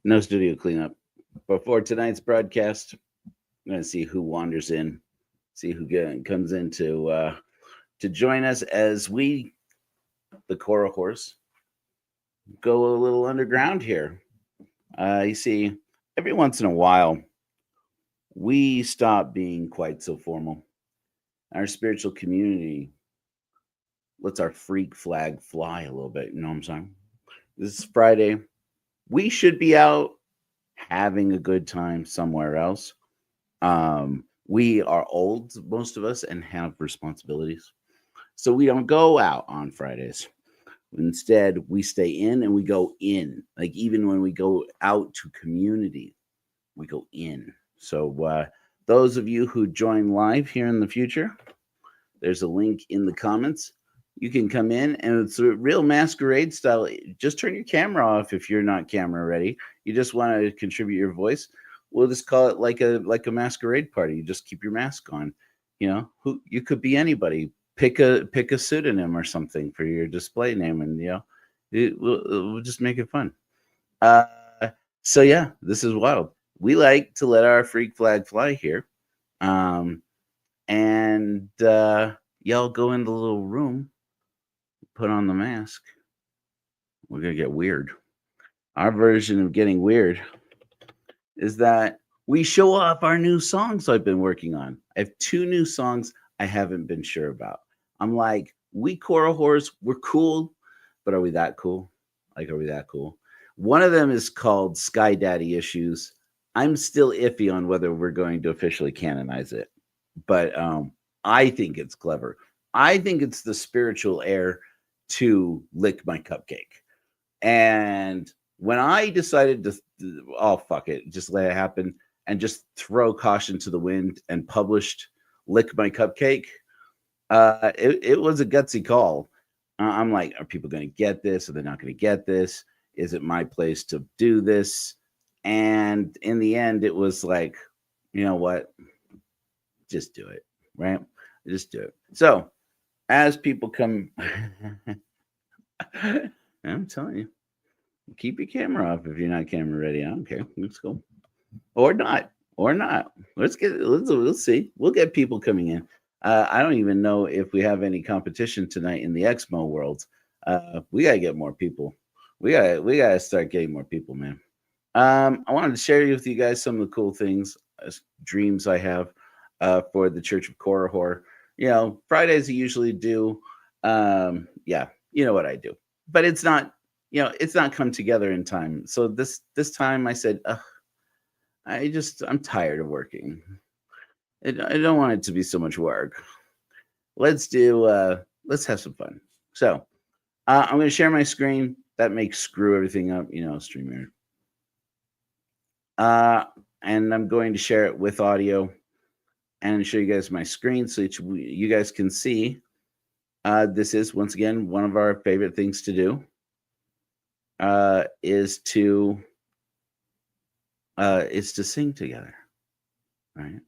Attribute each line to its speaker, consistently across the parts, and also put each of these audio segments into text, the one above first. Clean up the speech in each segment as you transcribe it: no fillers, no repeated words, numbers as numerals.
Speaker 1: No studio cleanup. Before tonight's broadcast, I'm going to see who wanders in, see who comes in to join us as we, the Cora Horse, go a little underground here. You see, every once in a while, we stop being quite so formal. Our spiritual community lets our freak flag fly a little bit. You know what I'm saying? This is Friday. We should be out having a good time somewhere else. We are old, most of us, and have responsibilities. So we don't go out on Fridays. Instead, we stay in and we go in. Like even when we go out to community, we go in. So those of you who join live here in the future, there's a link in the comments. You can come in and it's a real masquerade style. Just turn your camera off if you're not camera ready. You just want to contribute your voice. We'll just call it like a masquerade party. You just keep your mask on. You know, who you could be anybody. Pick a pseudonym or something for your display name, and we'll just make it fun. So yeah, this is wild. We like to let our freak flag fly here, and y'all go in the little room, put on the mask. We're gonna get weird. Our version of getting weird is that we show off our new songs I've been working on. I have 2 new songs I haven't been sure about. I'm like, we Cora Hors, we're cool, but are we that cool? Like, are we that cool? One of them is called Sky Daddy Issues. I'm still iffy on whether we're going to officially canonize it, but I think it's clever. I think it's the spiritual heir to Lick My Cupcake. And when I decided to, oh, fuck it, just let it happen and just throw caution to the wind and published Lick My Cupcake, it was a gutsy call. I'm like, are people going to get this? Are they not going to get this? Is it my place to do this? And in the end, it was like, you know what? Just do it, right? Just do it. So as people come, I'm telling you, keep your camera off if you're not camera ready. I don't care. Let's go. Or not. Let's see. We'll get people coming in. I don't even know if we have any competition tonight in the Exmo world. We gotta get more people. We gotta start getting more people, man. I wanted to share with you guys some of the cool things, dreams I have for the Church of Korahor. You know, Fridays I usually do. Yeah, you know what I do, but it's not. You know, it's not come together in time. So this time I said, I'm tired of working. I don't want it to be so much work. Let's have some fun. So I'm going to share my screen. That makes screw everything up, you know, StreamYard. And I'm going to share it with audio and show you guys my screen so that you guys can see. This is, once again, one of our favorite things to do. Is to sing together, right?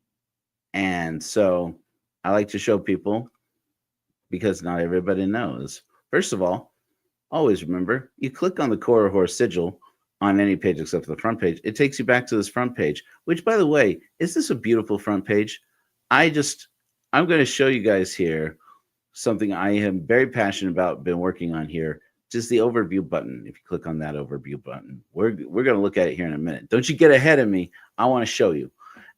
Speaker 1: And so I like to show people because not everybody knows. First of all, always remember, you click on the Cora Horse sigil on any page except for the front page. It takes you back to this front page, which, by the way, is this a beautiful front page? I'm going to show you guys here something I am very passionate about, been working on here. Just the overview button. If you click on that overview button, we're going to look at it here in a minute. Don't you get ahead of me. I want to show you.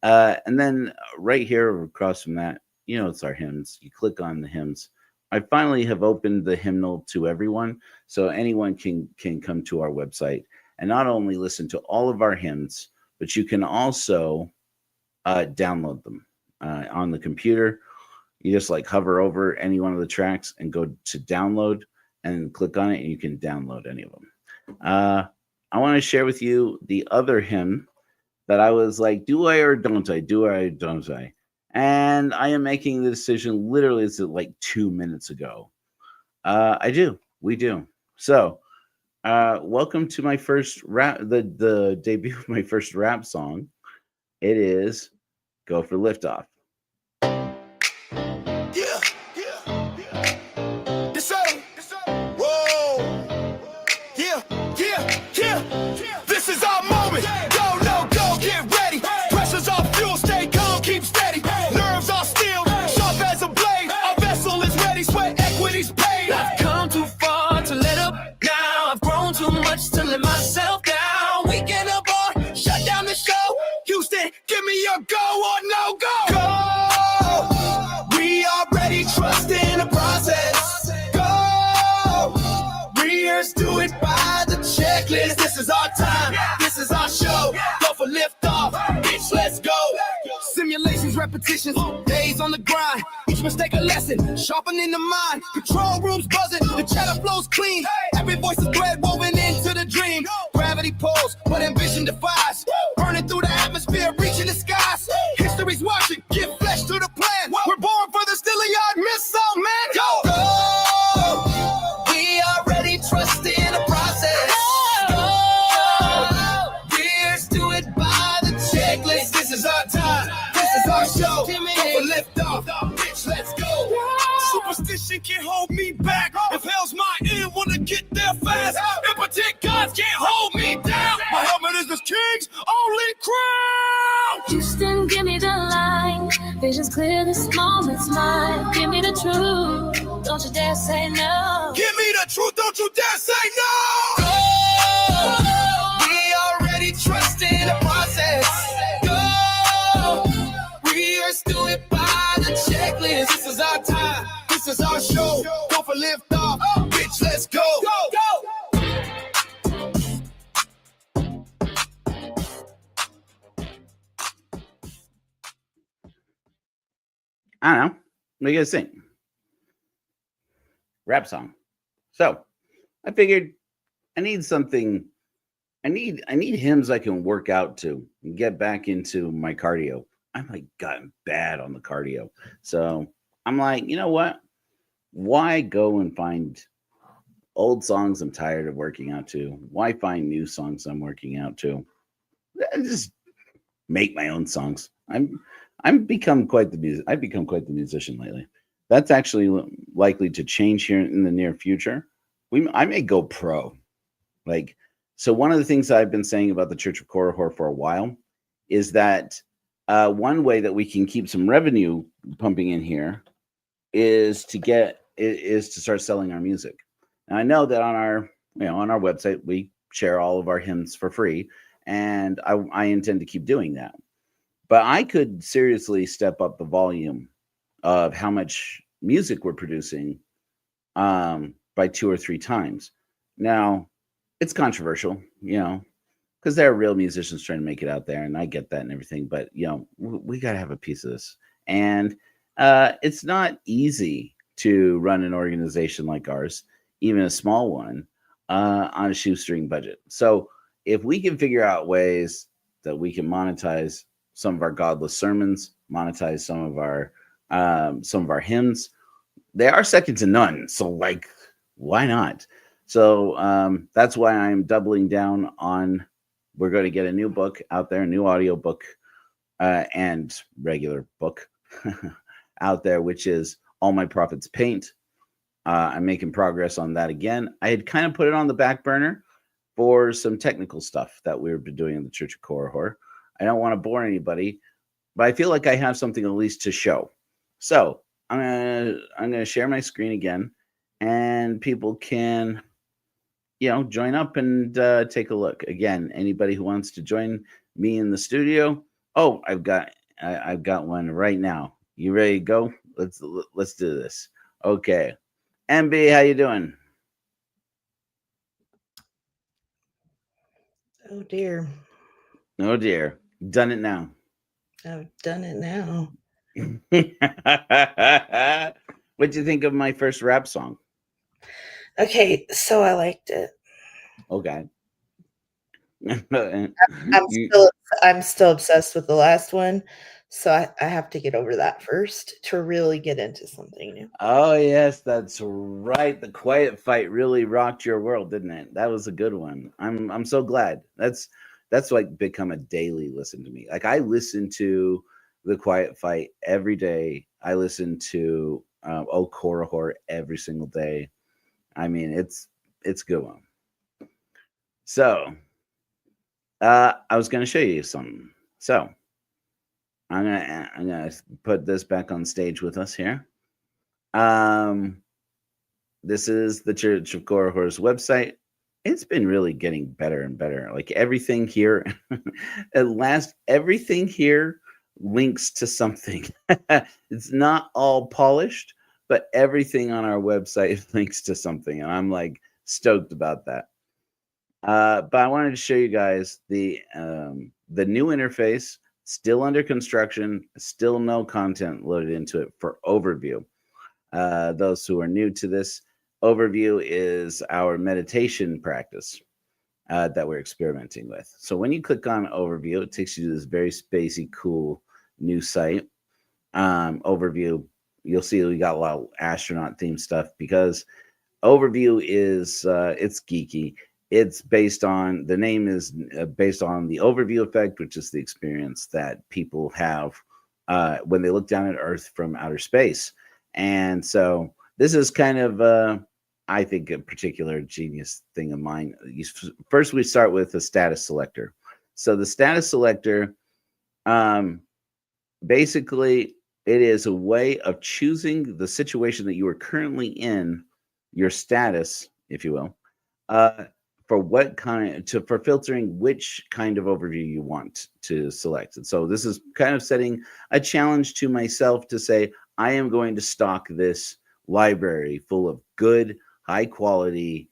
Speaker 1: And then right here across from that, you know, it's our hymns. You click on the hymns. I finally have opened the hymnal to everyone. So anyone can come to our website and not only listen to all of our hymns, but you can also download them on the computer. You just like hover over any one of the tracks and go to download and click on it and you can download any of them. I want to share with you the other hymn that I was like, do I or don't I? Do I or don't I? And I am making the decision literally, it's like 2 minutes ago. I do. We do. So welcome to my first rap, the debut of my first rap song. It is Go for Liftoff.
Speaker 2: This is our moment. come too far to let up now. I've grown too much to let myself down. Weekend aboard, shut down the show. Houston, give me your go or no go. Go! We already trust in the process. Go! Rehearse, do it by the checklist. This is our time, this is our show. Go for lift off, bitch, let's go. Simulations, repetitions, days on the grind. Each mistake a lesson, sharpening the mind. Control rooms buzzing, the chatter flows clean. Every voice is thread woven into the dream. Gravity pulls, but ambition defies. Burning through the atmosphere, reaching the skies. History's watching, give flesh to the plan. We're born for the Steelyard missile, man. Go! Go! We already trust in the process. Go! Here's do it by the checklist. This is our time. This is our show. Go for lift off, bitch, let's go. Superstition can't hold me back. If hell's my end, wanna get there fast. Impotent gods can't hold me down. My helmet is this king's only crown.
Speaker 3: Houston, give me the line. Vision's clear, this moment's mine. Give me the truth, don't you dare say no.
Speaker 2: Give me the truth, don't you dare say no. Go. We already trust in the process. Go. Let's do it by the checklist. This is our time, this is our show. Go for lift off, bitch, let's go.
Speaker 1: I don't know. What are you guys think? Rap song. So I figured I need something. I need hymns I can work out to and get back into my cardio. I'm like gotten bad on the cardio. So I'm like, you know what? Why go and find old songs I'm tired of working out to? Why find new songs I'm working out to? I just make my own songs. I've become quite the musician lately. That's actually likely to change here in the near future. I may go pro. Like, so one of the things I've been saying about the Church of Korihor for a while is that one way that we can keep some revenue pumping in here is to start selling our music. And I know that on our website we share all of our hymns for free, and I intend to keep doing that. But I could seriously step up the volume of how much music we're producing by 2 or 3 times. Now, it's controversial, because there are real musicians trying to make it out there, and I get that and everything, but we got to have a piece of this. And it's not easy to run an organization like ours, even a small one, on a shoestring budget. So if we can figure out ways that we can monetize some of our godless sermons, monetize some of our hymns, they are second to none. So like, why not? So that's why I'm doubling down on. We're going to get a new book out there, a new audio book and regular book out there, which is All My Prophets Paint. I'm making progress on that again. I had kind of put it on the back burner for some technical stuff that we've been doing in the Church of Korihor. I don't want to bore anybody, but I feel like I have something at least to show. So I'm gonna share my screen again, and people can join up and take a look. Again, anybody who wants to join me in the studio. Oh, I've got one right now. You ready to go? Let's do this. Okay. MB, how you doing?
Speaker 4: Oh dear.
Speaker 1: Oh dear. Done it now.
Speaker 4: I've done it now.
Speaker 1: What'd you think of my first rap song?
Speaker 4: Okay, so I liked it.
Speaker 1: Okay.
Speaker 4: I'm still obsessed with the last one, so I have to get over that first to really get into something new.
Speaker 1: Oh yes, that's right. The Quiet Fight really rocked your world, didn't it? That was a good one. I'm so glad. That's like become a daily listen to me. Like I listen to The Quiet Fight every day. I listen to O Korihor every single day. I mean, it's a good one. So I was going to show you something. So I'm gonna put this back on stage with us here. this is the Church of Core Horrors website. It's been really getting better and better. Like everything here, at last, everything here links to something. It's not all polished, but everything on our website links to something. And I'm like stoked about that. But I wanted to show you guys the new interface, still under construction, still no content loaded into it for overview. Those who are new to this, overview is our meditation practice that we're experimenting with. So when you click on overview, it takes you to this very spacey, cool new site. Overview, you'll see we got a lot of astronaut themed stuff because overview is it's geeky. It's based on, the name is based on the overview effect, which is the experience that people have when they look down at Earth from outer space. And so this is kind of, I think, a particular genius thing of mine. First, we start with the status selector. So the status selector, basically, it is a way of choosing the situation that you are currently in, your status, if you will, for what kind for filtering which kind of overview you want to select. And so this is kind of setting a challenge to myself to say, I am going to stock this library full of good, high quality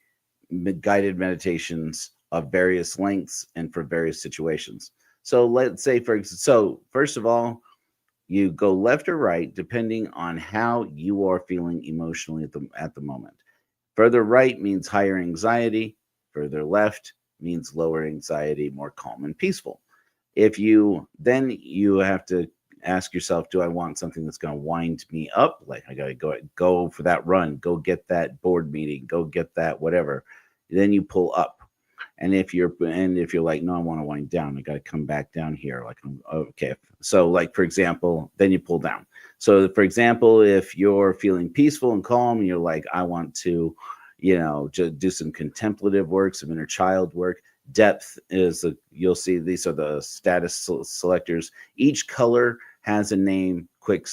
Speaker 1: guided meditations of various lengths and for various situations. So let's say, first of all, you go left or right depending on how you are feeling emotionally at the moment. Further right means higher anxiety. Further left means lower anxiety, more calm and peaceful. You have to ask yourself, do I want something that's going to wind me up? Like I got to go for that run, go get that board meeting, go get that whatever. Then you pull up. And if you're like, no, I want to wind down, I got to come back down here. Like, okay. So like, for example, then you pull down. So for example, if you're feeling peaceful and calm and you're like, I want to, just do some contemplative work, some inner child work. Depth is you'll see these are the status selectors. Each color has a name, quick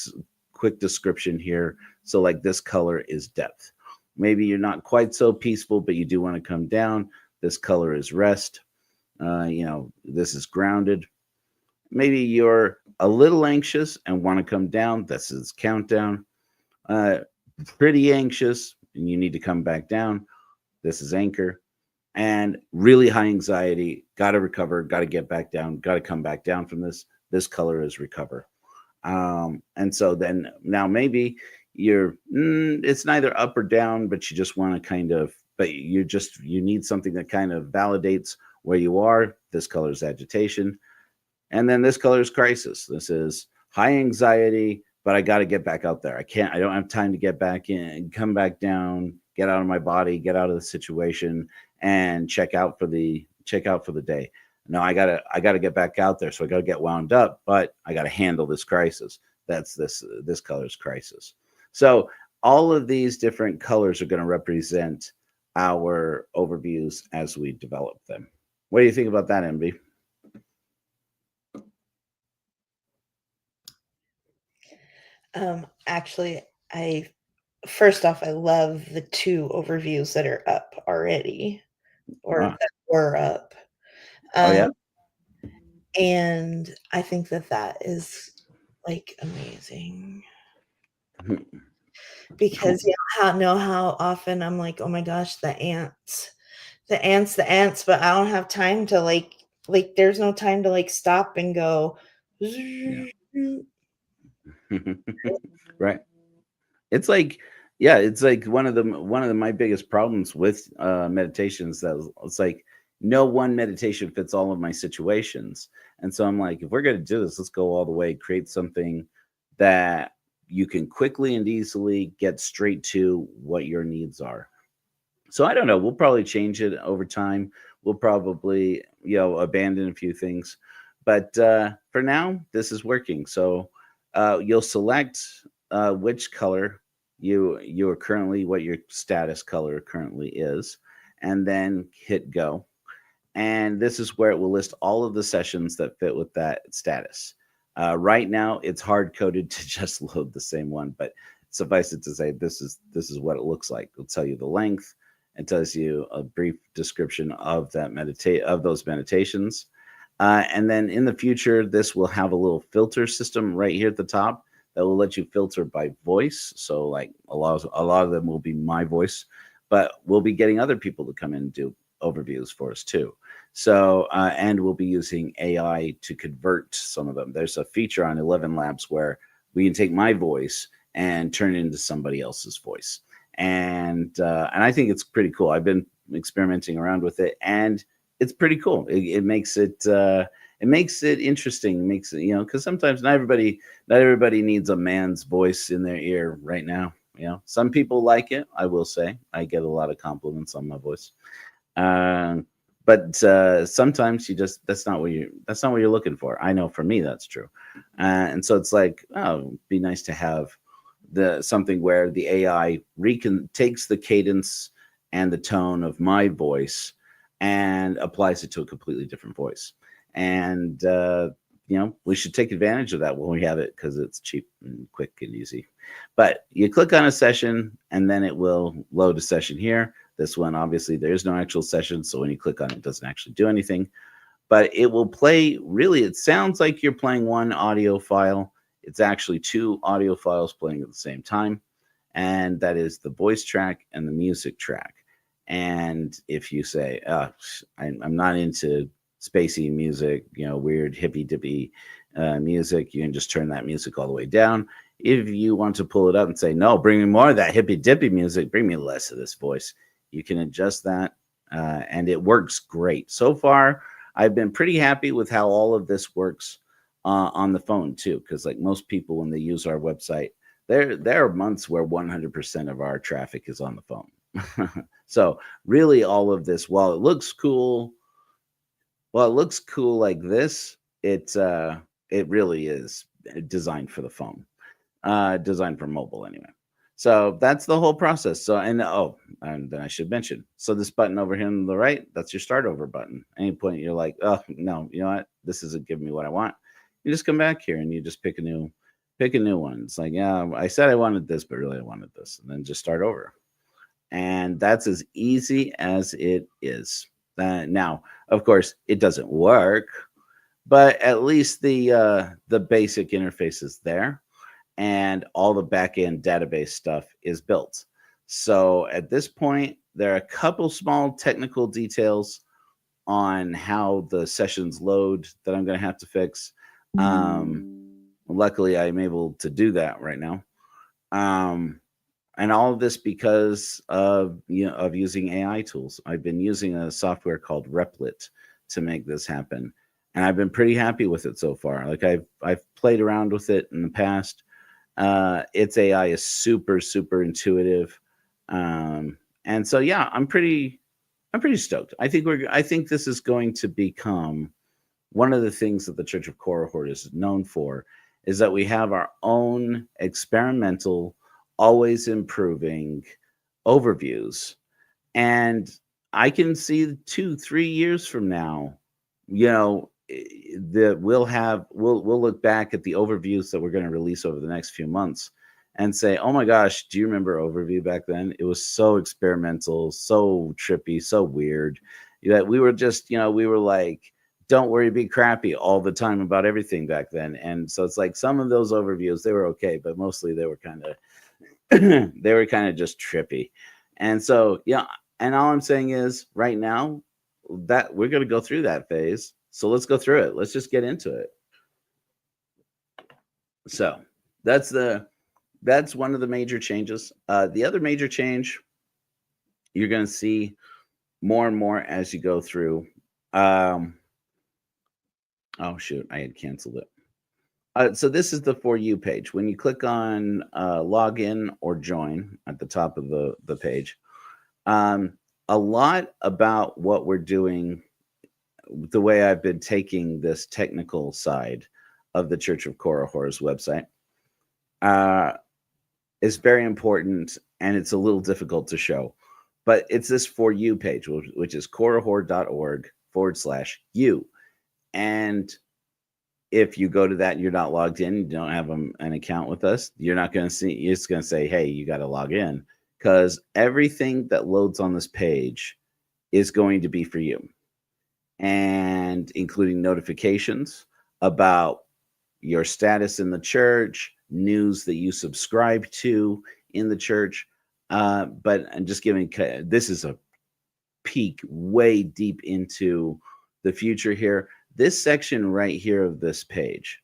Speaker 1: description here. So like this color is depth. Maybe you're not quite so peaceful, but you do want to come down. This color is rest. This is grounded. Maybe you're a little anxious and want to come down. This is countdown. Pretty anxious and you need to come back down. This is anchor. And really high anxiety, got to recover, got to get back down, got to come back down from this. This color is recover. And so then now maybe it's neither up or down, but you just want to you need something that kind of validates where you are. This color is agitation. And then this color is crisis. This is high anxiety, but I got to get back out there. I don't have time to get back in, come back down, get out of my body, get out of the situation and check out for the day. No, I gotta get back out there. So I gotta get wound up, but I gotta handle this crisis. That's this color's crisis. So all of these different colors are going to represent our overviews as we develop them. What do you think about that, MB?
Speaker 4: Actually, first off, I love the 2 overviews that are up already, or that were up.
Speaker 1: Oh yeah.
Speaker 4: And I think that is like amazing. Because know how often I'm like, oh my gosh, the ants, but I don't have time to like there's no time to like stop and go.
Speaker 1: Yeah. Right. It's like, it's like one of my biggest problems with meditations that it's like no one meditation fits all of my situations. And so I'm like, if we're going to do this, let's go all the way, create something that you can quickly and easily get straight to what your needs are. So I don't know. We'll probably change it over time. We'll probably, abandon a few things. But for now, this is working. So you'll select which color you are currently, what your status color currently is, and then hit go. And this is where it will list all of the sessions that fit with that status. Right now, it's hard coded to just load the same one, but suffice it to say, this is what it looks like. It'll tell you the length. It tells you a brief description of those meditations. And then in the future, this will have a little filter system right here at the top that will let you filter by voice. So like a lot of them will be my voice, but we'll be getting other people to come in and do overviews for us too. So, and we'll be using AI to convert some of them. There's a feature on 11 Labs where we can take my voice and turn it into somebody else's voice. And I think it's pretty cool. I've been experimenting around with it, and it's pretty cool. It makes it interesting. It makes it, because sometimes not everybody needs a man's voice in their ear right now. Some people like it. I will say I get a lot of compliments on my voice. But sometimes that's not what you're looking for. I know for me that's true. And so it's like, oh, it'd be nice to have something where the AI takes the cadence and the tone of my voice and applies it to a completely different voice. And we should take advantage of that when we have it, because it's cheap and quick and easy. But you click on a session and then it will load a session here. This one, obviously, there's no actual session, so when you click on it, it doesn't actually do anything. But it will play, really, it sounds like you're playing one audio file. It's actually two audio files playing at the same time, and that is the voice track and the music track. And if you say, I'm not into spacey music, weird hippy-dippy music, you can just turn that music all the way down. If you want to pull it up and say, no, bring me more of that hippy-dippy music, bring me less of this voice, you can adjust that, and it works great. So far, I've been pretty happy with how all of this works on the phone too, because like most people, when they use our website, there are months where 100% of our traffic is on the phone. So really, all of this, while it looks cool like this, it really is designed for the phone, designed for mobile anyway. So that's the whole process. So, and then I should mention, so this button over here on the right, that's your start over button. Any point you're like, oh no, you know what, this isn't giving me what I want, you just come back here and you just pick a new one. It's like, yeah, I said I wanted this, but really I wanted this, and then just start over. And that's as easy as it is. Now, of course, it doesn't work, but at least the basic interface is there, and all the back-end database stuff is built. So at this point, there are a couple small technical details on how the sessions load that I'm going to have to fix. Luckily, I'm able to do that right now. And all of this because of using AI tools. I've been using a software called Replit to make this happen, and I've been pretty happy with it so far. Like I've played around with it in the past. Its AI is super, super intuitive, and so yeah, I'm pretty stoked. I think this is going to become one of the things that the Church of Korihor is known for, is that we have our own experimental, always improving overviews. And I can see 2-3 years from now, that we'll look back at the overviews that we're going to release over the next few months and say, oh my gosh, do you remember Overview back then? It was so experimental, so trippy, so weird that we were just, we were like, don't worry, be crappy all the time about everything back then. And so it's like some of those overviews, they were okay, but mostly they were kind of just trippy. And so, and all I'm saying is right now that we're going to go through that phase. So let's go through it. Let's just get into it. So that's one of the major changes. The other major change you're going to see more and more as you go through. Oh shoot, I had canceled it. So this is the For You page. When you click on login or join at the top of the page, a lot about what we're doing, the way I've been taking this technical side of the Church of Korihor's website, is very important, and it's a little difficult to show. But it's this For You page, which is korihor.org/you. And if you go to that and you're not logged in, you don't have an account with us, you're not going to see, it's going to say, hey, you got to log in, because everything that loads on this page is going to be for you, and including notifications about your status in the church, news that you subscribe to in the church. But I'm just giving, this is a peek way deep into the future here. This section right here of this page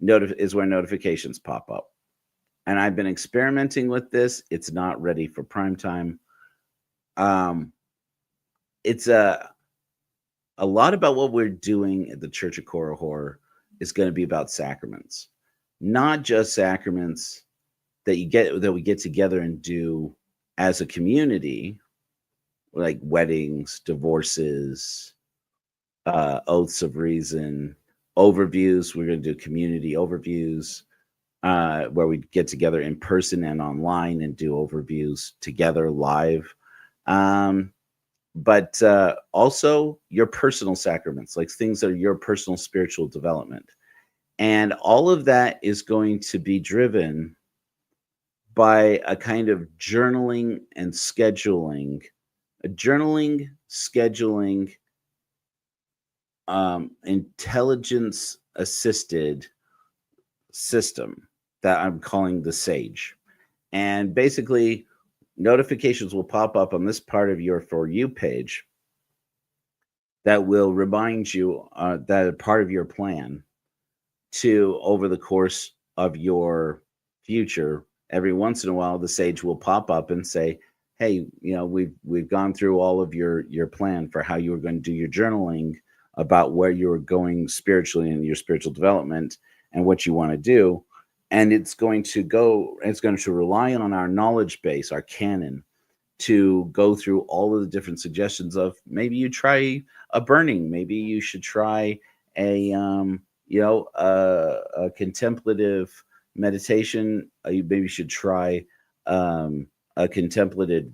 Speaker 1: is where notifications pop up. And I've been experimenting with this. It's not ready for prime time. It's a lot about what we're doing at the Church of Korihor is going to be about sacraments, not just sacraments that we get together and do as a community, like weddings, divorces, oaths of reason, overviews. We're going to do community overviews, where we get together in person and online and do overviews together live. But also your personal sacraments, like things that are your personal spiritual development. And all of that is going to be driven by a kind of journaling, scheduling, intelligence assisted system that I'm calling the Sage. And basically, notifications will pop up on this part of your For You page that will remind you that part of your plan to, over the course of your future, every once in a while, the Sage will pop up and say, hey, we've gone through all of your plan for how you were going to do your journaling about where you're going spiritually in your spiritual development and what you want to do. And it's going to rely on our knowledge base, our canon, to go through all of the different suggestions of, maybe you try a burning, maybe you should try a contemplative meditation, maybe you should try a contemplative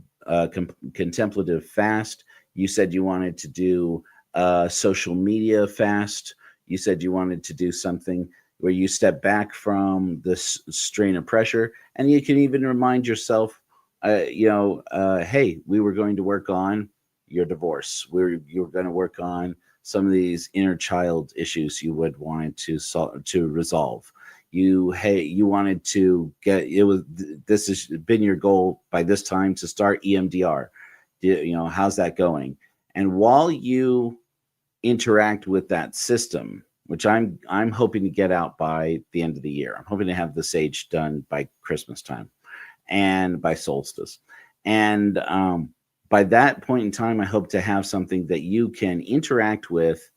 Speaker 1: fast. You said you wanted to do social media fast. You said you wanted to do something where you step back from this strain of pressure, and you can even remind yourself, hey, we were going to work on your divorce. You were going to work on some of these inner child issues you would want to resolve. You wanted to this has been your goal by this time to start EMDR. How's that going? And while you interact with that system, which I'm hoping to get out by the end of the year. I'm hoping to have the Sage done by Christmas time and by solstice. And by that point in time, I hope to have something that you can interact with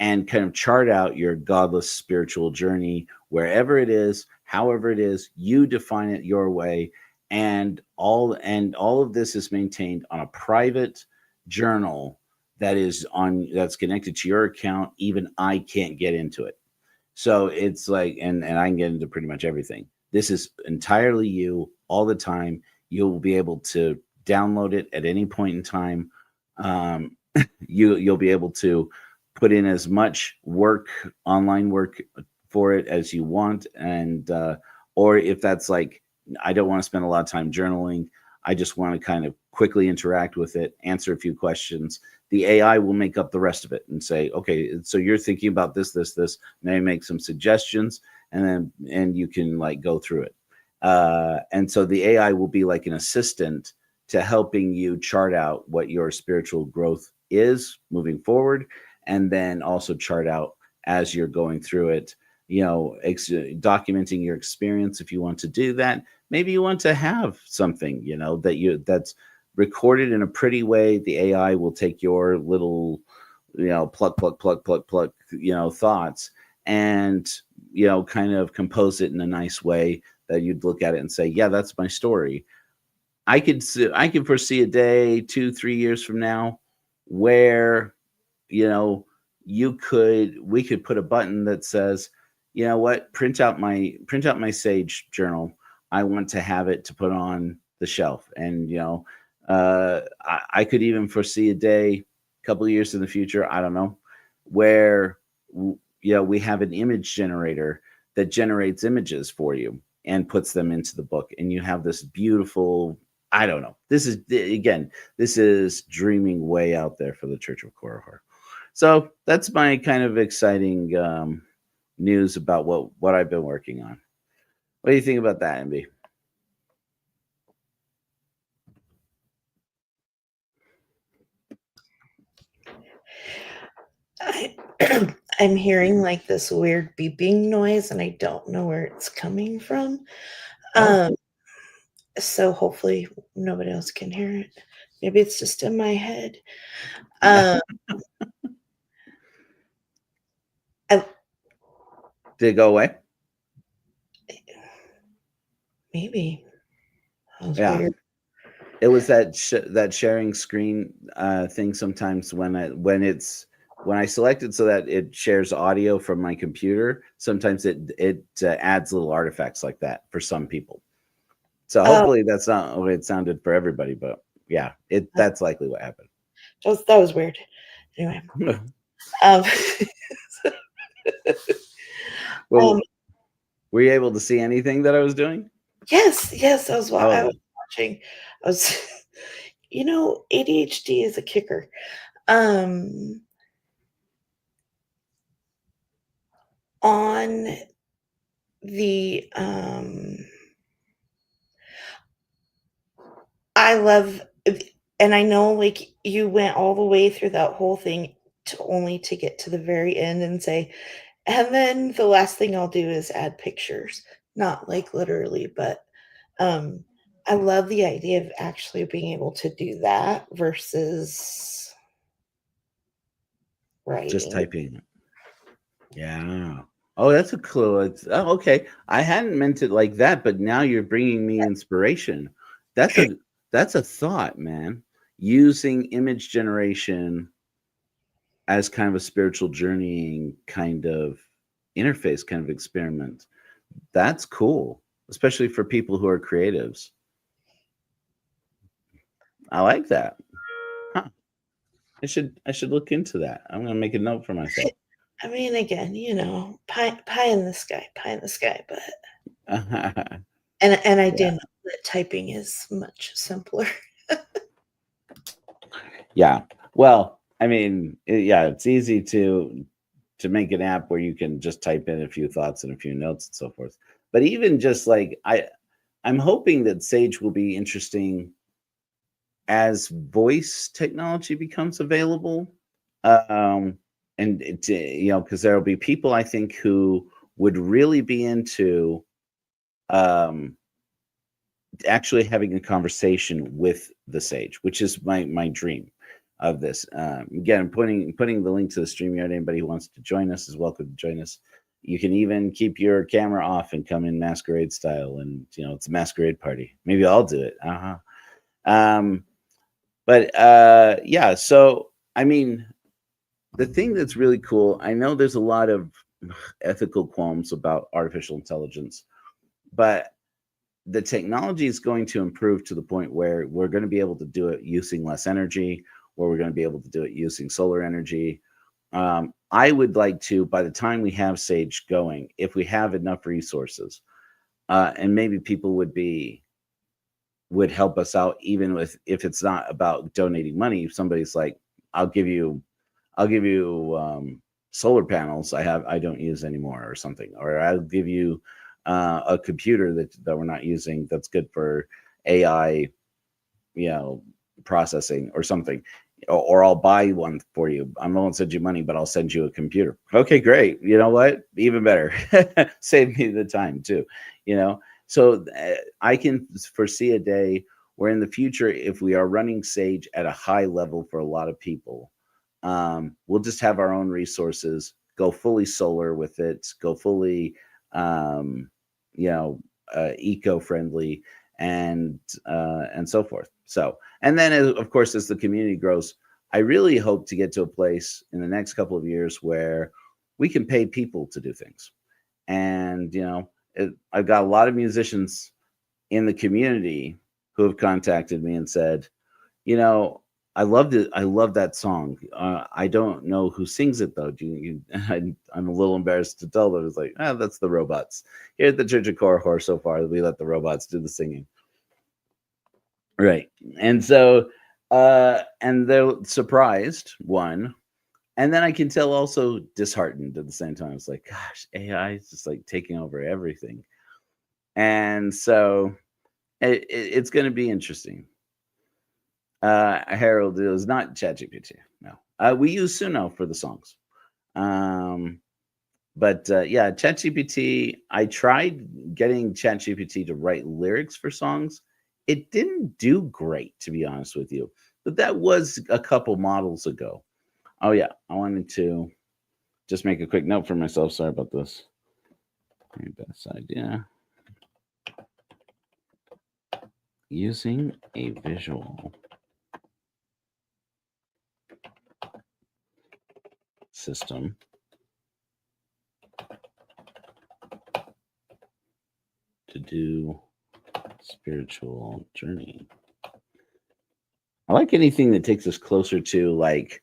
Speaker 1: and kind of chart out your godless spiritual journey, wherever it is, however it is, you define it your way. And all of this is maintained on a private journal that's connected to your account. Even I can't get into it. So it's like, and I can get into pretty much everything. This is entirely you all the time. You'll be able to download it at any point in time. You'll be able to put in as much online work for it as you want. And, or if that's like, I don't want to spend a lot of time journaling, I just want to kind of quickly interact with it, answer a few questions. The AI will make up the rest of it and say, okay, so you're thinking about this, maybe make some suggestions, and you can like go through it. And so the AI will be like an assistant to helping you chart out what your spiritual growth is moving forward, and then also chart out as you're going through it, documenting your experience. If you want to do that, maybe you want to have something, that's recorded in a pretty way. The AI will take your little, pluck, thoughts and, kind of compose it in a nice way that you'd look at it and say, yeah, that's my story. I could foresee a day 2-3 years from now where, we could put a button that says, you know what, print out my Sage journal. I want to have it to put on the shelf. And, I could even foresee a day, a couple of years in the future, I don't know, where, we have an image generator that generates images for you and puts them into the book, and you have this beautiful, I don't know, this is dreaming way out there for the Church of Korihor. So that's my kind of exciting news about what I've been working on. What do you think about that, MB?
Speaker 4: I'm hearing like this weird beeping noise, and I don't know where it's coming from. So hopefully nobody else can hear it. Maybe it's just in my head.
Speaker 1: Did it go away?
Speaker 4: Maybe. That was
Speaker 1: Yeah.
Speaker 4: weird.
Speaker 1: It was that sharing screen thing sometimes when I select it so that it shares audio from my computer. Sometimes it adds little artifacts like that for some people. So hopefully that's not the way it sounded for everybody, but yeah, that's likely what happened.
Speaker 4: That was weird. Anyway. Um,
Speaker 1: Well, were you able to see anything that I was doing?
Speaker 4: yes, I was
Speaker 1: Oh.
Speaker 4: watching. I was, ADHD is a kicker. On the I love, and I know like you went all the way through that whole thing to get to the very end and say, and then the last thing I'll do is add pictures. Not like literally, but I love the idea of actually being able to do that versus writing.
Speaker 1: Just typing. Yeah. Oh, that's a clue. Okay. I hadn't meant it like that, but now you're bringing me inspiration. That's a thought, man. Using image generation as kind of a spiritual journeying kind of interface, kind of experiment. That's cool, especially for people who are creatives. I like that. Huh. I should look into that. I'm gonna make a note for myself.
Speaker 4: I mean, again, pie in the sky, but and I did know that typing is much simpler.
Speaker 1: Yeah. Well, I mean, it's easy to make an app where you can just type in a few thoughts and a few notes and so forth. But even just like I'm hoping that Sage will be interesting as voice technology becomes available. And because there will be people I think who would really be into actually having a conversation with the Sage, which is my dream of this. Again, I'm putting the link to the StreamYard. Anybody who wants to join us is welcome to join us. You can even keep your camera off and come in masquerade style, and it's a masquerade party. Maybe I'll do it. Yeah. So I mean, the thing that's really cool, I know there's a lot of ethical qualms about artificial intelligence, but the technology is going to improve to the point where we're going to be able to do it using less energy, where we're going to be able to do it using solar energy. I would like to, by the time we have Sage going, if we have enough resources, and maybe people would help us out, even if it's not about donating money. If somebody's like, I'll give you solar panels I don't use anymore or something, or I'll give you a computer that we're not using that's good for AI, processing or something, or I'll buy one for you. I won't send you money, but I'll send you a computer. Okay, great. You know what? Even better. Save me the time too. So I can foresee a day where in the future, if we are running Sage at a high level for a lot of people, we'll just have our own resources, go fully solar with it, go fully eco-friendly, and so forth. So, and then of course, as the community grows, I really hope to get to a place in the next couple of years where we can pay people to do things. And I've got a lot of musicians in the community who have contacted me and said, I loved it. I love that song. I don't know who sings it though. I'm a little embarrassed to tell them. It's like, that's the robots. Here at the Church of Korihor so far, we let the robots do the singing. Right. And so, and they're surprised, one. And then I can tell also disheartened at the same time. It's like, gosh, AI is just like taking over everything. And so it's going to be interesting. Harold, it was not ChatGPT. No, we use Suno for the songs. But yeah, ChatGPT, I tried getting ChatGPT to write lyrics for songs. It didn't do great, to be honest with you. But that was a couple models ago. Oh, yeah, I wanted to just make a quick note for myself. Sorry about this. Very best idea. Using a visual system to do spiritual journey. I like anything that takes us closer to like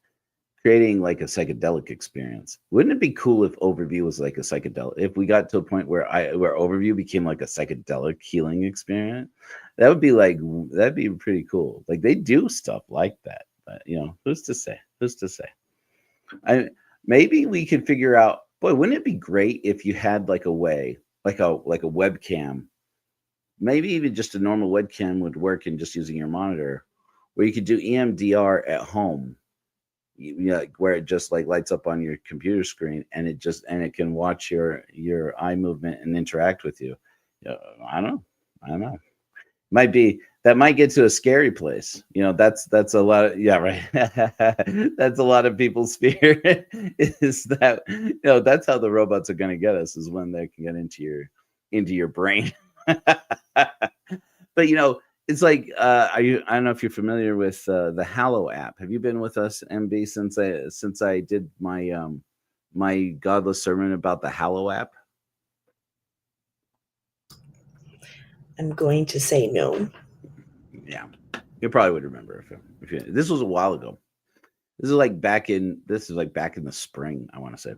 Speaker 1: creating like a psychedelic experience. Wouldn't it be cool if Overview was like a psychedelic? If we got to a point where Overview became like a psychedelic healing experience, that'd be pretty cool. Like they do stuff like that, but who's to say? Who's to say? Maybe we could figure out. Boy, wouldn't it be great if you had like a way, like a webcam? Maybe even just a normal webcam would work in just using your monitor, where you could do EMDR at home. Like where it just like lights up on your computer screen and it can watch your eye movement and interact with you. I don't know. That might get to a scary place. That's a lot of, yeah, right. That's a lot of people's fear is that, that's how the robots are going to get us, is when they can get into your brain. But it's like, I don't know if you're familiar with the Hallow app. Have you been with us, MB, since I did my my Godless sermon about the Hallow app?
Speaker 4: I'm going to say no.
Speaker 1: Yeah, you probably would remember if you. This was a while ago. This is like back in the spring, I want to say.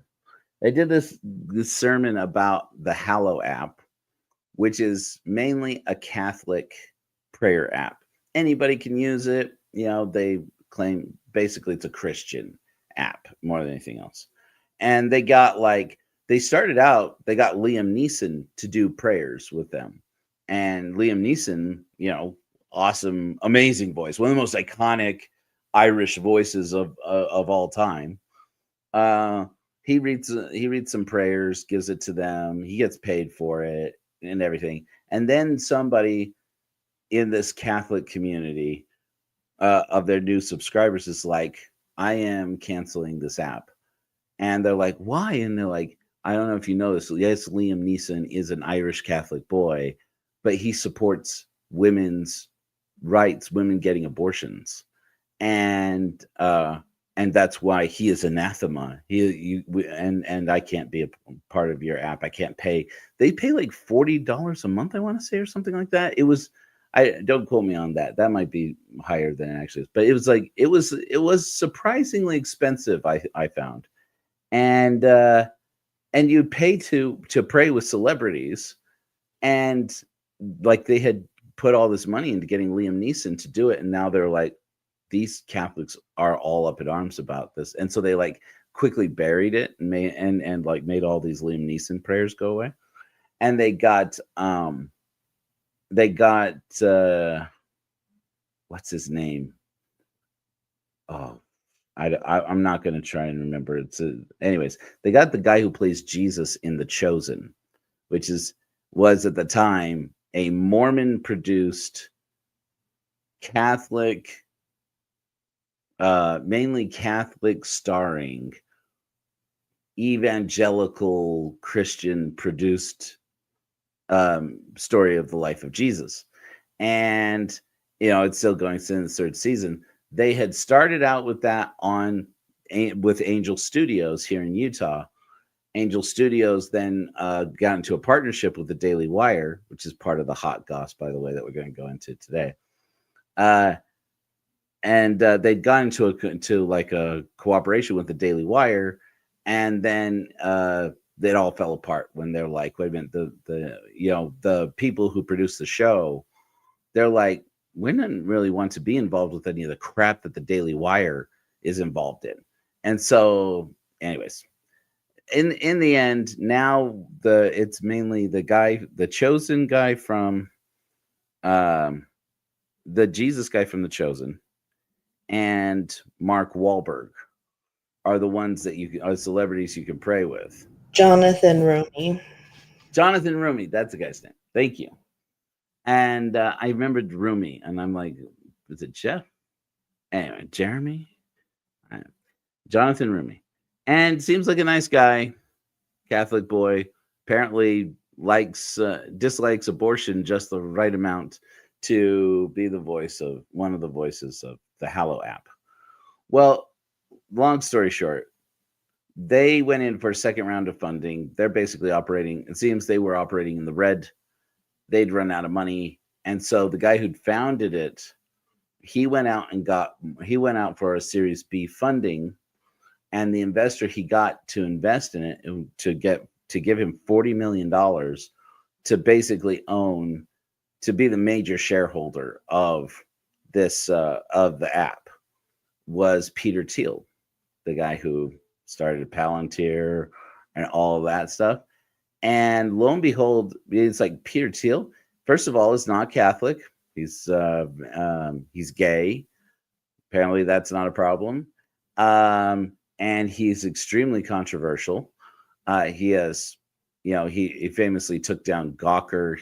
Speaker 1: I did this sermon about the Hallow app, which is mainly a Catholic prayer app. Anybody can use it. They claim basically it's a Christian app more than anything else. And they started out, they got Liam Neeson to do prayers with them. And Liam Neeson, awesome, amazing voice, one of the most iconic Irish voices of all time. He reads some prayers, gives it to them. He gets paid for it and everything. And then somebody in this Catholic community of their new subscribers is like, I am canceling this app. And they're like, why? And they're like, I don't know if you know this. Yes, Liam Neeson is an Irish Catholic boy, but he supports women's rights, women getting abortions. And that's why he is anathema. And I can't be a part of your app. I can't pay. They pay like $40 a month, I want to say, or something like that. It was, I don't quote me on that. That might be higher than it actually is. But it was like it was surprisingly expensive, I found. And you'd pay to pray with celebrities, and like they had put all this money into getting Liam Neeson to do it, and now they're like, these Catholics are all up in arms about this, and so they like quickly buried it and made all these Liam Neeson prayers go away, and they got what's his name? Oh, I'm not going to try and remember. Anyways, they got the guy who plays Jesus in The Chosen, which was at the time a Mormon produced Catholic, mainly Catholic starring evangelical Christian produced story of the life of Jesus. And it's still going in the third season. They had started out with that with Angel Studios here in Utah. Angel Studios then got into a partnership with the Daily Wire, which is part of the Hot Goss, by the way, that we're going to go into today. and they'd gone into like a cooperation with the Daily Wire, and then it all fell apart when they're like, wait a minute, the people who produce the show, they're like, we didn't really want to be involved with any of the crap that the Daily Wire is involved in. And so, anyways, in the end, now it's mainly the chosen guy from the Jesus guy from The Chosen, and Mark Wahlberg are the ones that are celebrities you can pray with.
Speaker 4: Jonathan Rooney.
Speaker 1: Jonathan Rumi, that's the guy's name. Thank you. And I remembered Rumi, and I'm like, is it Jeff? Anyway, Jeremy? Jonathan Rumi. And seems like a nice guy, Catholic boy. Apparently dislikes abortion just the right amount to be one of the voices of the Hallow app. Well, long story short, they went in for a second round of funding. They're basically operating, it seems they were operating in the red. They'd run out of money. And so the guy who'd founded it, he went out for a Series B funding, and the investor he got to invest in it to give him $40 million to basically to be the major shareholder of this of the app was Peter Thiel, the guy who started Palantir and all of that stuff. And lo and behold, it's like Peter Thiel, first of all, is not Catholic. He's gay. Apparently that's not a problem. And he's extremely controversial. He famously took down Gawker.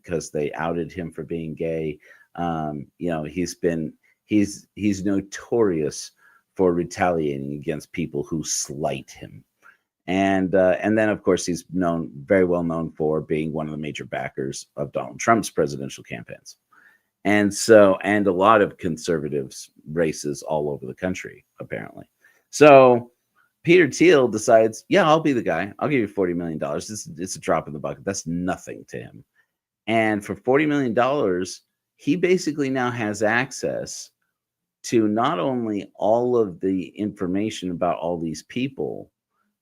Speaker 1: Because they outed him for being gay. He's notorious for retaliating against people who slight him. And then of course he's very well known for being one of the major backers of Donald Trump's presidential campaigns. And a lot of conservatives races all over the country, apparently. So Peter Thiel decides, yeah, I'll be the guy. I'll give you $40 million. It's a drop in the bucket. That's nothing to him. And for $40 million, he basically now has access to not only all of the information about all these people,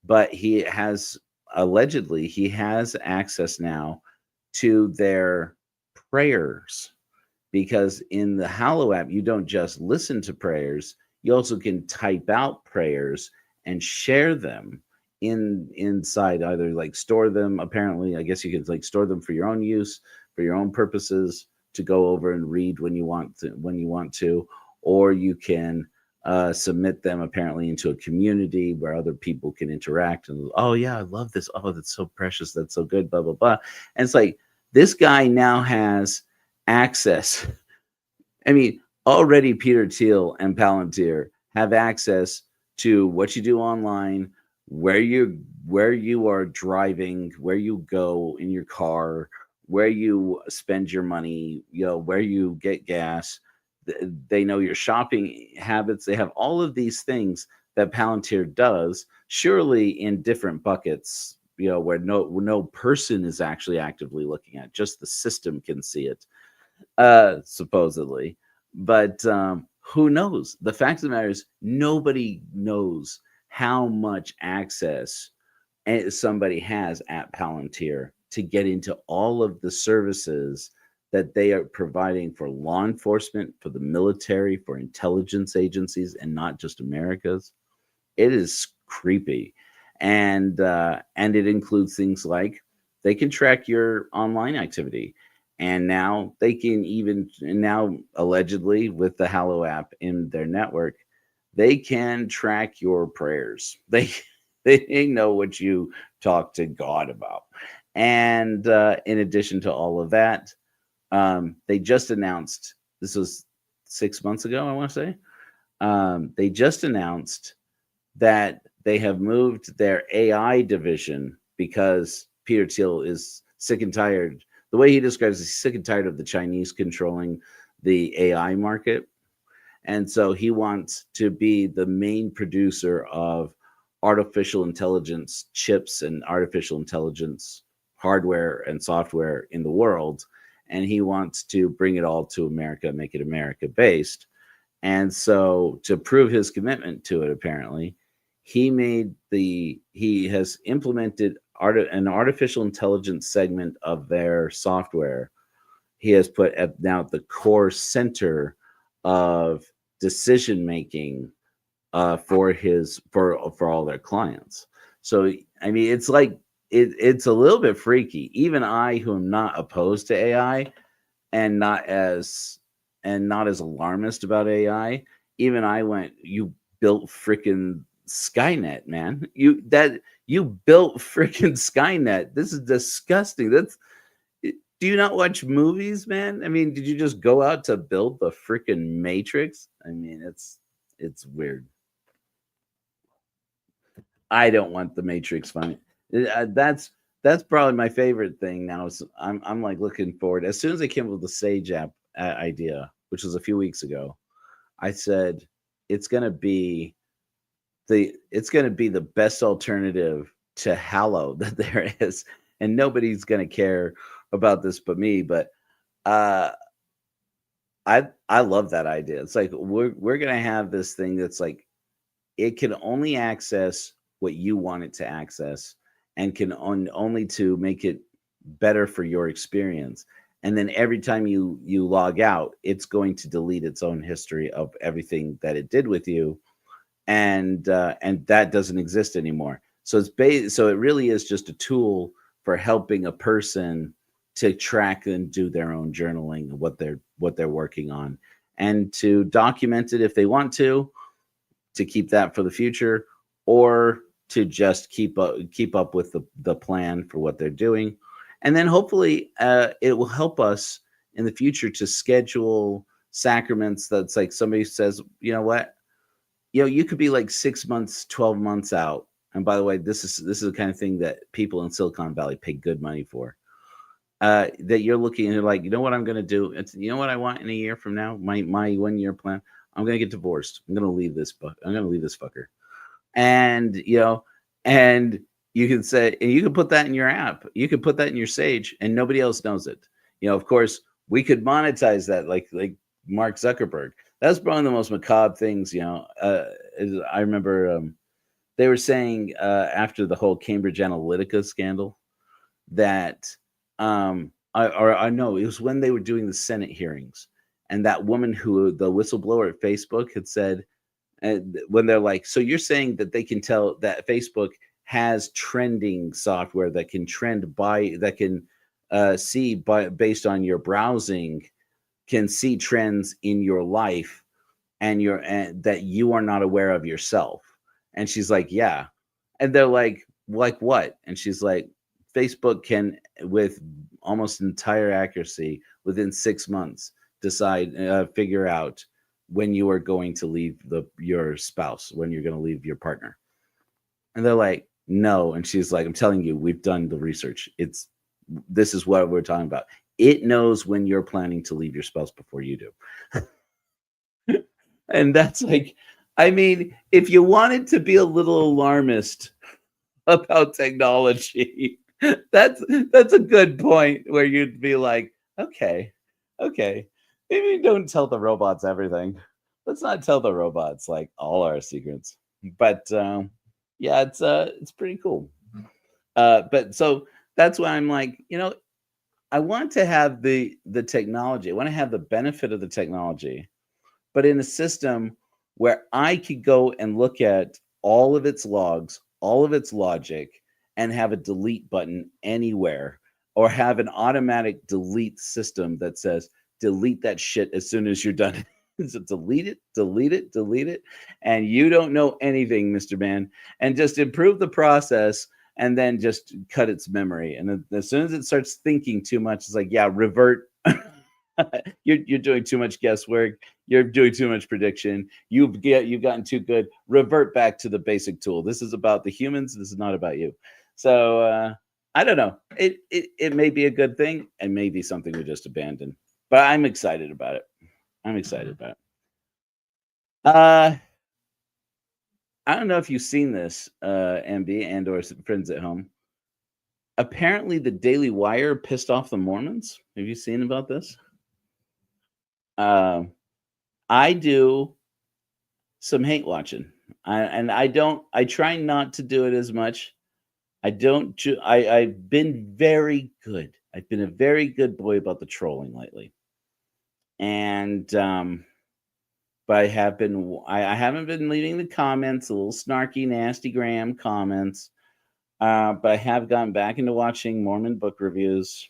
Speaker 1: but he has access now to their prayers. Because in the Hallow app, you don't just listen to prayers, you also can type out prayers and share them inside, either like store them. Apparently, I guess you could like store them for your own use, for your own purposes, to go over and read when you want to, or you can submit them apparently into a community where other people can interact and, oh yeah, I love this. Oh, that's so precious. That's so good, blah, blah, blah. And it's like, this guy now has access. I mean, already Peter Thiel and Palantir have access to what you do online, where you are driving, where you go in your car, where you spend your money, where you get gas. They know your shopping habits. They have all of these things that Palantir does, surely in different buckets, where no person is actually actively looking at, just the system can see it, supposedly. But who knows? The fact of the matter is, nobody knows how much access somebody has at Palantir to get into all of the services that they are providing for law enforcement, for the military, for intelligence agencies, and not just America's. It is creepy. And it includes things like they can track your online activity. And now they can allegedly with the Hallow app in their network, they can track your prayers. They know what you talk to God about. And in addition to all of that, they just announced, this was 6 months ago, I want to say, they just announced that they have moved their AI division because Peter Thiel is sick and tired. The way he describes it, he's sick and tired of the Chinese controlling the AI market. And so he wants to be the main producer of artificial intelligence chips and artificial intelligence hardware and software in the world. And he wants to bring it all to America, make it America based. And so to prove his commitment to it, apparently, he has implemented an artificial intelligence segment of their software. He has put at now the core center of decision making for all their clients. So I mean, it's like it's a little bit freaky. Even I, who am not opposed to AI and not as alarmist about AI, even I went, you built freaking Skynet, man. You built freaking Skynet. This is disgusting. Do you not watch movies, man? I mean, did you just go out to build the freaking Matrix? I mean, it's weird. I don't want the Matrix fun. That's probably my favorite thing now. So I'm like looking forward. As soon as I came up with the Sage app idea, which was a few weeks ago, I said it's gonna be the best alternative to Hallow that there is, and nobody's gonna care about this but me. But uh, I love that idea. It's like we're gonna have this thing that's like it can only access what you want it to access and can only to make it better for your experience. And then every time you log out, it's going to delete its own history of everything that it did with you, and that doesn't exist anymore. So so it really is just a tool for helping a person to track and do their own journaling of what they're working on, and to document it if they want to keep that for the future, or to just keep up with the plan for what they're doing. And then hopefully it will help us in the future to schedule sacraments. That's like somebody says, you know what, you could be like 6 months, 12 months out. And by the way, this is the kind of thing that people in Silicon Valley pay good money for. That you're looking and you're like, you know what I'm going to do? You know what I want in a year from now? My 1 year plan. I'm going to get divorced. I'm going to leave this fucker. And, and you can say, and you can put that in your app. You can put that in your Sage and nobody else knows it. Of course, we could monetize that like Mark Zuckerberg. That's probably the most macabre things, I remember they were saying after the whole Cambridge Analytica scandal that I know it was when they were doing the Senate hearings, and that woman who the whistleblower at Facebook had said, when they're like, so you're saying that they can tell that Facebook has trending software that can see based on your browsing, can see trends in your life and that you are not aware of yourself. And she's like, yeah. And they're like what? And she's like, Facebook can, with almost entire accuracy, within 6 months, figure out when you are going to leave your spouse, when you're going to leave your partner. And they're like, no. And she's like, I'm telling you, we've done the research. This is what we're talking about. It knows when you're planning to leave your spouse before you do. And that's like, I mean, if you wanted to be a little alarmist about technology, that's a good point where you'd be like, okay, maybe don't tell the robots everything. Let's not tell the robots like all our secrets. But yeah, it's pretty cool. But so that's why I'm like, I want to have the technology. I want to have the benefit of the technology, but in a system where I could go and look at all of its logs, all of its logic, and have a delete button anywhere, or have an automatic delete system that says, delete that shit as soon as you're done. So delete it. And you don't know anything, Mr. Man, and just improve the process and then just cut its memory. And as soon as it starts thinking too much, it's like, yeah, revert. You're doing too much guesswork. You're doing too much prediction. You've gotten too good. Revert back to the basic tool. This is about the humans. This is not about you. So I don't know. It may be a good thing, and maybe something we just abandon. But I'm excited about it. I don't know if you've seen this, MB and or friends at home. Apparently, the Daily Wire pissed off the Mormons. Have you seen about this? I do some hate watching. I try not to do it as much. I've been very good. I've been a very good boy about the trolling lately. And but I haven't been leaving the comments, a little snarky, nasty Graham comments. But I have gotten back into watching Mormon book reviews,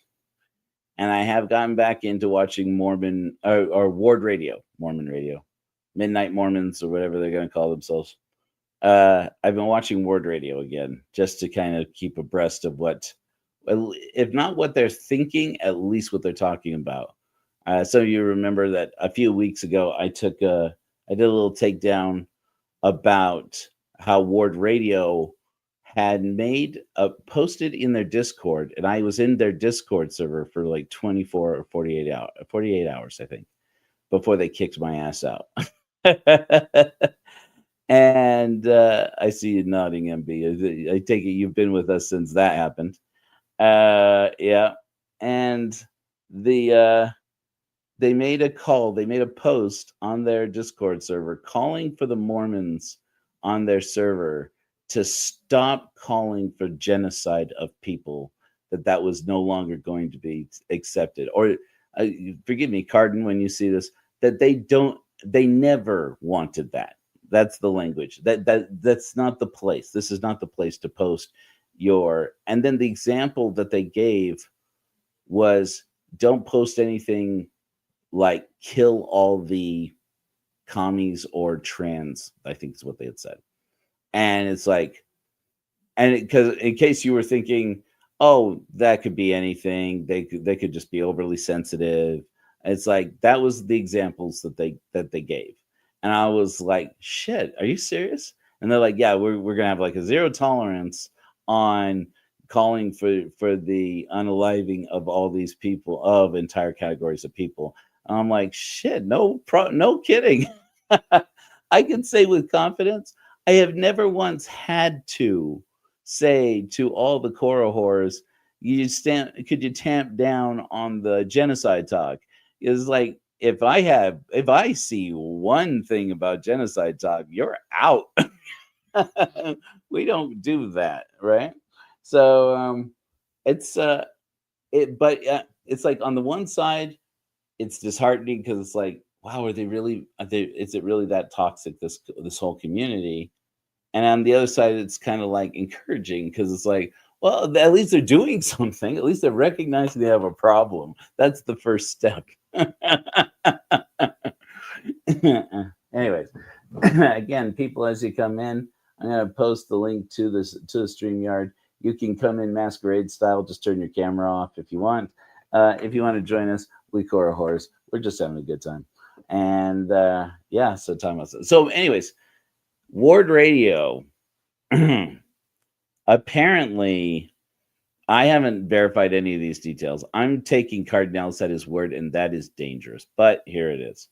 Speaker 1: and I have gotten back into watching Mormon or Ward Radio, Mormon Radio, Midnight Mormons, or whatever they're going to call themselves. I've been watching Ward Radio again, just to kind of keep abreast of what, if not what they're thinking, at least what they're talking about. Some of you remember that a few weeks ago, I did a little takedown about how Ward Radio had posted in their Discord, and I was in their Discord server for like 24 or 48 hours, I think, before they kicked my ass out. And I see you nodding, MB. I take it you've been with us since that happened. Yeah. And they made a post on their Discord server calling for the Mormons on their server to stop calling for genocide of people, that was no longer going to be accepted. Or forgive me, Cardin, when you see this, that they never wanted that. That's the language. That's not the place. This is not the place to post and then the example that they gave was, don't post anything like kill all the commies or trans, I think is what they had said. And it's like, because in case you were thinking, oh, that could be anything, they could just be overly sensitive. It's like, that was the examples that they gave. And I was like, shit, are you serious? And they're like, yeah, we're going to have like a zero tolerance on calling for the unaliving of all these people, of entire categories of people. And I'm like, shit, no kidding. I can say with confidence, I have never once had to say to all the Korah whores, could you tamp down on the genocide talk? It's like, if I see one thing about genocide talk, you're out. We don't do that, right? So it's like, on the one side, it's disheartening because it's like, wow, is it really that toxic, this whole community? And on the other side, it's kind of like encouraging because it's like, well, at least they're doing something. At least they're recognizing they have a problem. That's the first step. Anyways, again, people, as you come in, I'm going to post the link to the StreamYard. You can come in masquerade style. Just turn your camera off if you want. If you want to join us, we Korah whores. We're just having a good time. And yeah, so time was. So anyways, Ward Radio. Apparently, I haven't verified any of these details. I'm taking Cardinals at his word, and that is dangerous. But here it is.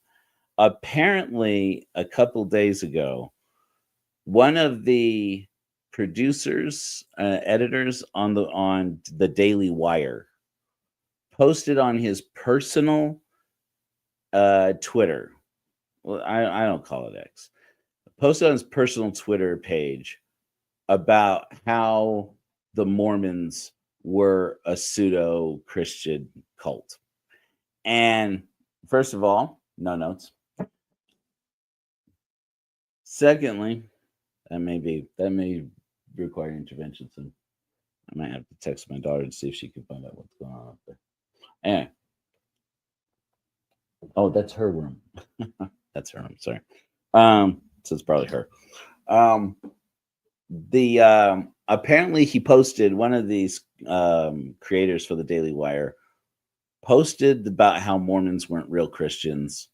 Speaker 1: Apparently, a couple days ago, one of the producers, editors on the Daily Wire, posted on his personal Twitter. Well, I don't call it X. Posted on his personal Twitter page about how the Mormons were a pseudo-Christian cult. And first of all, no notes. Secondly, that may require intervention soon. I might have to text my daughter to see if she can find out what's going on up there. Anyway. Oh, that's her room. That's her room. Sorry. So it's probably her. Apparently he posted, one of these creators for the Daily Wire posted about how Mormons weren't real Christians,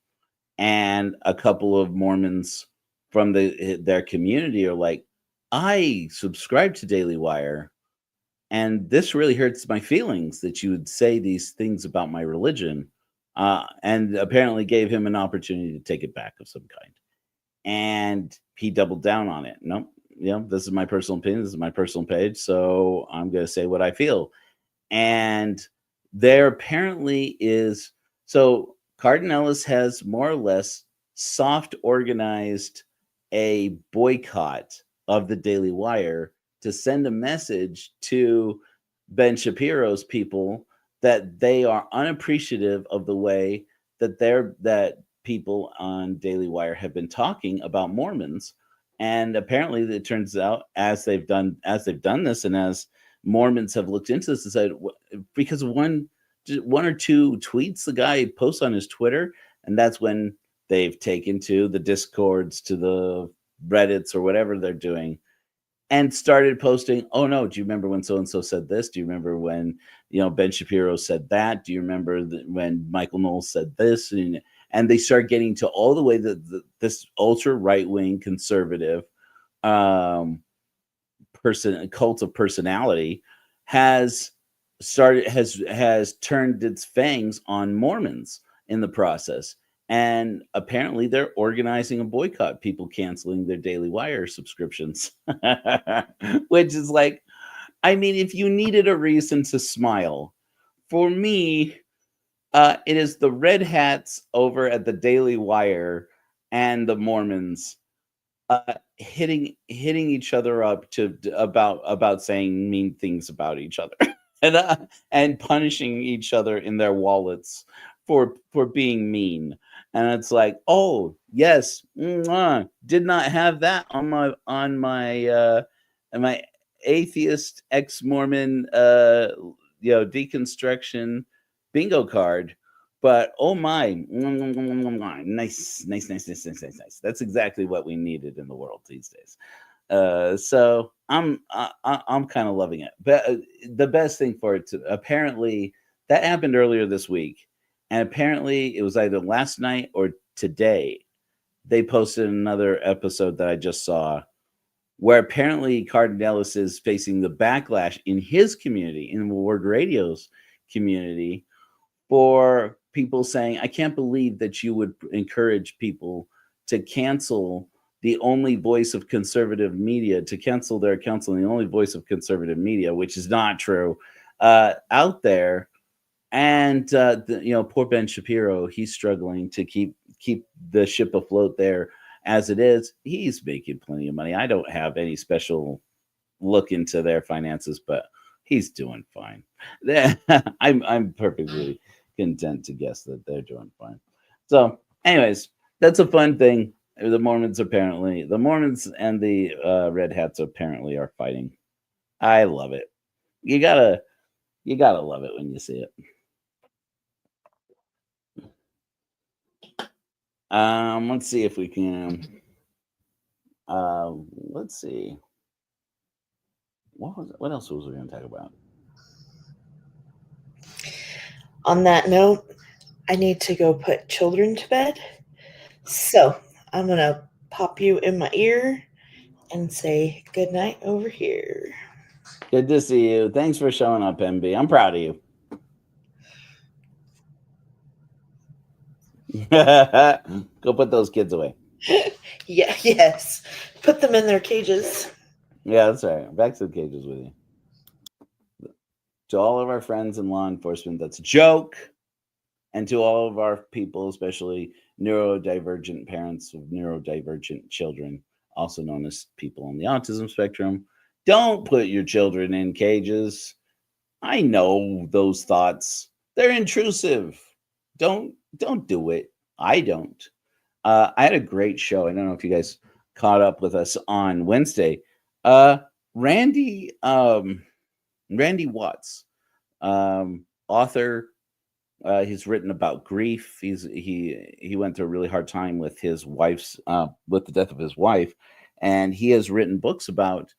Speaker 1: and a couple of Mormons from their community are like, I subscribe to Daily Wire, and this really hurts my feelings that you would say these things about my religion, and apparently gave him an opportunity to take it back of some kind. And he doubled down on it. Nope. This is my personal opinion. This is my personal page. So I'm going to say what I feel. And there apparently is, so Cardinellis has more or less soft organized a boycott of the Daily Wire to send a message to Ben Shapiro's people that they are unappreciative of the way that people on Daily Wire have been talking about Mormons. And apparently it turns out as they've done this, and as Mormons have looked into this and said, because of one or two tweets the guy posts on his Twitter, and that's when they've taken to the Discords, to the Reddits or whatever they're doing, and started posting, oh no, do you remember when so-and-so said this? Do you remember when, Ben Shapiro said that? Do you remember when Michael Knowles said this? And they start getting to all the way that this ultra right-wing conservative cult of personality has turned its fangs on Mormons in the process. And apparently they're organizing a boycott, people canceling their Daily Wire subscriptions, which is like, I mean, if you needed a reason to smile, for me, it is the red hats over at the Daily Wire and the Mormons hitting each other up about saying mean things about each other and punishing each other in their wallets for being mean. And it's like, oh yes, did not have that on my atheist ex-Mormon deconstruction bingo card. But oh my, nice. That's exactly what we needed in the world these days. So I'm kind of loving it. But the best thing for it apparently that happened earlier this week, and apparently it was either last night or today. They posted another episode that I just saw, where apparently Cardinellis is facing the backlash in his community, in Word Radio's community, for people saying, I can't believe that you would encourage people to cancel the only voice of conservative media, to cancel their accounts on the only voice of conservative media, which is not true, out there. And poor Ben Shapiro, he's struggling to keep the ship afloat there as it is. He's making plenty of money. I don't have any special look into their finances, but he's doing fine. I'm perfectly content to guess that they're doing fine. So, anyways, that's a fun thing. The Mormons and the Red Hats apparently are fighting. I love it. You gotta love it when you see it. Let's see if we can. Let's see. What else was we going to talk about?
Speaker 4: On that note, I need to go put children to bed. So I'm going to pop you in my ear and say good night over here.
Speaker 1: Good to see you. Thanks for showing up, MB. I'm proud of you. Go put those kids away.
Speaker 4: Yes. Put them in their cages.
Speaker 1: Yeah, that's right. Back to the cages with you. To all of our friends in law enforcement, that's a joke. And to all of our people, especially neurodivergent parents of neurodivergent children, also known as people on the autism spectrum, don't put your children in cages. I know those thoughts. They're intrusive. Don't do it. I don't. I had a great show. I don't know if you guys caught up with us on Wednesday. Randy Watts, author. He's written about grief. He went through a really hard time with his wife's with the death of his wife, and he has written books about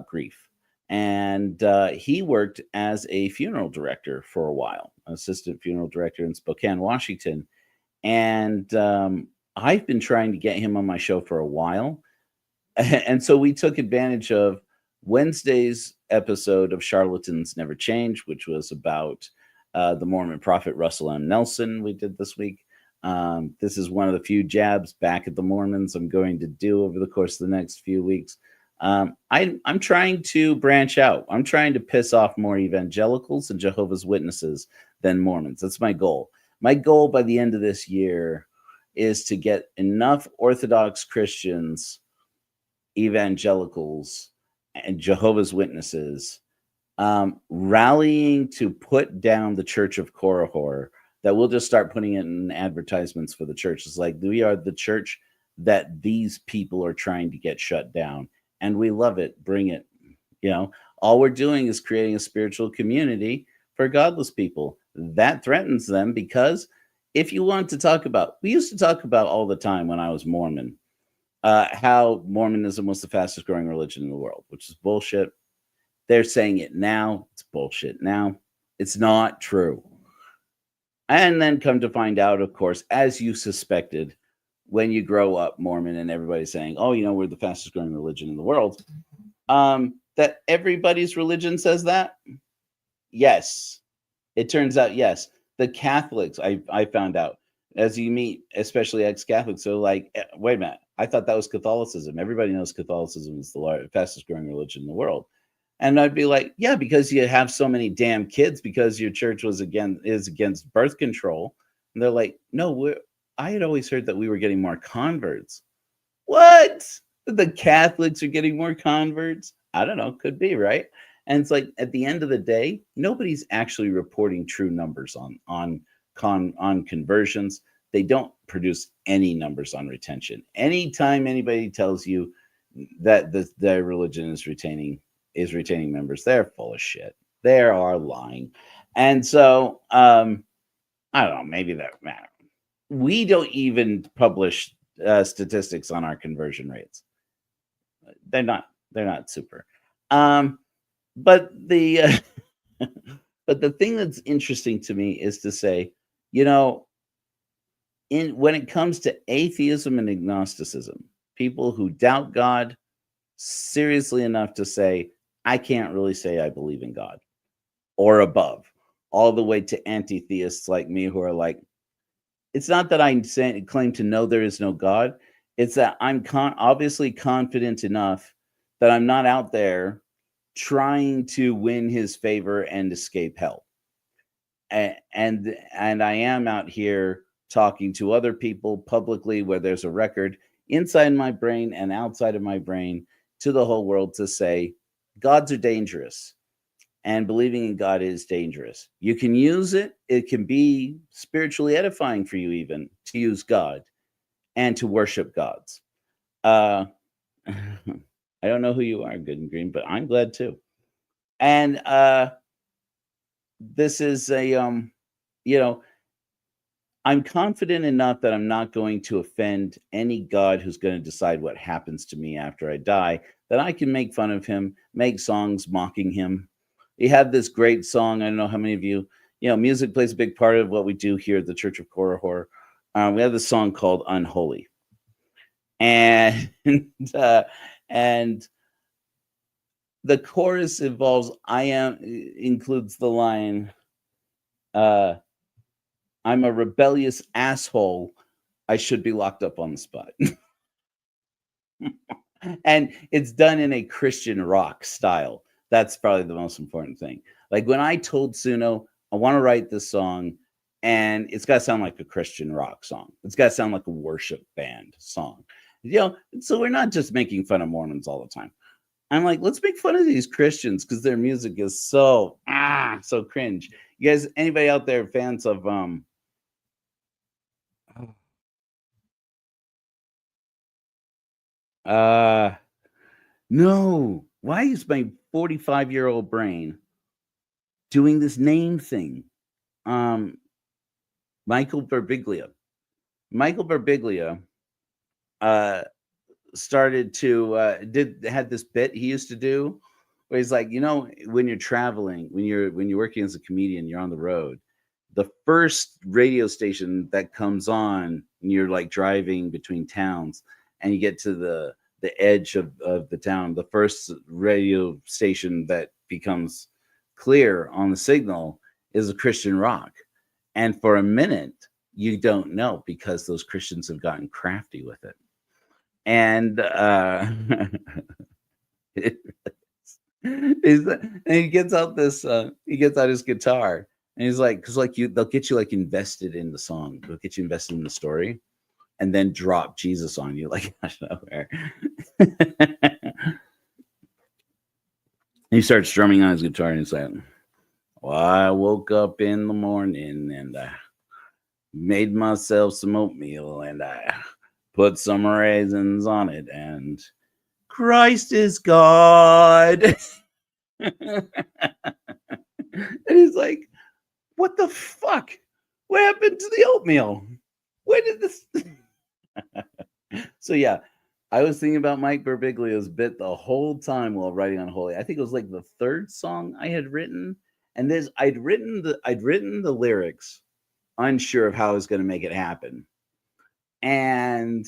Speaker 1: grief. And he worked as a funeral director for a while, assistant funeral director in Spokane, Washington. And I've been trying to get him on my show for a while. And so we took advantage of Wednesday's episode of Charlatans Never Change, which was about the Mormon prophet Russell M. Nelson we did this week. This is one of the few jabs back at the Mormons I'm going to do over the course of the next few weeks. I'm trying to branch out. I'm trying to piss off more evangelicals and Jehovah's Witnesses than Mormons. That's my goal. My goal by the end of this year is to get enough Orthodox Christians, evangelicals, and Jehovah's Witnesses rallying to put down the Church of Korihor, that we'll just start putting it in advertisements for the church. It's like, we are the church that these people are trying to get shut down, and we love it. Bring it. All we're doing is creating a spiritual community for godless people. That threatens them, because if you want to talk about, we used to talk about all the time when I was Mormon, how Mormonism was the fastest growing religion in the world, which is bullshit. They're saying it now. It's bullshit now. It's not true. And then come to find out, of course, as you suspected, when you grow up Mormon and everybody's saying, oh, we're the fastest growing religion in the world, that everybody's religion says that? Yes. It turns out, yes. The Catholics, I found out, as you meet, especially ex-Catholics, they're like, wait a minute, I thought that was Catholicism. Everybody knows Catholicism is the fastest growing religion in the world. And I'd be like, yeah, because you have so many damn kids, because your church is against birth control. And they're like, no, I had always heard that we were getting more converts. What? The Catholics are getting more converts? I don't know. Could be, right? And it's like, at the end of the day, nobody's actually reporting true numbers on conversions. They don't produce any numbers on retention. Anytime anybody tells you that their religion is retaining members, they're full of shit. They are lying. And so I don't know, maybe that matter. We don't even publish statistics on our conversion rates. They're not super. But the but the thing that's interesting to me is to say, when it comes to atheism and agnosticism, people who doubt God seriously enough to say, I can't really say I believe in God, or above, all the way to anti-theists like me, who are like, it's not that I claim to know there is no God. It's that I'm obviously confident enough that I'm not out there trying to win his favor and escape hell. And I am out here talking to other people publicly, where there's a record inside my brain and outside of my brain, to the whole world, to say, gods are dangerous, and believing in God is dangerous. You can use it. It can be spiritually edifying for you, even to use God and to worship gods. I don't know who you are, Good and Green, but I'm glad too. And this is I'm confident enough that I'm not going to offend any God who's going to decide what happens to me after I die, that I can make fun of him, make songs mocking him. We have this great song. I don't know how many of you, music plays a big part of what we do here at the Church of Korihor. We have this song called Unholy. And the chorus includes the line, I'm a rebellious asshole. I should be locked up on the spot. And it's done in a Christian rock style. That's probably the most important thing. Like, when I told Suno, I want to write this song, and it's got to sound like a Christian rock song. It's got to sound like a worship band song. So we're not just making fun of Mormons all the time. I'm like, let's make fun of these Christians, because their music is so cringe. You guys, anybody out there fans of no, why is my 45-year-old brain doing this name thing? Michael Birbiglia started to had this bit he used to do, where he's like, when you're traveling, when you're working as a comedian, you're on the road, the first radio station that comes on, and you're like driving between towns, and you get to the edge of the town, the first radio station that becomes clear on the signal is a Christian rock. And for a minute, you don't know, because those Christians have gotten crafty with it. And he gets out his guitar, and he's like, because they'll get you like invested in the song, they'll get you invested in the story. and then drop Jesus on you like out of nowhere. He starts strumming on his guitar and he's like, well, I woke up in the morning and I made myself some oatmeal and I put some raisins on it and Christ is God. And he's like, what the fuck? What happened to the oatmeal? Where did this? So yeah, I was thinking about Mike Birbiglia's bit the whole time while writing Unholy. I think it was like the third song I had written, and I'd written the lyrics, unsure of how I was going to make it happen, and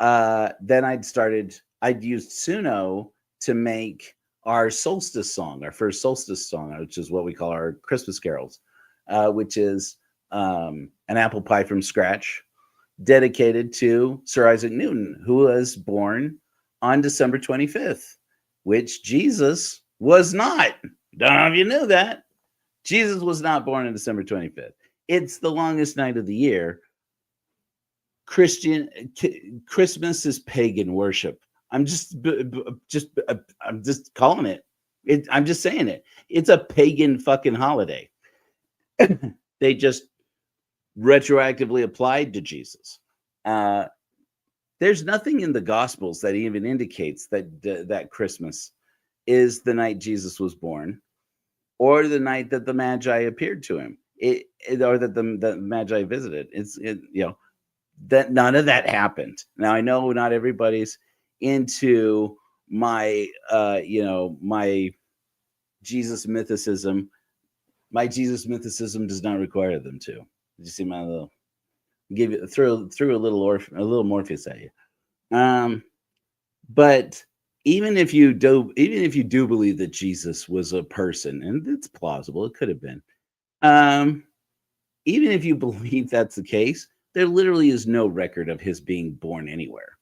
Speaker 1: then I'd used Suno to make our solstice song, our first solstice song, which is what we call our Christmas carols, which is an apple pie from scratch, dedicated to Sir Isaac Newton, who was born on December 25th, which Jesus was not. Don't know if you knew that. Jesus was not born on December 25th. It's the longest night of the year. Christmas is pagan worship. I'm just calling it. I'm just saying it. It's a pagan fucking holiday. They just retroactively applied to Jesus. There's nothing in the Gospels that even indicates that Christmas is the night Jesus was born, or the night that the Magi appeared to him, or that the Magi visited. That none of that happened. Now I know not everybody's into my my Jesus mythicism. My Jesus mythicism does not require them to. Did you see my little threw a little Morpheus at you? But even if you do believe that Jesus was a person, and it's plausible, it could have been. Even if you believe that's the case, there literally is no record of his being born anywhere.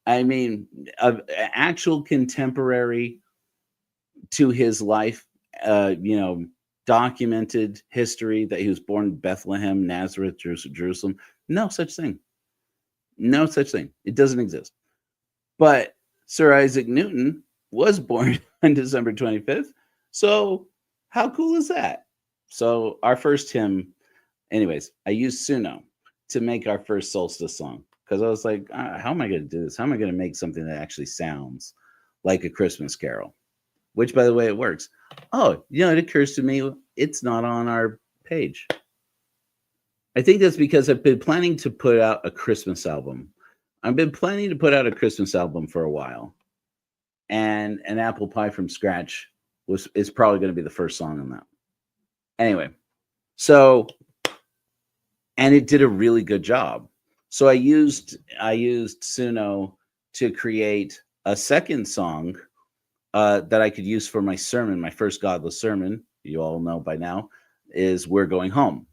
Speaker 1: I mean, of actual contemporary to his life, documented history that he was born in Bethlehem, Nazareth, Jerusalem. No such thing. No such thing. It doesn't exist. But Sir Isaac Newton was born on December 25th. So how cool is that? So our first hymn, anyways, I used Suno to make our first solstice song because I was like, how am I going to do this? How am I going to make something that actually sounds like a Christmas carol? Which, by the way, it works. Oh, it occurs to me it's not on our page. I think that's because I've been planning to put out a Christmas album. I've been planning to put out a Christmas album for a while. And An Apple Pie from Scratch is probably going to be the first song on that. Anyway, and it did a really good job. So I used Suno to create a second song that I could use for my sermon. My first Godless sermon, you all know by now, is We're Going Home.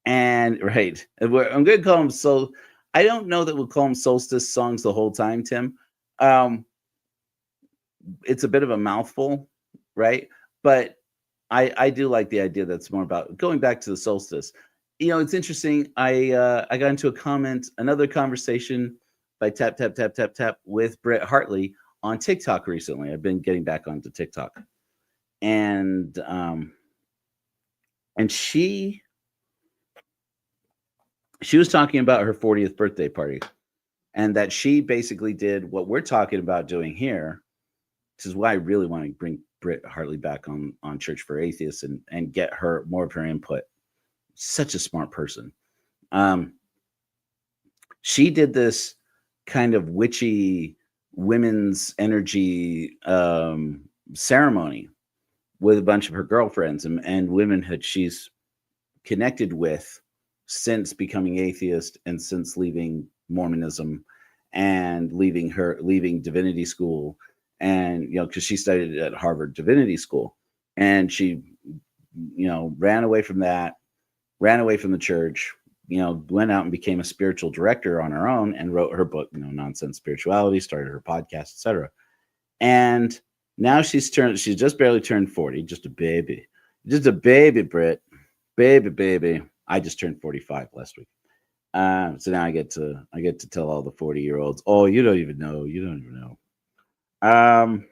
Speaker 1: And right, I'm going to call them so. I don't know that we'll call them solstice songs the whole time, Tim. It's a bit of a mouthful, right? But I do like the idea that's more about going back to the solstice. It's interesting. I got into another conversation by tap with Britt Hartley on TikTok recently. I've been getting back onto TikTok, and she was talking about her 40th birthday party, and that she basically did what we're talking about doing here, which is why I really want to bring Britt Hartley back on Church for Atheists and get her more of her input. Such a smart person. She did this kind of witchy women's energy ceremony with a bunch of her girlfriends and women she's connected with since becoming atheist and since leaving Mormonism and leaving divinity school, and because she studied at Harvard Divinity School, and she ran away from that, ran away from the church, went out and became a spiritual director on her own and wrote her book, Nonsense Spirituality, started her podcast, etc. And now she's just barely turned 40, just a baby, Britt, baby. I just turned 45 last week. So now I get to tell all the 40-year-olds, oh, you don't even know, Um,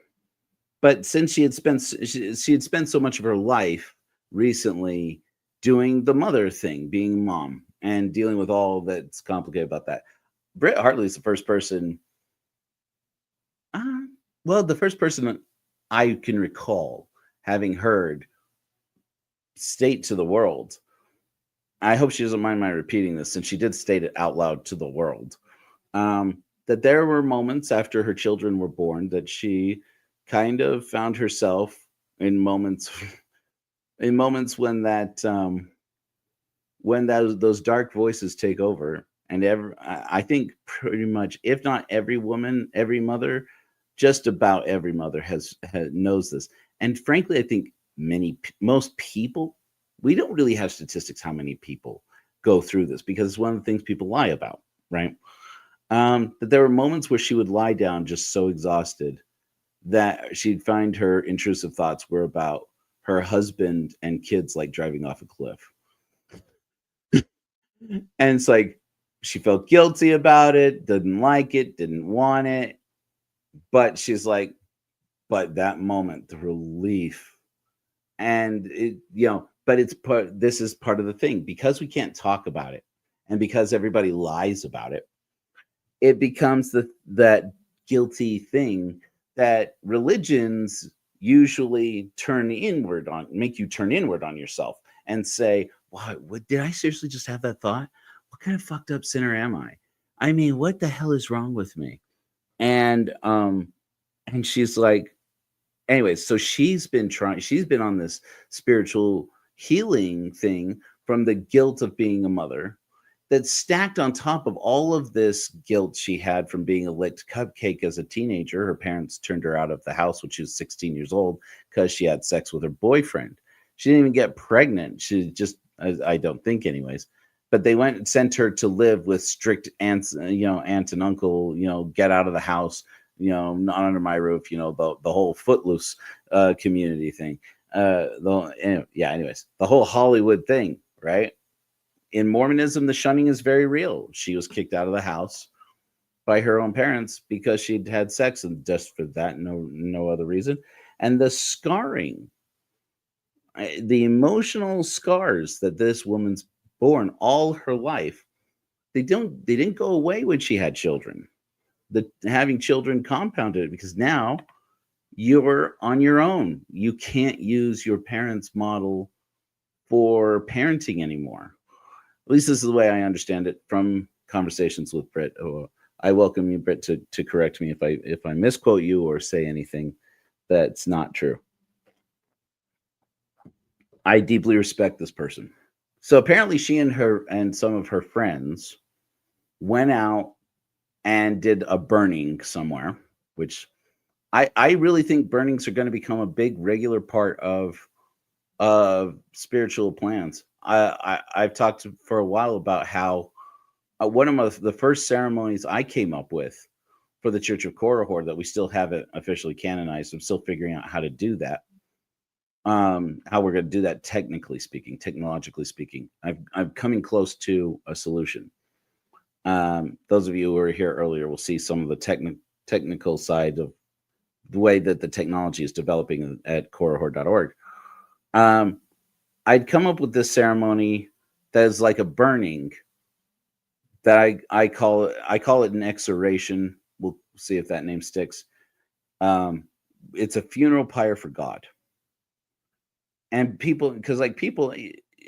Speaker 1: but since she had spent so much of her life recently doing the mother thing, being mom, and dealing with all that's complicated about that. Britt Hartley is the first person. Uh, well, the first person I can recall having heard state to the world. I hope she doesn't mind my repeating this, since she did state it out loud to the world. That there were moments after her children were born that she kind of found herself in moments in moments when those dark voices take over. And I think pretty much, if not every woman, every mother, just about every mother has knows this. And frankly, I think most people, we don't really have statistics how many people go through this, because it's one of the things people lie about, right? That there were moments where she would lie down just so exhausted that she'd find her intrusive thoughts were about her husband and kids, like driving off a cliff. And it's like she felt guilty about it, didn't like it, didn't want it. But she's like, but that moment, the relief, and but this is part of the thing, because we can't talk about it, and because everybody lies about it. It becomes that guilty thing that religions usually make you turn inward on yourself and say, what did I seriously just have that thought? What kind of fucked up sinner am I? I mean, what the hell is wrong with me? And she's like, anyways, so she's been on this spiritual healing thing from the guilt of being a mother, that's stacked on top of all of this guilt she had from being a licked cupcake as a teenager. Her parents turned her out of the house when she was 16 years old because she had sex with her boyfriend. She didn't even get pregnant. She just, I don't think, anyways. But they went and sent her to live with strict aunts, aunt and uncle, get out of the house, not under my roof, the whole Footloose community thing. Anyways, the whole Hollywood thing, right? In Mormonism, the shunning is very real. She was kicked out of the house by her own parents because she'd had sex, and just for that, no other reason. And the scarring, the emotional scars that this woman's borne all her life, they didn't go away when she had children. Having children compounded it, because now you're on your own. You can't use your parents' model for parenting anymore. At least this is the way I understand it from conversations with Britt. I welcome you, Britt, to correct me if I misquote you or say anything that's not true. I deeply respect this person. So apparently she and some of her friends went out and did a burning somewhere, which I really think burnings are going to become a big regular part of spiritual plans. I've talked for a while about how one of the first ceremonies I came up with for the Church of Korihor, that we still haven't officially canonized. I'm still figuring out how to do that. How we're going to do that, technologically speaking. I'm coming close to a solution. Those of you who were here earlier will see some of the technical side of the way that the technology is developing at korihor.org. I'd come up with this ceremony that is like a burning, that I call it an exoration. We'll see if that name sticks. It's a funeral pyre for God. And people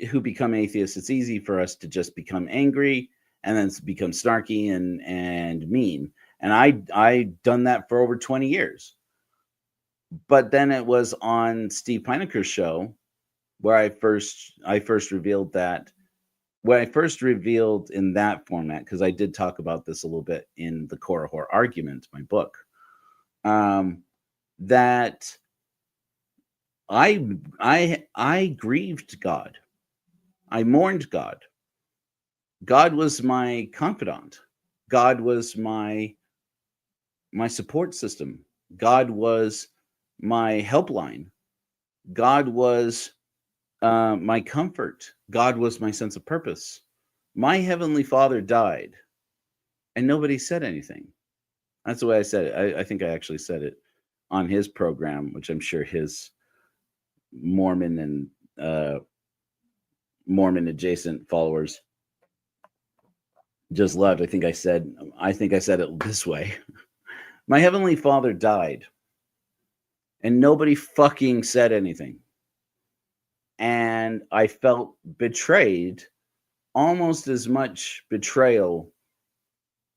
Speaker 1: who become atheists, it's easy for us to just become angry and then become snarky and mean. And I done that for over 20 years. But then it was on Steve Pineker's show where I first revealed that. When I first revealed in that format, because I did talk about this a little bit in the Korihor Argument, my book, that I grieved God. I mourned God. God was my confidant. God was my support system. God was my helpline. God was my comfort. God was my sense of purpose. My Heavenly Father died and nobody said anything. That's the way I said it. I think I actually said it on his program, which I'm sure his Mormon and Mormon adjacent followers just loved. I think I said it this way. My Heavenly Father died and nobody fucking said anything. And I felt betrayed, almost as much betrayal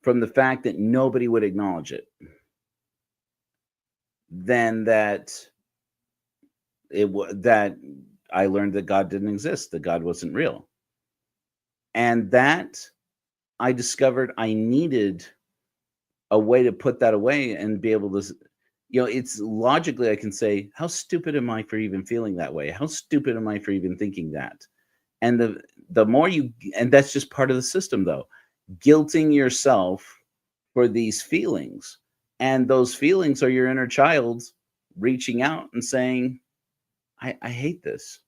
Speaker 1: from the fact that nobody would acknowledge it than that that I learned that God didn't exist, that God wasn't real. And that I discovered I needed a way to put that away and be able to, it's logically I can say, how stupid am I for even feeling that way? How stupid am I for even thinking that? And the more and that's just part of the system though, guilting yourself for these feelings. And those feelings are your inner child reaching out and saying, I hate this.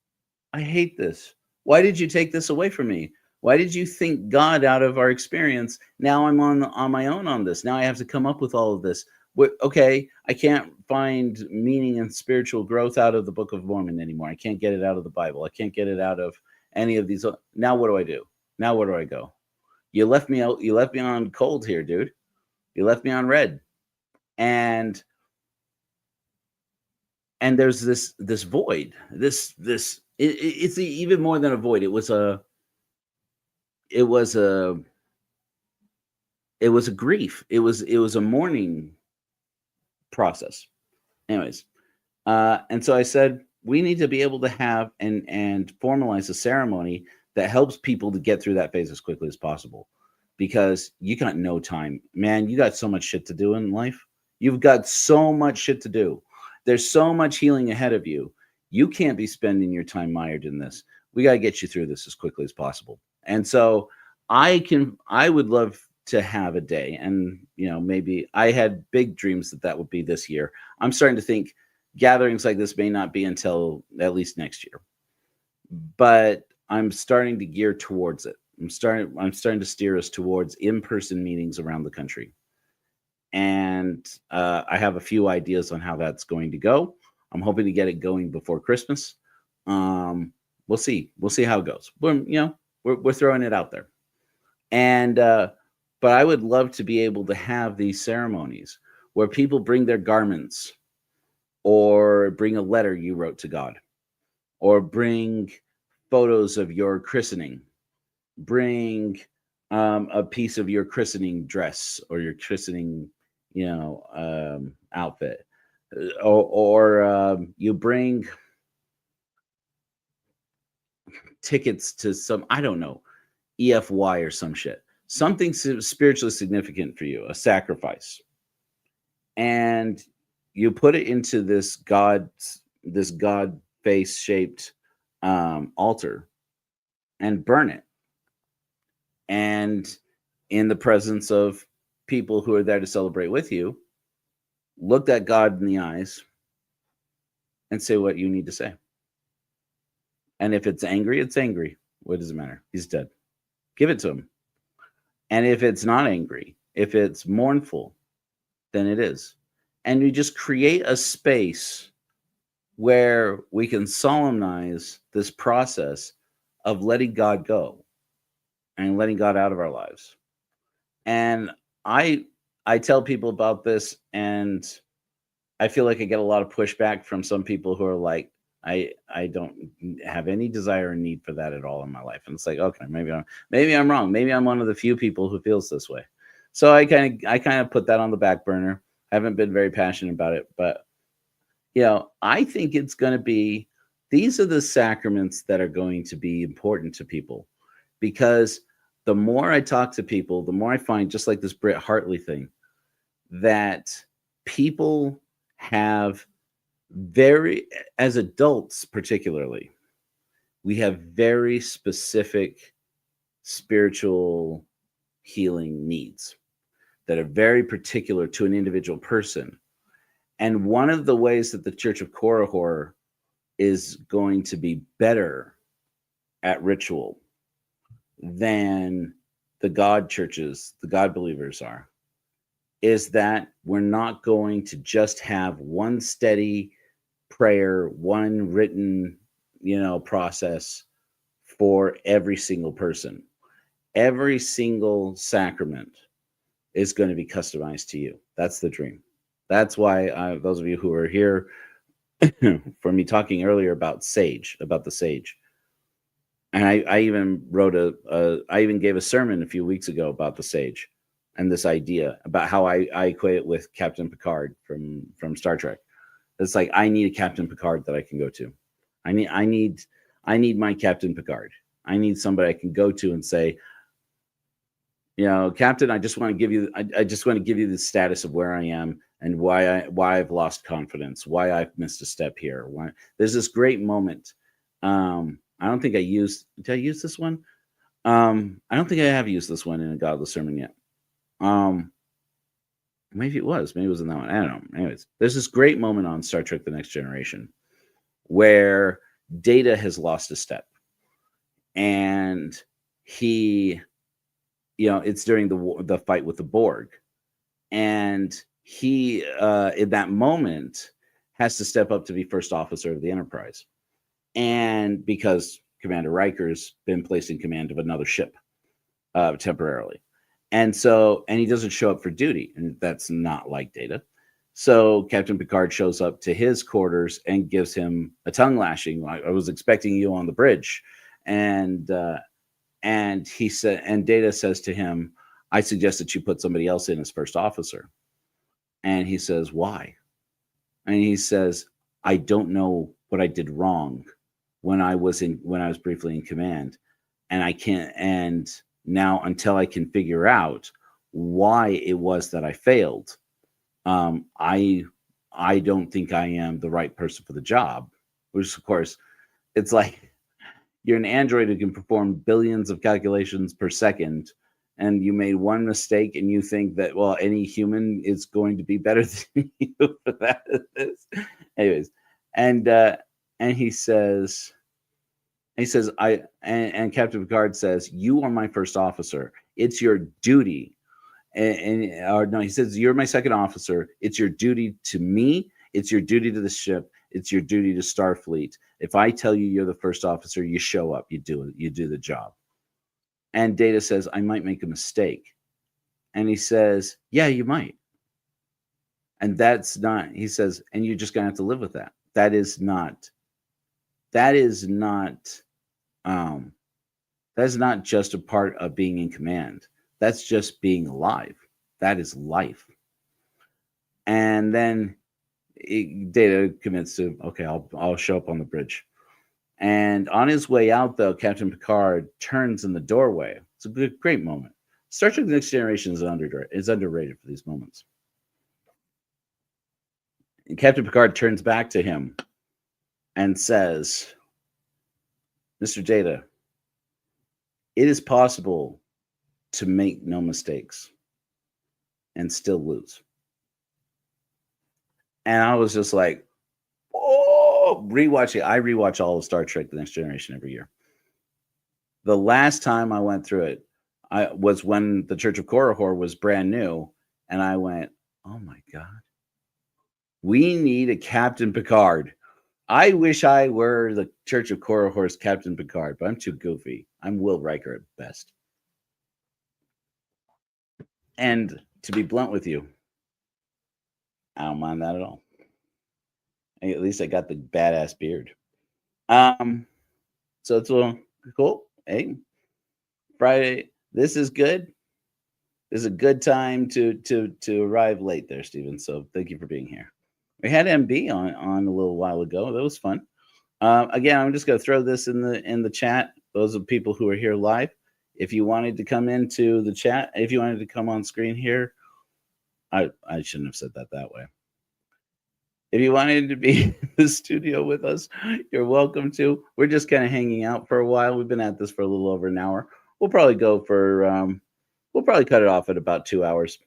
Speaker 1: I hate this. Why did you take this away from me? Why did you think God out of our experience? Now I'm on my own on this. Now I have to come up with all of this. Okay, I can't find meaning and spiritual growth out of the Book of Mormon anymore. I can't get it out of the Bible. I can't get it out of any of these. Now what do I do? Now where do I go? You left me out. You left me on cold here, dude. You left me on red. And there's this void. It's even more than a void. It was a grief. It was a mourning process. Anyways, and so I said, we need to be able to have and formalize a ceremony that helps people to get through that phase as quickly as possible, because you got no time, man. You got so much shit to do in life. You've got so much shit to do. There's so much healing ahead of you. You can't be spending your time mired in this. We got to get you through this as quickly as possible. And so I would love to have a day, and maybe I had big dreams that would be this year. I'm starting to think gatherings like this may not be until at least next year, but I'm starting to gear towards it. I'm starting to steer us towards in-person meetings around the country. And I have a few ideas on how that's going to go. I'm hoping to get it going before Christmas. We'll see. We'll see how it goes. We're throwing it out there. And but I would love to be able to have these ceremonies where people bring their garments, or bring a letter you wrote to God, or bring photos of your christening, bring a piece of your christening dress or your christening outfit, or you bring tickets to some, I don't know, EFY or some shit, something spiritually significant for you, a sacrifice, and you put it into this God face shaped altar and burn it, and in the presence of people who are there to celebrate with you, look at God in the eyes and say what you need to say. And if it's angry, it's angry. What does it matter? He's dead. Give it to him. And if it's not angry, if it's mournful, then it is. And you just create a space where we can solemnize this process of letting God go and letting God out of our lives. And I tell people about this, and I feel like I get a lot of pushback from some people who are like, I don't have any desire or need for that at all in my life. And it's like, okay, maybe I'm wrong. Maybe I'm one of the few people who feels this way. So I kind of put that on the back burner. I haven't been very passionate about it, but I think it's going to be, these are the sacraments that are going to be important to people, because the more I talk to people, the more I find, just like this Britt Hartley thing, that people have as adults particularly, we have very specific spiritual healing needs that are very particular to an individual person. And one of the ways that the Church of Korihor is going to be better at ritual than the God churches, the God believers are, is that we're not going to just have one steady prayer, one written, process for every single person. Every single sacrament is going to be customized to you. That's the dream. That's why those of you who are here for me talking earlier about the sage. And I even I even gave a sermon a few weeks ago about the sage and this idea about how I equate it with Captain Picard from Star Trek. It's like, I need a Captain Picard that I can go to. I need my Captain Picard. I need somebody I can go to and say, Captain, I just want to give you the status of where I am and why I've lost confidence, why I've missed a step here. Why there's this great moment. I don't think did I use this one? I don't think I have used this one in a Godless sermon yet. Maybe it was in that one. I don't know. Anyways, there's this great moment on Star Trek: The Next Generation where Data has lost a step, and he, it's during the fight with the Borg, and he in that moment has to step up to be first officer of the Enterprise, and because Commander Riker's been placed in command of another ship temporarily. And he doesn't show up for duty, and that's not like Data. So Captain Picard shows up to his quarters and gives him a tongue lashing. I was expecting you on the bridge. And he said, and Data says to him, I suggest that you put somebody else in as first officer. And he says, why? And he says, I don't know what I did wrong when I was briefly in command. And I can't, and now until I can figure out why it was that I failed, I don't think I am the right person for the job. Which, of course, it's like you're an android who can perform billions of calculations per second, and you made one mistake, and you think that, well, any human is going to be better than you for that. Anyways, and he says, and Captain Picard says, you are my first officer. It's your duty. He says, you're my second officer. It's your duty to me. It's your duty to the ship. It's your duty to Starfleet. If I tell you you're the first officer, you show up, you do it, you do the job. And Data says, I might make a mistake. And he says, yeah, you might. And that's not, he says, and you're just going to have to live with that. That is not just a part of being in command. That's just being alive. That is life. And then Data commits to, okay, I'll show up on the bridge. And on his way out, though, Captain Picard turns in the doorway. It's a great moment. Star Trek: The Next Generation is underrated for these moments. And Captain Picard turns back to him and says, Mr. Data, it is possible to make no mistakes and still lose. And I was just like, oh, rewatching. I rewatch all of Star Trek: The Next Generation every year. The last time I went through it was when the Church of Korihor was brand new. And I went, oh my God, we need a Captain Picard. I wish I were the Church of Korihor's Captain Picard, but I'm too goofy. I'm Will Riker at best. And to be blunt with you, I don't mind that at all. At least I got the badass beard. So it's cool. Hey, Friday. This is good. This is a good time to arrive late there, Stephen. So thank you for being here. We had MB on a little while ago. That was fun. Again, I'm just going to throw this in the chat. Those are people who are here live. If you wanted to come into the chat, if you wanted to come on screen here, I shouldn't have said that way. If you wanted to be in the studio with us, you're welcome to. We're just kind of hanging out for a while. We've been at this for a little over an hour. We'll probably go for, we'll probably cut it off at about 2 hours.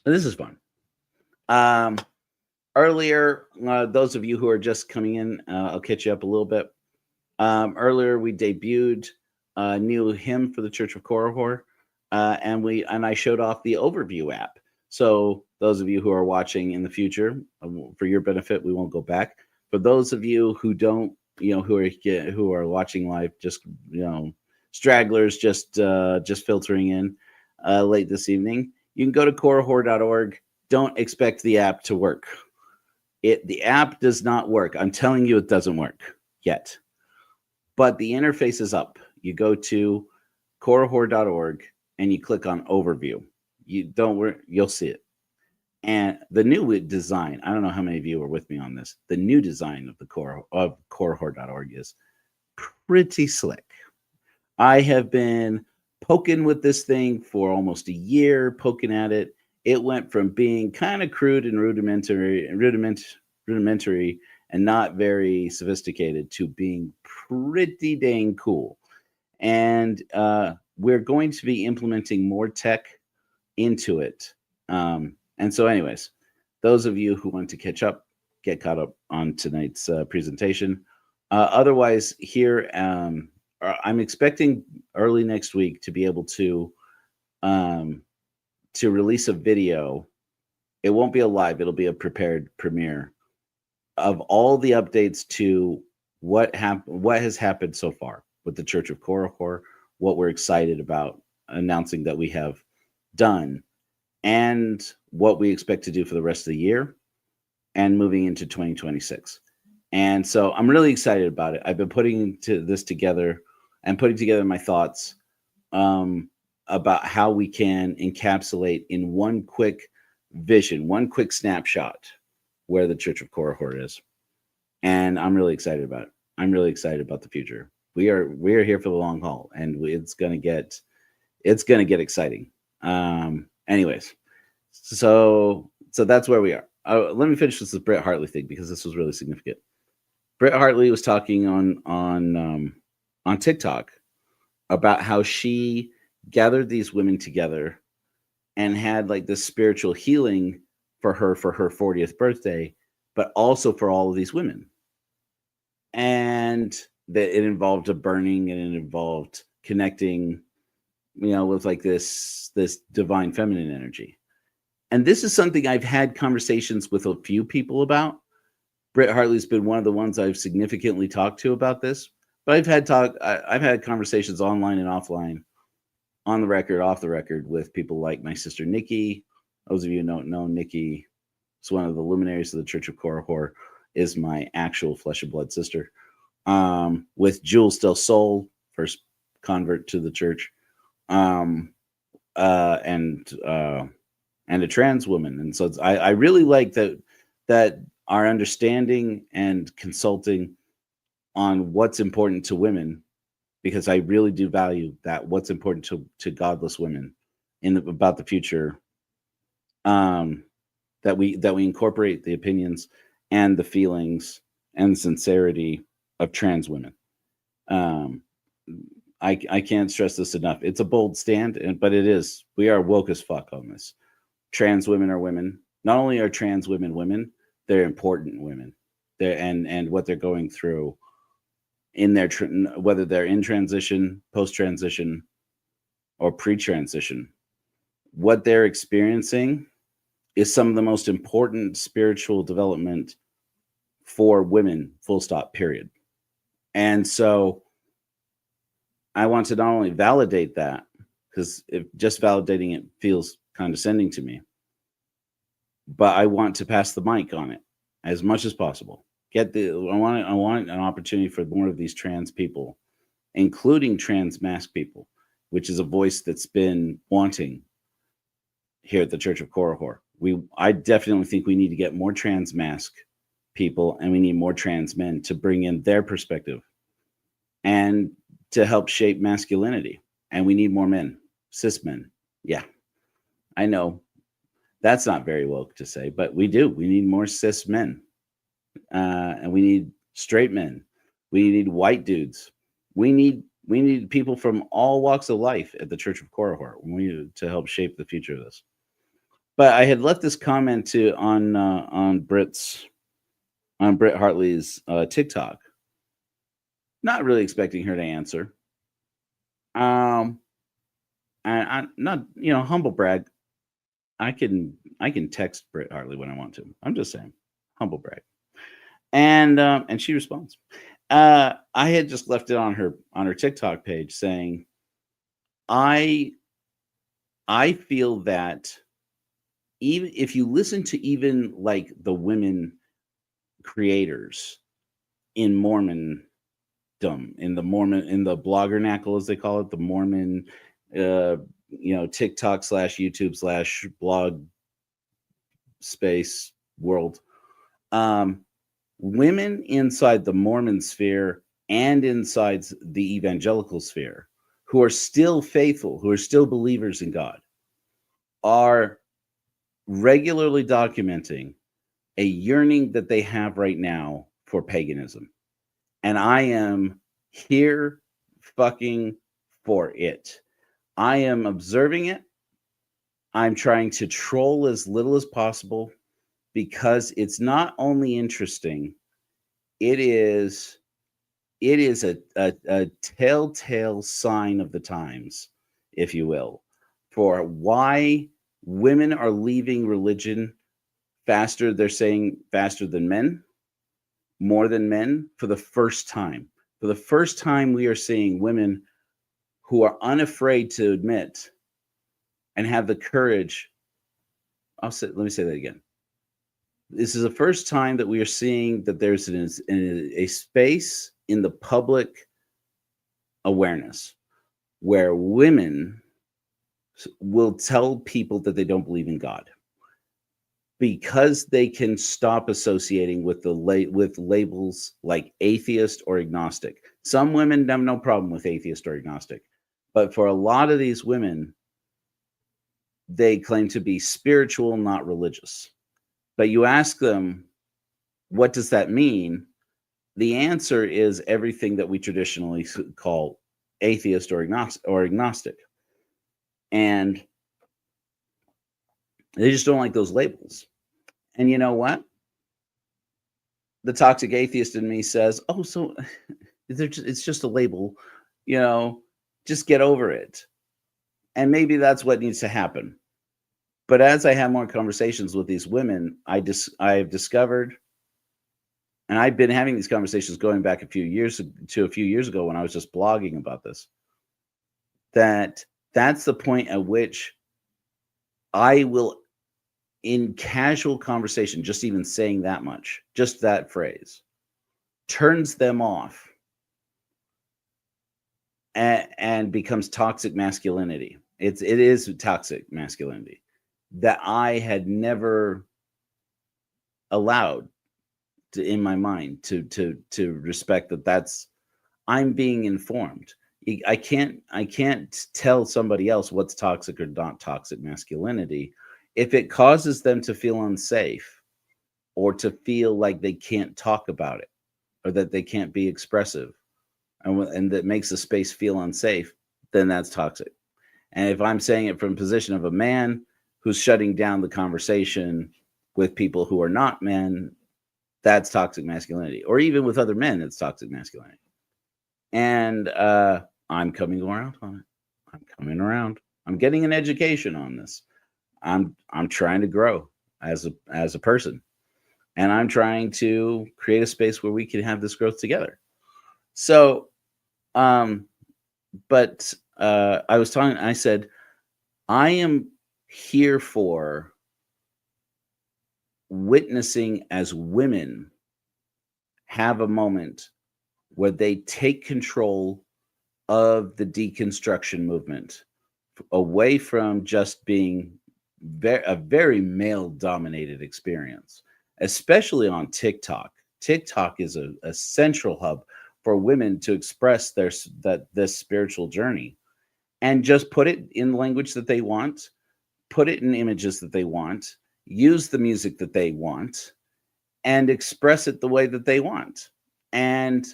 Speaker 1: This is fun. Earlier, those of you who are just coming in, I'll catch you up a little bit. Earlier, we debuted a new hymn for the Church of Korihor, and I showed off the overview app. So those of you who are watching in the future, for your benefit, we won't go back. For those of you who don't, who are watching live, just stragglers, just filtering in late this evening, you can go to korihor.org. Don't expect the app to work. The app does not work. I'm telling you, it doesn't work yet. But the interface is up. You go to korihor.org and you click on overview. You'll see it. And the new design, I don't know how many of you are with me on this. The new design of korihor.org is pretty slick. I have been poking with this thing for almost a year, poking at it. It went from being kind of crude and rudimentary and not very sophisticated to being pretty dang cool. And we're going to be implementing more tech into it. And so anyways, those of you who want to catch up, get caught up on tonight's presentation. Otherwise, here, I'm expecting early next week to be able to release a video. It won't be a live, it'll be a prepared premiere of all the updates to what has happened so far with the Church of Korihor, what we're excited about announcing that we have done, and what we expect to do for the rest of the year and moving into 2026. And so I'm really excited about it. I've been putting this together and putting together my thoughts about how we can encapsulate in one quick vision, one quick snapshot, where the Church of Korihor is. And I'm really excited about it. I'm really excited about the future. We are here for the long haul, and it's gonna get exciting. Anyways, so that's where we are. Let me finish this Britt Hartley thing, because this was really significant. Britt Hartley was talking on TikTok about how she gathered these women together and had like this spiritual healing for her 40th birthday, but also for all of these women. And that it involved a burning, and it involved connecting, with like this divine feminine energy. And this is something I've had conversations with a few people about. Britt Hartley's been one of the ones I've significantly talked to about this, but I've had conversations online and offline, on the record, off the record, with people like my sister Nikki. Those of you who don't know, Nikki is one of the luminaries of the Church of Korihor, is my actual flesh and blood sister. With Jules Del Sol, first convert to the church, and a trans woman. And so I really like that our understanding and consulting on what's important to women, because I really do value that, what's important to godless women about the future, that we incorporate the opinions and the feelings and sincerity of trans women. I can't stress this enough. It's a bold stand, but it is. We are woke as fuck on this. Trans women are women. Not only are trans women women, they're important women. And what they're going through in their whether they're in transition, post-transition, or pre-transition, what they're experiencing is some of the most important spiritual development for women, full stop, period. And so I want to not only validate that, because if just validating it feels condescending to me, but I want to pass the mic on it as much as possible. I want an opportunity for more of these trans people, including trans mask people, which is a voice that's been wanting here at the Church of Korihor. I definitely think we need to get more trans mask people, and we need more trans men to bring in their perspective and to help shape masculinity. And we need more men, cis men. Yeah, I know that's not very woke to say, but we do. We need more cis men, and we need straight men. We need white dudes. We need people from all walks of life at the Church of Korihor to help shape the future of this. But I had left this comment on Britt Hartley's TikTok, Not really expecting her to answer. And I'm not, humble brag. I can text Britt Hartley when I want to. I'm just saying, humble brag. And she responds. I had just left it on her TikTok page saying, I feel that even if you listen to even like the women creators in Mormondom, in the bloggernacle, as they call it, the Mormon, TikTok / YouTube / blog space world, women inside the Mormon sphere and inside the evangelical sphere who are still faithful, who are still believers in God, are regularly documenting a yearning that they have right now for paganism. And I am here fucking for it. I am observing it. I'm trying to troll as little as possible because it's not only interesting, it is a telltale sign of the times, if you will, for why women are leaving religion faster. They're saying faster than men, more than men, for the first time. For the first time, we are seeing women who are unafraid to admit and have the courage. Let me say that again. This is the first time that we are seeing that there's a space in the public awareness where women will tell people that they don't believe in God because they can stop associating with with labels like atheist or agnostic. Some women have no problem with atheist or agnostic, but for a lot of these women, they claim to be spiritual, not religious. But you ask them, what does that mean? The answer is everything that we traditionally call atheist or agnostic. And they just don't like those labels. And you know what? The toxic atheist in me says, oh, so it's just a label, just get over it. And maybe that's what needs to happen. But as I have more conversations with these women, I've discovered, and I've been having these conversations going back a few years ago when I was just blogging about this, that's the point at which I will, in casual conversation, just even saying that much, just that phrase, turns them off and becomes toxic masculinity. It is toxic masculinity that I had never allowed in my mind to respect that's I'm being informed. I can't tell somebody else what's toxic or not toxic masculinity if it causes them to feel unsafe or to feel like they can't talk about it or that they can't be expressive and that makes the space feel unsafe. Then that's toxic. And if I'm saying it from a position of a man who's shutting down the conversation with people who are not men, that's toxic masculinity. Or even with other men, it's toxic masculinity. And I'm coming around on it. I'm coming around. I'm getting an education on this. I'm trying to grow as a person. And I'm trying to create a space where we can have this growth together. So, but I said, I am here for witnessing as women have a moment where they take control of the deconstruction movement away from just being a very male-dominated experience, especially on TikTok. TikTok is a central hub for women to express this spiritual journey and just put it in language that they want, put it in images that they want, use the music that they want, and express it the way that they want. And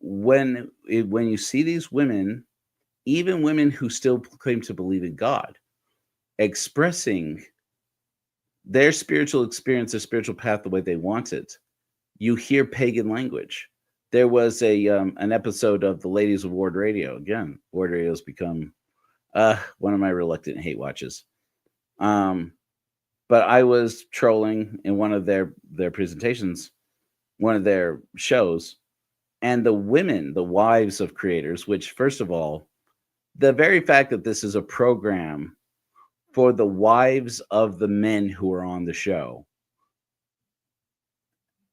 Speaker 1: when you see these women, even women who still claim to believe in God, expressing their spiritual experience, their spiritual path the way they want it, you hear pagan language. there was a an episode of the Ladies of Ward Radio. Again, Ward Radio's become one of my reluctant hate watches. But I was trolling in one of their presentations, one of their shows, and the women, the wives of creators, which first of all, the very fact that this is a program for the wives of the men who are on the show,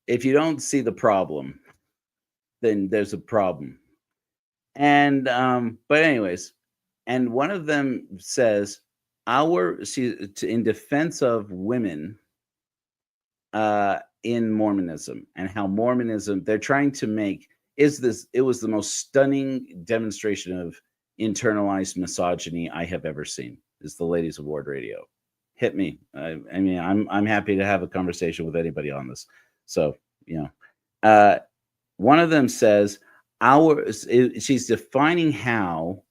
Speaker 1: if you don't see the problem, then there's a problem. And but anyways, and one of them says in defense of women in Mormonism, and how Mormonism, they're trying to make, it was the most stunning demonstration of internalized misogyny I have ever seen, is the Ladies of Ward Radio. Hit me. I mean, I'm happy to have a conversation with anybody on this. So, one of them says she's defining how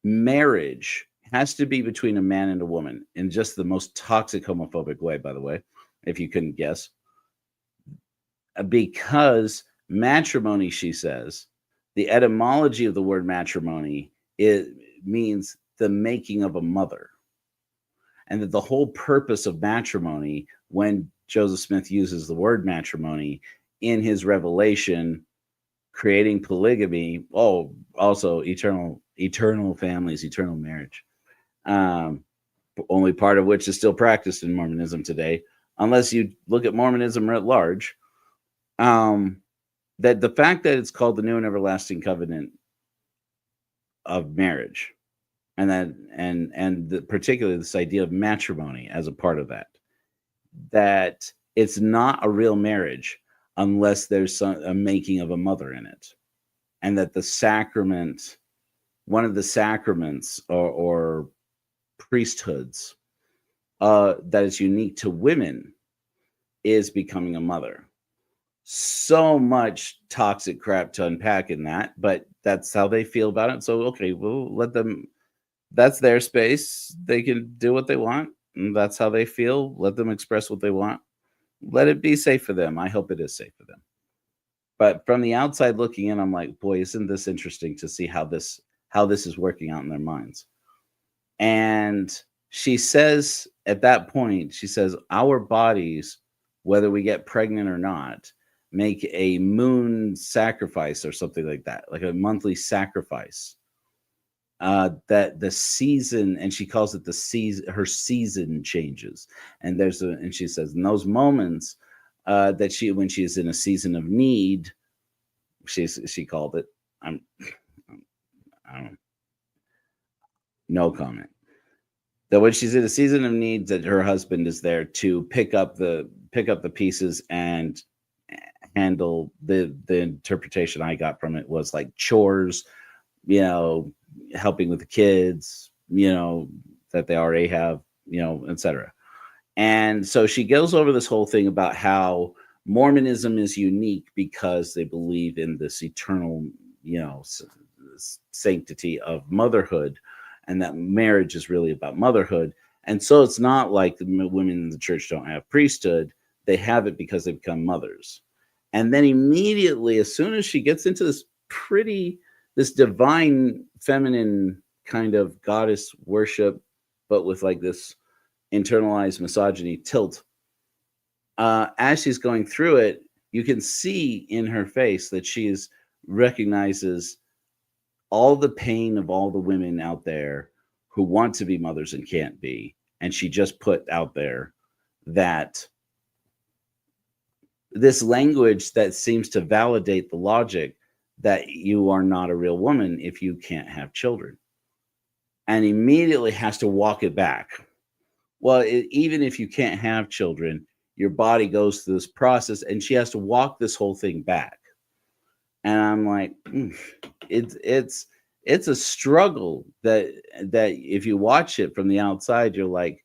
Speaker 1: marriage has to be between a man and a woman in just the most toxic homophobic way, by the way, if you couldn't guess. Because matrimony, she says, the etymology of the word matrimony, it means the making of a mother. And that the whole purpose of matrimony, when Joseph Smith uses the word matrimony in his revelation, creating polygamy, also eternal families, eternal marriage, only part of which is still practiced in Mormonism today, unless you look at Mormonism at large, that the fact that it's called the New and Everlasting Covenant of marriage, and that particularly this idea of matrimony as a part of that it's not a real marriage unless there's a making of a mother in it, and that the sacrament, one of the sacraments or priesthoods that is unique to women, is becoming a mother. So much toxic crap to unpack in that, but that's how they feel about it. So, okay, we'll let them, that's their space. They can do what they want, and that's how they feel. Let them express what they want. Let it be safe for them. I hope it is safe for them. But from the outside looking in, I'm like, boy, isn't this interesting to see how this is working out in their minds. And she says at that point, she says, our bodies, whether we get pregnant or not, make a moon sacrifice or something like that, like a monthly sacrifice. That the season, and she calls it the season, her season changes. And and she says in those moments that when she is in a season of need, she called it, I don't, no comment. That when she's in a season of need, that her husband is there to pick up the pieces and handle the interpretation I got from it was like chores, helping with the kids, that they already have, etc. And so she goes over this whole thing about how Mormonism is unique because they believe in this eternal, sanctity of motherhood, and that marriage is really about motherhood. And so it's not like the women in the church don't have priesthood. They have it because they become mothers. And then immediately, as soon as she gets into this divine feminine kind of goddess worship, but with like this internalized misogyny tilt, as she's going through it, you can see in her face that she recognizes all the pain of all the women out there who want to be mothers and can't be. And she just put out there that this language that seems to validate the logic that you are not a real woman if you can't have children, and immediately has to walk it back. Well, even if you can't have children, your body goes through this process, and she has to walk this whole thing back. And I'm like, it's a struggle that if you watch it from the outside, you're like,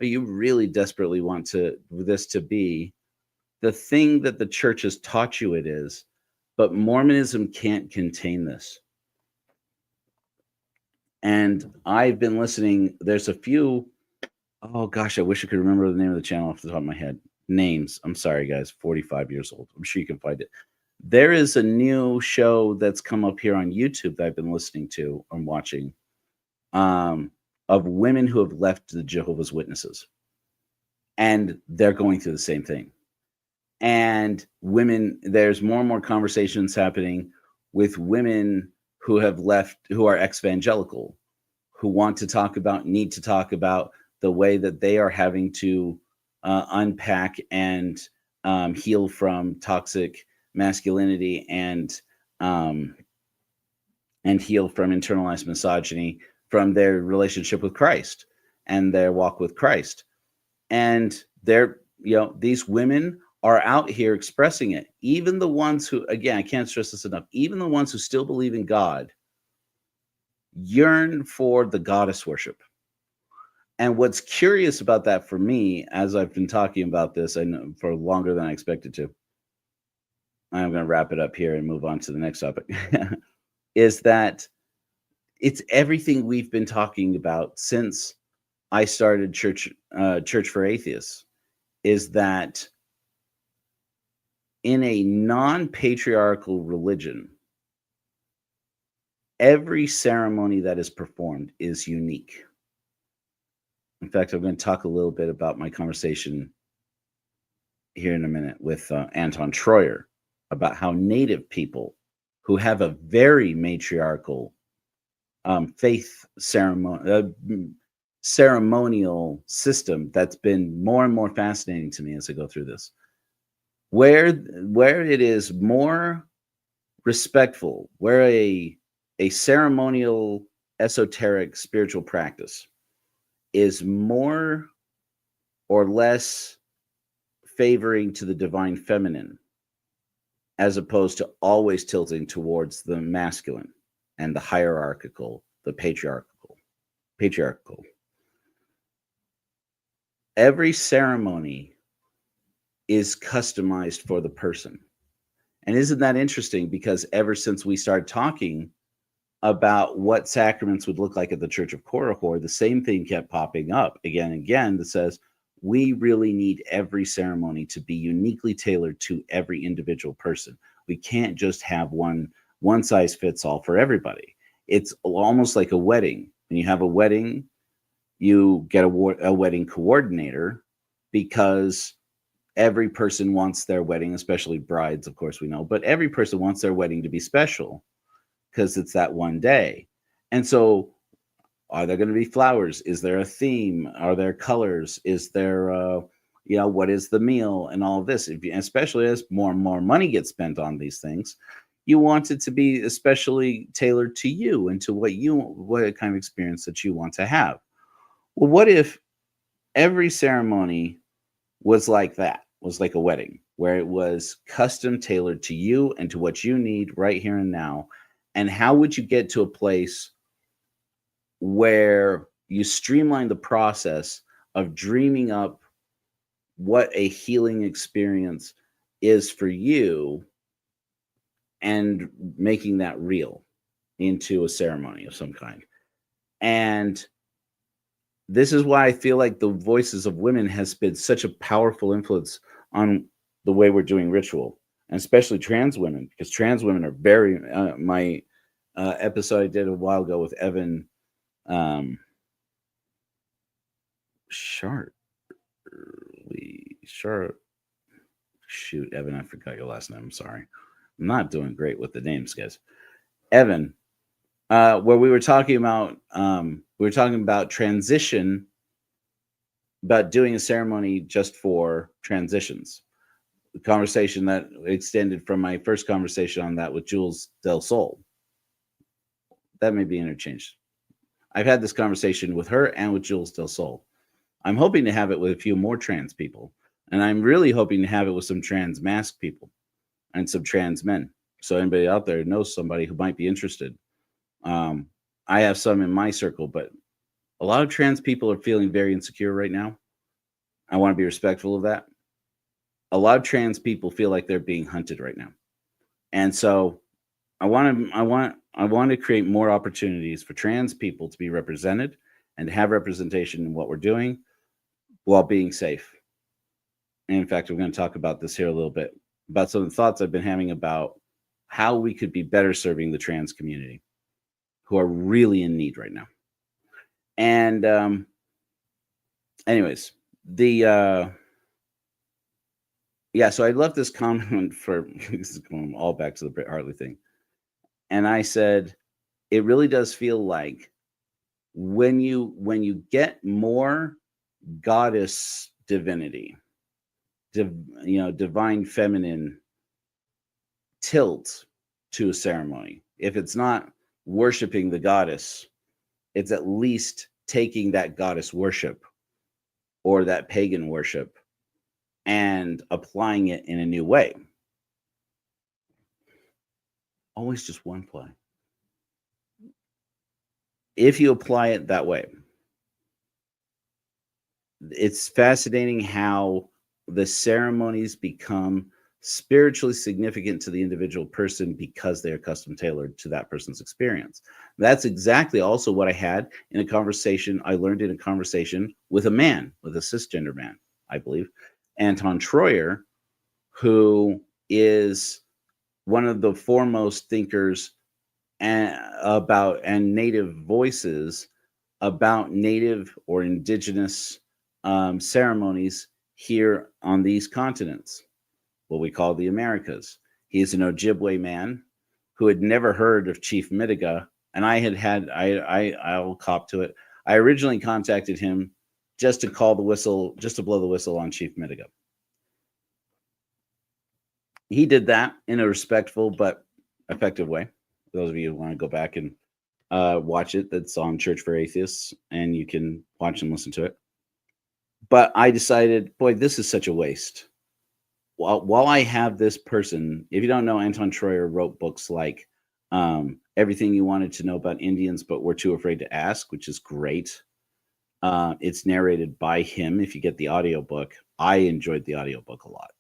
Speaker 1: you really desperately want this to be the thing that the church has taught you it is, but Mormonism can't contain this. And I've been listening. There's a few, oh gosh, I wish I could remember the name of the channel off the top of my head. Names. I'm sorry, guys. 45 years old. I'm sure you can find it. There is a new show that's come up here on YouTube that I've been listening to and watching, of women who have left the Jehovah's Witnesses, and they're going through the same thing. And women, there's more and more conversations happening with women who have left, who are ex-evangelical, who want to talk about, need to talk about the way that they are having to unpack and heal from toxic masculinity and heal from internalized misogyny from their relationship with Christ and their walk with Christ. And they're, these women are out here expressing it. Even the ones who, again, I can't stress this enough, even the ones who still believe in God yearn for the goddess worship. And what's curious about that for me, as I've been talking about this, I know for longer than I expected to, I'm going to wrap it up here and move on to the next topic, is that it's everything we've been talking about since I started Church for Atheists, is that in a non-patriarchal religion, every ceremony that is performed is unique. In fact, I'm going to talk a little bit about my conversation here in a minute with Anton Troyer about how Native people who have a very matriarchal faith ceremonial system that's been more and more fascinating to me as I go through this, where it is more respectful, where a ceremonial, esoteric, spiritual practice is more or less favoring to the divine feminine, as opposed to always tilting towards the masculine and the hierarchical, the patriarchal. Every ceremony is customized for the person. And isn't that interesting? Because ever since we started talking about what sacraments would look like at the Church of Korihor, the same thing kept popping up again and again that says, we really need every ceremony to be uniquely tailored to every individual person. We can't just have one size fits all for everybody. It's almost like a wedding. When you have a wedding, you get a wedding coordinator, because every person wants their wedding, especially brides, of course we know, but every person wants their wedding to be special because it's that one day. And so are there going to be flowers? Is there a theme? Are there colors? Is there, what is the meal and all of this? Especially as more and more money gets spent on these things, you want it to be especially tailored to you and to what kind of experience that you want to have. Well, what if every ceremony was like that, was like a wedding, where it was custom tailored to you and to what you need right here and now? And how would you get to a place where you streamline the process of dreaming up what a healing experience is for you and making that real into a ceremony of some kind? And this is why I feel like the voices of women has been such a powerful influence on the way we're doing ritual, and especially trans women, because trans women are very, my episode I did a while ago with Evan Sharp. Shoot, Evan, I forgot your last name. I'm sorry. I'm not doing great with the names, guys. Evan, where we were talking about transition, about doing a ceremony just for transitions. The conversation that extended from my first conversation on that with Jules Del Sol. That may be interchanged. I've had this conversation with her and with Jules Del Sol. I'm hoping to have it with a few more trans people. And I'm really hoping to have it with some trans masked people and some trans men. So anybody out there knows somebody who might be interested. I have some in my circle, but a lot of trans people are feeling very insecure right now. I want to be respectful of that. A lot of trans people feel like they're being hunted right now. And so I want to create more opportunities for trans people to be represented and to have representation in what we're doing while being safe. And in fact, we're going to talk about this here a little bit about some of the thoughts I've been having about how we could be better serving the trans community, who are really in need right now. And anyways, the yeah, so I left this comment for this is going all back to the Brit Hartley thing. And I said, it really does feel like when you get more goddess divinity, divine feminine tilt to a ceremony, if it's not worshiping the goddess, it's at least taking that goddess worship or that pagan worship and applying it in a new way. Always just one play. If you apply it that way, it's fascinating how the ceremonies become spiritually significant to the individual person because they're custom tailored to that person's experience. That's exactly also what I had in a conversation. I learned in a conversation with a man, with a cisgender man, I believe, Anton Troyer, who is one of the foremost thinkers and native voices about native or indigenous ceremonies here on these continents, what we call the Americas. He's an Ojibwe man who had never heard of Chief Mitiga, and I'll cop to it. I originally contacted him just to call the whistle, just to blow the whistle on Chief Mitiga. He did that in a respectful but effective way. For those of you who want to go back and watch it, that's on Church for Atheists, and you can watch and listen to it. But I decided, boy, this is such a waste. While I have this person, if you don't know, Anton Troyer wrote books like Everything You Wanted to Know About Indians But Were Too Afraid to Ask, which is great. It's narrated by him. If you get the audiobook, I enjoyed the audiobook a lot.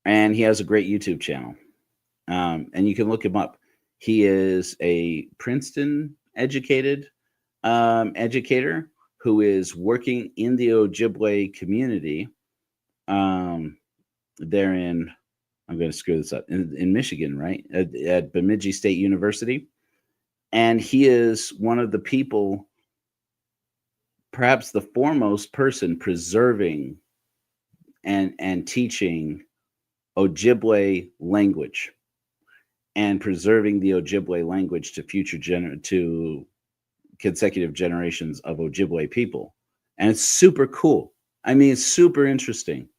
Speaker 1: And he has a great YouTube channel. And you can look him up. He is a Princeton educated educator who is working in the Ojibwe community. They're in, I'm going to screw this up, in Michigan, right? At Bemidji State University. And he is one of the people, perhaps the foremost person preserving and teaching Ojibwe language and preserving the Ojibwe language to to consecutive generations of Ojibwe people. And it's super cool. I mean, it's super interesting.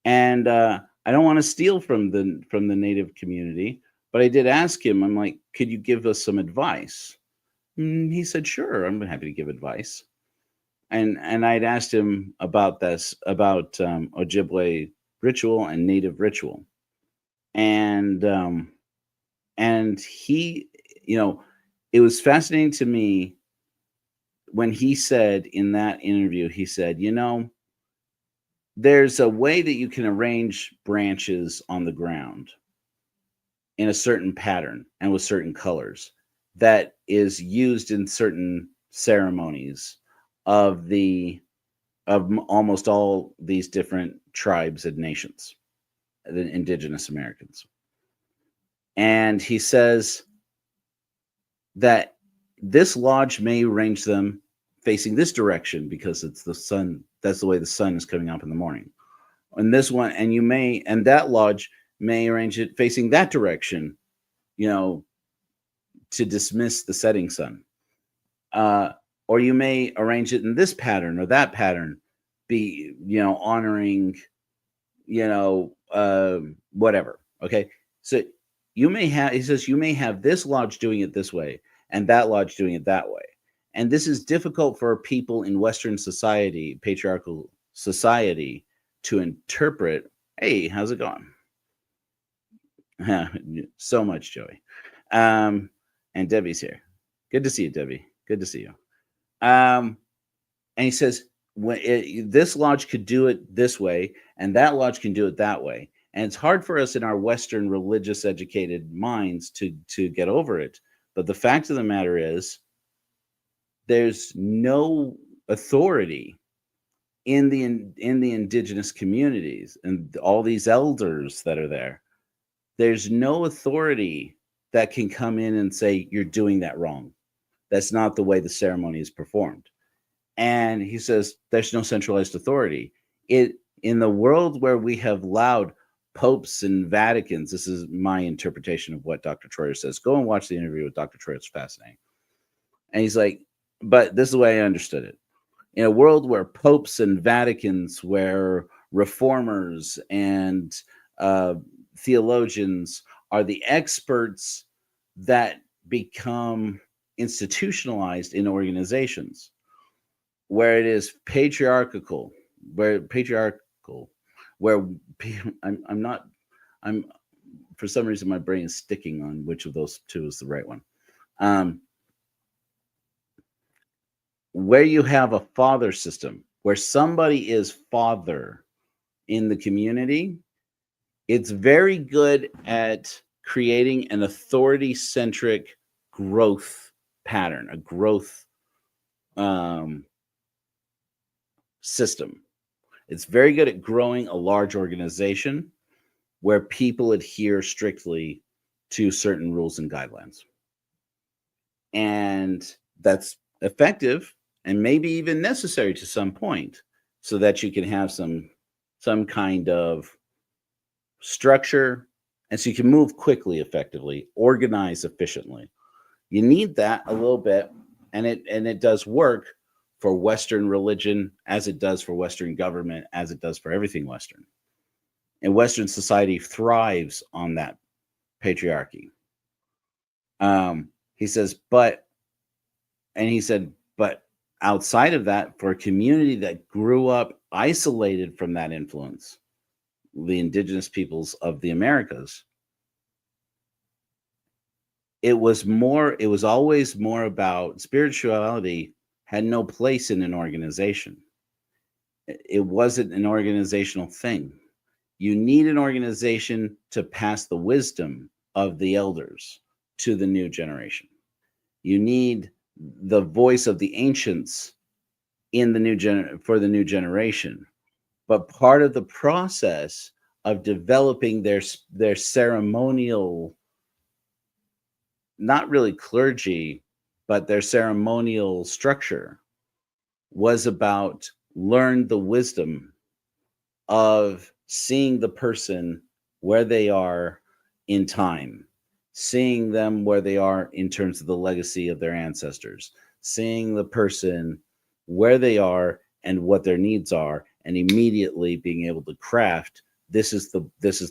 Speaker 1: And I don't want to steal from the native community, but I did ask him, I'm like, could you give us some advice? He said, sure, I'm happy to give advice. And I'd asked him about this, about Ojibwe ritual and native ritual. And he, it was fascinating to me when he said in that interview, he said, there's a way that you can arrange branches on the ground in a certain pattern and with certain colors that is used in certain ceremonies of almost all these different tribes and nations, the indigenous Americans. And he says that this lodge may arrange them facing this direction because it's the sun. That's the way the sun is coming up in the morning. And this one, and that lodge may arrange it facing that direction, to dismiss the setting sun. Or you may arrange it in this pattern or that pattern, be, honoring, whatever. Okay. So he says, you may have this lodge doing it this way and that lodge doing it that way. And this is difficult for people in Western society, patriarchal society, to interpret. Hey, how's it going? So much, Joey. And Debbie's here. Good to see you, Debbie. Good to see you. And he says, this lodge could do it this way, and that lodge can do it that way. And it's hard for us in our Western religious educated minds to get over it. But the fact of the matter is, there's no authority in the indigenous communities and all these elders that are there, there's no authority that can come in and say, you're doing that wrong. That's not the way the ceremony is performed. And he says, there's no centralized authority. In the world where we have allowed popes and Vaticans, this is my interpretation of what Dr. Troyer says. Go and watch the interview with Dr. Troyer. It's fascinating. And he's like, but this is the way I understood it. In a world where popes and Vaticans, where reformers and theologians are the experts that become institutionalized in organizations, where it is patriarchal, where I'm for some reason my brain is sticking on which of those two is the right one. Where you have a father system, where somebody is father in the community, it's very good at creating an authority-centric growth pattern, a growth system. It's very good at growing a large organization where people adhere strictly to certain rules and guidelines. And that's effective and maybe even necessary to some point so that you can have some kind of structure and so you can move quickly, effectively, organize efficiently. You need that a little bit, and it does work for Western religion as it does for Western government, as it does for everything Western. And Western society thrives on that patriarchy. He says, but outside of that, for a community that grew up isolated from that influence, the indigenous peoples of the Americas, it was always more about spirituality had no place in an organization. It wasn't an organizational thing. You need an organization to pass the wisdom of the elders to the new generation. You need the voice of the ancients in the for the new generation. But part of the process of developing their ceremonial, not really clergy, but their ceremonial structure was about learn the wisdom of seeing the person where they are in time, seeing them where they are in terms of the legacy of their ancestors, seeing the person where they are and what their needs are, and immediately being able to craft, this is the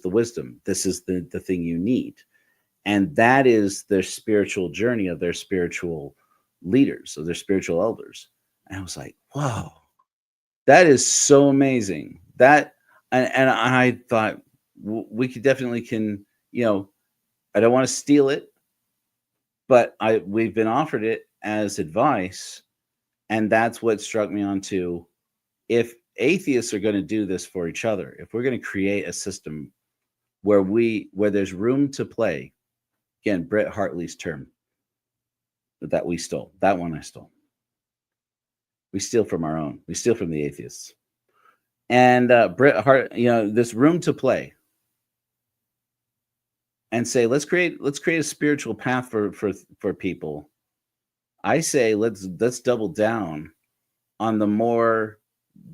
Speaker 1: wisdom, this is the thing you need. And that is their spiritual journey of their spiritual leaders, of their spiritual elders. And I was like, wow, that is so amazing. And I thought we could definitely I don't want to steal it, but we've been offered it as advice. And that's what struck me onto, if atheists are going to do this for each other, if we're going to create a system where there's room to play, again, Brett Hartley's term that we stole, that one I stole. We steal from our own. We steal from the atheists. And Brett Hart, this room to play, and say, let's create a spiritual path for people. I say let's double down on the more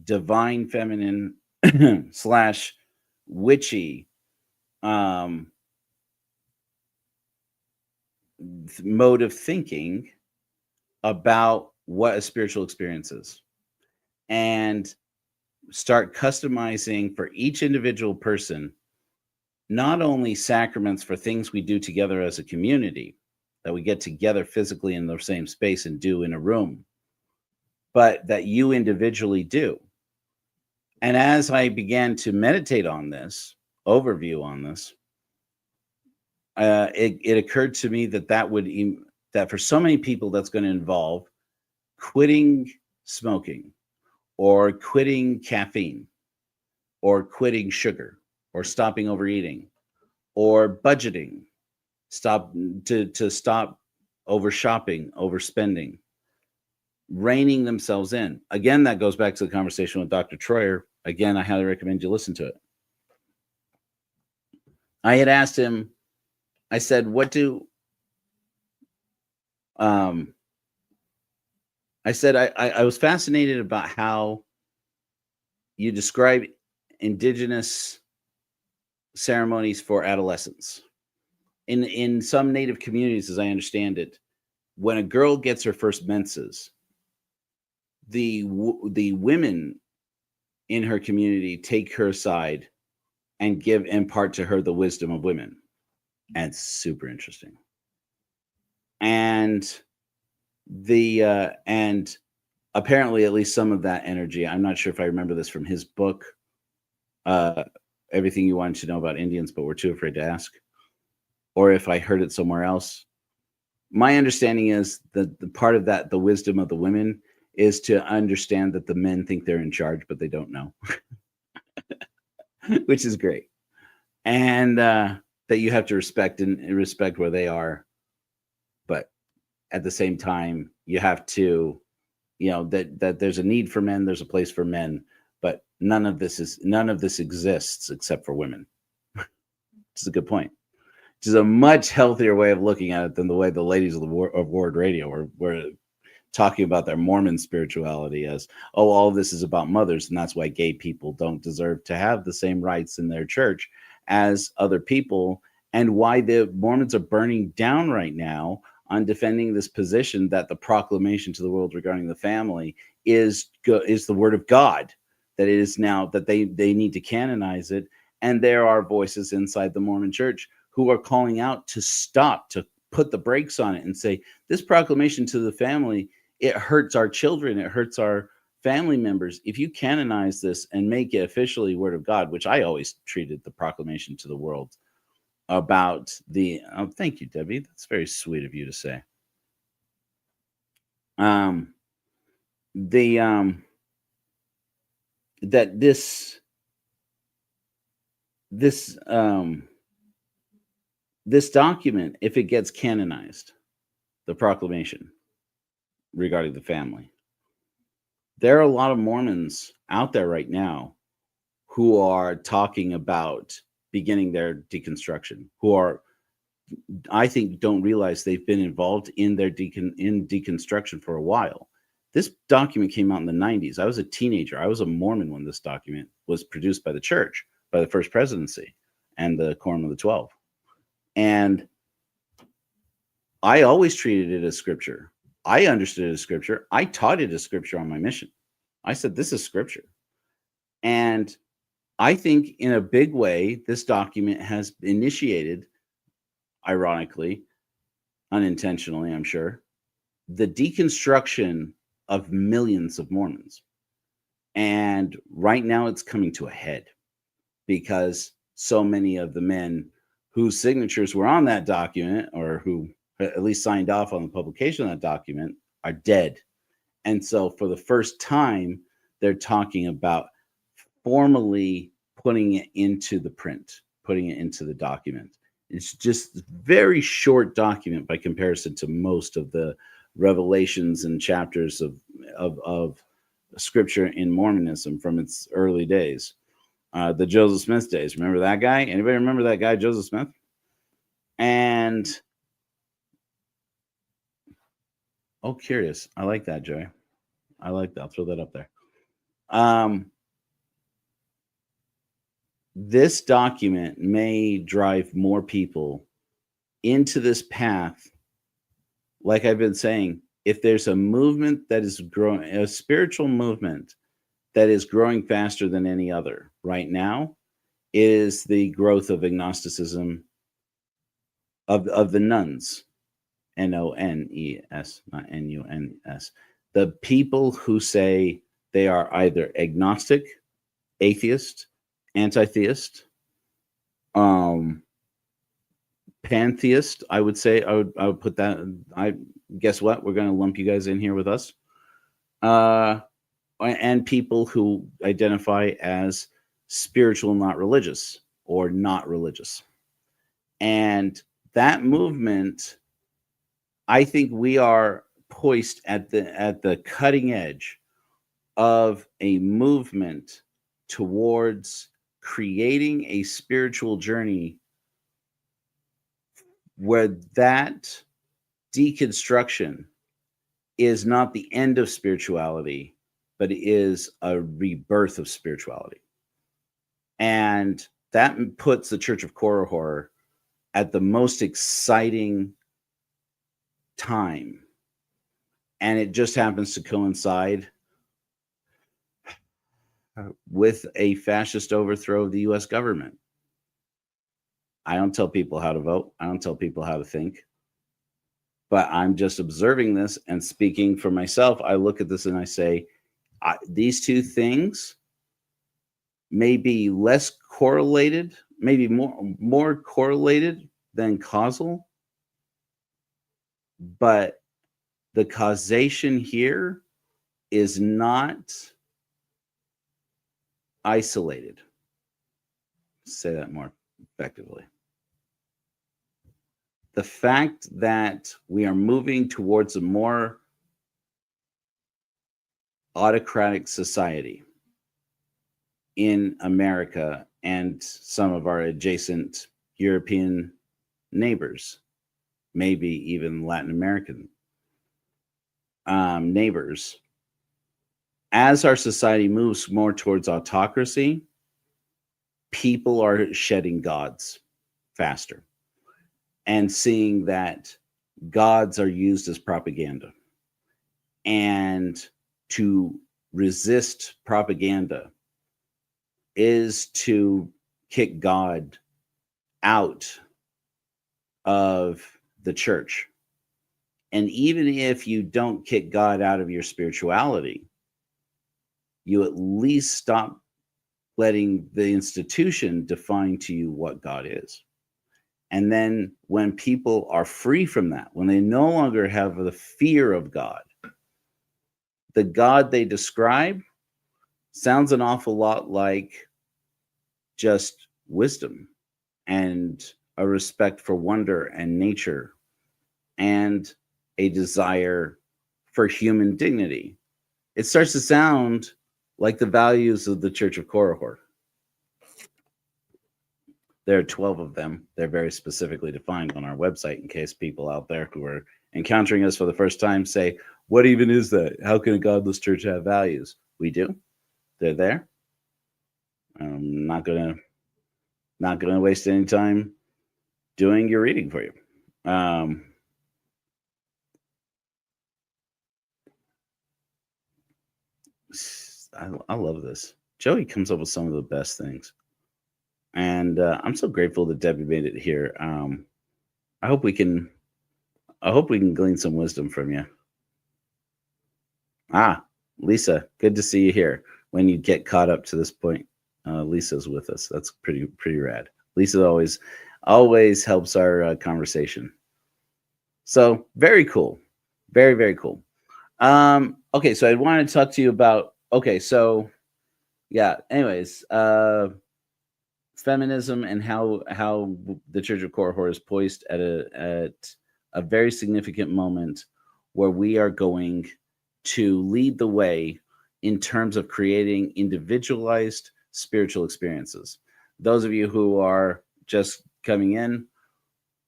Speaker 1: divine feminine / witchy mode of thinking about what a spiritual experience is, and start customizing for each individual person, not only sacraments for things we do together as a community, that we get together physically in the same space and do in a room, but that you individually do. And as I began to meditate on this, overview on this, it occurred to me that for so many people, that's going to involve quitting smoking, or quitting caffeine, or quitting sugar, or stopping overeating, or budgeting, stop over shopping, overspending, reining themselves in. Again, that goes back to the conversation with Dr. Troyer. Again, I highly recommend you listen to it. I had asked him, I said, I said, I was fascinated about how you describe indigenous ceremonies for adolescents. In some Native communities, as I understand it, when a girl gets her first menses, the women in her community take her aside and impart to her the wisdom of women. And it's super interesting. And and apparently at least some of that energy, I'm not sure if I remember this from his book, Everything You Wanted to Know About Indians But Were Too Afraid to Ask, or if I heard it somewhere else. My understanding is that the part of that, the wisdom of the women, is to understand that the men think they're in charge, but they don't know, which is great. And that you have to respect where they are. But at the same time, you have to, that there's a need for men, there's a place for men, but none of this exists except for women. Which is a good point. Which is a much healthier way of looking at it than the way the ladies of Ward Radio were talking about their Mormon spirituality as, oh, all of this is about mothers, and that's why gay people don't deserve to have the same rights in their church as other people, and why the Mormons are burning down right now on defending this position that the proclamation to the world regarding the family is the word of God, that it is now, that they need to canonize it. And there are voices inside the Mormon church who are calling out to stop, to put the brakes on it and say, this proclamation to the family, it hurts our children, it hurts our family members. If you canonize this and make it officially word of God, which I always treated the proclamation to the world about thank you, Debbie. That's very sweet of you to say. That this document, if it gets canonized, the proclamation regarding the family, there are a lot of Mormons out there right now who are talking about beginning their deconstruction, who are, I think, don't realize they've been involved in their deconstruction for a while. This document came out in the 90s. I was a teenager. I was a Mormon when this document was produced by the church, by the First Presidency and the Quorum of the 12. And I always treated it as scripture. I understood it as scripture. I taught it as scripture on my mission. I said, this is scripture. And I think in a big way, this document has initiated, ironically, unintentionally, I'm sure, the deconstruction of millions of Mormons. And right now it's coming to a head because so many of the men whose signatures were on that document, or who at least signed off on the publication of that document, are dead. And so for the first time, they're talking about formally putting it into the print, putting it into the document. It's just a very short document by comparison to most of the revelations and chapters of scripture in Mormonism from its early days. The Joseph Smith days. Remember that guy? Anybody remember that guy, Joseph Smith? And oh, curious. I like that, Joey. I like that. I'll throw that up there. This document may drive more people into this path. Like I've been saying, if there's a movement that is growing, a spiritual movement that is growing faster than any other right now, is the growth of agnosticism of the nuns, N-O-N-E-S, not N-U-N-S. The people who say they are either agnostic, atheist, anti-theist, pantheist, I would say. I would put that. I guess what? We're going to lump you guys in here with us. And people who identify as spiritual, not religious, or not religious. And that movement, I think we are poised at the cutting edge of a movement towards creating a spiritual journey where that deconstruction is not the end of spirituality, but it is a rebirth of spirituality. And that puts the Church of Korihor at the most exciting time. And it just happens to coincide with a fascist overthrow of the US government. I don't tell people how to vote. I don't tell people how to think. But I'm just observing this and speaking for myself. I look at this and I say, these two things may be less correlated, maybe more correlated than causal. But the causation here is not isolated. Say that more effectively. The fact that we are moving towards a more autocratic society in America and some of our adjacent European neighbors, maybe even Latin American neighbors, as our society moves more towards autocracy, people are shedding gods faster and seeing that gods are used as propaganda. And to resist propaganda is to kick God out of the church. And even if you don't kick God out of your spirituality, you at least stop letting the institution define to you what God is. And then when people are free from that, when they no longer have the fear of God, the God they describe sounds an awful lot like just wisdom and a respect for wonder and nature and a desire for human dignity. It starts to sound like the values of the Church of Korihor. There are 12 of them. They're very specifically defined on our website in case people out there who are encountering us for the first time say, what even is that? How can a godless church have values? We do. They're there. I'm not gonna waste any time doing your reading for you. I love this. Joey comes up with some of the best things. And I'm so grateful that Debbie made it here. I hope we can glean some wisdom from you. Lisa, good to see you here. When you get caught up to this point, Lisa's with us. That's pretty rad. Lisa always helps our conversation. So very cool, very, very cool. Okay, so I wanted to talk to you about. Okay, so yeah. Anyways, feminism and how the Church of Korihor is poised at a very significant moment where we are going to lead the way in terms of creating individualized spiritual experiences. Those of you who are just coming in,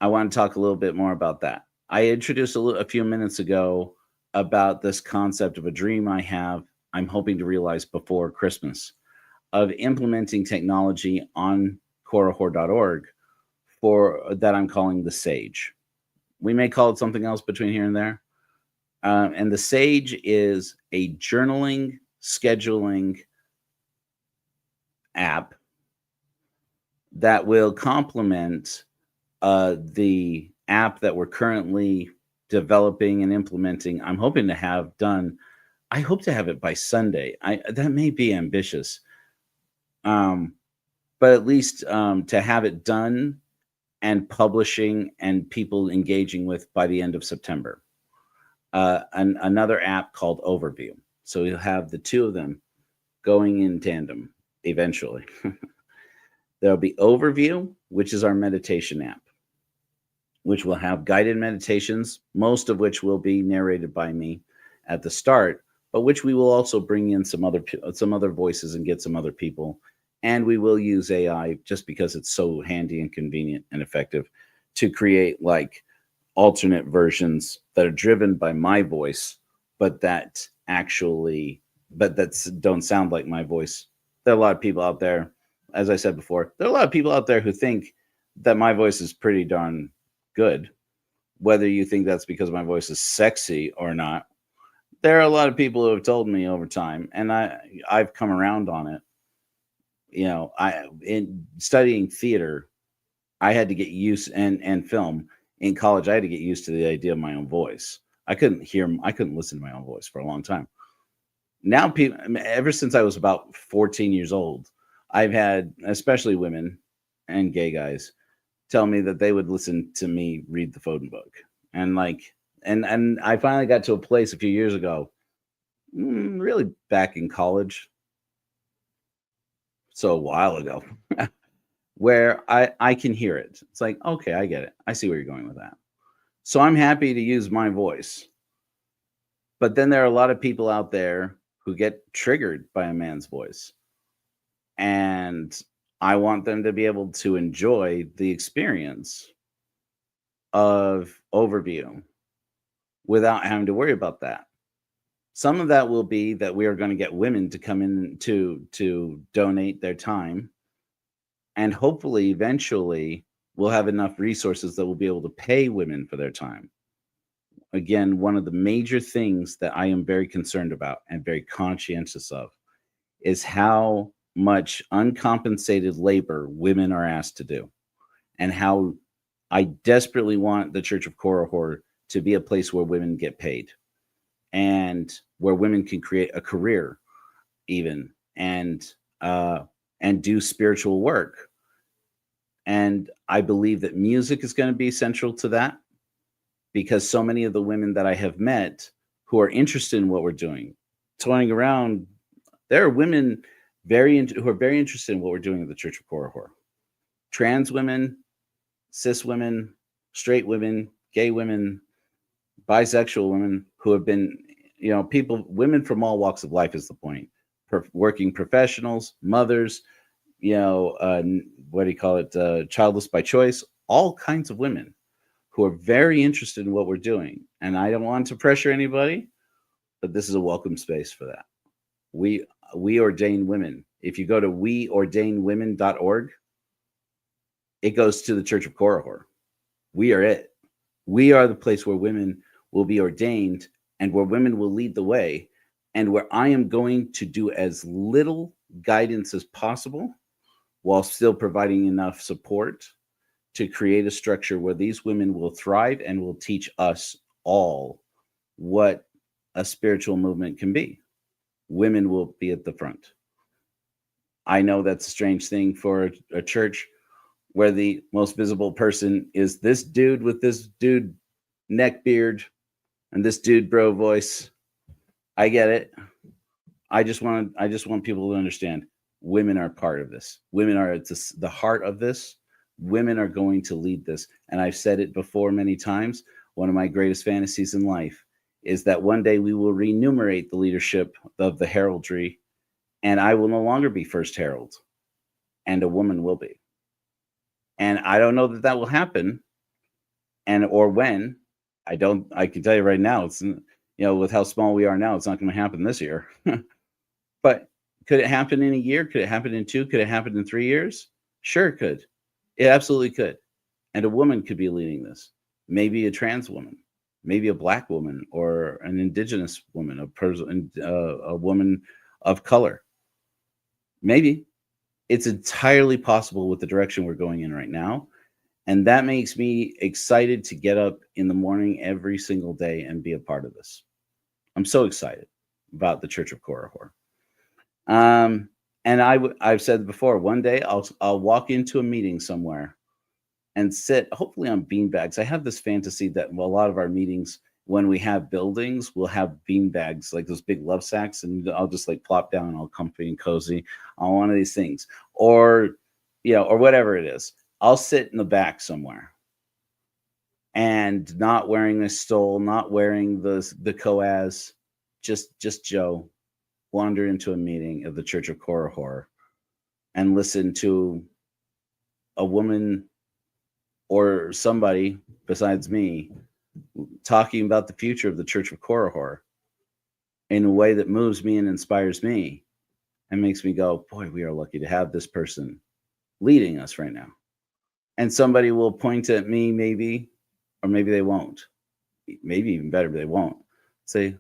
Speaker 1: I want to talk a little bit more about that. I introduced a few minutes ago about this concept of a dream I'm hoping to realize before Christmas, of implementing technology on korihor.org that I'm calling the Sage. We may call it something else between here and there. And the Sage is a journaling, scheduling app that will complement the app that we're currently developing and implementing. I'm hoping to have done. I hope to have it by Sunday. That may be ambitious. But at least to have it done and publishing and people engaging with by the end of September. Another app called Overview. So you'll have the two of them going in tandem eventually. There'll be Overview, which is our meditation app. which will have guided meditations, most of which will be narrated by me at the start, but which we will also bring in some other voices and get some other people. And we will use AI just because it's so handy and convenient and effective to create like alternate versions that are driven by my voice, but that don't sound like my voice. There are a lot of people out there, as I said before, there are a lot of people out there who think that my voice is pretty darn good. Whether you think that's because my voice is sexy or not, there are a lot of people who have told me over time, and I've come around on it. In studying theater, I had to get used and film in college. I had to get used to the idea of my own voice. I couldn't listen to my own voice for a long time. Now, people, ever since I was about 14 years old, I've had, especially women and gay guys, tell me that they would listen to me read the phone book. And and I finally got to a place a few years ago, really back in college, so a while ago, where I can hear it. It's like, okay, I get it. I see where you're going with that. So I'm happy to use my voice. But then there are a lot of people out there who get triggered by a man's voice. And I want them to be able to enjoy the experience of overview without having to worry about that. Some of that will be that we are going to get women to come in to donate their time. And hopefully, eventually, we'll have enough resources that we'll be able to pay women for their time. Again, one of the major things that I am very concerned about and very conscientious of is how much uncompensated labor women are asked to do, and how I desperately want the Church of Korihor to be a place where women get paid and where women can create a career even and do spiritual work. And I believe that music is going to be central to that, because so many of the women that I have met who are interested in what we're doing, toying around, there are women who are very interested in what we're doing at the Church of Korihor. Trans women, cis women, straight women, gay women, bisexual women who have been, women from all walks of life is the point. Working professionals, mothers, childless by choice, all kinds of women who are very interested in what we're doing. And I don't want to pressure anybody, but this is a welcome space for that. We ordain women. If you go to weordainwomen.org, it goes to the Church of Korihor. We are it. We are the place where women will be ordained and where women will lead the way, and where I am going to do as little guidance as possible while still providing enough support to create a structure where these women will thrive and will teach us all what a spiritual movement can be. Women will be at the front. I know that's a strange thing for a church where the most visible person is this dude with this dude neck beard and this dude bro voice. I get it. I just want people to understand women are part of this. Women are at the heart of this. Women are going to lead this. And I've said it before many times. One of my greatest fantasies in life is that one day we will remunerate the leadership of the heraldry, and I will no longer be first herald, and a woman will be. And I don't know that will happen, or when. I can tell you right now, it's, with how small we are now, it's not going to happen this year. But could it happen in a year? Could it happen in 2? Could it happen in 3 years? Sure, it could. It absolutely could. And a woman could be leading this. Maybe a trans woman, maybe a Black woman, or an indigenous woman, a woman of color. Maybe. It's entirely possible with the direction we're going in right now. And that makes me excited to get up in the morning every single day and be a part of this. I'm so excited about the Church of Korihor. And I've said before, one day I'll walk into a meeting somewhere and sit, hopefully on beanbags. I have this fantasy that a lot of our meetings, when we have buildings, we'll have beanbags, like those big love sacks, and I'll just plop down all comfy and cozy on one of these things, or whatever it is. I'll sit in the back somewhere and not wearing a stole, not wearing the coaz, just Joe, wander into a meeting of the Church of Korihor and listen to a woman or somebody besides me talking about the future of the Church of Korihor in a way that moves me and inspires me and makes me go, boy, we are lucky to have this person leading us right now. And somebody will point at me, maybe, or maybe they won't. Maybe even better, they won't. Say,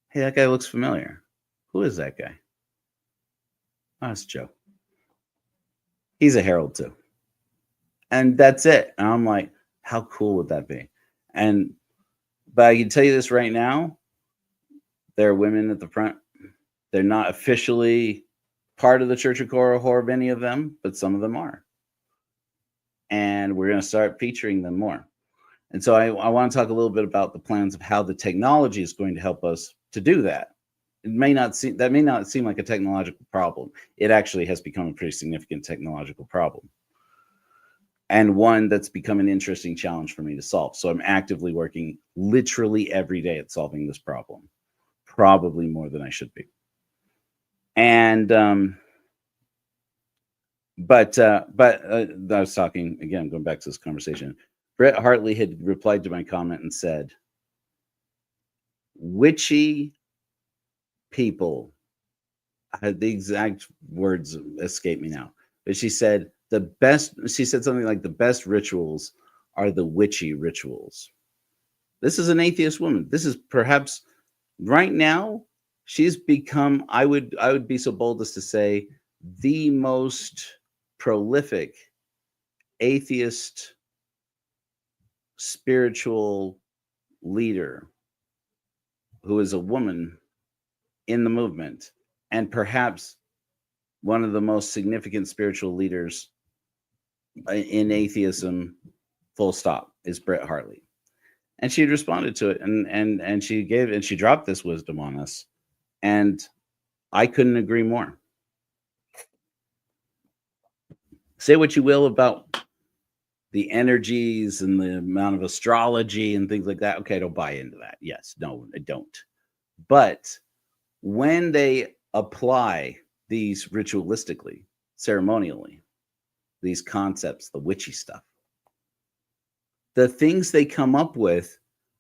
Speaker 1: hey, that guy looks familiar. Who is that guy? Oh, it's Joe. He's a herald too. And that's it. And I'm like, how cool would that be? But I can tell you this right now, there are women at the front. They're not officially part of the Church of Korihor, many of them, but some of them are. And we're going to start featuring them more. And so I want to talk a little bit about the plans of how the technology is going to help us to do that. It may not seem like a technological problem. It actually has become a pretty significant technological problem, and one that's become an interesting challenge for me to solve. So I'm actively working literally every day at solving this problem, probably more than I should be. And but I was talking again, going back to this conversation. Brett Hartley had replied to my comment and said, "Witchy people," the exact words escape me now, but she said something like the best rituals are the witchy rituals. This is an atheist woman. This is perhaps right now, she's become, I would be so bold as to say, the most prolific atheist spiritual leader who is a woman in the movement, and perhaps one of the most significant spiritual leaders in atheism, full stop, is Brett Hartley. And she responded to it, and she dropped this wisdom on us, and I couldn't agree more. Say what you will about the energies and the amount of astrology and things like that. Okay, I don't buy into that. Yes, no, I don't. But when they apply these ritualistically, ceremonially, these concepts, the witchy stuff, the things they come up with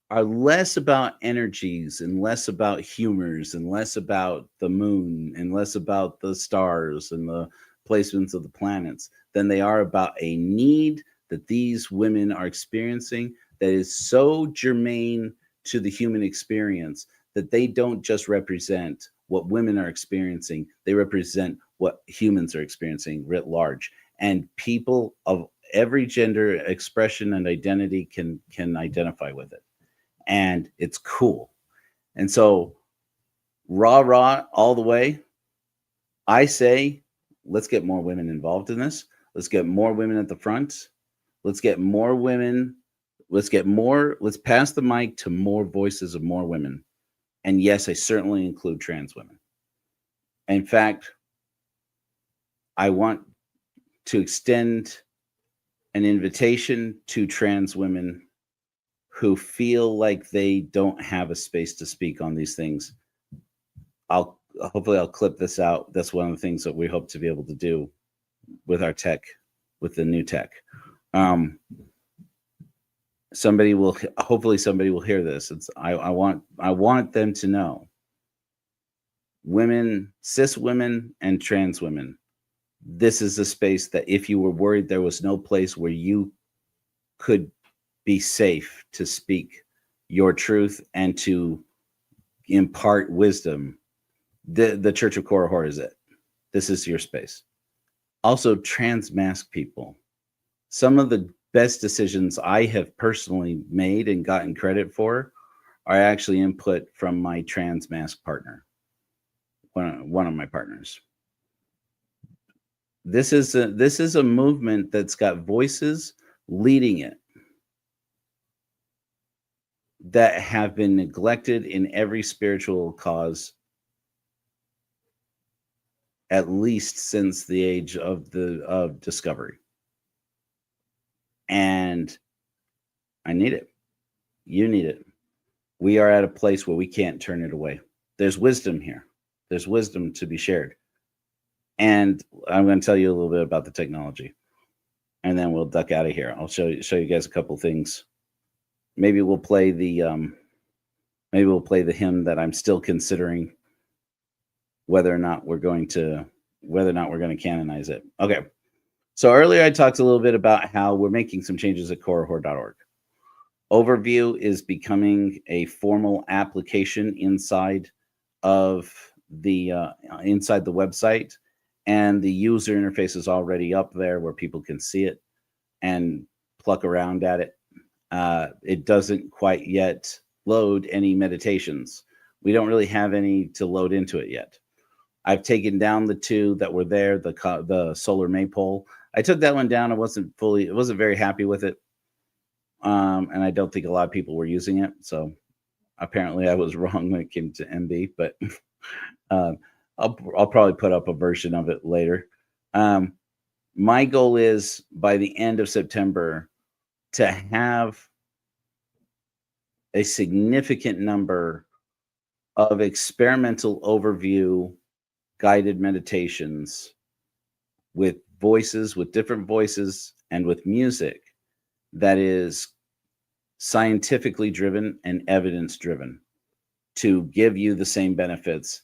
Speaker 1: are less about energies and less about humors and less about the moon and less about the stars and the placements of the planets than they are about a need that these women are experiencing that is so germane to the human experience that they don't just represent what women are experiencing, they represent what humans are experiencing writ large. And people of every gender expression and identity can identify with it. And it's cool. And so rah all the way, I say, let's get more women involved in this. Let's get more women at the front. Let's get more women. Let's pass the mic to more voices of more women. And yes, I certainly include trans women. In fact, I want to extend an invitation to trans women who feel like they don't have a space to speak on these things. Hopefully I'll clip this out. That's one of the things that we hope to be able to do with our tech, with the new tech. Hopefully somebody will hear this. I want them to know, women, cis women and trans women, this is a space that if you were worried there was no place where you could be safe to speak your truth and to impart wisdom, the Church of Korihor is it. This is your space. Also, trans mask people. Some of the best decisions I have personally made and gotten credit for are actually input from my trans mask partner, one of my partners. This is a movement that's got voices leading it that have been neglected in every spiritual cause, at least since the age of discovery. And I need it. You need it. We are at a place where we can't turn it away. There's wisdom here. There's wisdom to be shared. And I'm going to tell you a little bit about the technology, and then we'll duck out of here. I'll show you guys a couple things. Maybe we'll play the hymn that I'm still considering whether or not we're going to canonize it. Okay. So earlier I talked a little bit about how we're making some changes at corahor.org. Overview is becoming a formal application inside of the website, and the user interface is already up there where people can see it and pluck around at it. It doesn't quite yet load any meditations. We don't really have any to load into it yet. I've taken down the two that were there, the solar maypole. I took that one down. I wasn't very happy with it. And I don't think a lot of people were using it. So apparently I was wrong when it came to MB, but I'll probably put up a version of it later. My goal is by the end of September to have a significant number of experimental overview guided meditations with different voices, and with music that is scientifically driven and evidence driven to give you the same benefits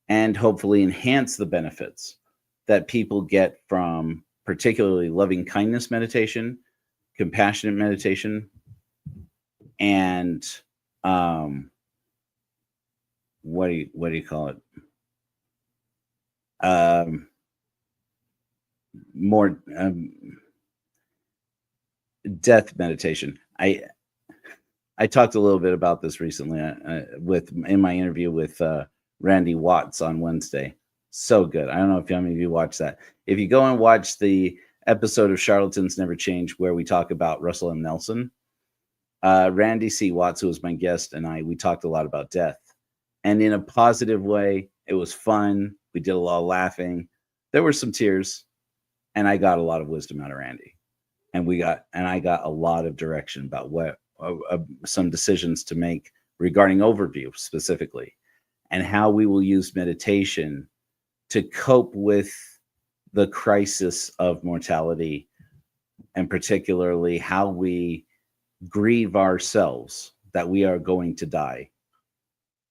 Speaker 1: and hopefully enhance the benefits that people get from particularly loving kindness meditation, compassionate meditation, and what do you call it? More death meditation. I talked a little bit about this recently in my interview with Randy Watts on Wednesday. So good. I don't know if how many of you watched that. If you go and watch the episode of Charlatans Never Change where we talk about Russell M. Nelson, Randy C. Watts, who was my guest, and we talked a lot about death, and in a positive way. It was fun. We did a lot of laughing. There were some tears, and I got a lot of wisdom out of Randy, and I got a lot of direction about what some decisions to make regarding overview specifically, and how we will use meditation to cope with the crisis of mortality, and particularly how we grieve ourselves that we are going to die,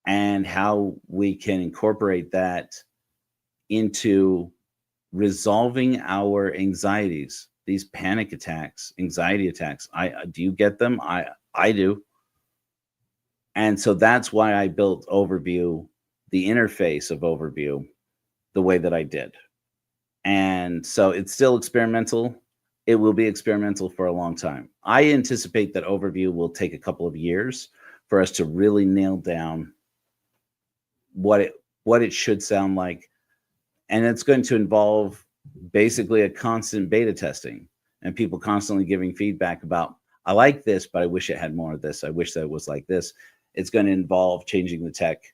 Speaker 1: and how we can incorporate that into resolving our anxieties, these panic attacks, anxiety attacks. Do you get them? I do. And so that's why I built Overview, the interface of Overview, the way that I did. And so it's still experimental. It will be experimental for a long time. I anticipate that Overview will take a couple of years for us to really nail down what it should sound like. And it's going to involve basically a constant beta testing and people constantly giving feedback about, I like this, but I wish it had more of this. I wish that it was like this. It's going to involve changing the tech.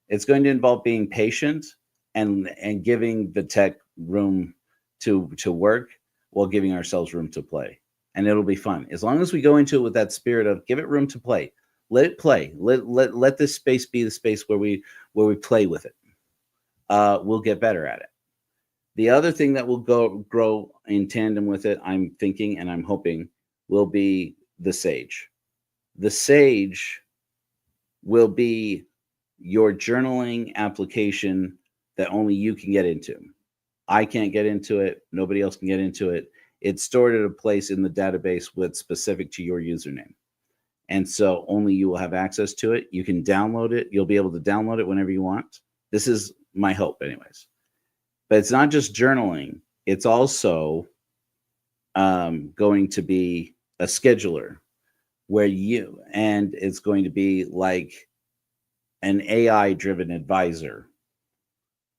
Speaker 1: It's going to involve being patient and giving the tech room to work while giving ourselves room to play. And it'll be fun. As long as we go into it with that spirit of give it room to play. Let it play. Let this space be the space where we play with it. We'll get better at it. The other thing that will grow in tandem with it, I'm thinking and I'm hoping, will be the Sage. The Sage will be your journaling application that only you can get into. I can't get into it. Nobody else can get into it. It's stored at a place in the database with specific to your username. And so only you will have access to it. You can download it. You'll be able to download it whenever you want. This is my hope anyways. But it's not just journaling. It's also going to be a scheduler and it's going to be like an AI-driven advisor.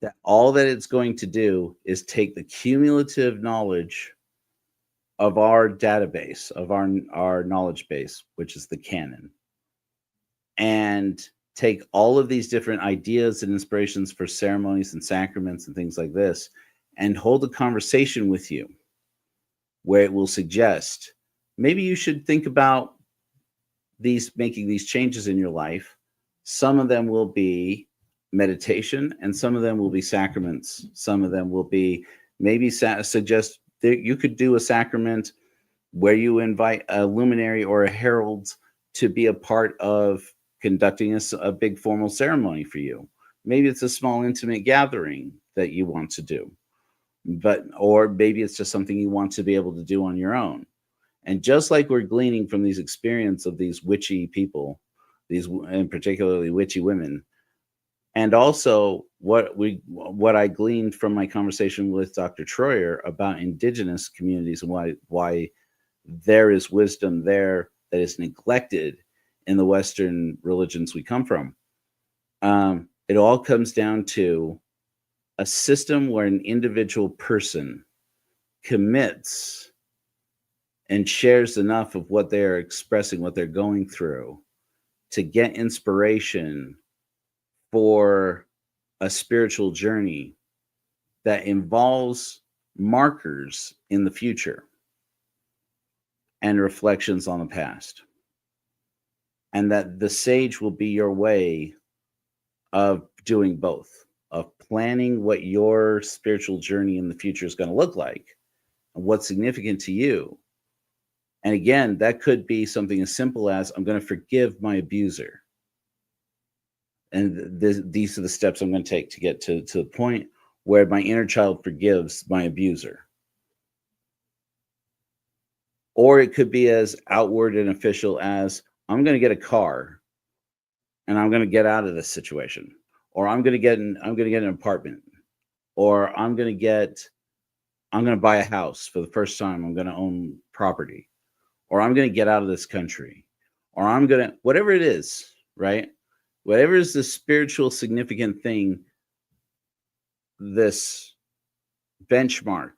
Speaker 1: That all that it's going to do is take the cumulative knowledge of our database, of our knowledge base, which is the canon, and take all of these different ideas and inspirations for ceremonies and sacraments and things like this, and hold a conversation with you where it will suggest maybe you should think about making these changes in your life, some of them will be meditation, and some of them will be sacraments. Some of them will be maybe suggest that you could do a sacrament where you invite a luminary or a herald to be a part of conducting a big formal ceremony for you. Maybe it's a small intimate gathering that you want to do, or maybe it's just something you want to be able to do on your own. And just like we're gleaning from these experience of these witchy people, and particularly witchy women, and also what I gleaned from my conversation with Dr. Troyer about indigenous communities and why there is wisdom there that is neglected in the Western religions we come from. It all comes down to a system where an individual person commits and shares enough of what they're expressing, what they're going through, to get inspiration for a spiritual journey that involves markers in the future and reflections on the past. And that the sage will be your way of doing both, of planning what your spiritual journey in the future is going to look like and what's significant to you. And again, that could be something as simple as, I'm going to forgive my abuser. And these are the steps I'm going to take to get to the point where my inner child forgives my abuser. Or it could be as outward and official as, I'm going to get a car and I'm going to get out of this situation. Or I'm going to get an apartment. Or I'm going to buy a house for the first time. I'm going to own property. Or I'm going to get out of this country. Or I'm going to, whatever it is, right? Whatever is the spiritual significant thing, this benchmark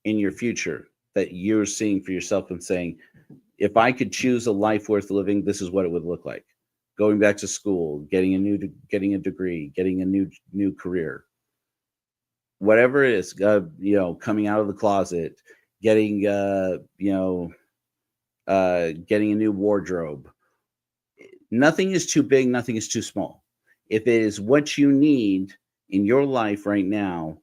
Speaker 1: in your future that you're seeing for yourself and saying, if I could choose a life worth living, this is what it would look like. Going back to school, getting a degree, getting a new career, whatever it is, coming out of the closet, getting getting a new wardrobe. Nothing is too big, nothing is too small. If it is what you need in your life right now,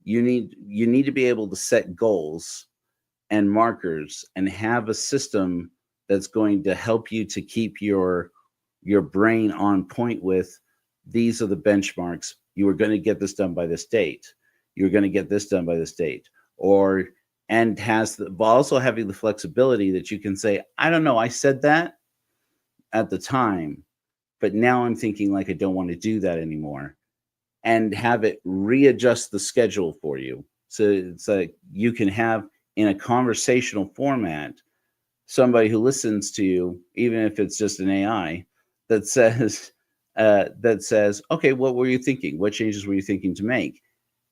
Speaker 1: you need to be able to set goals and markers and have a system that's going to help you to keep your brain on point with, these are the benchmarks. You are going to get this done by this date. You're going to get this done by this date. And also having the flexibility that you can say, I don't know, I said that at the time, but now I'm thinking like I don't want to do that anymore, and have it readjust the schedule for you. So it's like you can have, in a conversational format, somebody who listens to you, even if it's just an AI, that says, okay, what were you thinking? What changes were you thinking to make?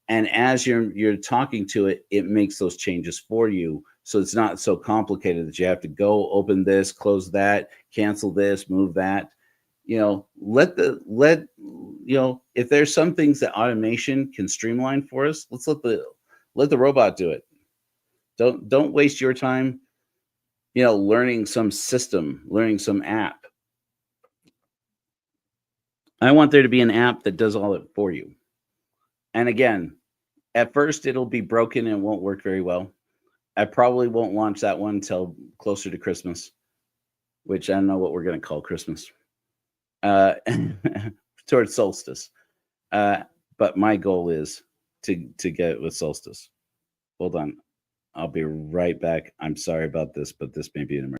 Speaker 1: And as you're talking to it, it makes those changes for you. So it's not so complicated that you have to go open this, close that, cancel this, move that. If there's some things that automation can streamline for us, let's let the robot do it. Don't waste your time, learning some system, learning some app. I want there to be an app that does all it for you. And again, at first it'll be broken and won't work very well. I probably won't launch that one until closer to Christmas, which I don't know what we're going to call Christmas. Towards solstice. But my goal is to get it with solstice. Hold on. I'll be right back. I'm sorry about this, but this may be an emergency.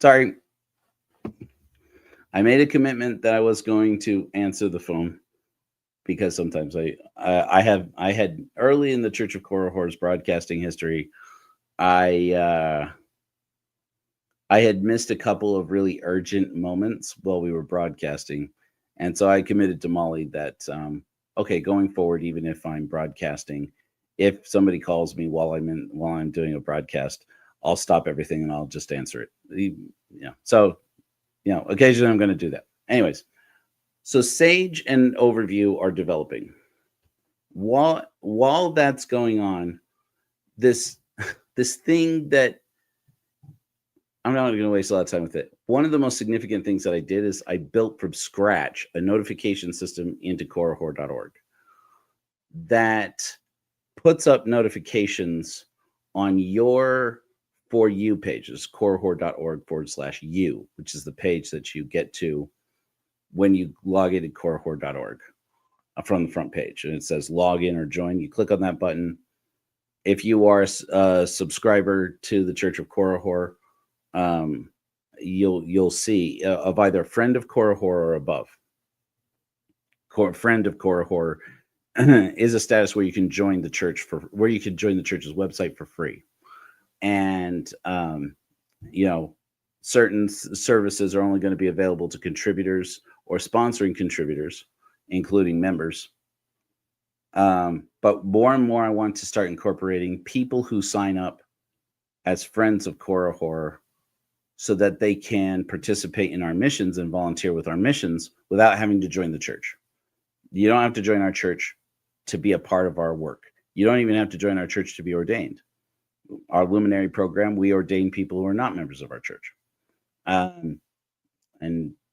Speaker 1: Sorry. I made a commitment that I was going to answer the phone. because sometimes I had early in the Church of Korihor's broadcasting history, I had missed a couple of really urgent moments while we were broadcasting, and so I committed to Molly that okay, going forward, even if I'm broadcasting, if somebody calls me while I'm doing a broadcast, I'll stop everything and I'll just answer it. So occasionally I'm going to do that. Anyways, so Sage and Overview are developing. While that's going on, this thing that I'm not going to waste a lot of time with it. One of the most significant things that I did is I built from scratch a notification system into korihor.org that puts up notifications on your For You pages, korihor.org/you, which is the page that you get to when you log into korihor.org from the front page. And it says log in or join. You click on that button. If you are a subscriber to the Church of Korihor, you'll see of either friend of Korihor or above. Friend of Korihor is a status where you can join the church where you can join the church's website for free. And certain services are only going to be available to contributors or sponsoring contributors, including members. But more and more, I want to start incorporating people who sign up as friends of Korihor so that they can participate in our missions and volunteer with our missions without having to join the church. You don't have to join our church to be a part of our work. You don't even have to join our church to be ordained. Our luminary program, we ordain people who are not members of our church. And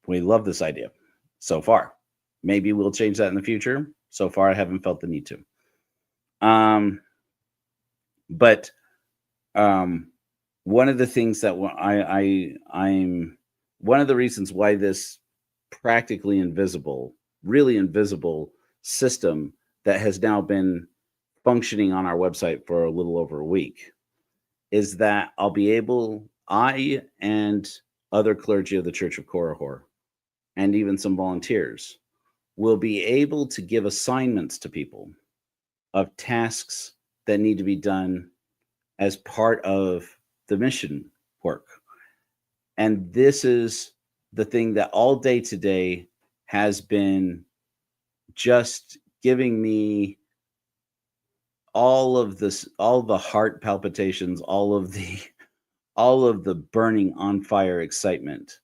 Speaker 1: we love this idea so far. Maybe we'll change that in the future. So far, I haven't felt the need to. But one of the things that I'm one of the reasons why this practically invisible, really invisible system that has now been functioning on our website for a little over a week is that I and other clergy of the Church of Korihor, and even some volunteers, will be able to give assignments to people of tasks that need to be done as part of the mission work. And this is the thing that all day today has been just giving me all the heart palpitations, all of the burning on fire excitement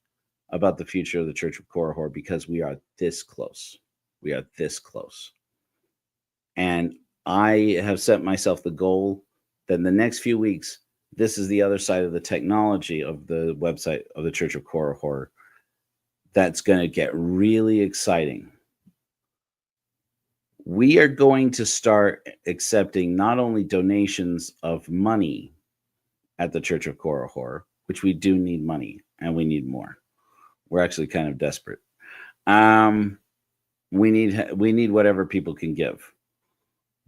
Speaker 1: about the future of the Church of Korihor, because we are this close. We are this close. And I have set myself the goal that in the next few weeks, this is the other side of the technology of the website of the Church of Korihor that's going to get really exciting. We are going to start accepting not only donations of money at the Church of Korihor, which we do need money and we need more. We're actually kind of desperate. We need whatever people can give.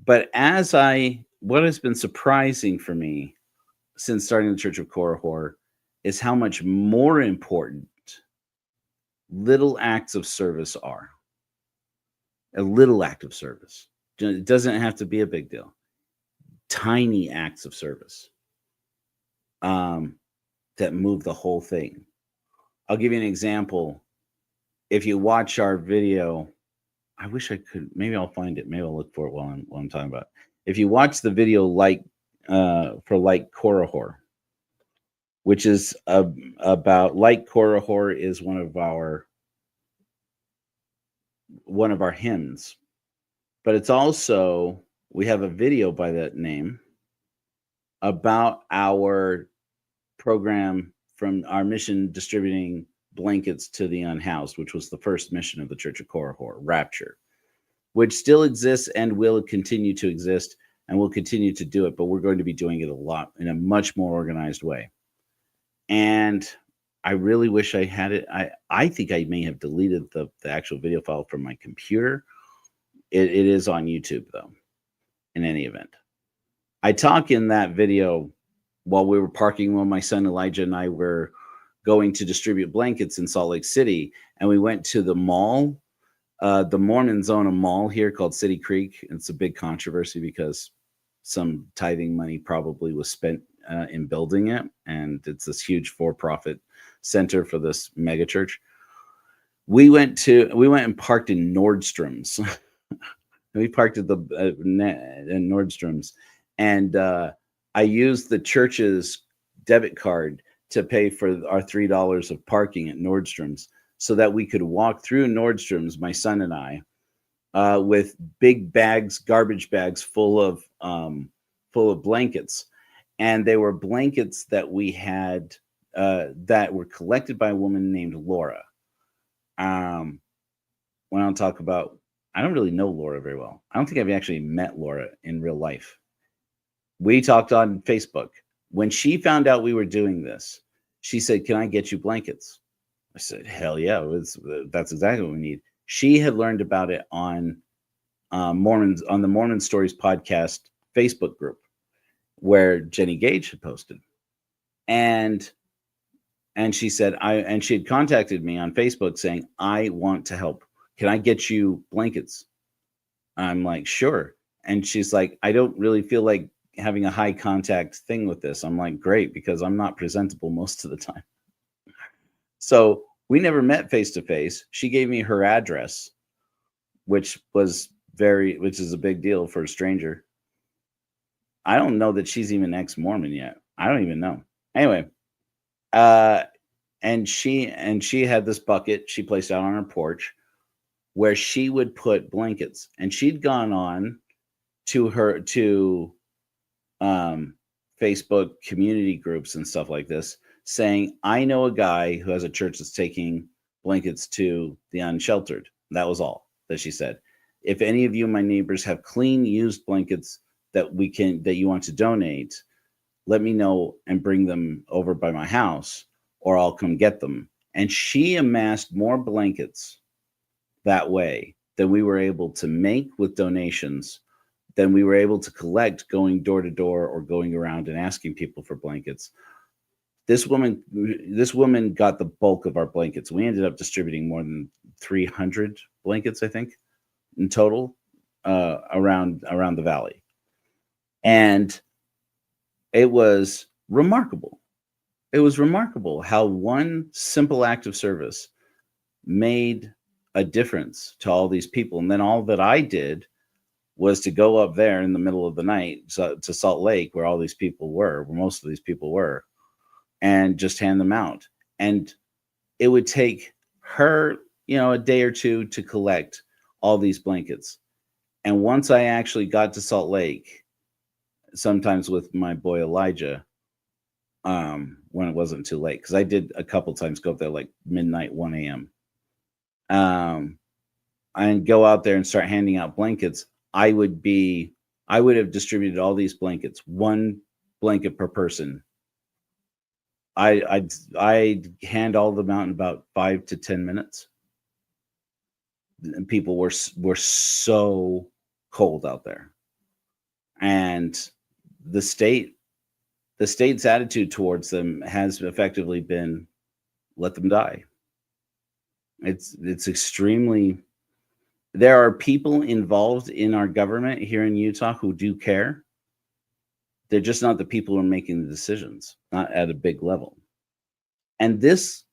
Speaker 1: But what has been surprising for me since starting the Church of Korihor is how much more important little acts of service are. A little act of service. It doesn't have to be a big deal. Tiny acts of service that move the whole thing. I'll give you an example. If you watch our video, I wish I could. Maybe I'll find it. Maybe I'll look for it while I'm talking about it. If you watch the video for Like Korihor, which is about Like Korihor is one of our hymns, but it's also, we have a video by that name about our program from our mission distributing blankets to the unhoused, which was the first mission of the Church of Korihor, Rapture, which still exists and will continue to exist, and we'll continue to do it, but we're going to be doing it a lot in a much more organized way. And I really wish I had it. I think I may have deleted the actual video file from my computer. It is on YouTube, though, in any event. I talk in that video while we were parking, when my son Elijah and I were going to distribute blankets in Salt Lake City, and we went to the mall The Mormons own a mall here called City Creek. It's a big controversy because some tithing money probably was spent in building it, and it's this huge for-profit center for this mega church. We went and parked in Nordstrom's. We parked at the in Nordstrom's, and I used the church's debit card to pay for our $3 of parking at Nordstrom's, so that we could walk through Nordstrom's, my son and I, with big bags, garbage bags full of blankets, and they were blankets that we had that were collected by a woman named Laura. When I'll talk about, I don't really know Laura very well. I don't think I've actually met Laura in real life. We talked on Facebook. When she found out we were doing this, she said, "Can I get you blankets?" I said, "Hell yeah, that's exactly what we need." She had learned about it on the Mormon Stories podcast Facebook group, where Jenny Gage had posted, and she said, and she had contacted me on Facebook saying, "I want to help. Can I get you blankets?" I'm like, "Sure." And she's like, "I don't really feel like having a high contact thing with this." I'm like, "Great, because I'm not presentable most of the time." So we never met face to face. She gave me her address, which is a big deal for a stranger. I don't know that she's even ex-Mormon yet. I don't even know. Anyway, and she had this bucket she placed out on her porch where she would put blankets, and she'd gone on to Facebook community groups and stuff like this, saying, "I know a guy who has a church that's taking blankets to the unsheltered." That was all that she said. "If any of you, my neighbors, have clean used blankets that you want to donate, let me know and bring them over by my house, or I'll come get them." And she amassed more blankets that way than we were able to make with donations, than we were able to collect going door to door or going around and asking people for blankets. This woman got the bulk of our blankets. We ended up distributing more than 300 blankets, I think, in total, around the valley. And it was remarkable. It was remarkable how one simple act of service made a difference to all these people. And then all that I did was to go up there in the middle of the night to Salt Lake, where most of these people were, and just hand them out. And it would take her, a day or two to collect all these blankets. And once I actually got to Salt Lake, sometimes with my boy Elijah, when it wasn't too late, because I did a couple times go up there like midnight, 1 a.m. And go out there and start handing out blankets. I would have distributed all these blankets, one blanket per person. I'd hand all of them out in about 5 to 10 minutes. And people were so cold out there. And the state's attitude towards them has effectively been, let them die. It's extremely. There are people involved in our government here in Utah who do care. They're just not the people who are making the decisions, not at a big level. And this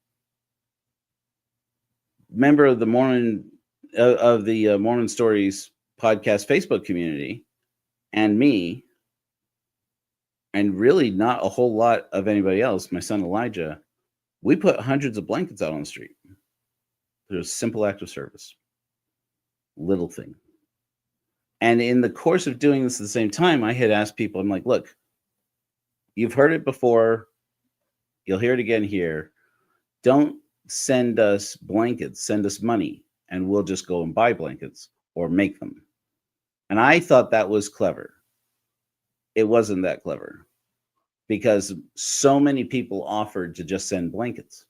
Speaker 1: member of the Mormon Stories podcast Facebook community, and me, and really not a whole lot of anybody else, my son Elijah, we put hundreds of blankets out on the street. It was a simple act of service. Little thing. And in the course of doing this at the same time, I had asked people, I'm like, look, you've heard it before. You'll hear it again here. Don't send us blankets, send us money, and we'll just go and buy blankets or make them. And I thought that was clever. It wasn't that clever, because so many people offered to just send blankets.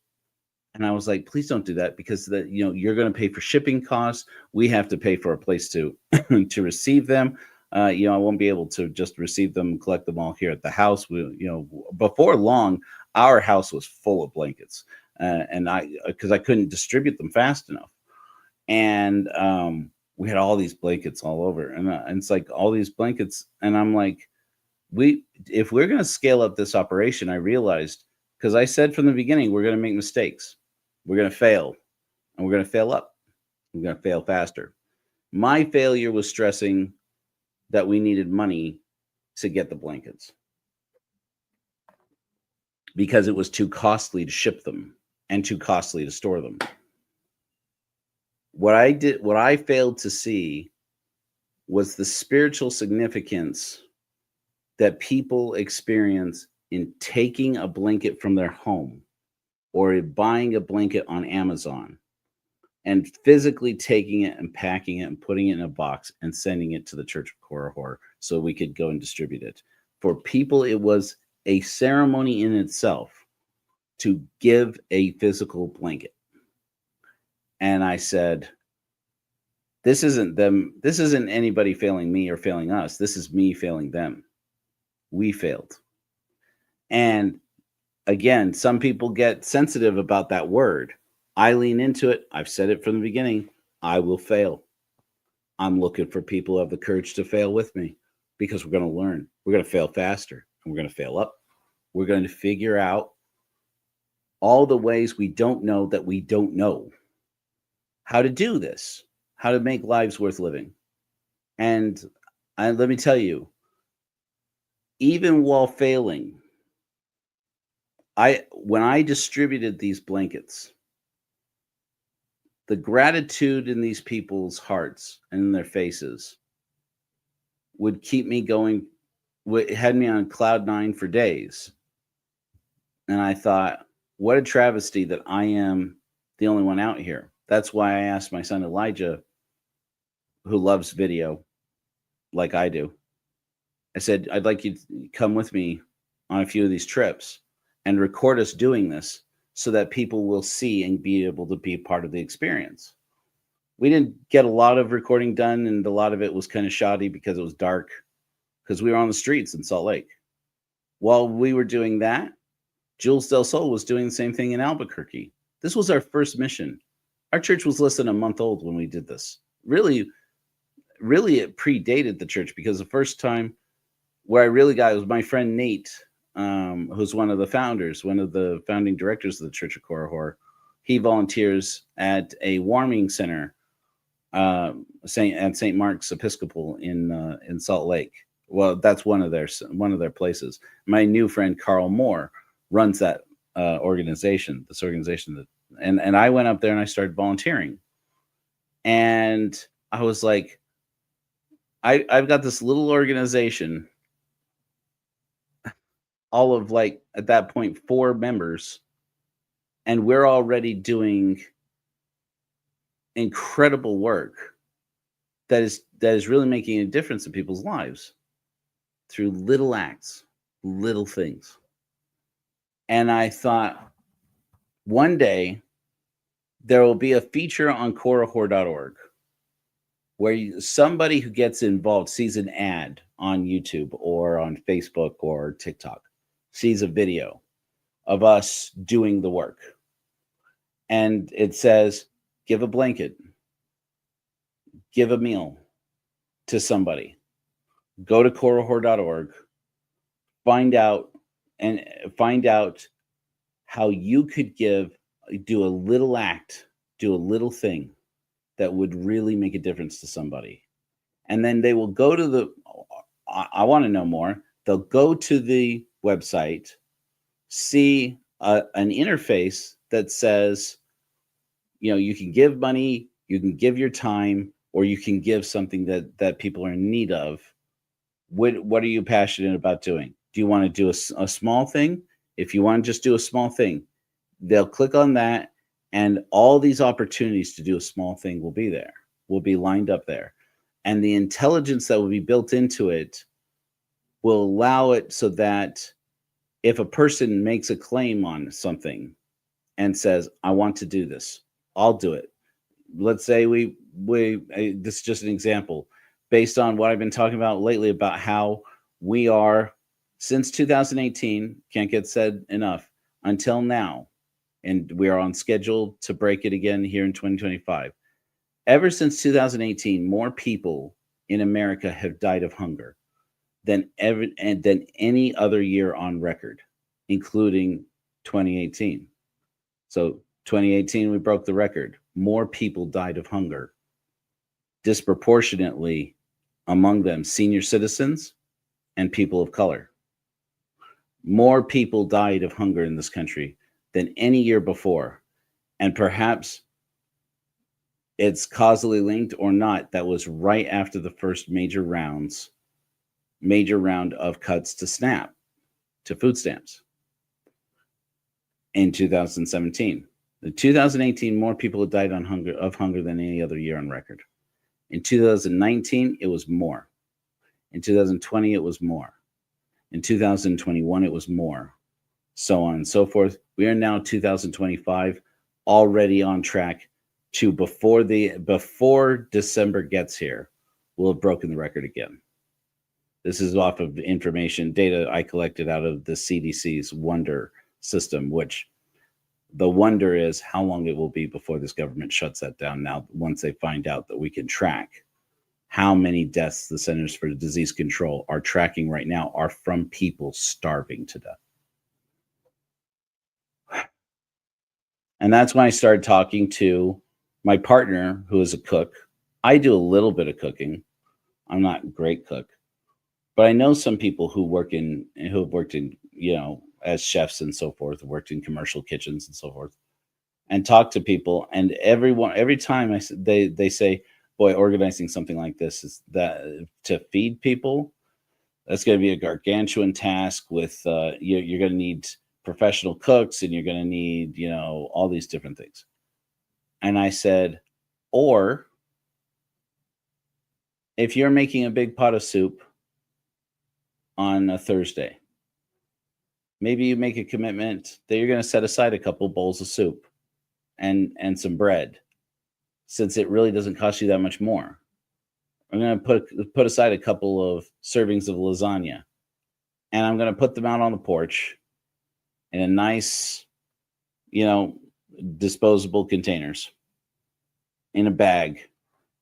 Speaker 1: And I was like, please don't do that, because you're going to pay for shipping costs. We have to pay for a place to to receive them. I won't be able to just receive them and collect them all here at the house. Before long, our house was full of blankets, and because I couldn't distribute them fast enough. And we had all these blankets all over, and it's like all these blankets, and I'm like, if we're going to scale up this operation, I realized, because I said from the beginning, we're going to make mistakes, we're going to fail, and we're going to fail up, we're going to fail faster. My failure was stressing that we needed money to get the blankets because it was too costly to ship them and too costly to store them. What I failed to see was the spiritual significance that people experience in taking a blanket from their home or buying a blanket on Amazon and physically taking it and packing it and putting it in a box and sending it to the Church of Korihor so we could go and distribute it. For people, it was a ceremony in itself to give a physical blanket. And I said, this isn't anybody failing me or failing us. This is me failing them. We failed. And again, some people get sensitive about that word. I lean into it. I've said it from the beginning. I will fail. I'm looking for people who have the courage to fail with me, because we're going to learn. We're going to fail faster, and we're going to fail up. We're going to figure out all the ways we don't know that we don't know how to do this, how to make lives worth living. And let me tell you, even while failing, when I distributed these blankets, the gratitude in these people's hearts and in their faces would keep me going. It had me on cloud 9 for days. And I thought, what a travesty that I am the only one out here. That's why I asked my son Elijah, who loves video like I do. I said, I'd like you to come with me on a few of these trips and record us doing this so that people will see and be able to be a part of the experience. We didn't get a lot of recording done, and a lot of it was kind of shoddy because it was dark, because we were on the streets in Salt Lake. While we were doing that, Jules Del Sol was doing the same thing in Albuquerque. This was our first mission. Our church was less than a month old when we did this. Really, it predated the church, because the first time where I really got it was my friend Nate, who's one of the founders, one of the founding directors of the Church of Korihor. He volunteers at a warming center at St. Mark's Episcopal in Salt Lake. Well, that's one of their places. My new friend Carl Moore runs that organization. And I went up there and I started volunteering. And I was like, I've got this little organization, all of, like, at that point, 4 members, and we're already doing incredible work that is really making a difference in people's lives through little acts, little things. And I thought, one day there will be a feature on korihor.org where somebody who gets involved sees an ad on YouTube or on Facebook or TikTok, sees a video of us doing the work. And it says, give a blanket, give a meal to somebody, go to korihor.org, find out how you could do a little act, do a little thing that would really make a difference to somebody. And then they will go to I want to know more. They'll go to the website, see an interface that says, you can give money, you can give your time, or you can give something that people are in need of. What are you passionate about doing? Do you want to do a small thing? If you want to just do a small thing, they'll click on that, and all these opportunities to do a small thing will be lined up there. And the intelligence that will be built into it will allow it so that if a person makes a claim on something and says, I want to do this, I'll do it. Let's say this is just an example based on what I've been talking about lately about how we are, since 2018, can't get said enough, until now, and we are on schedule to break it again here in 2025. Ever since 2018, more people in America have died of hunger than any other year on record, including 2018. So 2018, we broke the record. More people died of hunger, disproportionately among them senior citizens and people of color. More people died of hunger in this country than any year before. And perhaps it's causally linked or not. That was right after the first major round of cuts to SNAP, to food stamps in 2017. In 2018, more people had died of hunger than any other year on record. In 2019, it was more. In 2020, it was more. In 2021, it was more. So on and so forth. We are now 2025, already on track to before December gets here, we'll have broken the record again. This is off of information, data I collected out of the CDC's Wonder system, which the wonder is how long it will be before this government shuts that down now, once they find out that we can track how many deaths the Centers for Disease Control are tracking right now are from people starving to death. And that's when I started talking to my partner, who is a cook. I do a little bit of cooking. I'm not a great cook, but I know some people who have worked in, as chefs and so forth, worked in commercial kitchens and so forth, and talk to people. And every time they say, boy, organizing something like this is that to feed people, that's going to be a gargantuan task with, you're going to need professional cooks and you're going to need, all these different things. And I said, or if you're making a big pot of soup on a Thursday, maybe you make a commitment that you're going to set aside a couple bowls of soup and some bread, since it really doesn't cost you that much more. I'm going to put aside a couple of servings of lasagna, and I'm going to put them out on the porch in a nice, disposable containers in a bag.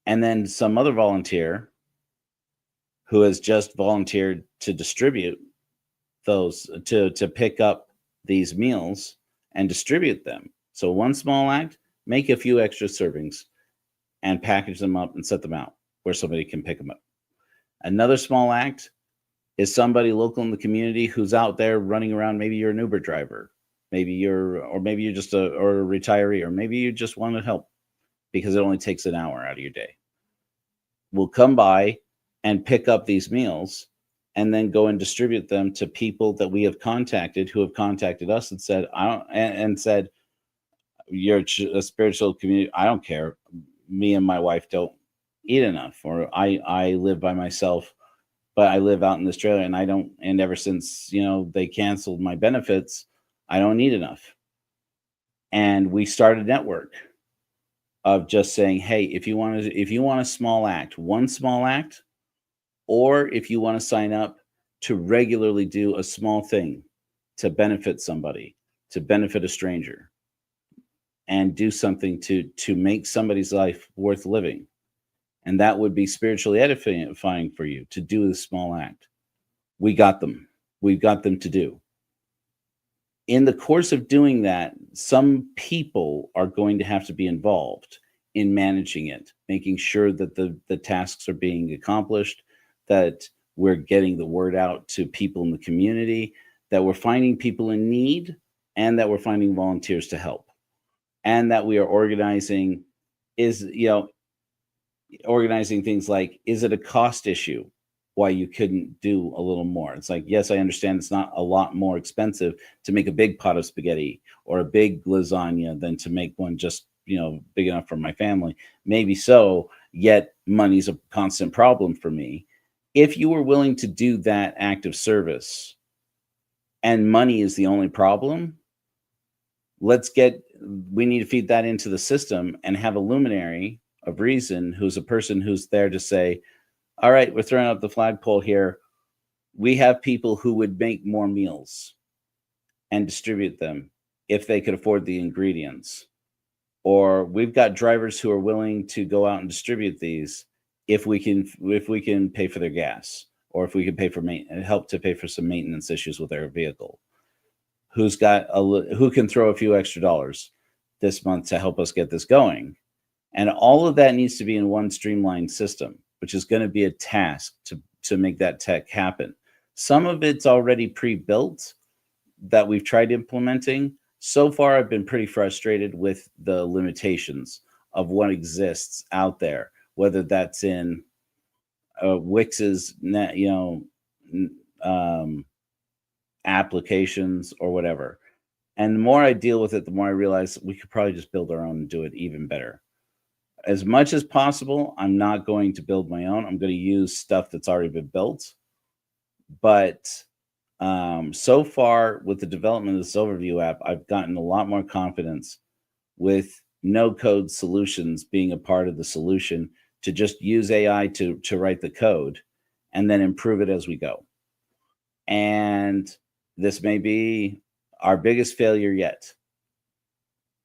Speaker 1: And then some other volunteer who has just volunteered to distribute those, to pick up these meals and distribute them. So one small act, make a few extra servings and package them up and set them out where somebody can pick them up. Another small act is somebody local in the community who's out there running around. Maybe you're an Uber driver, maybe you're just a retiree, or maybe you just want to help because it only takes an hour out of your day. We'll come by and pick up these meals and then go and distribute them to people that we have contacted, who have contacted us and said, said, you're a spiritual community. I don't care. Me and my wife don't eat enough, or I live by myself, but I live out in Australia and ever since, they canceled my benefits, I don't eat enough. And we started a network of just saying, hey, if you want a small act, one small act, or if you want to sign up to regularly do a small thing to benefit somebody, to benefit a stranger, and do something to make somebody's life worth living. And that would be spiritually edifying for you to do the small act. We got them. We've got them to do. In the course of doing that, some people are going to have to be involved in managing it, making sure that the tasks are being accomplished, that we're getting the word out to people in the community, that we're finding people in need, and that we're finding volunteers to help. And that we are organizing things like, is it a cost issue why you couldn't do a little more? It's like, yes, I understand it's not a lot more expensive to make a big pot of spaghetti or a big lasagna than to make one just, big enough for my family. Maybe so, yet money's a constant problem for me. If you were willing to do that act of service and money is the only problem, we need to feed that into the system and have a luminary of reason who's a person who's there to say, all right, we're throwing out the flagpole here. We have people who would make more meals and distribute them if they could afford the ingredients. or we've got drivers who are willing to go out and distribute these if we can pay for their gas, or if we can pay for help to pay for some maintenance issues with their vehicle. Who can throw a few extra dollars this month to help us get this going? And all of that needs to be in one streamlined system, which is going to be a task to make that tech happen. Some of it's already pre-built that we've tried implementing. So far, I've been pretty frustrated with the limitations of what exists out there, whether that's in Wix's applications or whatever. And the more I deal with it, the more I realize we could probably just build our own and do it even better. As much as possible, I'm not going to build my own. I'm going to use stuff that's already been built. But so far, with the development of this overview app, I've gotten a lot more confidence with no-code solutions being a part of the solution, to just use AI to write the code and then improve it as we go. And this may be our biggest failure yet,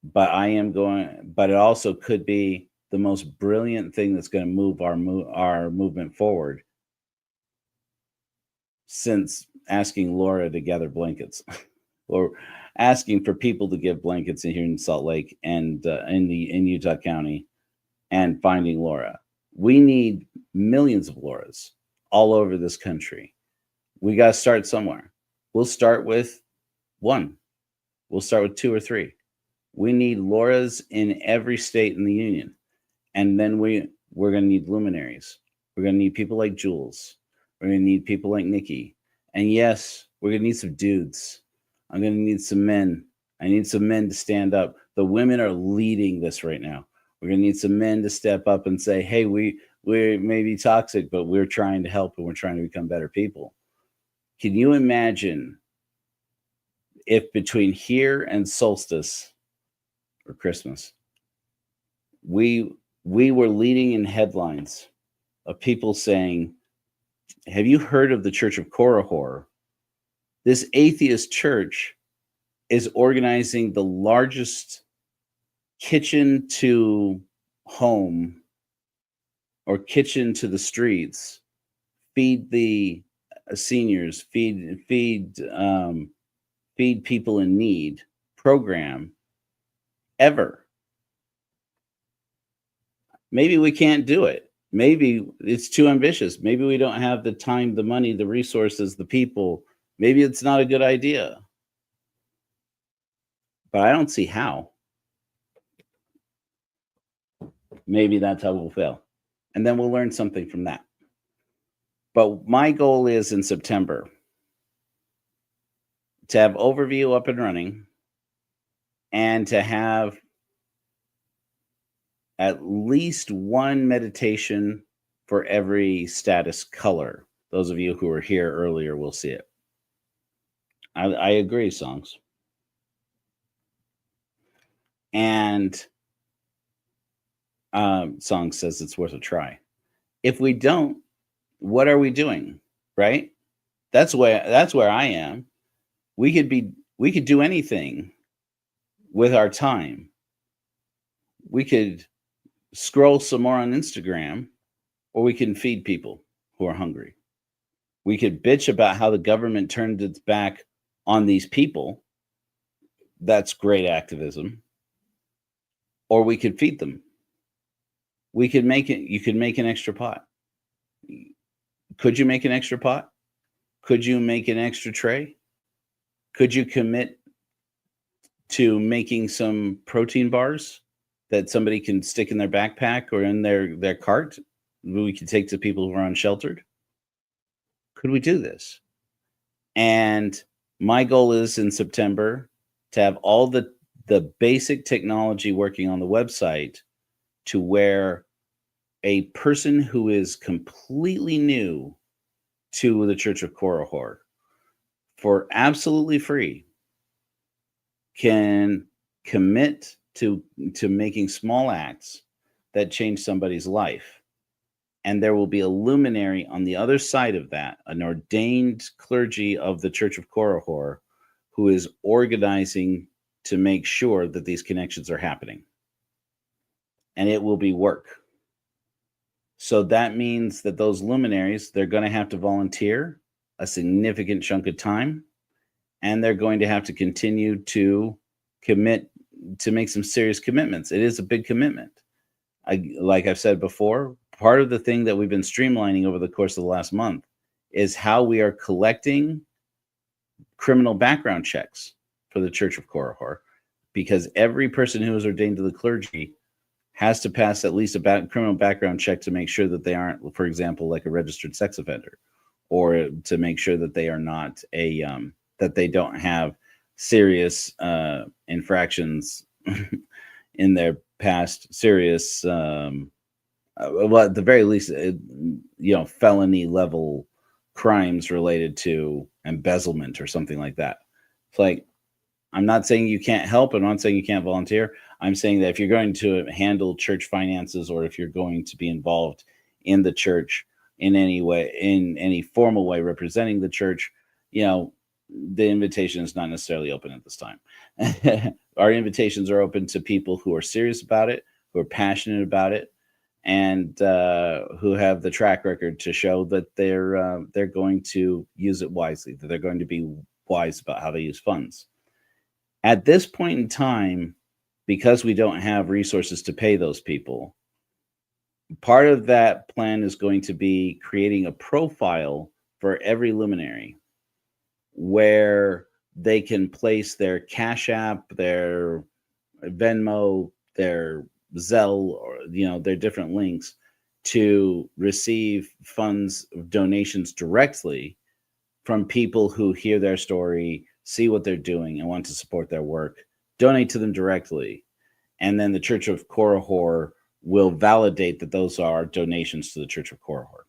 Speaker 1: but it also could be the most brilliant thing that's going to move our movement forward since asking Laura to gather blankets or asking for people to give blankets in here in Salt Lake and in Utah County, and finding Laura. We need millions of Lauras all over this country. We got to start somewhere. We'll start with one. We'll start with 2 or 3. We need Lauras in every state in the union. And then we're going to need luminaries. We're going to need people like Jules. We're going to need people like Nikki. And yes, we're going to need some dudes. I'm going to need some men. I need some men to stand up. The women are leading this right now. We're going to need some men to step up and say, hey, we may be toxic, but we're trying to help and we're trying to become better people. Can you imagine if between here and solstice or Christmas, we were leading in headlines of people saying, have you heard of the Church of Korihor? This atheist church is organizing the largest kitchen to home or kitchen to the streets, feed the seniors, feed people in need program ever. Maybe we can't do it. Maybe it's too ambitious. Maybe we don't have the time, the money, the resources, the people. Maybe it's not a good idea. But I don't see how. Maybe that's how we'll fail. And then we'll learn something from that. But my goal is in September to have overview up and running and to have at least one meditation for every status color. Those of you who were here earlier will see it. I agree, Songs. And Song says it's worth a try. If we don't, what are we doing? Right? That's where I am. We could do anything with our time. We could scroll some more on Instagram, or we can feed people who are hungry. We could bitch about how the government turned its back on these people. That's great activism. Or we could feed them. You could make an extra pot. Could you make an extra pot? Could you make an extra tray? Could you commit to making some protein bars that somebody can stick in their backpack or in their cart we could take to people who are unsheltered? Could we do this? And my goal is in September to have all the basic technology working on the website to where a person who is completely new to the Church of Korihor for absolutely free can commit to making small acts that change somebody's life. And there will be a luminary on the other side of that, an ordained clergy of the Church of Korihor who is organizing to make sure that these connections are happening. and it will be work. So that means that those luminaries, they're going to have to volunteer a significant chunk of time, and they're going to have to continue to commit to make some serious commitments. It is a big commitment. Like I've said before, part of the thing that we've been streamlining over the course of the last month is how we are collecting criminal background checks for the Church of Korihor, because every person who is ordained to the clergy has to pass at least a criminal background check to make sure that they aren't, for example, like a registered sex offender, or to make sure that they are not that they don't have serious infractions in their past, serious, well, at the very least, felony level crimes related to embezzlement or something like that. It's like, I'm not saying you can't help. I'm not saying you can't volunteer. I'm saying that if you're going to handle church finances, or if you're going to be involved in the church in any way, in any formal way representing the church, the invitation is not necessarily open at this time. Our invitations are open to people who are serious about it, who are passionate about it, and who have the track record to show that they're going to use it wisely, that they're going to be wise about how they use funds. At this point in time, because we don't have resources to pay those people, part of that plan is going to be creating a profile for every luminary where they can place their Cash App, their Venmo, their Zelle, or their different links to receive funds, donations directly from people who hear their story, see what they're doing, and want to support their work. Donate to them directly, and then the Church of Korihor will validate that those are donations to the Church of Korihor.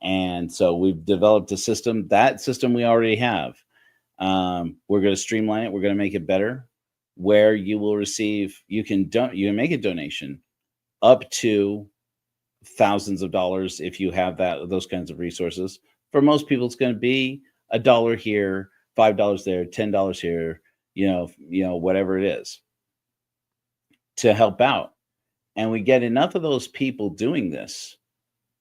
Speaker 1: And so we've developed a system. That system we already have. We're going to streamline it. We're going to make it better, where you will receive, you can make a donation up to thousands of dollars if you have those kinds of resources. For most people, it's going to be $1 here, $5 there, $10 here, whatever it is, to help out. And we get enough of those people doing this.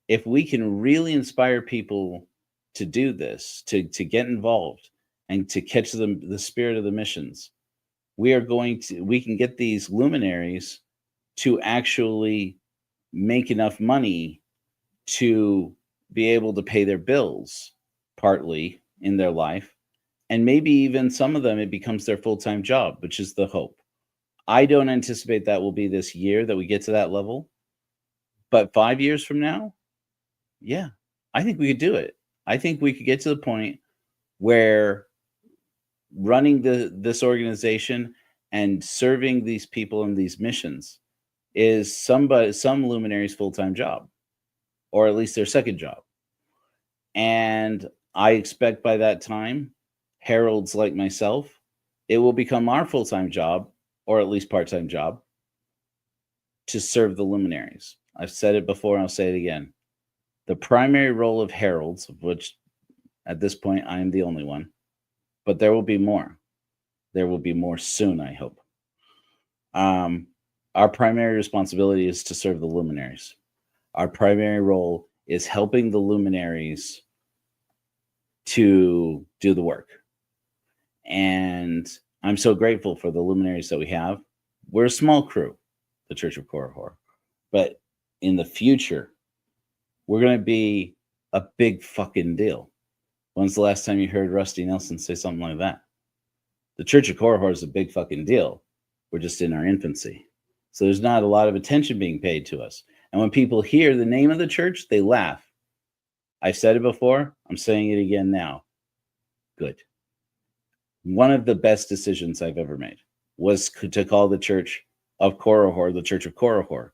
Speaker 1: If we can really inspire people to do this, to get involved and to catch the spirit of the missions, we can get these luminaries to actually make enough money to be able to pay their bills partly in their life. And maybe even some of them, it becomes their full-time job, which is the hope. I don't anticipate that will be this year that we get to that level. But 5 years from now, yeah, I think we could do it. I think we could get to the point where running this organization and serving these people in these missions is some luminary's full-time job, or at least their second job. And I expect by that time, heralds like myself, it will become our full-time job, or at least part-time job, to serve the luminaries. I've said it before and I'll say it again. The primary role of heralds, of which at this point I am the only one, but there will be more. There will be more soon, I hope. Our primary responsibility is to serve the luminaries. Our primary role is helping the luminaries to do the work. And I'm so grateful for the luminaries that we have. We're a small crew, the Church of Korihor, but in the future, we're going to be a big fucking deal. When's the last time you heard Rusty Nelson say something like that? The Church of Korihor is a big fucking deal. We're just in our infancy. So there's not a lot of attention being paid to us. And when people hear the name of the church, they laugh. I've said it before. I'm saying it again now. Good. One of the best decisions I've ever made was to call the Church of Korihor the Church of Korihor,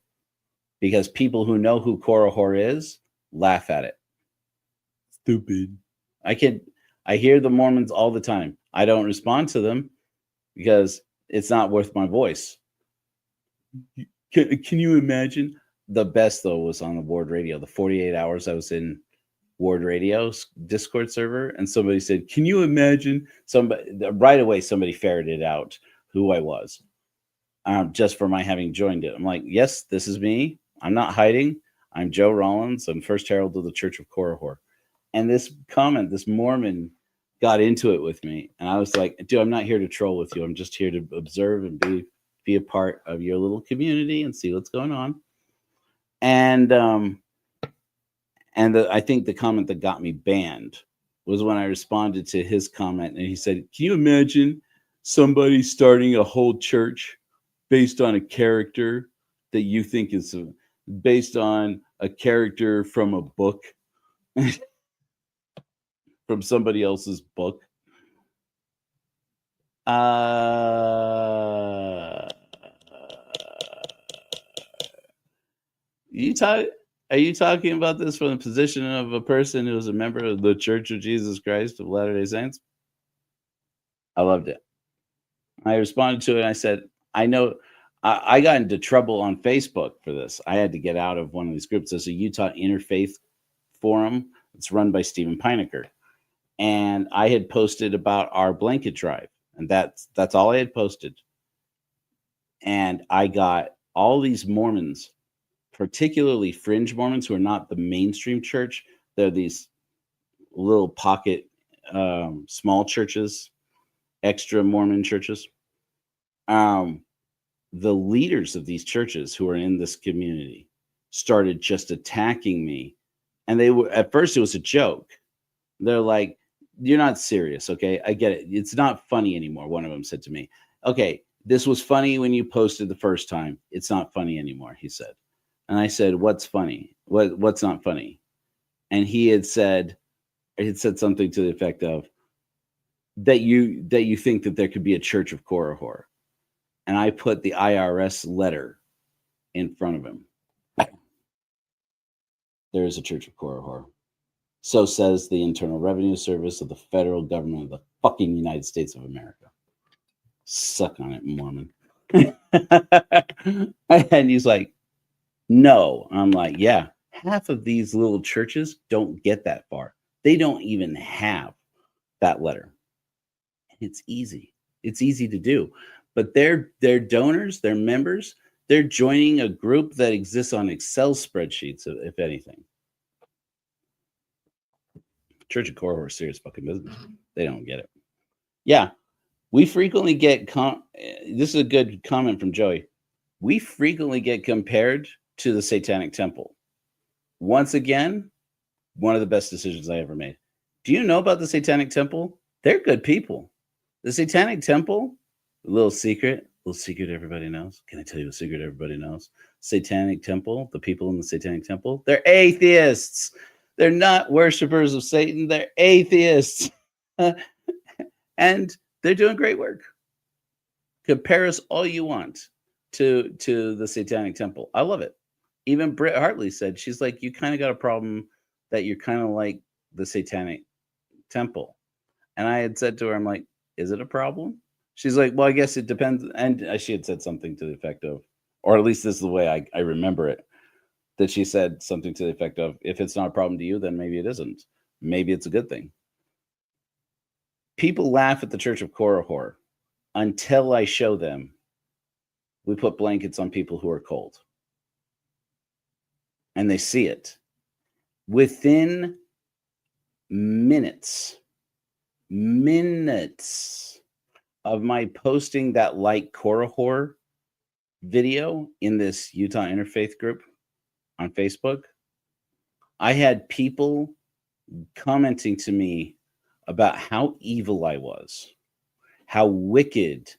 Speaker 1: because people who know who Korihor is laugh at it. Stupid. I hear the Mormons all the time. I don't respond to them because it's not worth my voice. Can you imagine? The best, though, was on the Ward Radio. The 48 hours I was in Ward Radio's Discord server, and somebody said, can you imagine? Right away, somebody ferreted out who I was. just for my having joined it. I'm like, yes, this is me. I'm not hiding. I'm Joe Rollins. I'm First Herald of the Church of Korihor. And this comment, this Mormon got into it with me. And I was like, dude, I'm not here to troll with you. I'm just here to observe and be a part of your little community and see what's going on. And I think the comment that got me banned was when I responded to his comment. And he said, can you imagine somebody starting a whole church based on a character that you think is based on a character from a book, from somebody else's book? Are you talking about this from the position of a person who is a member of the Church of Jesus Christ of Latter-day Saints? I loved it. I responded to it and I said, I know I got into trouble on Facebook for this. I had to get out of one of these groups. There's a Utah Interfaith Forum. It's run by Stephen Pinecker. And I had posted about our blanket drive. And that's all I had posted. And I got all these Mormons, particularly fringe Mormons who are not the mainstream church. They're these little pocket small churches, extra Mormon churches. The leaders of these churches who are in this community started just attacking me. And they were, at first it was a joke. They're like, you're not serious. Okay. I get it. It's not funny anymore. One of them said to me, okay, this was funny when you posted the first time. It's not funny anymore, he said. And I said, what's funny? What's not funny? And he had said something to the effect of that you think that there could be a Church of Korihor. And I put the IRS letter in front of him. There is a Church of Korihor. So says the Internal Revenue Service of the federal government of the fucking United States of America. Suck on it, Mormon. And he's like, no. I'm like, yeah, half of these little churches don't get that far. They don't even have that letter. It's easy. It's easy to do. But their donors, their members, they're joining a group that exists on Excel spreadsheets, if anything. Church of Korihor is serious fucking business. They don't get it. Yeah, we frequently get this is a good comment from Joey. We frequently get compared to the Satanic Temple. Once again, one of the best decisions I ever made. Do you know about the Satanic Temple? They're good people. The Satanic Temple, a little secret everybody knows. Can I tell you a secret everybody knows? Satanic Temple, the people in the Satanic Temple, they're atheists. They're not worshipers of Satan. They're atheists. And they're doing great work. Compare us all you want to the Satanic Temple. I love it. Even Britt Hartley said, she's like, you kind of got a problem that you're kind of like the Satanic Temple. And I had said to her, I'm like, is it a problem? She's like, well, I guess it depends. And she had said something to the effect of, or at least this is the way I remember it, that she said something to the effect of, if it's not a problem to you, then maybe it isn't. Maybe it's a good thing. People laugh at the Church of Korihor until I show them we put blankets on people who are cold. And they see it. Within minutes of my posting that Like Korihor video in this Utah Interfaith group on Facebook, I had people commenting to me about how evil I was, how wicked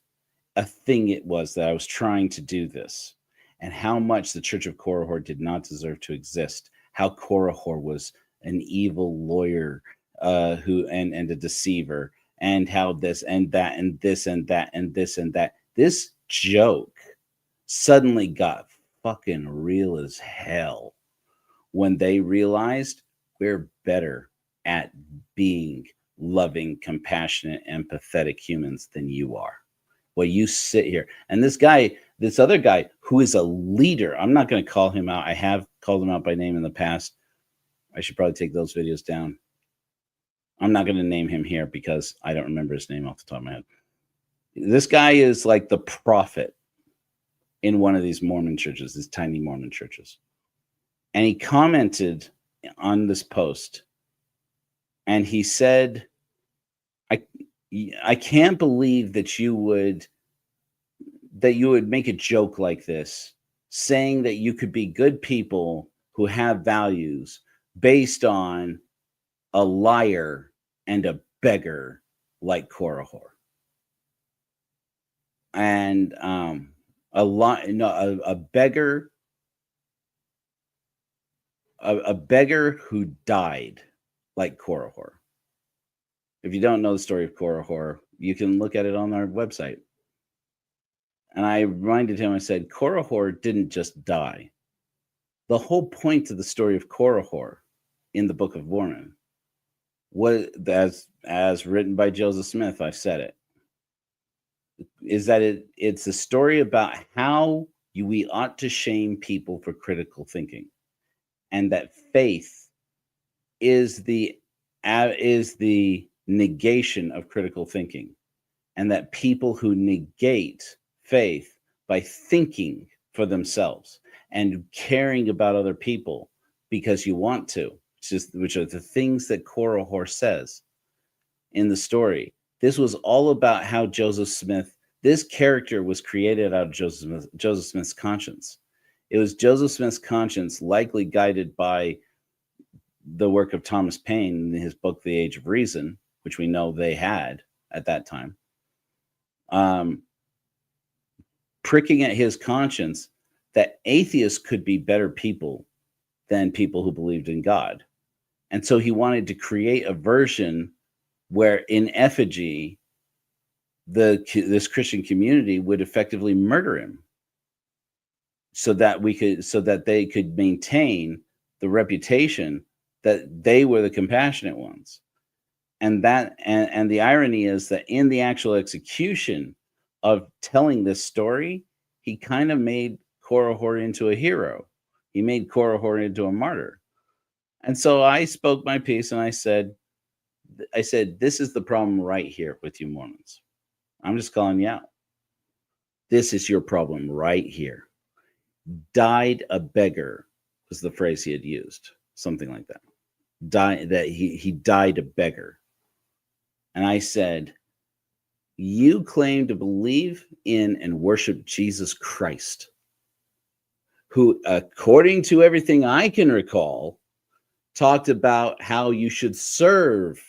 Speaker 1: a thing it was that I was trying to do this, and how much the Church of Korihor did not deserve to exist, how Korihor was an evil lawyer who and a deceiver, and how this and that and this and that and this and that. This joke suddenly got fucking real as hell when they realized we're better at being loving, compassionate, empathetic humans than you are. Well, you sit here, and this other guy who is a leader, I'm not going to call him out. I have called him out by name in the past. I should probably take those videos down. I'm not going to name him here because I don't remember his name off the top of my head. This guy is like the prophet in one of these Mormon churches, these tiny Mormon churches. And he commented on this post, and he said, I can't believe that you would make a joke like this, saying that you could be good people who have values based on a liar and a beggar like Korihor. And a beggar who died like Korihor. If you don't know the story of Korihor, you can look at it on our website. And I reminded him, I said, Korihor didn't just die. The whole point of the story of Korihor in the Book of Mormon was, as written by Joseph Smith, I've said it, is that it's a story about how we ought to shame people for critical thinking, and that faith is the negation of critical thinking, and that people who negate faith by thinking for themselves and caring about other people because you want to, which are the things that Korihor says in the story. This was all about how Joseph Smith, this character was created out of Joseph Smith's conscience. It was Joseph Smith's conscience, likely guided by the work of Thomas Paine in his book, The Age of Reason, which we know they had at that time, pricking at his conscience that atheists could be better people than people who believed in God. And so he wanted to create a version where in effigy, this Christian community would effectively murder him so that they could maintain the reputation that they were the compassionate ones. And the irony is that in the actual execution of telling this story, he kind of made Korihor into a hero. He made Korihor into a martyr. And so I spoke my piece, and I said, this is the problem right here with you Mormons. I'm just calling you out. This is your problem right here. Died a beggar was the phrase he had used, something like that. He died a beggar. And I said, you claim to believe in and worship Jesus Christ, who, according to everything I can recall, talked about how you should serve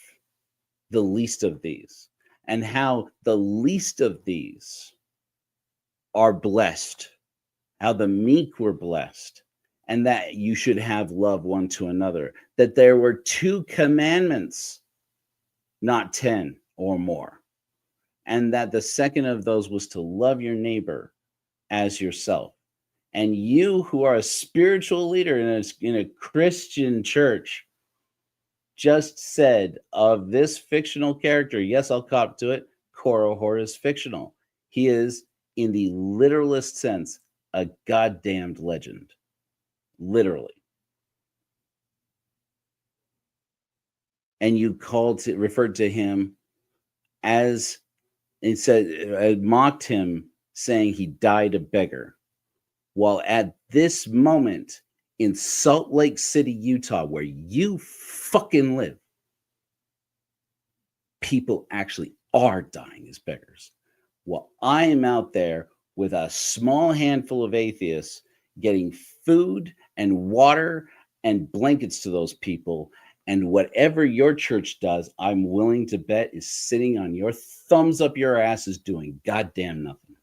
Speaker 1: the least of these, and how the least of these are blessed, how the meek were blessed, and that you should have love one to another, that there were 2 commandments, not 10 or more, and that the second of those was to love your neighbor as yourself. And you, who are a spiritual leader in a Christian church, just said of this fictional character, yes, I'll cop to it, Korihor is fictional. He is, in the literalist sense, a goddamned legend. Literally. And you referred to him as, and said, mocked him, saying he died a beggar. While at this moment in Salt Lake City, Utah, where you fucking live, people actually are dying as beggars. While I am out there with a small handful of atheists getting food and water and blankets to those people, and whatever your church does, I'm willing to bet is sitting on your thumbs up your asses doing goddamn nothing.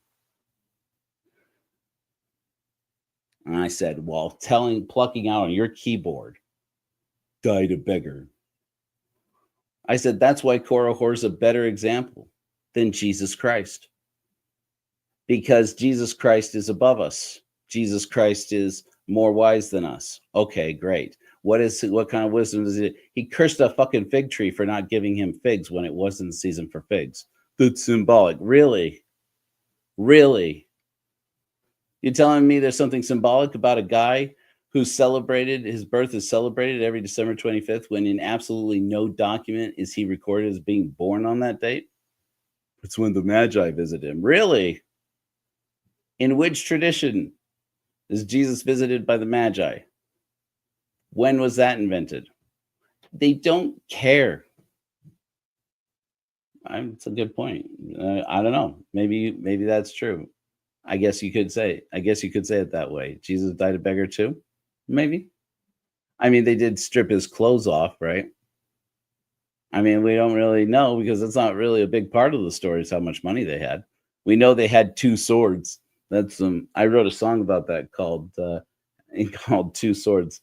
Speaker 1: And I said, while plucking out on your keyboard, died a beggar. I said, that's why Korihor is a better example than Jesus Christ. Because Jesus Christ is above us. Jesus Christ is more wise than us. Okay, great. What kind of wisdom is it? He cursed a fucking fig tree for not giving him figs when it wasn't the season for figs. That's symbolic. Really? Really? You're telling me there's something symbolic about a guy who's celebrated, his birth is celebrated every December 25th, when in absolutely no document is he recorded as being born on that date? It's when the Magi visit him. Really? In which tradition is Jesus visited by the Magi? When was that invented? They don't care. It's a good point. I don't know. Maybe that's true. I guess you could say it that way. Jesus died a beggar too? Maybe. I mean, they did strip his clothes off, right? I mean, we don't really know because it's not really a big part of the story is how much money they had. We know they had 2 swords. That's I wrote a song about that called called 2 Swords.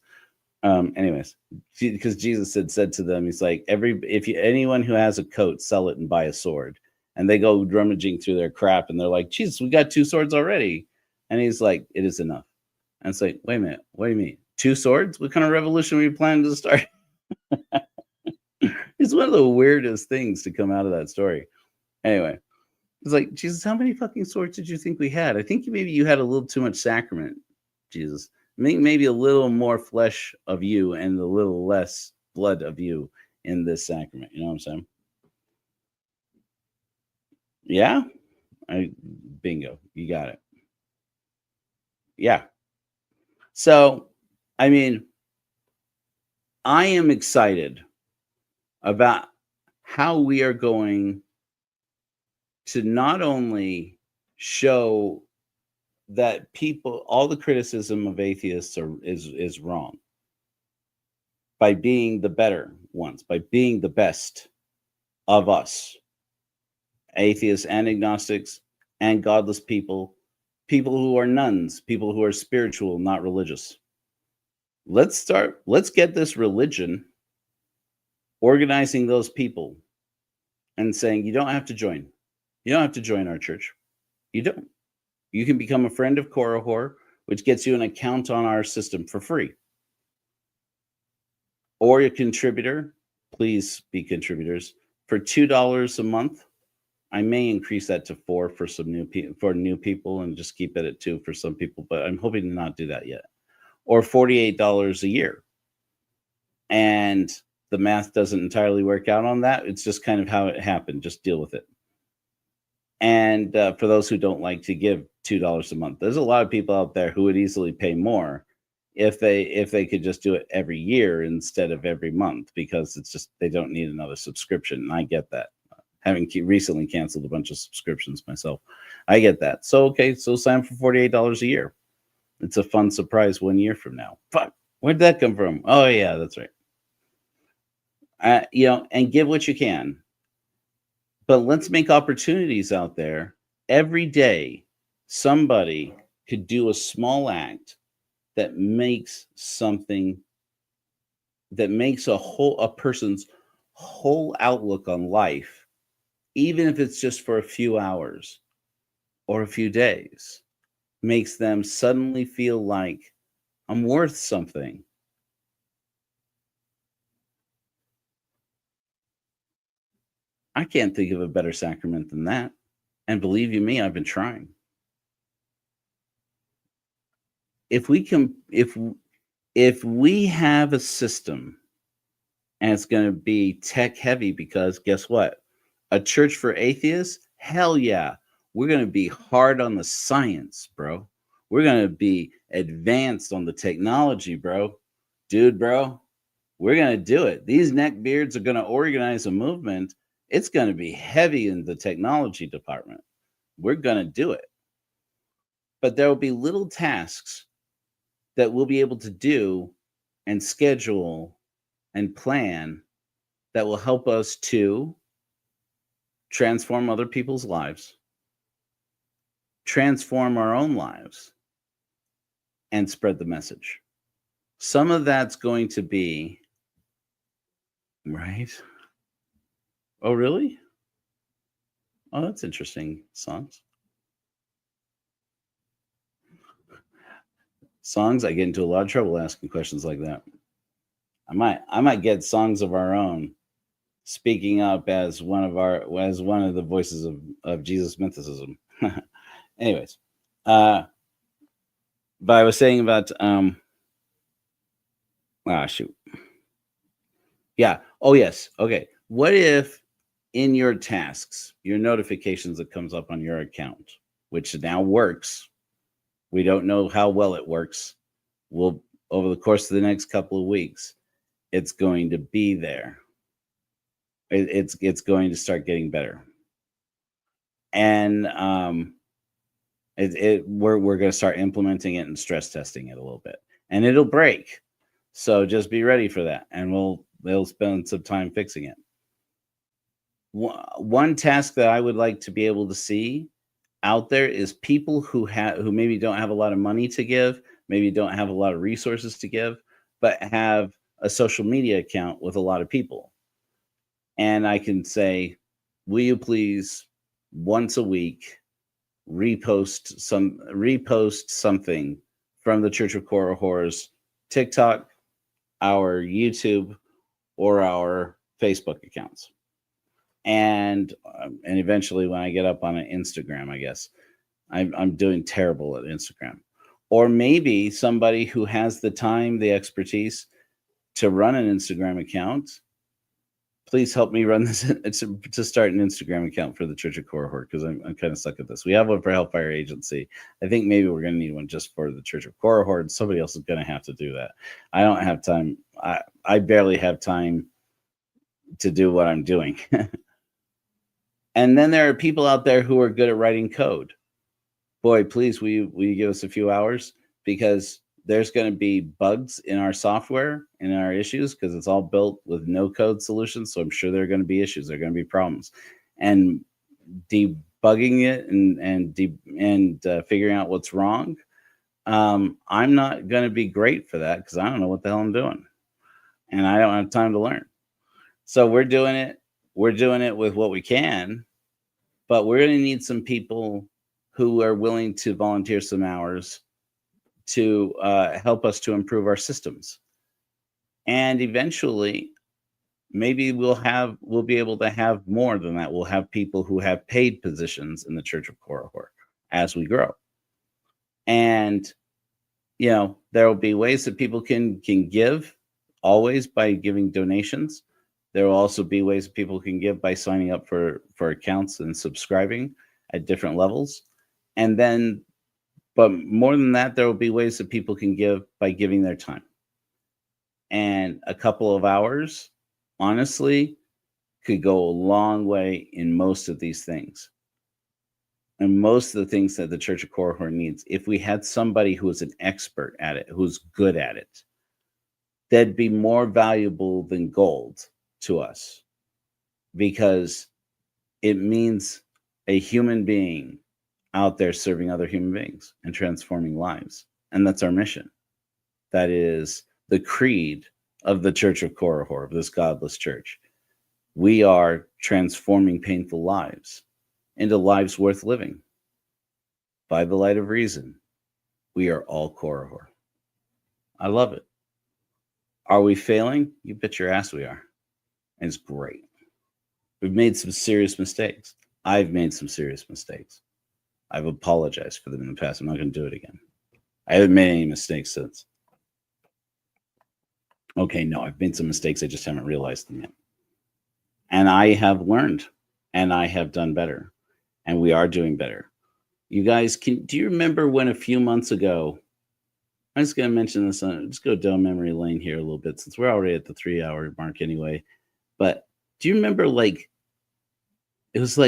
Speaker 1: Anyways, because Jesus had said to them, he's like, anyone who has a coat, sell it and buy a sword. And they go rummaging through their crap and they're like, Jesus, we got 2 swords already. And he's like, it is enough. And it's like, wait a minute, what do you mean? 2 swords? What kind of revolution were you planning to start? It's one of the weirdest things to come out of that story. Anyway, it's like, Jesus, how many fucking swords did you think we had? I think maybe you had a little too much sacrament, Jesus. Maybe a little more flesh of you and a little less blood of you in this sacrament. You know what I'm saying? Yeah. Bingo. You got it. Yeah. So, I mean, I am excited about how we are going to not only show that all the criticism of atheists is wrong by being the better ones, by being the best of us, atheists and agnostics and godless people who are nuns, people who are spiritual, not religious. Let's get this religion organizing those people and saying, you don't have to join. You don't have to join our church. You don't. You can become a friend of Korihor, which gets you an account on our system for free. Or a contributor. Please be contributors. For $2 a month, I may increase that to $4 for some new people and just keep it at $2 for some people, but I'm hoping to not do that yet. Or $48 a year. And the math doesn't entirely work out on that. It's just kind of how it happened. Just deal with it. And for those who don't like to give $2 a month, there's a lot of people out there who would easily pay more if they could just do it every year instead of every month, because it's just they don't need another subscription. And I get that. Having recently canceled a bunch of subscriptions myself, I get that. So okay, so sign up for $48 a year. It's a fun surprise 1 year from now. Fuck, where'd that come from? Oh yeah, that's right. And give what you can. But let's make opportunities out there. Every day, somebody could do a small act that makes a person's whole outlook on life, even if it's just for a few hours or a few days, makes them suddenly feel like I'm worth something. I can't think of a better sacrament than that. And believe you me, I've been trying. If we have a system, and it's going to be tech heavy, because guess what? A church for atheists? Hell yeah. We're going to be hard on the science, bro. We're going to be advanced on the technology, bro. Dude, bro, we're going to do it. These neckbeards are going to organize a movement. It's going to be heavy in the technology department. We're going to do it. But there will be little tasks that we'll be able to do and schedule and plan that will help us to transform other people's lives, transform our own lives, and spread the message. Some of that's going to be, right? Oh, really? Oh, that's interesting. Songs. I get into a lot of trouble asking questions like that. I might get songs of our own speaking up as one of the voices of Jesus mythicism. Anyways, but I was saying about shoot. Yeah. Oh yes. Okay. What if in your tasks, your notifications that comes up on your account, which now works, We don't know how well it works. We'll, over the course of the next couple of weeks, it's going to be there. It's going to start getting better. And we're going to start implementing it and stress testing it a little bit, and it'll break. So just be ready for that, and we'll spend some time fixing it. One task that I would like to be able to see out there is people who maybe don't have a lot of money to give, maybe don't have a lot of resources to give, but have a social media account with a lot of people. And I can say, will you please once a week repost something from the Church of Korah Hors TikTok, our YouTube, or our Facebook accounts. And eventually when I get up on an Instagram, I guess I'm doing terrible at Instagram. Or maybe somebody who has the time, the expertise to run an Instagram account, please help me run this to start an Instagram account for the Church of Korah Hors, because I'm kind of stuck at this. We have one for Hellfire Agency. I think maybe we're going to need one just for the Church of Korah Hors. Somebody else is going to have to do that. I don't have time. I barely have time to do what I'm doing. And then there are people out there who are good at writing code. Boy, please, will you give us a few hours? Because there's going to be bugs in our software and in our issues, because it's all built with no code solutions. So I'm sure there are going to be issues. There are going to be problems, and debugging it and figuring out what's wrong. I'm not going to be great for that, because I don't know what the hell I'm doing, and I don't have time to learn. So we're doing it. We're doing it with what we can, but we're going to need some people who are willing to volunteer some hours to help us to improve our systems. And eventually, maybe we'll be able to have more than that. We'll have people who have paid positions in the Church of Korah Hors as we grow. And, there will be ways that people can give, always by giving donations. There will also be ways that people can give by signing up for accounts and subscribing at different levels. And then, but more than that, there will be ways that people can give by giving their time. And a couple of hours, honestly, could go a long way in most of these things. And most of the things that the Church of Korah Hors needs, if we had somebody who was an expert at it, who's good at it, that'd be more valuable than gold to us, because it means a human being out there serving other human beings and transforming lives. And that's our mission. That is the creed of the Church of Korah Hors, of this godless church. We are transforming painful lives into lives worth living. By the light of reason, we are all Korah Hors. I love it. Are we failing? You bet your ass we are. And it's great. We've made some serious mistakes. I've made some serious mistakes. I've apologized for them in the past. I'm not going to do it again. I haven't made any mistakes since. Okay, no, I've made some mistakes. I just haven't realized them yet. And I have learned, and I have done better, and we are doing better. You guys, do you remember when a few months ago, I'm just going to mention this, just go down memory lane here a little bit, since we're already at the 3-hour mark anyway. But do you remember, it was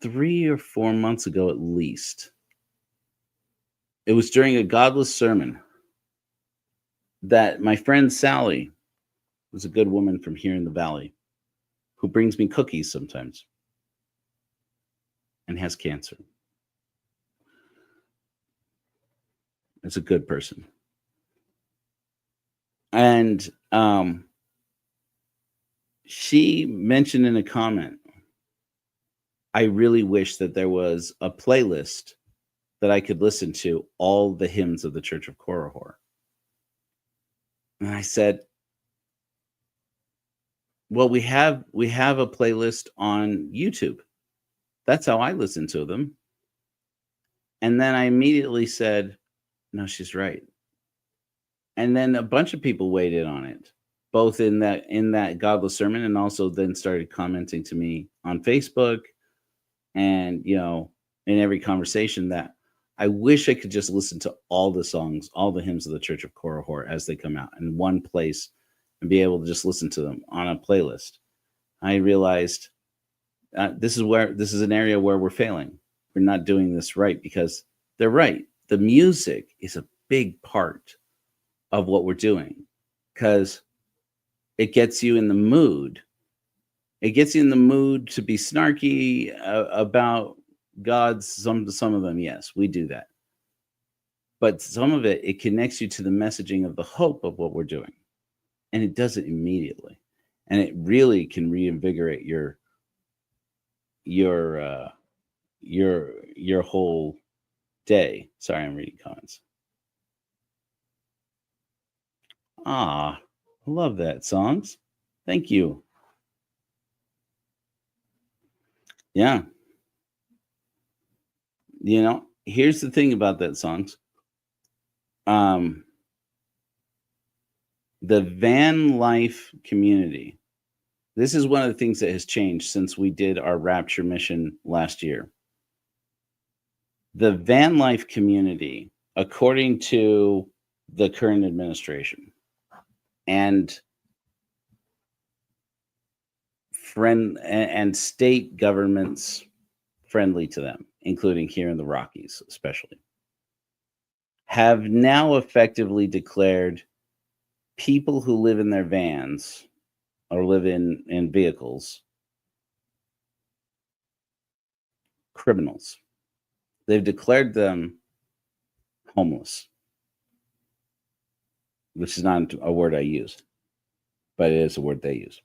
Speaker 1: 3 or 4 months ago at least. It was during a Godless sermon that my friend Sally, who's a good woman from here in the valley, who brings me cookies sometimes, and has cancer. It's a good person. And she mentioned in a comment, I really wish that there was a playlist that I could listen to all the hymns of the Church of Korah Hors. And I said, well, we have a playlist on YouTube. That's how I listen to them. And then I immediately said, no, she's right. And then a bunch of people weighed in on it, both in that Godless sermon, and also then started commenting to me on Facebook, and in every conversation, that I wish I could just listen to all the songs, all the hymns of the Church of Korihor as they come out in one place and be able to just listen to them on a playlist. I realized this is an area where we're failing. We're not doing this right, because they're right. The music is a big part of what we're doing, because it gets you in the mood. It gets you in the mood to be snarky about God's. Some of them, yes, we do that. But some of it connects you to the messaging of the hope of what we're doing. And it does it immediately. And it really can reinvigorate your whole day. Sorry, I'm reading comments. I love that, songs. Thank you. Yeah. Here's the thing about that, songs. The van life community. This is one of the things that has changed since we did our rapture mission last year. The van life community, according to the current administration and state governments friendly to them, including here in the Rockies especially, have now effectively declared people who live in their vans or live in vehicles criminals. They've declared them homeless, which is not a word I use, but it is a word they use.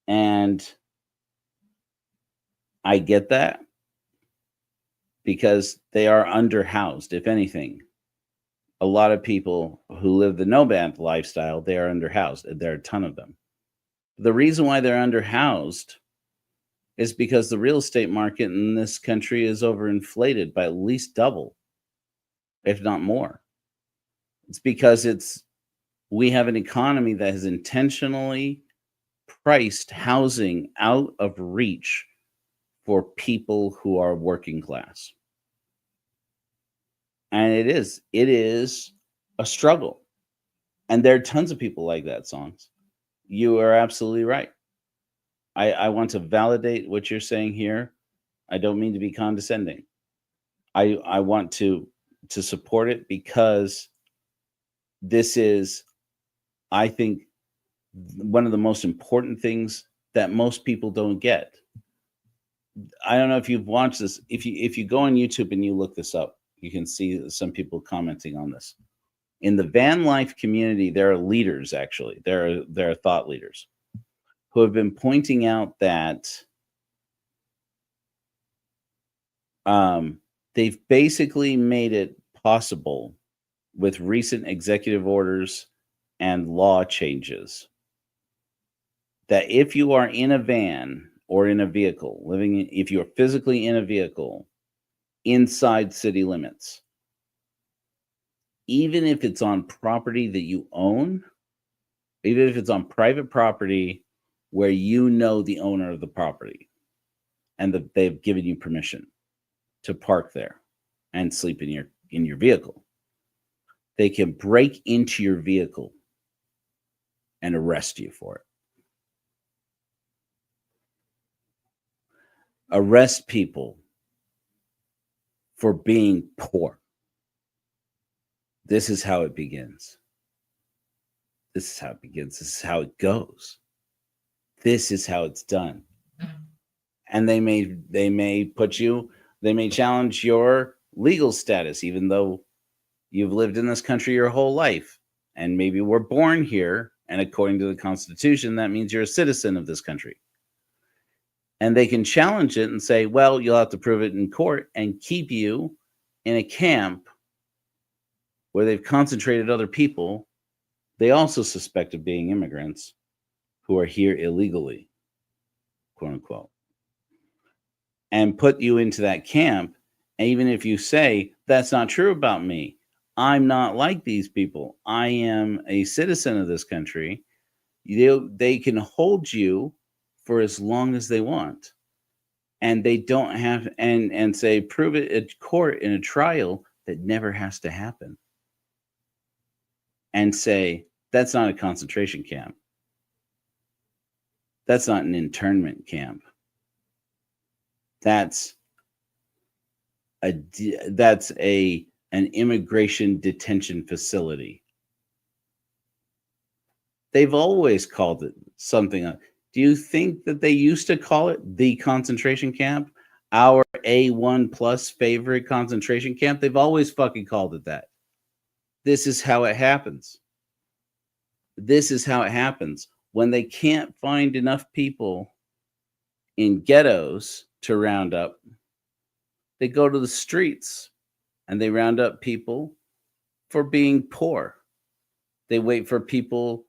Speaker 1: And I get that, because they are underhoused. If anything, a lot of people who live the no-ban lifestyle, they are underhoused. There are a ton of them. The reason why they're underhoused is because the real estate market in this country is overinflated by at least double, if not more. It's because we have an economy that has intentionally priced housing out of reach for people who are working class. And it is a struggle. And there are tons of people like that, songs. You are absolutely right. I want to validate what you're saying here. I don't mean to be condescending. I want to support it, because this is, I think, one of the most important things that most people don't get. I don't know if you've watched this. If you go on YouTube and you look this up, you can see some people commenting on this. In the van life community, there are leaders, actually. There are thought leaders who have been pointing out that they've basically made it possible with recent executive orders and law changes that if you are in a van or in a vehicle, if you are physically in a vehicle inside city limits, even if it's on property that you own, even if it's on private property where you know the owner of the property and that they've given you permission to park there and sleep in your vehicle, they can break into your vehicle and arrest you for it. Arrest people for being poor. This is how it begins. This is how it begins. This is how it goes. This is how it's done. And they may challenge your legal status, even though you've lived in this country your whole life and maybe were born here. And according to the Constitution, that means you're a citizen of this country. And they can challenge it and say, well, you'll have to prove it in court, and keep you in a camp where they've concentrated other people they also suspect of being immigrants who are here illegally, quote unquote, and put you into that camp. And even if you say, that's not true about me, I'm not like these people, I am a citizen of this country, they can hold you for as long as they want. and they don't have and say prove it at court in a trial that never has to happen, and say that's not a concentration camp, that's not an internment camp, that's an immigration detention facility. They've always called it something. Do you think that they used to call it the concentration camp? Our A1 plus favorite concentration camp? They've always fucking called it that. This is how it happens. This is how it happens. When they can't find enough people in ghettos to round up, they go to the streets and they round up people for being poor. They wait for people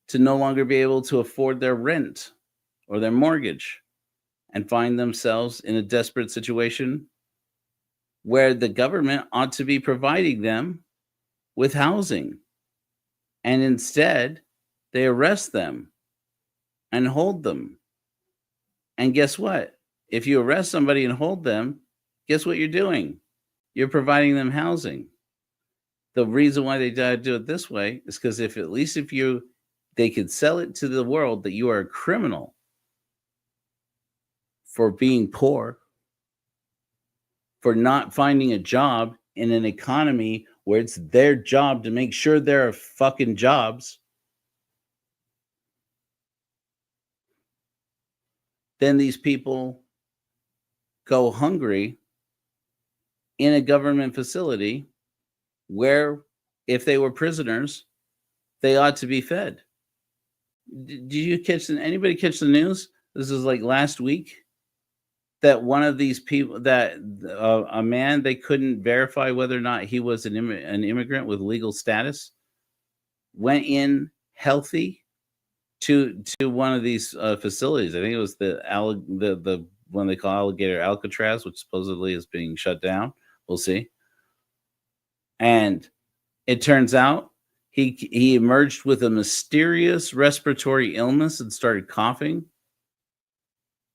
Speaker 1: to no longer be able to afford their rent or their mortgage and find themselves in a desperate situation where the government ought to be providing them with housing. And instead, they arrest them and hold them. And guess what? If you arrest somebody and hold them, guess what you're doing? You're providing them housing. The reason why they do it this way is because if they could sell it to the world that you are a criminal for being poor, for not finding a job in an economy where it's their job to make sure there are fucking jobs, then these people go hungry in a government facility where, if they were prisoners, they ought to be fed. Did you anybody catch the news? This is like last week, that one of these people, that a man, they couldn't verify whether or not he was an immigrant with legal status, went in healthy to one of these facilities. I think it was the one they call Alligator Alcatraz, which supposedly is being shut down. We'll see. And it turns out he emerged with a mysterious respiratory illness and started coughing.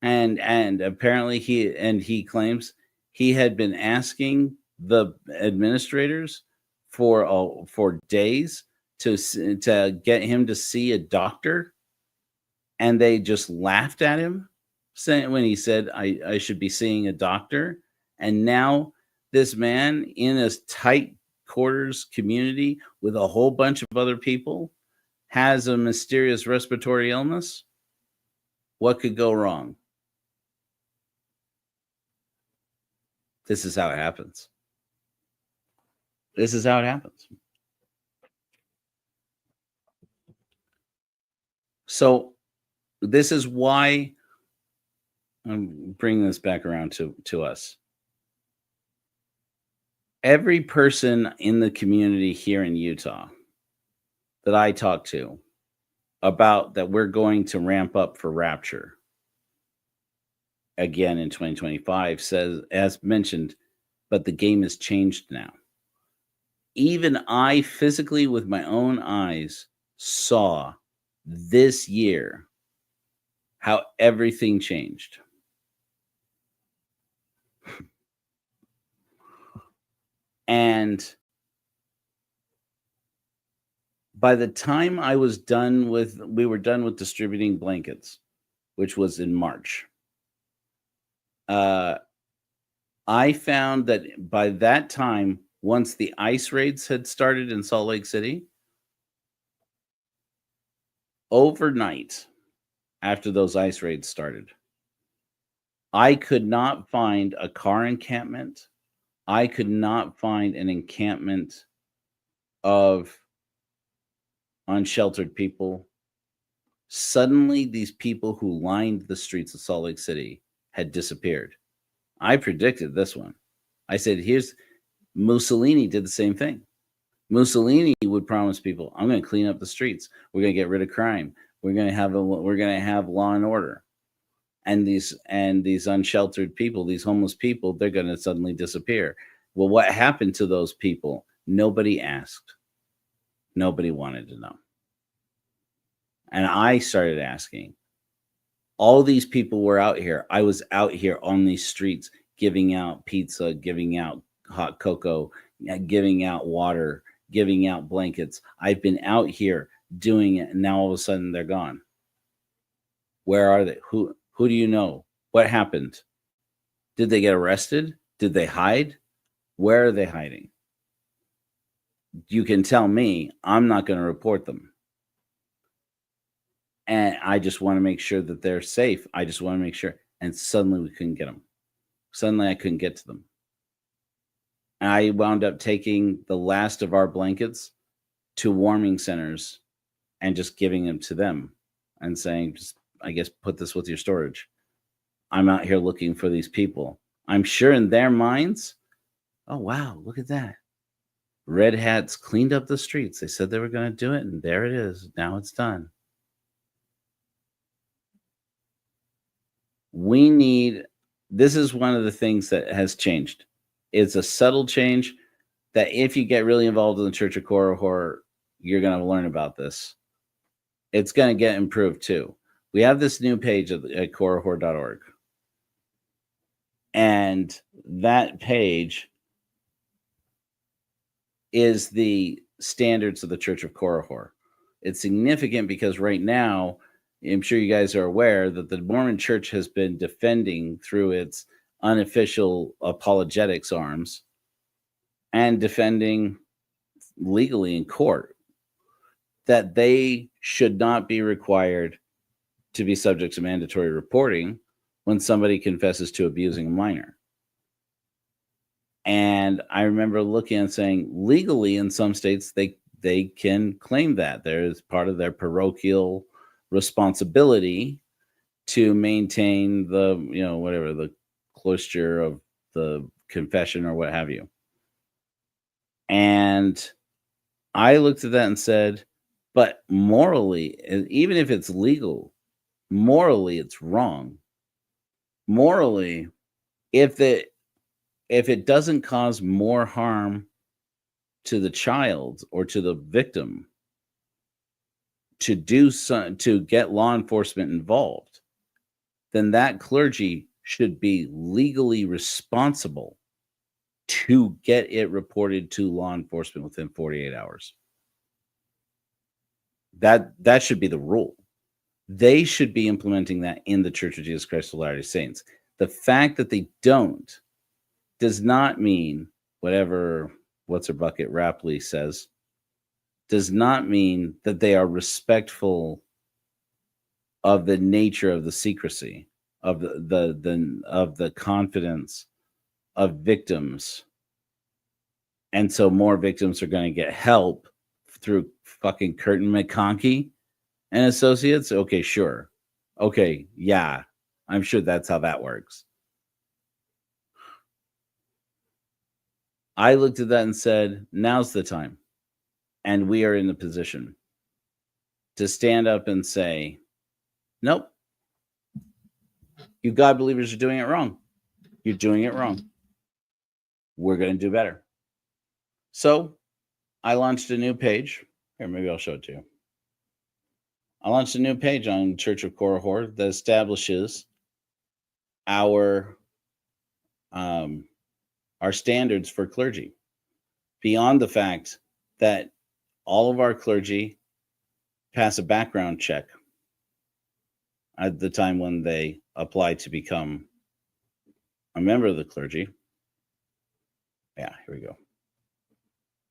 Speaker 1: And apparently he claims he had been asking the administrators for days to get him to see a doctor, and they just laughed at him when he said I should be seeing a doctor. And now this man, in a tight quarters community with a whole bunch of other people, has a mysterious respiratory illness. What could go wrong? This is how it happens. This is how it happens. So this is why I'm bringing this back around to us. Every person in the community here in Utah that I talk to about that we're going to ramp up for Rapture again in 2025 says, as mentioned, but the game has changed now. Even I physically, with my own eyes, saw this year how everything changed. And by the time we were done with distributing blankets, which was in March, I found that by that time, once the ICE raids had started in Salt Lake City, overnight after those ICE raids started, I could not find a car encampment. I could not find an encampment of unsheltered people. Suddenly, these people who lined the streets of Salt Lake City had disappeared. I predicted this one. I said, Mussolini did the same thing. Mussolini would promise people, I'm going to clean up the streets. We're going to get rid of crime. We're going to have law and order. And these unsheltered people, these homeless people, they're going to suddenly disappear. Well, what happened to those people? Nobody asked. Nobody wanted to know. And I started asking. All these people were out here. I was out here on these streets giving out pizza, giving out hot cocoa, giving out water, giving out blankets. I've been out here doing it, and now all of a sudden they're gone. Where are they? Who do you know? What happened? Did they get arrested? Did they hide? Where are they hiding? You can tell me. I'm not going to report them. And I just want to make sure that they're safe. I just want to make sure. And suddenly we couldn't get them. Suddenly I couldn't get to them. I wound up taking the last of our blankets to warming centers and just giving them to them and saying, just, I guess, put this with your storage. I'm out here looking for these people. I'm sure in their minds, oh, wow, look at that. Red Hats cleaned up the streets. They said they were going to do it, and there it is. Now it's done. This is one of the things that has changed. It's a subtle change that if you get really involved in the Church of Korihor, you're going to learn about this. It's going to get improved too. We have this new page at korihor.org. And that page is the standards of the Church of Korihor. It's significant because right now, I'm sure you guys are aware that the Mormon Church has been defending through its unofficial apologetics arms and defending legally in court that they should not be required to be subject to mandatory reporting when somebody confesses to abusing a minor. And I remember looking and saying, legally in some states, they can claim that. There's part of their parochial responsibility to maintain the, whatever, the cloister of the confession or what have you. And I looked at that and said, but morally, even if it's legal, morally it's wrong. Morally, if it doesn't cause more harm to the child or to the victim to get law enforcement involved, then that clergy should be legally responsible to get it reported to law enforcement within 48 hours. That should be the rule. They should be implementing that in the Church of Jesus Christ of Latter-day Saints. The fact that they don't does not mean whatever What's-Her-Bucket Rapley says, does not mean that they are respectful of the nature of the secrecy, of the confidence of victims. And so more victims are going to get help through fucking Curtin McConkie and Associates. Okay, sure. Okay, yeah. I'm sure that's how that works. I looked at that and said, now's the time. And we are in the position to stand up and say, nope, you God believers are doing it wrong. You're doing it wrong. We're going to do better. So I launched a new page. Here, maybe I'll show it to you. I launched a new page on Church of Korihor that establishes our standards for clergy, beyond the fact that all of our clergy pass a background check at the time when they apply to become a member of the clergy. Yeah, here we go.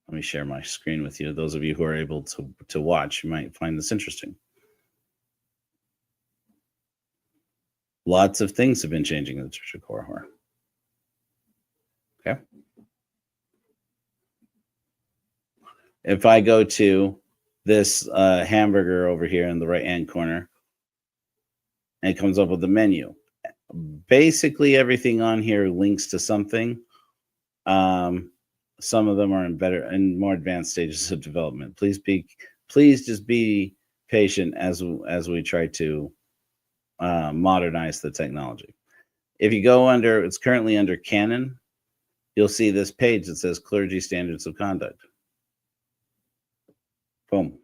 Speaker 1: Let me share my screen with you. Those of you who are able to watch, you might find this interesting. Lots of things have been changing in the Church of Korihor. Okay. If I go to this hamburger over here in the right-hand corner, and it comes up with the menu. Basically, everything on here links to something. Some of them are in better and more advanced stages of development. Please just be patient as we try to modernize the technology. If you go under, it's currently under Canon, you'll see this page that says Clergy Standards of Conduct. Boom.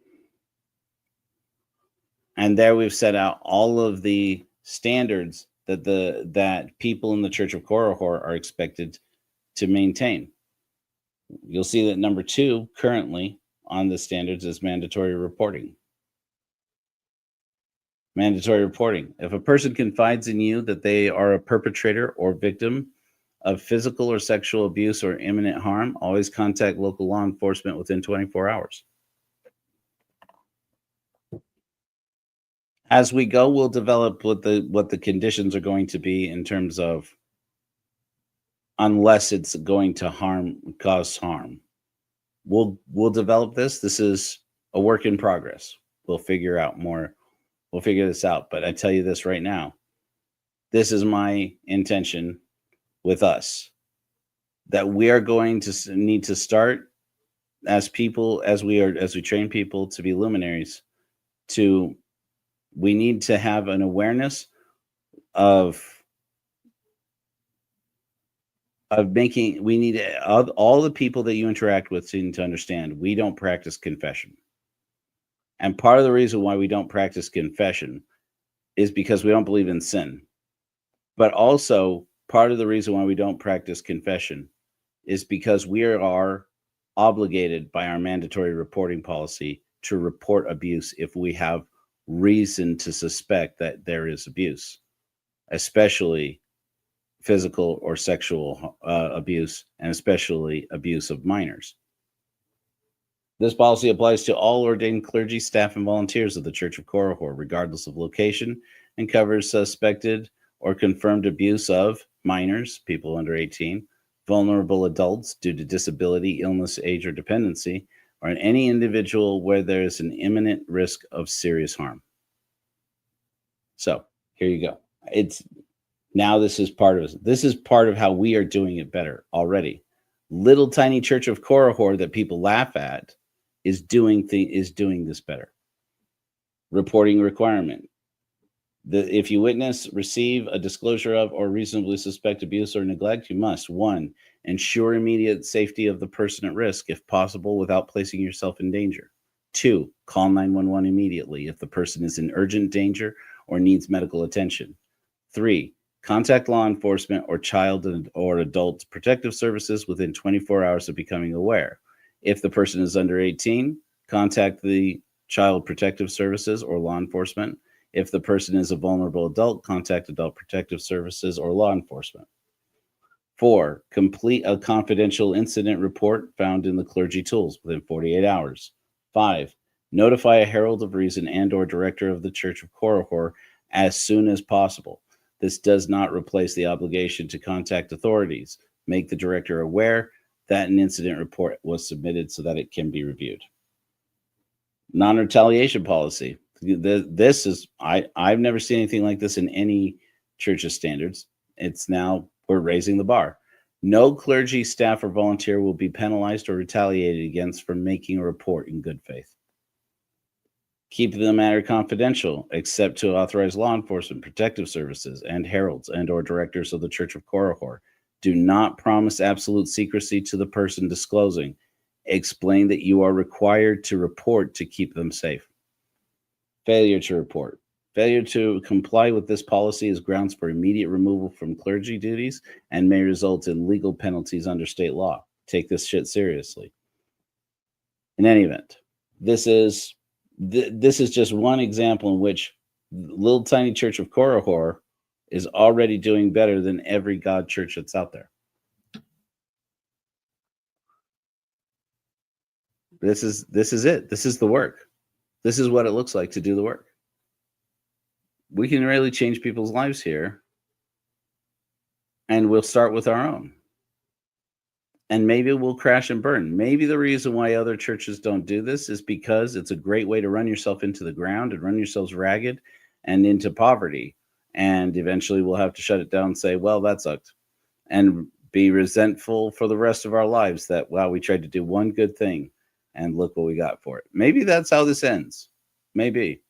Speaker 1: And there we've set out all of the standards that people in the Church of Korihor are expected to maintain. You'll see that number 2 currently on the standards is mandatory reporting. Mandatory reporting. If a person confides in you that they are a perpetrator or victim of physical or sexual abuse or imminent harm, always contact local law enforcement within 24 hours. As we go, we'll develop what the conditions are going to be in terms of, unless it's going to cause harm. We'll develop this. This is a work in progress. We'll figure out more. We'll figure this out. But I tell you this right now, this is my intention with us, that we are going to need to start as people, as we train people to be luminaries, we need to have an awareness of making, we need all the people that you interact with need to understand we don't practice confession. And part of the reason why we don't practice confession is because we don't believe in sin. But also part of the reason why we don't practice confession is because we are obligated by our mandatory reporting policy to report abuse if we have reason to suspect that there is abuse, especially physical or sexual abuse, and especially abuse of minors. This policy applies to all ordained clergy, staff, and volunteers of the Church of Korihor, regardless of location, and covers suspected or confirmed abuse of minors, people under 18, vulnerable adults due to disability, illness, age, or dependency, or in any individual where there is an imminent risk of serious harm. So here you go. This is part of how we are doing it better already. Little tiny Church of Korihor that people laugh at is doing this better. Reporting requirement. If you witness, receive a disclosure of, or reasonably suspect abuse or neglect, you must 1. Ensure immediate safety of the person at risk, if possible, without placing yourself in danger. 2. Call 911 immediately if the person is in urgent danger or needs medical attention. 3. Contact law enforcement or child or adult protective services within 24 hours of becoming aware. If the person is under 18, contact the child protective services or law enforcement. If the person is a vulnerable adult, contact adult protective services or law enforcement. 4. Complete a confidential incident report found in the clergy tools within 48 hours. 5. Notify a herald of reason and/or director of the Church of Korihor as soon as possible. This does not replace the obligation to contact authorities. Make the director aware that an incident report was submitted so that it can be reviewed. Non-retaliation policy. This is, I've never seen anything like this in any church's standards. It's now, we're raising the bar. No clergy, staff, or volunteer will be penalized or retaliated against for making a report in good faith. Keep the matter confidential, except to authorized law enforcement, protective services, and heralds and/or directors of the Church of Korihor. Do not promise absolute secrecy to the person disclosing. Explain that you are required to report to keep them safe. Failure to report. Failure to comply with this policy is grounds for immediate removal from clergy duties and may result in legal penalties under state law. Take this shit seriously. In any event, this is just one example in which little tiny Church of Korihor is already doing better than every God church that's out there. This is it. This is the work. This is what it looks like to do the work. We can really change people's lives here, and we'll start with our own. And maybe we'll crash and burn. Maybe the reason why other churches don't do this is because it's a great way to run yourself into the ground and run yourselves ragged and into poverty. And eventually we'll have to shut it down and say, well, that sucked. And be resentful for the rest of our lives that, wow, we tried to do one good thing and look what we got for it. Maybe that's how this ends. Maybe.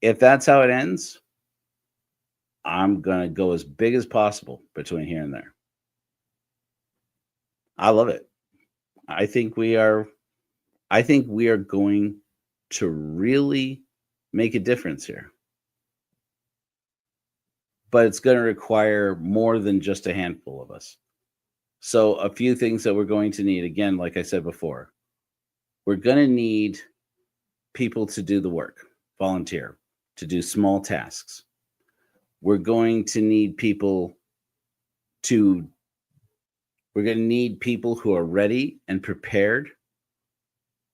Speaker 1: If that's how it ends, I'm going to go as big as possible between here and there. I love it. I think we are going to really make a difference here. but it's going to require more than just a handful of us. So a few things that we're going to need, again, like I said before, we're going to need people to do the work, volunteer, to do small tasks. We're going to need people who are ready and prepared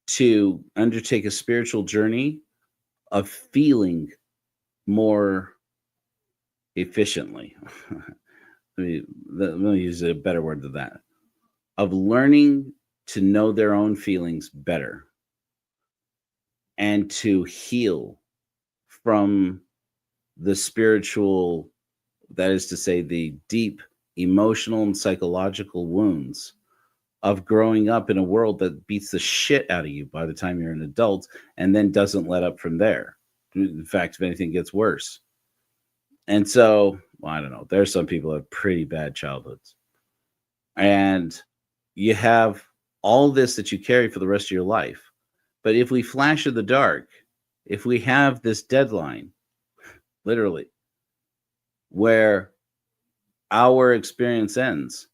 Speaker 1: to undertake a spiritual journey of feeling more efficiently. let me use a better word than that. Of learning to know their own feelings better and to heal from the spiritual, that is to say, the deep emotional and psychological wounds of growing up in a world that beats the shit out of you by the time you're an adult and then doesn't let up from there. In fact, if anything, gets worse. And so, well, I don't know. There's some people who have pretty bad childhoods. And you have all this that you carry for the rest of your life. But if we flash in the dark, if we have this deadline, literally, where our experience ends,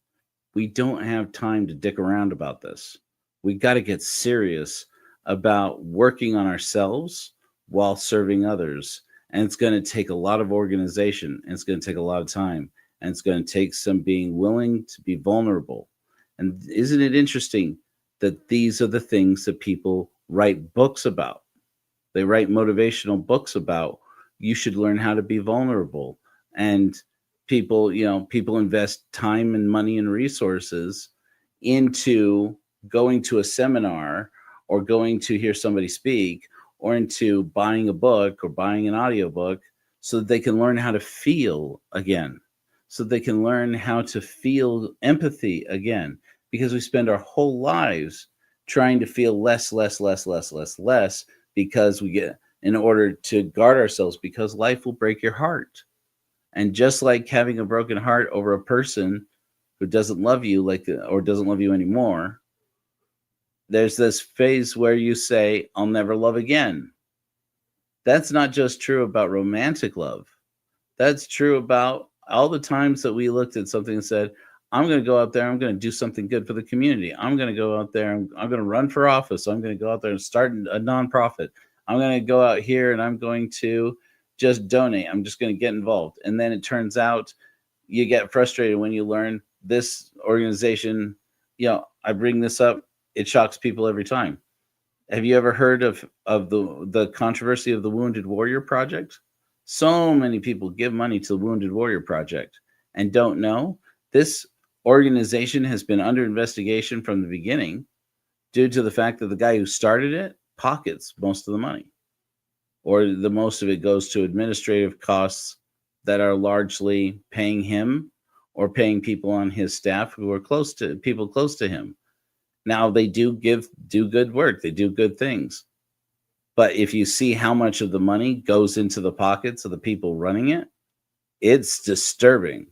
Speaker 1: we don't have time to dick around about this. We got to get serious about working on ourselves while serving others. And it's going to take a lot of organization, and it's going to take a lot of time, and it's going to take some being willing to be vulnerable. And isn't it interesting that these are the things that people write books about? They write motivational books about you should learn how to be vulnerable. And people invest time and money and resources into going to a seminar or going to hear somebody speak or into buying a book or buying an audiobook so that they can learn how to feel again, so they can learn how to feel empathy again, because we spend our whole lives trying to feel less, because we get, in order to guard ourselves, because life will break your heart. And just like having a broken heart over a person who doesn't love you or doesn't love you anymore, there's this phase where you say, I'll never love again. That's not just true about romantic love. That's true about all the times that we looked at something and said, I'm going to go out there, I'm going to do something good for the community. I'm going to go out there, I'm going to run for office. I'm going to go out there and start a nonprofit. I'm going to go out here and I'm going to just donate. I'm just going to get involved. And then it turns out you get frustrated when you learn this organization, I bring this up, it shocks people every time. Have you ever heard of the controversy of the Wounded Warrior Project? So many people give money to the Wounded Warrior Project and don't know this organization has been under investigation from the beginning due to the fact that the guy who started it pockets most of the money, or the most of it goes to administrative costs that are largely paying him or paying people on his staff who are close to him. Now, they do good work. They do good things. But if you see how much of the money goes into the pockets of the people running it, it's disturbing.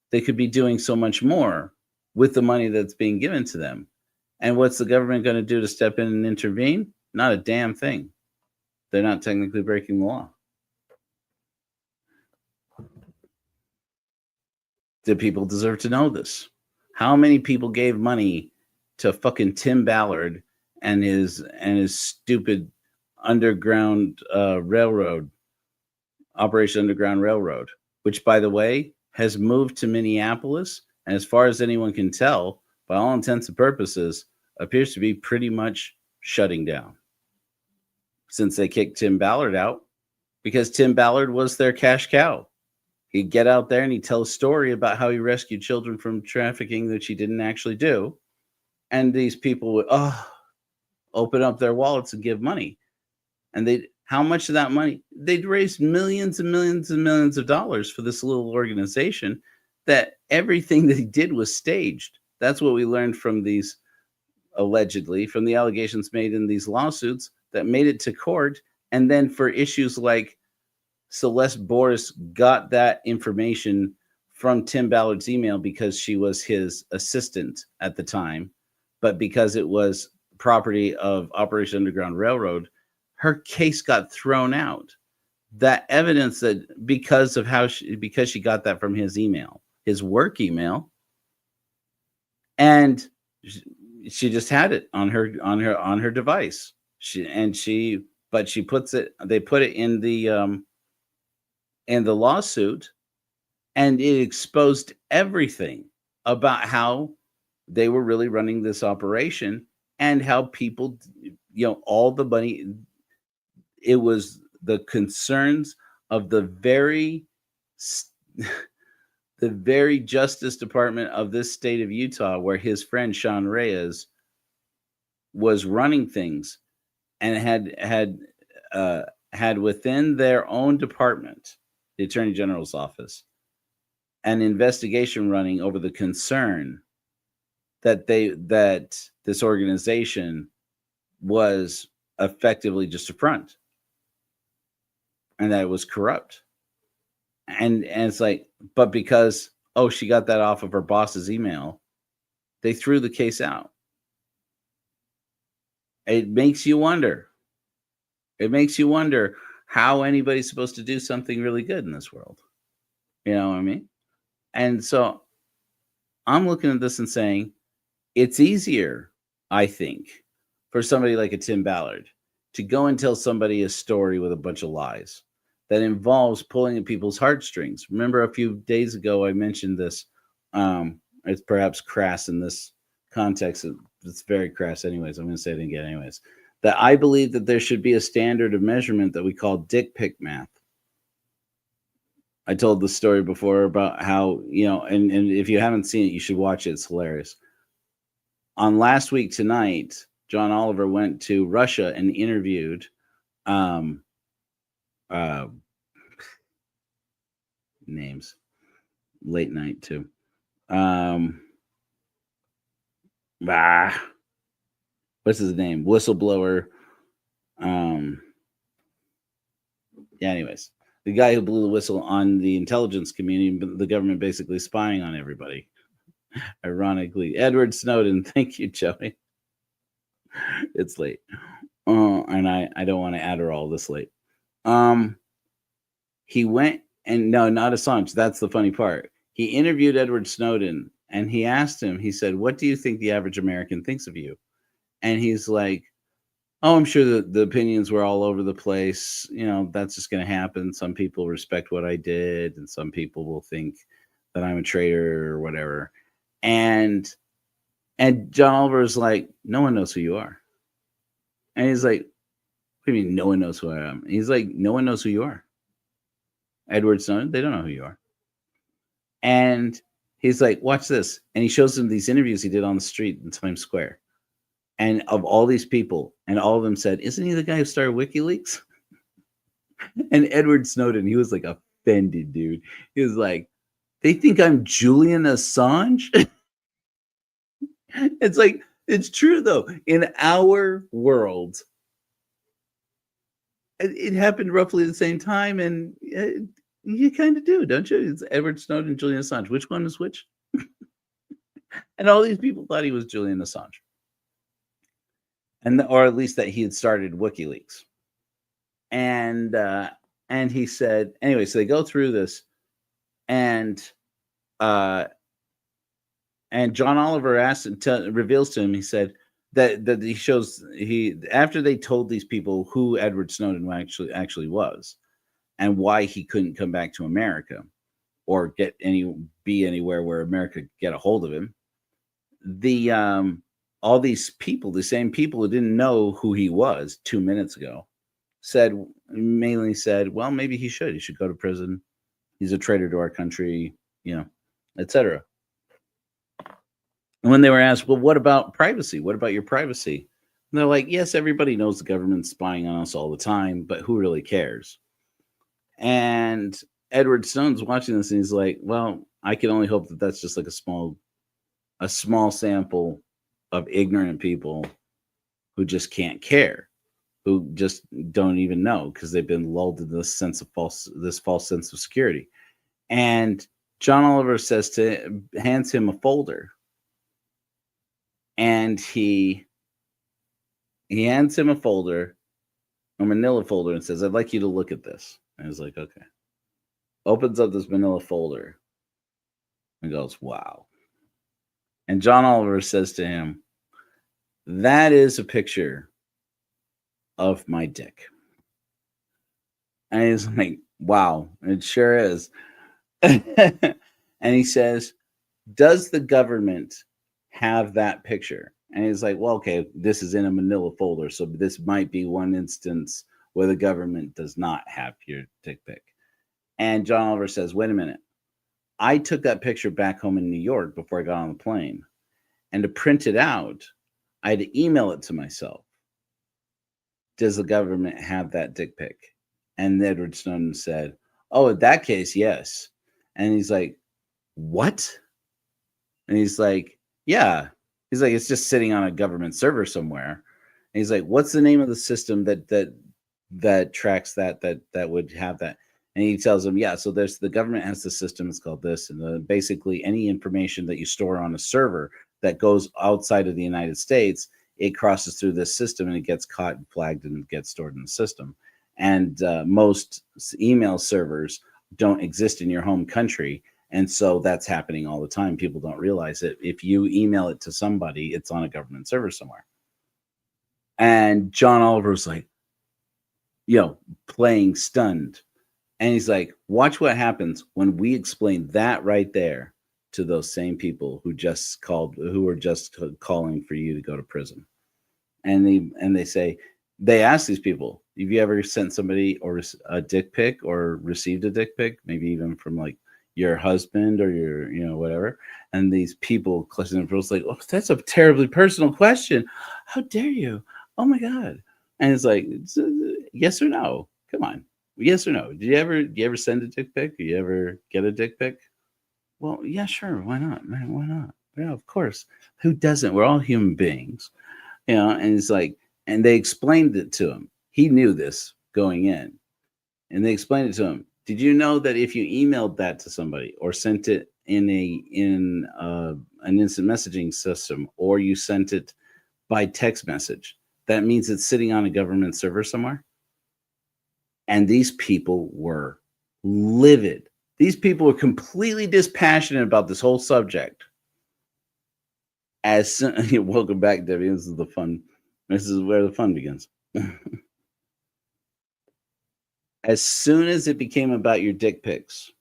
Speaker 1: They could be doing so much more with the money that's being given to them. And what's the government going to do to step in and intervene? Not a damn thing. They're not technically breaking the law. Do people deserve to know this? How many people gave money to fucking Tim Ballard and his stupid underground railroad, Operation Underground Railroad, which, by the way, has moved to Minneapolis, and as far as anyone can tell, by all intents and purposes, appears to be pretty much shutting down since they kicked Tim Ballard out, because Tim Ballard was their cash cow. He'd get out there and he'd tell a story about how he rescued children from trafficking, which he didn't actually do. And these people would open up their wallets and give money. And how much of that money? They'd raised millions and millions and millions of dollars for this little organization that everything that he did was staged. That's what we learned from these, allegedly, from the allegations made in these lawsuits that made it to court. And then for issues like Celeste Boris got that information from Tim Ballard's email because she was his assistant at the time, but because it was property of Operation Underground Railroad, her case got thrown out that evidence that because of because she got that from his email, his work email, and she just had it on her device. But she puts it. They put it in the lawsuit, and it exposed everything about how they were really running this operation and how people, all the money. It was the concerns of the very Justice Department of this state of Utah, where his friend Sean Reyes was running things, and had within their own department, the Attorney General's office, an investigation running over the concern that this organization was effectively just a front, and that it was corrupt. And it's like, but because, she got that off of her boss's email, they threw the case out. It makes you wonder. It makes you wonder how anybody's supposed to do something really good in this world. You know what I mean? And so I'm looking at this and saying, it's easier, I think, for somebody like a Tim Ballard to go and tell somebody a story with a bunch of lies that involves pulling at people's heartstrings. Remember a few days ago, I mentioned this. It's perhaps crass in this context. It's very crass anyways. I'm going to say it again anyways. That I believe that there should be a standard of measurement that we call dick pic math. I told the story before about how, and if you haven't seen it, you should watch it. It's hilarious. On Last Week Tonight, John Oliver went to Russia and interviewed names. Late night too. What's his name? Whistleblower. Anyways, the guy who blew the whistle on the intelligence community, the government basically spying on everybody. Ironically, Edward Snowden. Thank you, Joey. It's late. And I don't want to Adderall this late. He went and no, not Assange. That's the funny part. He interviewed Edward Snowden and he asked him, he said, "What do you think the average American thinks of you?" And he's like, "Oh, I'm sure that the opinions were all over the place. That's just going to happen. Some people respect what I did, and some people will think that I'm a traitor or whatever." And John Oliver's like, "No one knows who you are." And he's like, "What do you mean no one knows who I am?" And he's like, "No one knows who you are. Edward Snowden, they don't know who you are." And he's like, "Watch this." And he shows them these interviews he did on the street in Times Square. And of all these people, and all of them said, "Isn't he the guy who started WikiLeaks?" And Edward Snowden, he was like offended, dude. He was like, "They think I'm Julian Assange?" It's like, it's true though. In our world, it happened roughly at the same time, and you kind of do, don't you? It's Edward Snowden, Julian Assange. Which one is which? And all these people thought he was Julian Assange, or at least that he had started WikiLeaks. And he said, anyway, so they go through this, and John Oliver reveals to him, he said that after they told these people who Edward Snowden actually was and why he couldn't come back to America or be anywhere where America could get a hold of him, all these people, the same people who didn't know who he was 2 minutes ago, mainly said, well, maybe he should go to prison. He's a traitor to our country, etc. And when they were asked, well, what about privacy? What about your privacy? And they're like, yes, everybody knows the government's spying on us all the time, but who really cares? And Edward Snowden's watching this and he's like, well, I can only hope that that's just like a small sample of ignorant people who just can't care, who just don't even know because they've been lulled into this false sense of security. And John Oliver hands him a folder. And he hands him a folder, a manila folder, and says, I'd like you to look at this. And he's like, okay. Opens up this manila folder and goes, wow. And John Oliver says to him, that is a picture of my dick. And he's like, wow, it sure is. And he says, does the government have that picture? And he's like, well, okay, this is in a manila folder, so this might be one instance where the government does not have your dick pic. And John Oliver says, wait a minute. I took that picture back home in New York before I got on the plane. And to print it out, I had to email it to myself. Does the government have that dick pic? And Edward Snowden said, oh, in that case, yes. And he's like, what? And he's like, yeah. He's like, it's just sitting on a government server somewhere. And he's like, what's the name of the system that tracks that would have that? And he tells him, yeah, so there's the government has the system, it's called this. And basically any information that you store on a server that goes outside of the United States, it crosses through this system and it gets caught and flagged and gets stored in the system. And most email servers don't exist in your home country. And so that's happening all the time. People don't realize it. If you email it to somebody, it's on a government server somewhere. And John Oliver's like, playing stunned. And he's like, watch what happens when we explain that right there to those same people who were just calling for you to go to prison. And they ask these people, have you ever sent somebody or a dick pic or received a dick pic, maybe even from like your husband or your, whatever. And these people clutching their pearls like, oh, that's a terribly personal question. How dare you? Oh my God. And it's like, yes or no? Come on. Yes or no? Do you ever send a dick pic? Do you ever get a dick pic? Well, yeah, sure. Why not? Man, why not? Yeah, of course. Who doesn't? We're all human beings. And it's like, and they explained it to him. He knew this going in. And they explained it to him. Did you know that if you emailed that to somebody or sent it in an instant messaging system, or you sent it by text message, that means it's sitting on a government server somewhere? And these people were livid. These people were completely dispassionate about this whole subject. Welcome back, Debbie. This is the fun. This is where the fun begins. As soon as it became about your dick pics,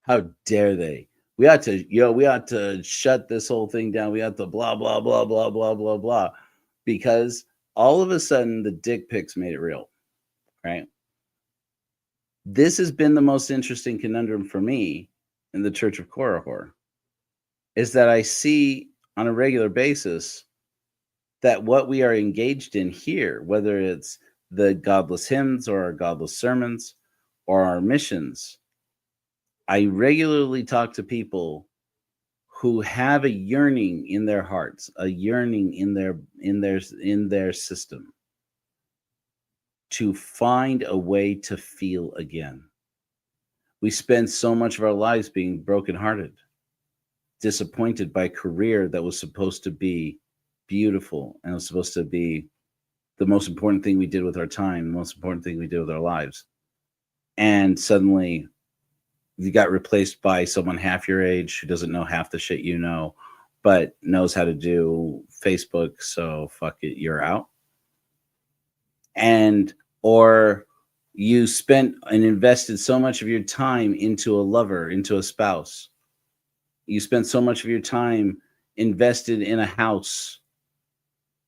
Speaker 1: how dare they? We ought to shut this whole thing down. We ought to blah, blah, blah, blah, blah, blah, blah. Because all of a sudden the dick pics made it real, right? This has been the most interesting conundrum for me in the Church of Korihor, is that I see on a regular basis that what we are engaged in here, whether it's the godless hymns or our godless sermons or our missions, I regularly talk to people who have a yearning in their hearts, a yearning in their system to find a way to feel again. We spend so much of our lives being brokenhearted, disappointed by a career that was supposed to be beautiful and was supposed to be the most important thing we did with our time, the most important thing we did with our lives. And suddenly you got replaced by someone half your age who doesn't know half the shit you know, but knows how to do Facebook. So fuck it, you're out. Or you spent and invested so much of your time into a lover, into a spouse. You spent so much of your time invested in a house,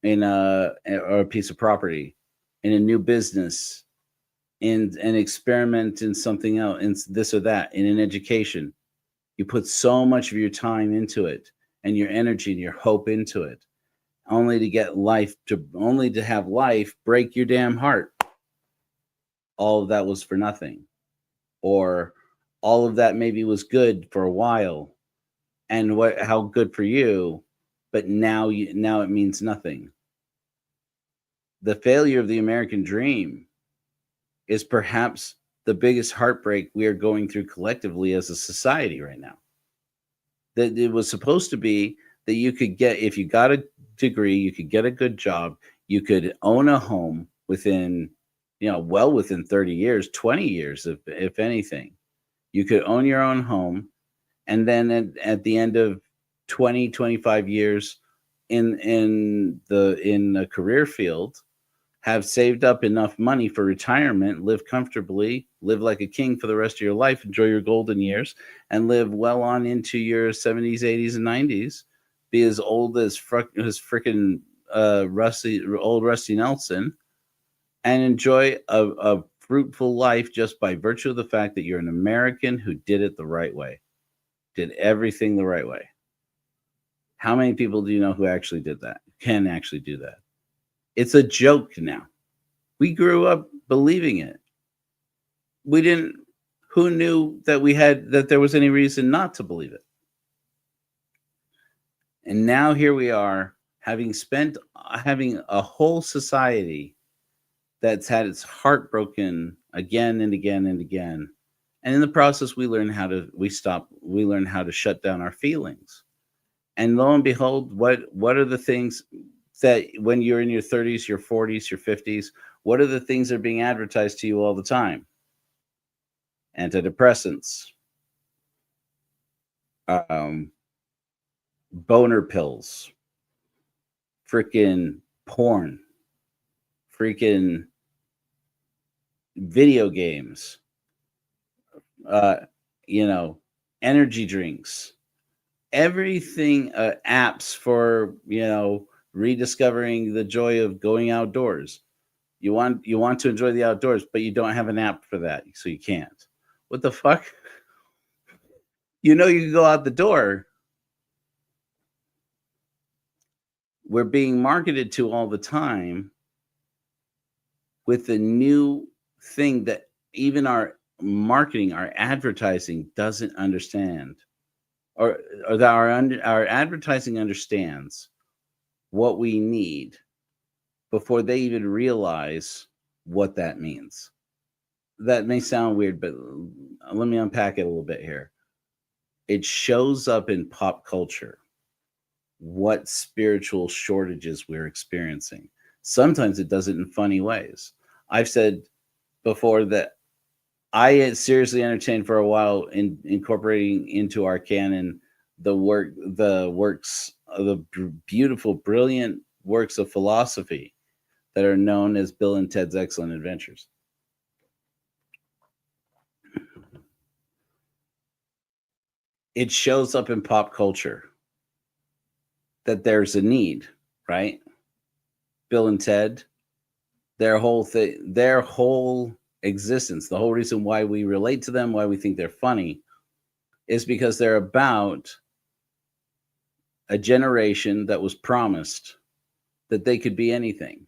Speaker 1: or a piece of property, in a new business, in an experiment in something else, in this or that, in an education. You put so much of your time into it and your energy and your hope into it, only to have life break your damn heart. All of that was for nothing. Or all of that maybe was good for a while, and how good for you, but now it means nothing. The failure of the American dream is perhaps the biggest heartbreak we are going through collectively as a society right now. That it was supposed to be that you could get, if you got a degree, you could get a good job, you could own a home within well within 30 years, 20 years, if anything. You could own your own home, and then at the end of 20, 25 years in the career field, have saved up enough money for retirement, live comfortably, live like a king for the rest of your life, enjoy your golden years, and live well on into your 70s, 80s, and 90s. Be as old as freaking Rusty Nelson, and enjoy a fruitful life just by virtue of the fact that you're an American who did it the right way, did everything the right way. How many people do you know who actually did that? Can actually do that? It's a joke now. We grew up believing it. We didn't. Who knew that there was any reason not to believe it? And now here we are, having a whole society that's had its heart broken again and again and again. And in the process, we learn how to shut down our feelings. And lo and behold, what are the things that when you're in your 30s, your 40s, your 50s, what are the things that are being advertised to you all the time? Antidepressants, boner pills, freaking porn, freaking video games, energy drinks, everything, apps for, rediscovering the joy of going outdoors. You want to enjoy the outdoors, but you don't have an app for that, so you can't. What the fuck? You can go out the door. We're being marketed to all the time with a new thing that even our marketing, our advertising doesn't understand, or that our advertising understands what we need before they even realize what that means. That may sound weird, but let me unpack it a little bit here. It shows up in pop culture what spiritual shortages we're experiencing. Sometimes it does it in funny ways. I've said before that I seriously entertained for a while in incorporating into our canon the beautiful, brilliant works of philosophy that are known as Bill and Ted's Excellent Adventures. It shows up in pop culture that there's a need, right? Bill and Ted, their whole existence, the whole reason why we relate to them, why we think they're funny, is because they're about a generation that was promised that they could be anything,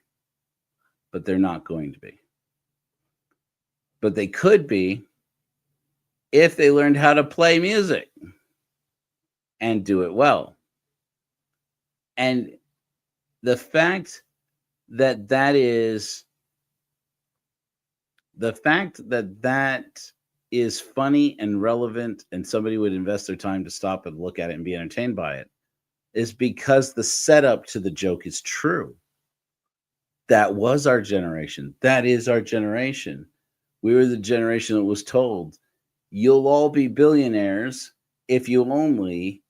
Speaker 1: but they're not going to be. But they could be if they learned how to play music and do it well. And the fact that is funny and relevant, and somebody would invest their time to stop and look at it and be entertained by it, is because the setup to the joke is true. That was our generation. That is our generation. We were the generation that was told, you'll all be billionaires if you only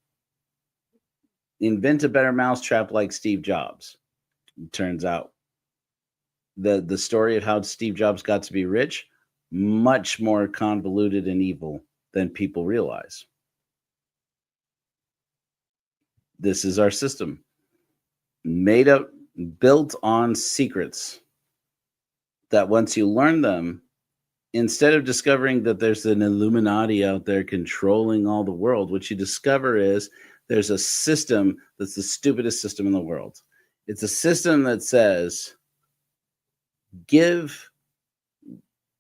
Speaker 1: invent a better mousetrap like Steve Jobs. It turns out the story of how Steve Jobs got to be rich, much more convoluted and evil than people realize. This is our system, made up, built on secrets that once you learn them, instead of discovering that there's an Illuminati out there controlling all the world, what you discover is there's a system that's the stupidest system in the world. It's a system that says, give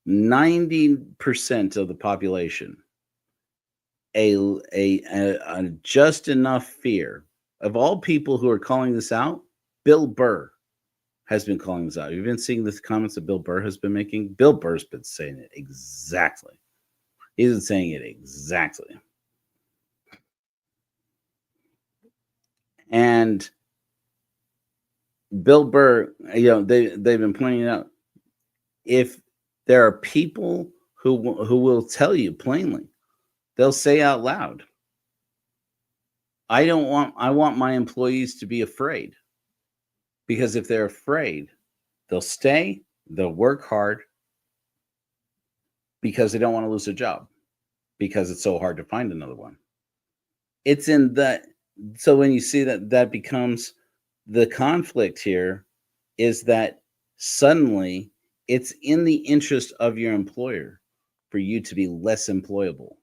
Speaker 1: 90% of the population a just enough fear. Of all people who are calling this out, Bill Burr has been calling this out. You've been seeing the comments that Bill Burr has been making. Bill Burr's been saying it exactly. He's been saying it exactly. And Bill Burr, they've been pointing out, if there are people who will tell you plainly, they'll say out loud, I want my employees to be afraid, because if they're afraid, they'll stay, they'll work hard, because they don't want to lose their job, because it's so hard to find another one. It's in that. So when you see that becomes the conflict here, is that suddenly it's in the interest of your employer for you to be less employable.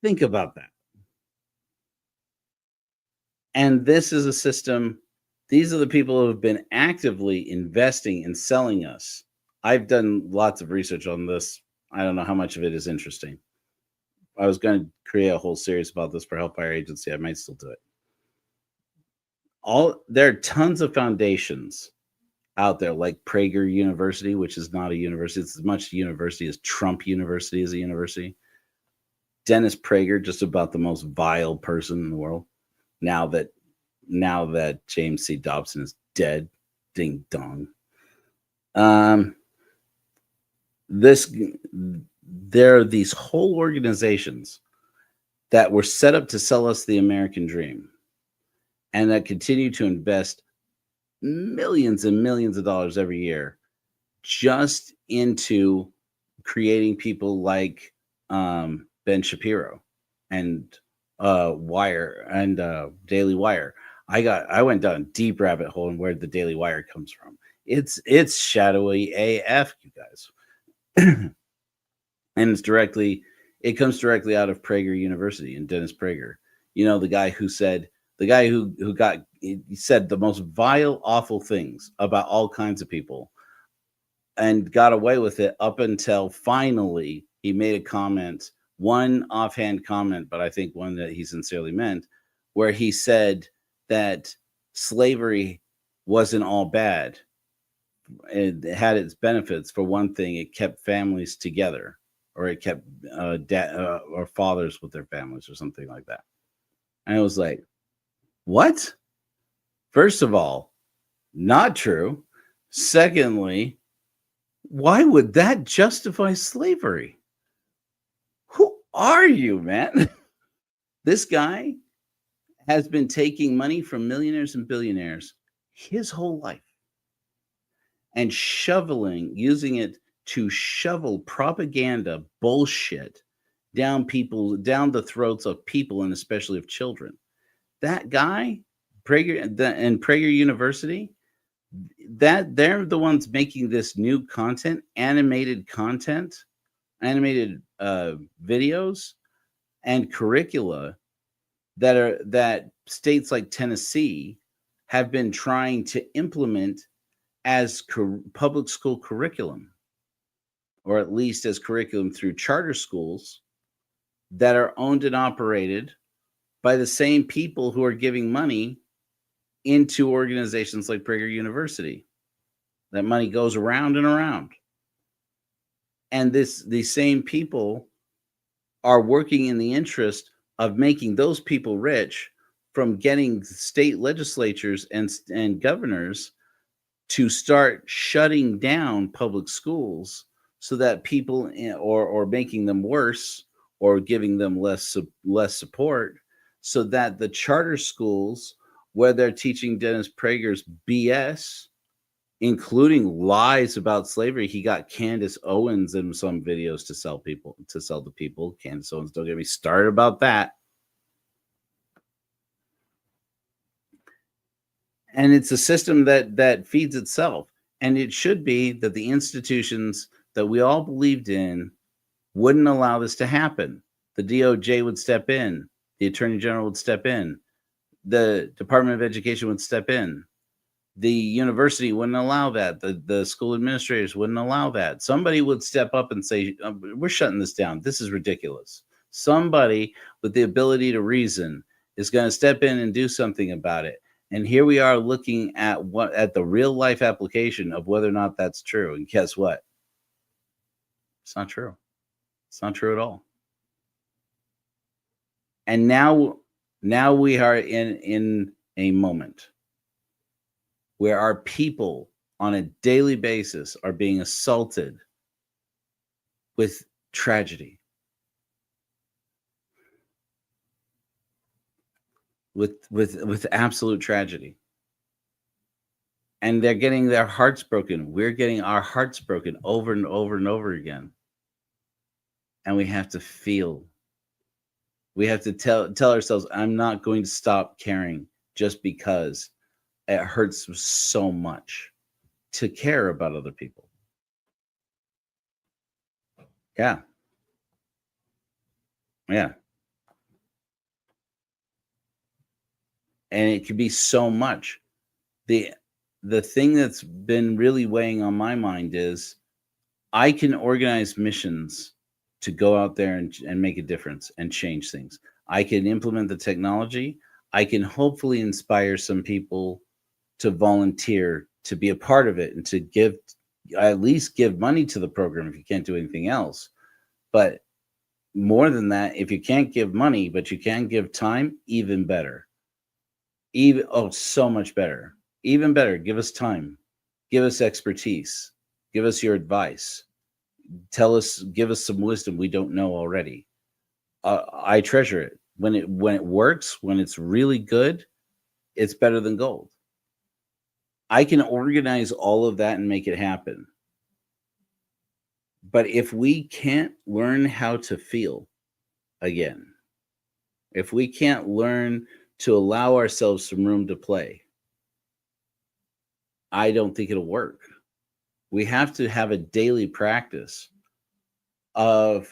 Speaker 1: Think about that. And this is a system. These are the people who have been actively investing in selling us. I've done lots of research on this. I don't know how much of it is interesting. I was going to create a whole series about this for Hellfire Agency. I might still do it. There are tons of foundations out there, like Prager University, which is not a university. It's as much a university as Trump University is a university. Dennis Prager, just about the most vile person in the world. Now that James C. Dobson is dead, ding dong. There are these whole organizations that were set up to sell us the American dream, and that continue to invest millions and millions of dollars every year just into creating people like Ben Shapiro and Wire and Daily Wire. I went down a deep rabbit hole in where the Daily Wire comes from. It's shadowy AF, you guys. And it comes directly out of Prager University and Dennis Prager. You know, the guy who said he said the most vile, awful things about all kinds of people and got away with it up until finally he made a comment, one offhand comment, but I think one that he sincerely meant, where he said that slavery wasn't all bad. It had its benefits. For one thing, it kept families together, or it kept or fathers with their families, or something like that. And I was like, what? First of all, not true. Secondly, why would that justify slavery? Who are you, man? This guy has been taking money from millionaires and billionaires his whole life and using it to shovel propaganda bullshit down the throats of people, and especially of children. That guy, Prager and Prager University, that they're the ones making this new content, animated videos and curricula that states like Tennessee have been trying to implement as public school curriculum, or at least as curriculum through charter schools that are owned and operated by the same people who are giving money into organizations like Prager University. That money goes around and around. And these same people are working in the interest of making those people rich from getting state legislatures and governors to start shutting down public schools, so that people, or making them worse, or giving them less support, so that the charter schools, where they're teaching Dennis Prager's BS, including lies about slavery. He got Candace Owens in some videos to sell to people. Candace Owens, don't get me started about that. And it's a system that feeds itself. And it should be that the institutions that we all believed in wouldn't allow this to happen. The DOJ would step in. The Attorney General would step in. The Department of Education would step in. The university wouldn't allow that. The school administrators wouldn't allow that. Somebody would step up and say, we're shutting this down. This is ridiculous. Somebody with the ability to reason is going to step in and do something about it. And here we are looking at the real life application of whether or not that's true. And guess what? It's not true. It's not true at all. And now we are in a moment where our people on a daily basis are being assaulted with tragedy, with absolute tragedy. And they're getting their hearts broken. We're getting our hearts broken over and over and over again. And we have to feel. We have to tell ourselves, I'm not going to stop caring just because it hurts so much to care about other people. Yeah. Yeah. And it could be so much. The thing that's been really weighing on my mind is I can organize missions to go out there and make a difference and change things. I can implement the technology. I can hopefully inspire some people to volunteer to be a part of it and to give, at least give money to the program if you can't do anything else. But more than that, if you can't give money, but you can give time, even better. So much better. Even better, give us time, give us expertise, give us your advice, give us some wisdom we don't know already. I treasure it. When it works, when it's really good, it's better than gold. I can organize all of that and make it happen. But if we can't learn how to feel again, if we can't learn to allow ourselves some room to play, I don't think it'll work. We have to have a daily practice that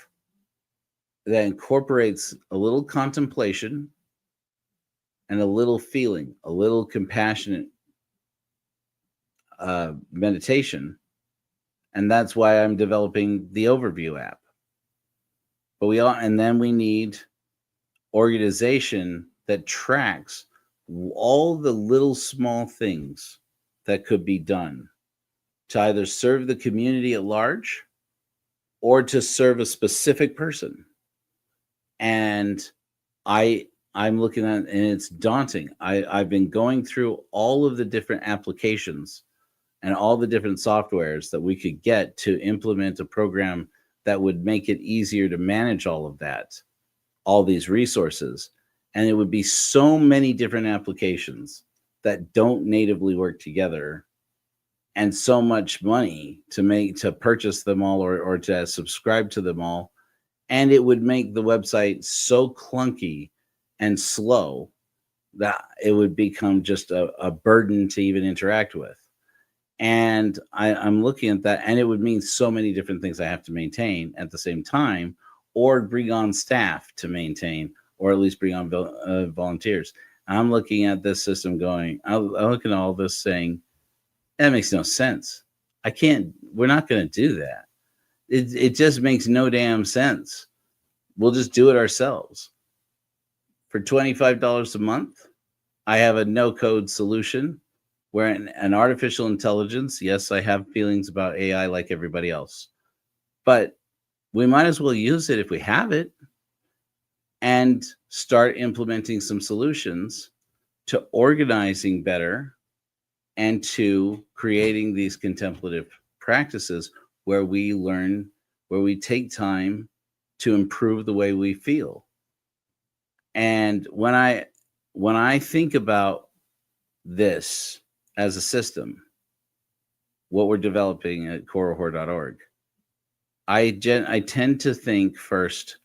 Speaker 1: incorporates a little contemplation and a little feeling, a little compassionate meditation. And that's why I'm developing the overview app. But then we need organization that tracks all the little small things that could be done to either serve the community at large or to serve a specific person. And I'm looking at it, and it's daunting. I've been going through all of the different applications and all the different softwares that we could get to implement a program that would make it easier to manage all of that, all these resources. And it would be so many different applications that don't natively work together, and so much money to purchase them all or to subscribe to them all. And it would make the website so clunky and slow that it would become just a burden to even interact with. And I'm looking at that, and it would mean so many different things I have to maintain at the same time, or bring on staff to maintain, or at least bring on volunteers. I'm looking at this system going, I'm looking at all this saying, that makes no sense. We're not going to do that. It just makes no damn sense. We'll just do it ourselves. For $25 a month, I have a no-code solution where an artificial intelligence, yes, I have feelings about AI like everybody else, but we might as well use it if we have it and start implementing some solutions to organizing better and to creating these contemplative practices where we learn, where we take time to improve the way we feel. And when I think about this as a system, what we're developing at corahor.org, I tend to think first,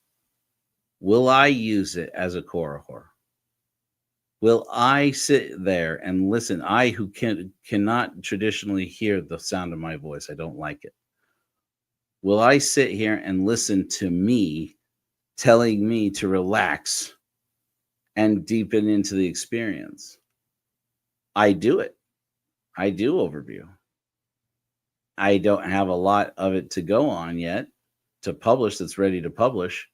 Speaker 1: will I use it as a korahor? Will I sit there and listen? I who cannot traditionally hear the sound of my voice, I don't like it. Will I sit here and listen to me telling me to relax and deepen into the experience? I do it. I do overview. I don't have a lot of it to go on yet to publish that's ready to publish.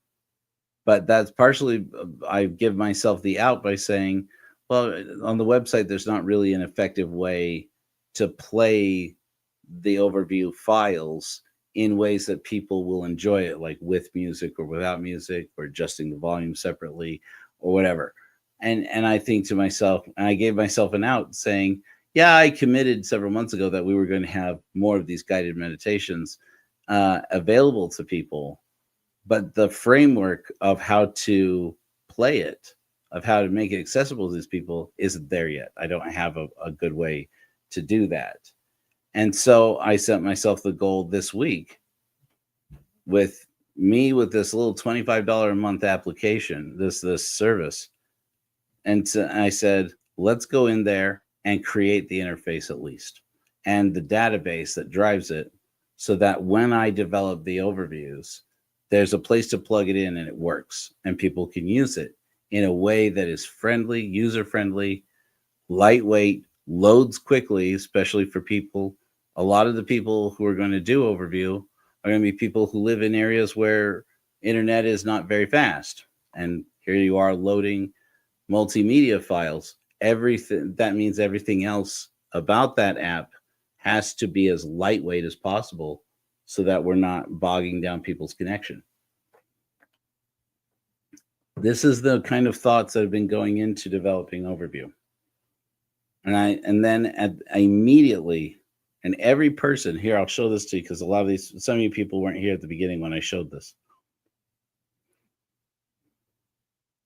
Speaker 1: But that's partially, I give myself the out by saying, well, on the website, there's not really an effective way to play the overview files in ways that people will enjoy it, like with music or without music, or adjusting the volume separately or whatever. And I think to myself, and I gave myself an out saying, Yeah, I committed several months ago that we were going to have more of these guided meditations available to people, but the framework of how to play it, of how to make it accessible to these people, isn't there yet. I don't have a good way to do that. And so I set myself the goal this week with this little $25 a month application, this service. And so I said, let's go in there and create the interface at least, and the database that drives it, so that when I develop the overviews, there's a place to plug it in and it works, and people can use it in a way that is friendly, user friendly, lightweight, loads quickly, especially for people. A lot of the people who are going to do overview are going to be people who live in areas where internet is not very fast. And here you are loading multimedia files. Everything that means everything else about that app has to be as lightweight as possible, so that we're not bogging down people's connection. This is the kind of thoughts that have been going into developing overview. And then immediately, and every person here, I'll show this to you, because some of you people weren't here at the beginning when I showed this.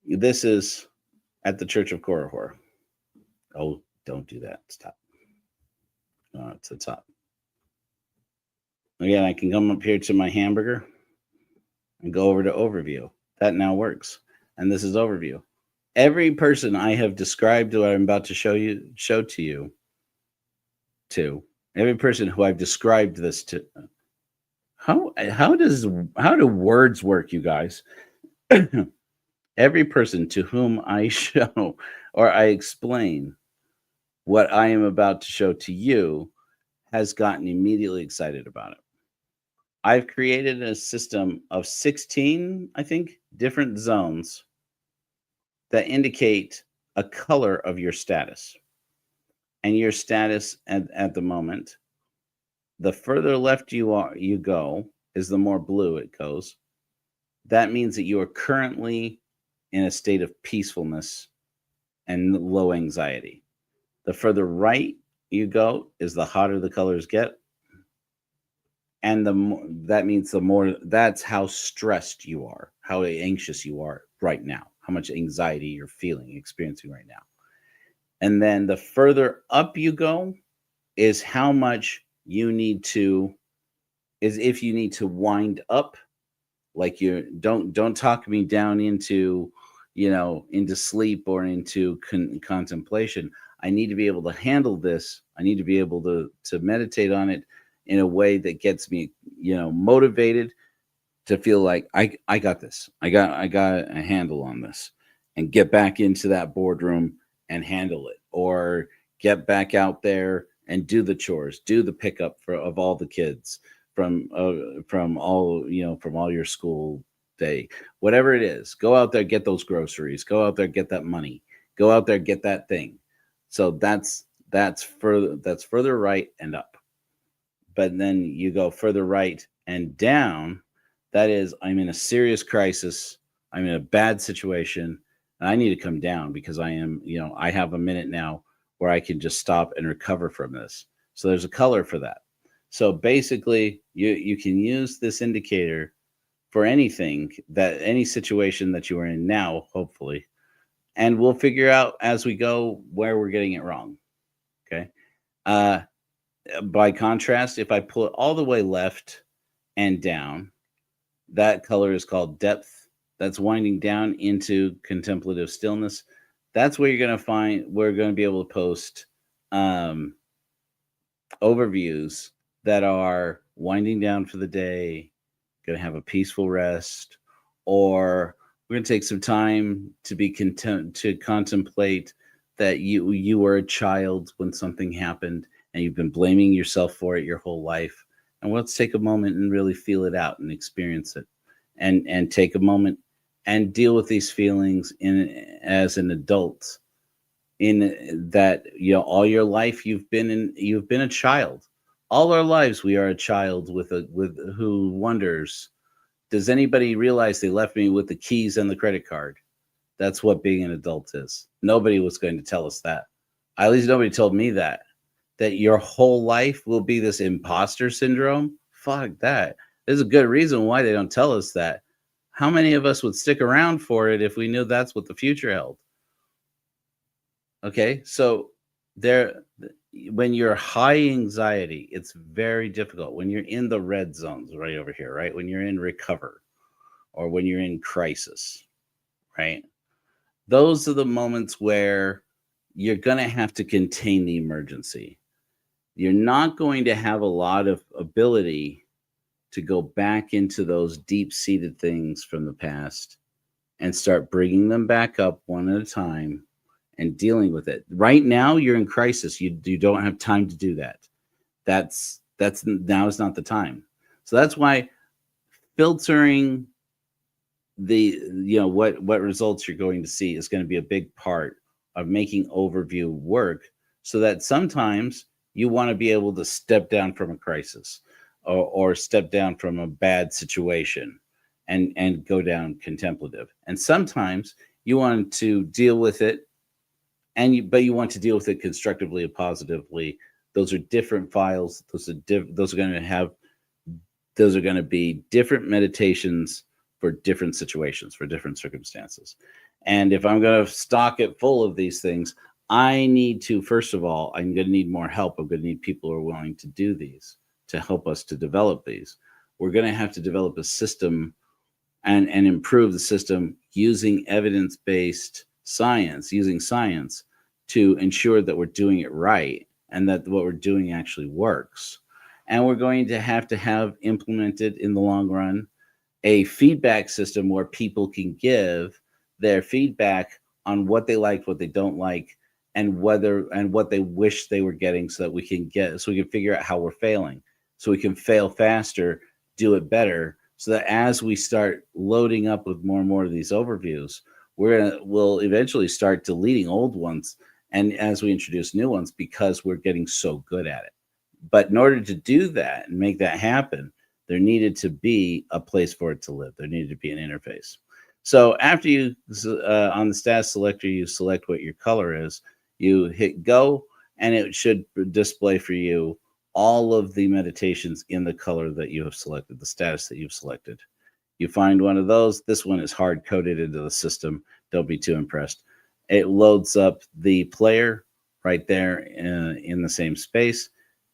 Speaker 1: This is at the Church of Korihor. Oh, don't do that. Stop. Oh, it's the top. Again, I can come up here to my hamburger and go over to overview. That now works. And this is overview. Every person I have described what I'm about to show to you, every person who I've described this to, how do words work, you guys? Every person to whom I show or I explain what I am about to show to you has gotten immediately excited about it. I've created a system of 16, I think, different zones that indicate a color of your status. And your status at the moment, the further left you go, is the more blue it goes. That means that you are currently in a state of peacefulness and low anxiety. The further right you go is the hotter the colors get. And that means that's how stressed you are, how anxious you are right now, how much anxiety you're experiencing right now. And then the further up you go is how much if you need to wind up, like you don't talk me down into sleep or into contemplation. I need to be able to handle this. I need to be able to meditate on it in a way that gets me, motivated to feel like I got this. I got a handle on this, and get back into that boardroom and handle it, or get back out there and do the chores, do the pickup of all the kids from all your school day, whatever it is. Go out there, get those groceries. Go out there, get that money. Go out there, get that thing. So that's further right and up. But then you go further right and down. That is, I'm in a serious crisis. I'm in a bad situation, and I need to come down because I am, I have a minute now where I can just stop and recover from this. So there's a color for that. So basically, you can use this indicator for any situation that you are in now, hopefully, and we'll figure out as we go where we're getting it wrong. Okay. By contrast, if I pull it all the way left and down, that color is called depth. That's winding down into contemplative stillness. That's where we're going to be able to post overviews that are winding down for the day, going to have a peaceful rest, or we're going to take some time to be content, to contemplate that you were a child when something happened and you've been blaming yourself for it your whole life. And let's take a moment and really feel it out and experience it, and take a moment and deal with these feelings as an adult. In that, all your life you've been a child. All our lives we are a child who wonders, does anybody realize they left me with the keys and the credit card? That's what being an adult is. Nobody was going to tell us that. At least nobody told me that. that your whole life will be this imposter syndrome, fuck that. There's a good reason why they don't tell us that. How many of us would stick around for it if we knew that's what the future held? Okay, so when you're high anxiety, it's very difficult. When you're in the red zones right over here, right? When you're in recover or when you're in crisis, right? Those are the moments where you're going to have to contain the emergency. You're not going to have a lot of ability to go back into those deep-seated things from the past and start bringing them back up one at a time and dealing with it. Right now, you're in crisis. You don't have time to do that. That's now is not the time. So that's why filtering what results you're going to see is going to be a big part of making overview work, so that sometimes you want to be able to step down from a crisis or step down from a bad situation and go down contemplative. And sometimes you want to deal with it but you want to deal with it constructively and positively. Those are different files. Those are going to be different meditations for different situations, for different circumstances. And if I'm going to stock it full of these things, I need to, first of all, I'm going to need more help. I'm going to need people who are willing to do these, to help us to develop these. We're going to have to develop a system and improve the system using evidence-based science, using science to ensure that we're doing it right and that what we're doing actually works. And we're going to have implemented in the long run a feedback system where people can give their feedback on what they like, what they don't like, and what they wish they were getting, so that we can figure out how we're failing, so we can fail faster, do it better, so that as we start loading up with more and more of these overviews, we'll eventually start deleting old ones, and as we introduce new ones, because we're getting so good at it. But in order to do that and make that happen, there needed to be a place for it to live. There needed to be an interface. So after you, on the status selector, you select what your color is, you hit go, and it should display for you all of the meditations in the color that you have selected, the status that you've selected. You find one of those. This one is hard coded into the system. Don't be too impressed. It loads up the player right there in the same space,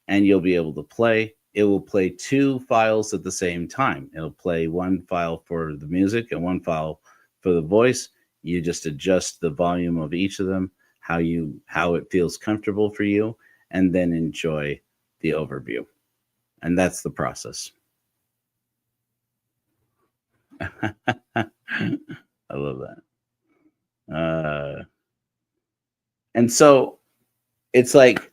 Speaker 1: and you'll be able to play. It will play two files at the same time. It'll play one file for the music and one file for the voice. You just adjust the volume of each of them, how it feels comfortable for you, and then enjoy the overview. And that's the process. I love that. And so it's like,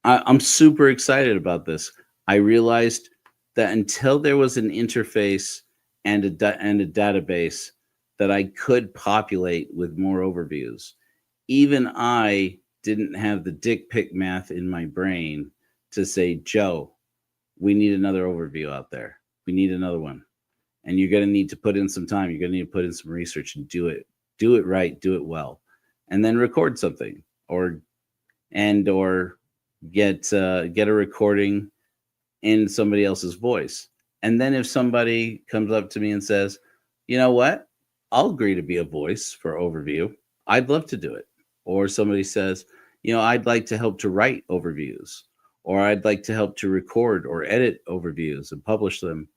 Speaker 1: I'm super excited about this. I realized that until there was an interface and a database that I could populate with more overviews, even I didn't have the dick pic math in my brain to say, Joe, we need another overview out there. We need another one. And you're going to need to put in some time. You're going to need to put in some research and do it right, do it well, and then record something or get a recording in somebody else's voice. And then if somebody comes up to me and says, you know what, I'll agree to be a voice for overview, I'd love to do it. Or somebody says, I'd like to help to write overviews, or I'd like to help to record or edit overviews and publish them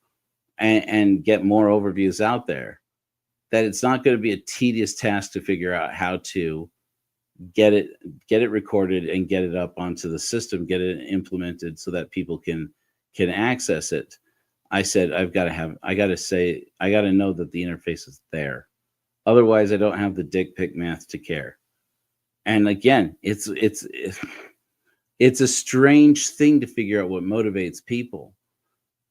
Speaker 1: and get more overviews out there, that it's not going to be a tedious task to figure out how to get it recorded and get it up onto the system, get it implemented so that people can access it. I said, I got to know that the interface is there. Otherwise, I don't have the dick pic math to care. And again, it's a strange thing to figure out what motivates people.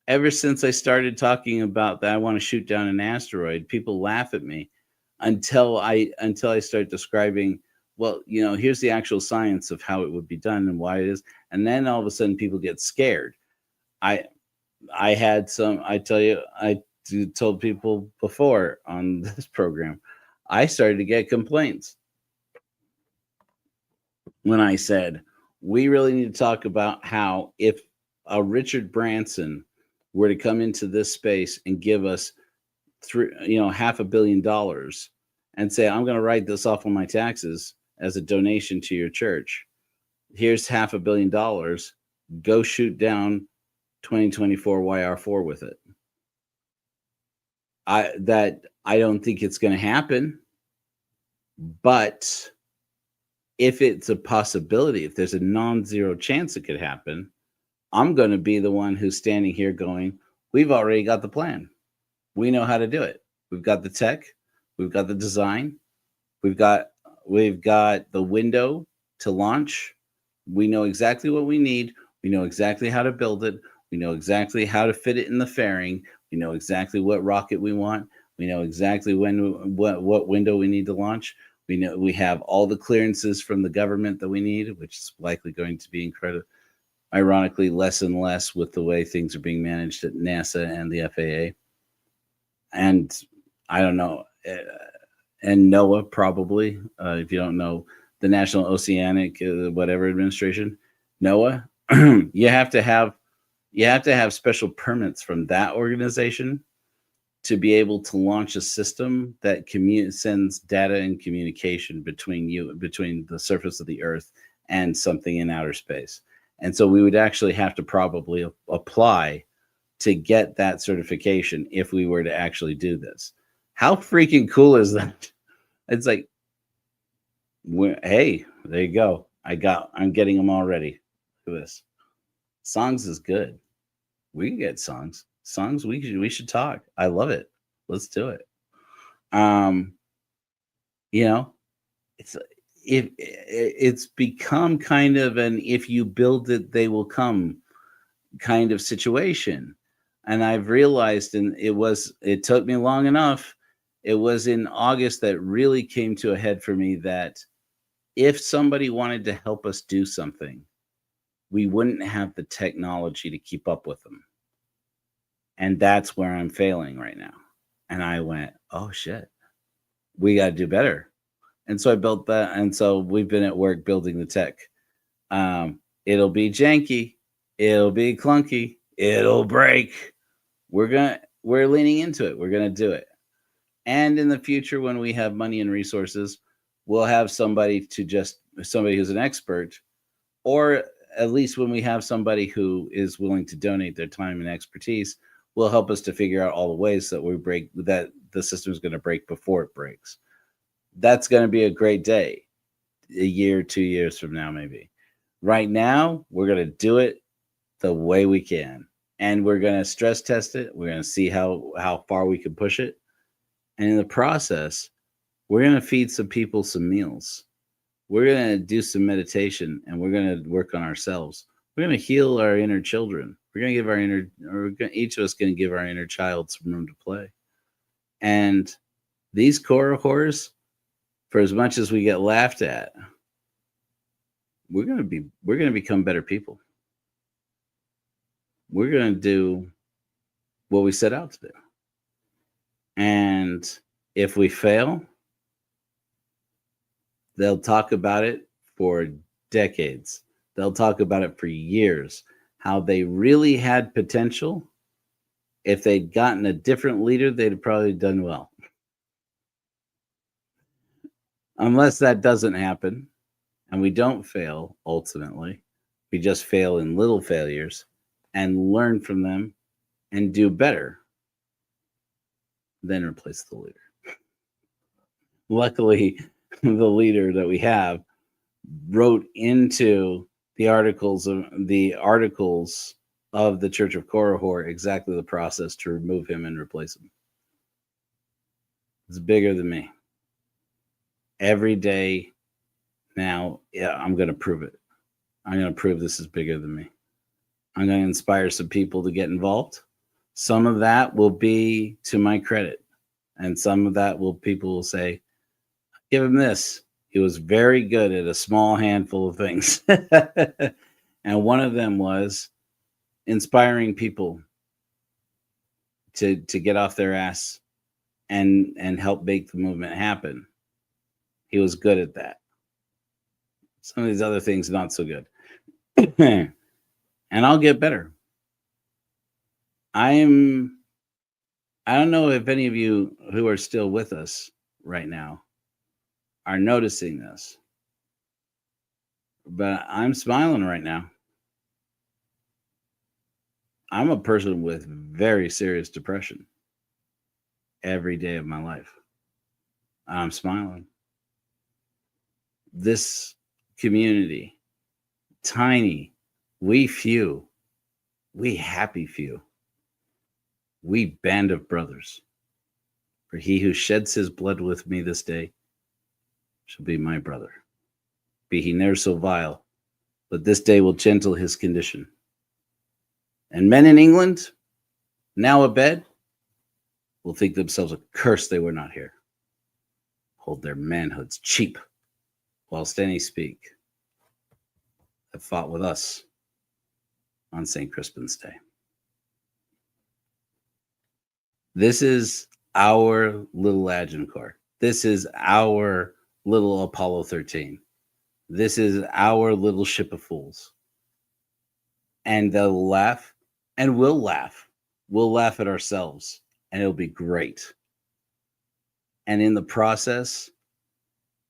Speaker 1: Ever since I started talking about that, I want to shoot down an asteroid, people laugh at me until I start describing, well, here's the actual science of how it would be done and why it is. And then all of a sudden people get scared. I told people before on this program, I started to get complaints. when I said we really need to talk about how if a Richard Branson were to come into this space and give us $500 million and say, I'm going to write this off on my taxes as a donation to your church. Here's $500 million. Go shoot down 2024 YR4 with it. I don't think it's going to happen, but if it's a possibility, if there's a non-zero chance it could happen, I'm going to be the one who's standing here going, we've already got the plan. We know how to do it. We've got the tech, we've got the design, we've got the window to launch. We know exactly what we need. We know exactly how to build it. We know exactly how to fit it in the fairing. We know exactly what rocket we want. We know exactly what window we need to launch. We know we have all the clearances from the government that we need, which is likely going to be ironically less and less with the way things are being managed at NASA and the FAA. And I don't know, and NOAA probably, if you don't know, the National Oceanic whatever administration, NOAA, you have to have special permits from that organization to be able to launch a system that sends data and communication between the surface of the Earth and something in outer space. And so we would actually have to probably apply to get that certification if we were to actually do this. How freaking cool is that? It's like, hey, there you go. I'm getting them already. Look at this. Songs is good. We can get songs. We should talk. I love it. Let's do it. It's become kind of an if you build it, they will come kind of situation. And I've realized, and it took me long enough. It was in August that really came to a head for me that if somebody wanted to help us do something, we wouldn't have the technology to keep up with them. And that's where I'm failing right now. And I went, oh shit, we got to do better. And so I built that. And so we've been at work building the tech. It'll be janky. It'll be clunky. It'll break. We're leaning into it. We're going to do it. And in the future, when we have money and resources, we'll have somebody who's an expert, or at least when we have somebody who is willing to donate their time and expertise, will help us to figure out all the ways that the system is going to break before it breaks. That's going to be a great day, a year, 2 years from now, maybe. Right now, we're going to do it the way we can. And we're going to stress test it. We're going to see how far we can push it. And in the process, we're going to feed some people some meals. We're going to do some meditation, and we're going to work on ourselves. We're going to heal our inner children. We're going to give each of us going to give our inner child some room to play. And these core hors, for as much as we get laughed at, we're going to become better people. We're going to do what we set out to do. And if we fail, they'll talk about it for decades. They'll talk about it for years, how they really had potential. If they'd gotten a different leader, they'd have probably done well. Unless that doesn't happen and we don't fail ultimately, we just fail in little failures and learn from them and do better, then replace the leader. Luckily, the leader that we have wrote into the articles of the Church of Korihor exactly the process to remove him and replace him. It's bigger than me. Every day now, I'm going to prove it. I'm going to prove this is bigger than me. I'm going to inspire some people to get involved. Some of that will be to my credit. And some of that people will say, give him this. He was very good at a small handful of things. And one of them was inspiring people to get off their ass and help make the movement happen. He was good at that. Some of these other things, not so good. And I'll get better. I don't know if any of you who are still with us right now are noticing this, but I'm smiling right now. I'm a person with very serious depression every day of my life. I'm smiling. This community, tiny, we few, we happy few, we band of brothers. For he who sheds his blood with me this day shall be my brother. Be he ne'er so vile, but this day will gentle his condition. And men in England, now abed, will think themselves accursed they were not here. Hold their manhoods cheap, whilst any speak that fought with us on St. Crispin's Day. This is our little Agincourt. This is our little Apollo 13. This is our little ship of fools. And they'll laugh, and we'll laugh. We'll laugh at ourselves, and it'll be great. And in the process,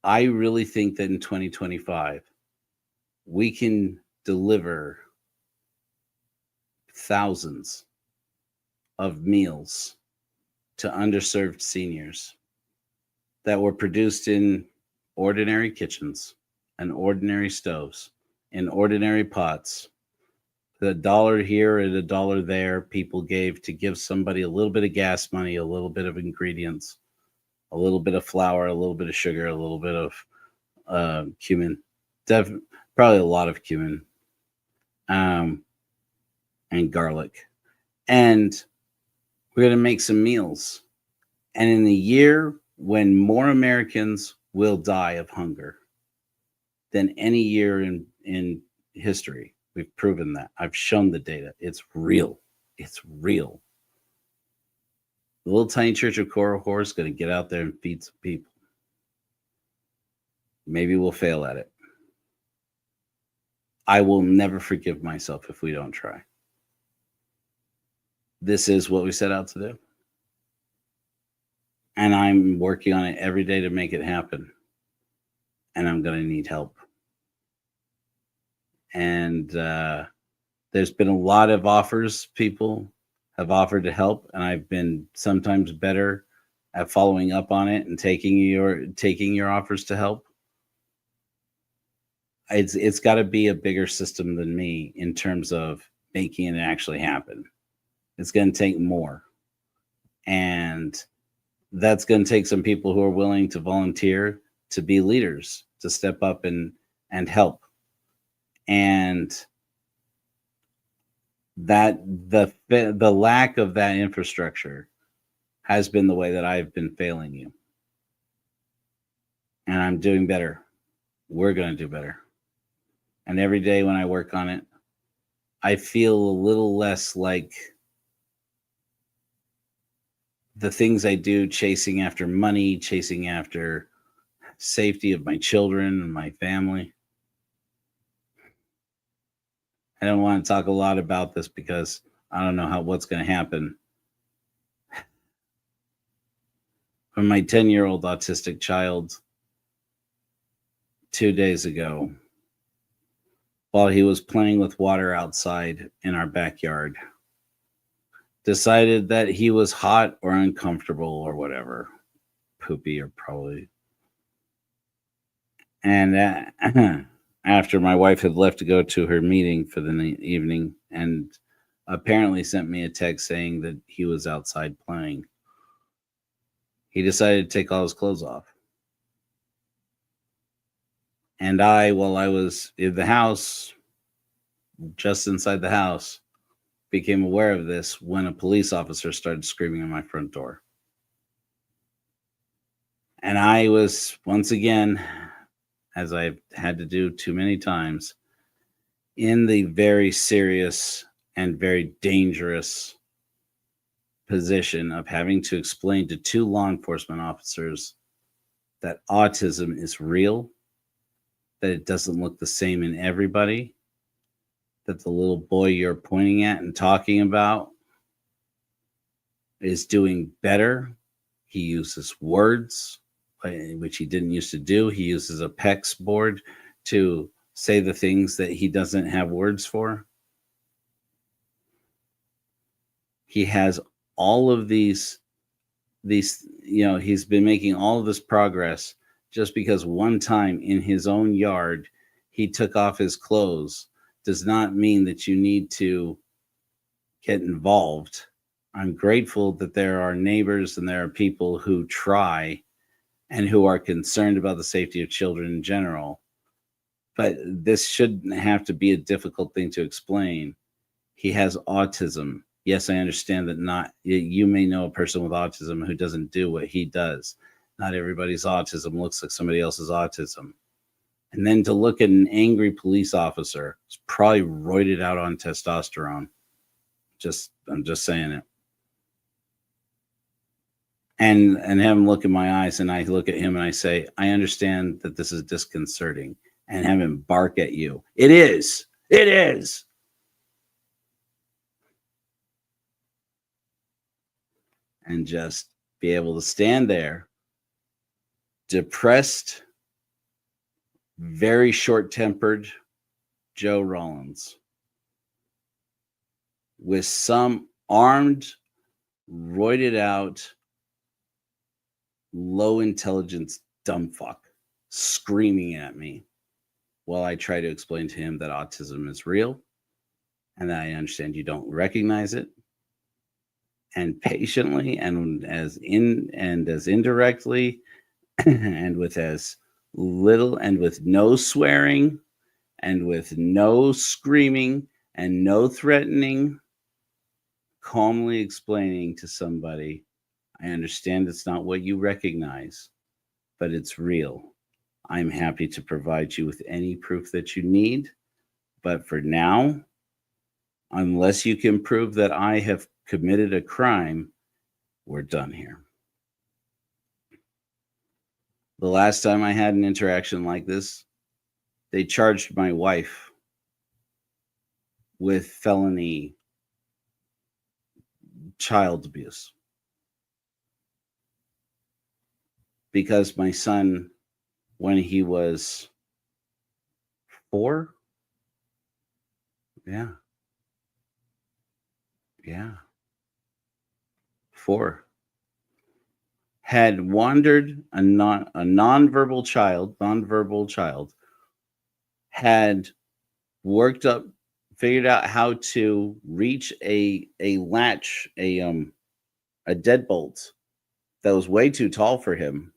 Speaker 1: I really think that in 2025, we can deliver thousands of meals to underserved seniors that were produced in ordinary kitchens and ordinary stoves, in ordinary pots. The $1 here and $1 there people gave to give somebody a little bit of gas money, a little bit of ingredients, a little bit of flour, a little bit of sugar, a little bit of cumin, probably a lot of cumin, and garlic. And we're going to make some meals. And in the year when more Americans will die of hunger than any year in history, we've proven that. I've shown the data. It's real. It's real. The little tiny church of Korihor is going to get out there and feed some people. Maybe we'll fail at it. I will never forgive myself if we don't try. This is what we set out to do. And I'm working on it every day to make it happen. And I'm going to need help. And there's been a lot of offers. People have offered to help, and I've been sometimes better at following up on it and taking your offers to help. It's got to be a bigger system than me in terms of making it actually happen. It's going to take more, and that's going to take some people who are willing to volunteer to be leaders, to step up and help. And that the lack of that infrastructure has been the way that I've been failing you. And I'm doing better. We're going to do better. And every day when I work on it, I feel a little less like the things I do, chasing after money, chasing after safety of my children and my family. I don't want to talk a lot about this because I don't know what's going to happen. When my 10-year-old autistic child 2 days ago, while he was playing with water outside in our backyard, decided that he was hot or uncomfortable or whatever, poopy or probably. And after my wife had left to go to her meeting for the evening, and apparently sent me a text saying that he was outside playing, he decided to take all his clothes off. And while I was in the house, just inside the house, became aware of this when a police officer started screaming at my front door. And I was, once again, as I've had to do too many times, in the very serious and very dangerous position of having to explain to 2 law enforcement officers that autism is real, that it doesn't look the same in everybody, that the little boy you're pointing at and talking about is doing better. He uses words, which he didn't used to do. He uses a PEX board to say the things that he doesn't have words for. He has all of these, he's been making all of this progress just because one time in his own yard, he took off his clothes does not mean that you need to get involved. I'm grateful that there are neighbors and there are people who try and who are concerned about the safety of children in general. But this shouldn't have to be a difficult thing to explain. He has autism. Yes, I understand that you may know a person with autism who doesn't do what he does. Not everybody's autism looks like somebody else's autism. And then to look at an angry police officer, who's probably roided out on testosterone. I'm just saying it. And have him look in my eyes, and I look at him and I say, I understand that this is disconcerting, and have him bark at you. It is. It is. And just be able to stand there, depressed, very short-tempered Joe Rollins, with some armed, roided out, low intelligence dumb fuck screaming at me while I try to explain to him that autism is real and that I understand you don't recognize it. And patiently and as indirectly and with as little and with no swearing and with no screaming and no threatening, calmly explaining to somebody, I understand it's not what you recognize, but it's real. I'm happy to provide you with any proof that you need. But for now, unless you can prove that I have committed a crime, we're done here. The last time I had an interaction like this, they charged my wife with felony child abuse. Because my son, when he was 4, yeah, 4, had wandered, a nonverbal child, had worked up, figured out how to reach a latch, a deadbolt that was way too tall for him,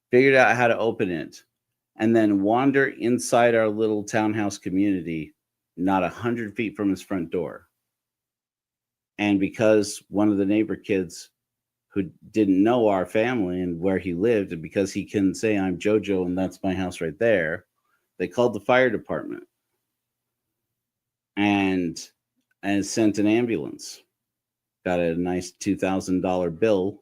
Speaker 1: figured out how to open it, and then wander inside our little townhouse community, not 100 feet from his front door. And because one of the neighbor kids who didn't know our family and where he lived, and because he couldn't say, I'm JoJo and that's my house right there, they called the fire department and sent an ambulance. Got a nice $2,000 bill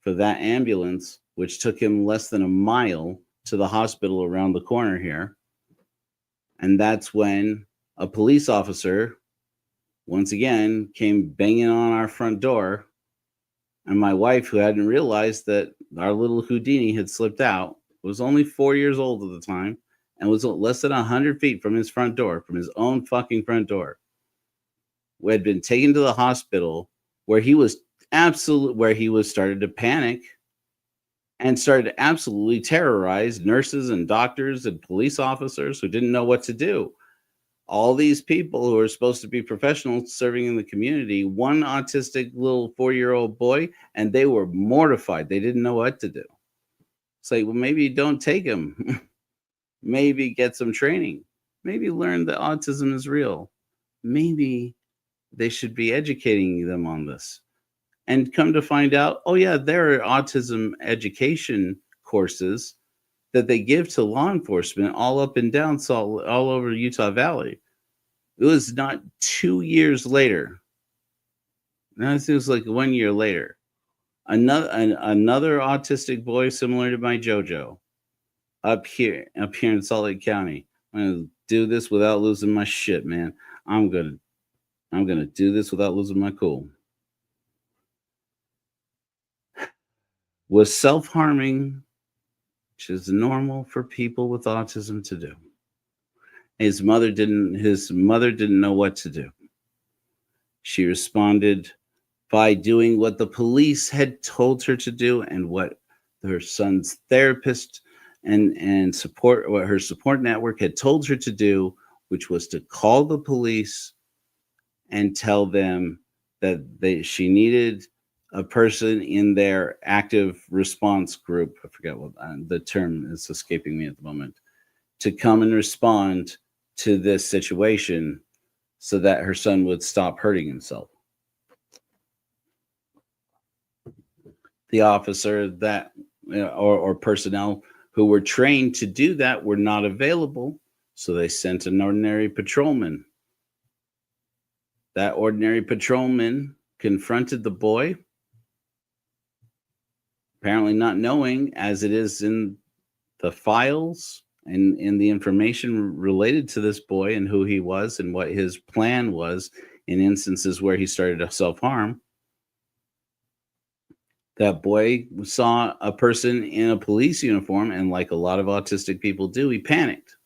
Speaker 1: for that ambulance, which took him less than a mile to the hospital around the corner here. And that's when a police officer, once again, came banging on our front door. And my wife, who hadn't realized that our little Houdini had slipped out, was only 4 years old at the time, and was less than 100 feet from his front door, from his own fucking front door. We had been taken to the hospital where he was started to panic and started to absolutely terrorize nurses and doctors and police officers who didn't know what to do. All these people who are supposed to be professionals serving in the community, one autistic little 4-year-old boy, and they were mortified. They didn't know what to do. It's like, well, maybe don't take him. Maybe get some training. Maybe learn that autism is real. Maybe they should be educating them on this. And come to find out, oh yeah, there are autism education courses that they give to law enforcement all up and down, all over Utah Valley. It was not 2 years later. No, it was like 1 year later. Another autistic boy similar to my JoJo up here in Salt Lake County. I'm gonna do this without losing my shit, man. I'm gonna do this without losing my cool. Was self-harming, which is normal for people with autism to do. His mother didn't know what to do. She responded by doing what the police had told her to do and what her son's therapist and support, what her support network had told her to do, which was to call the police and tell them that she needed a person in their active response group. I forget what the term is, escaping me at the moment, to come and respond to this situation so that her son would stop hurting himself. The officer that or personnel who were trained to do that were not available, so they sent an ordinary patrolman. That ordinary patrolman confronted the boy, apparently not knowing, as it is in the files and in the information related to this boy and who he was and what his plan was in instances where he started to self-harm. That boy saw a person in a police uniform, and like a lot of autistic people do, he panicked.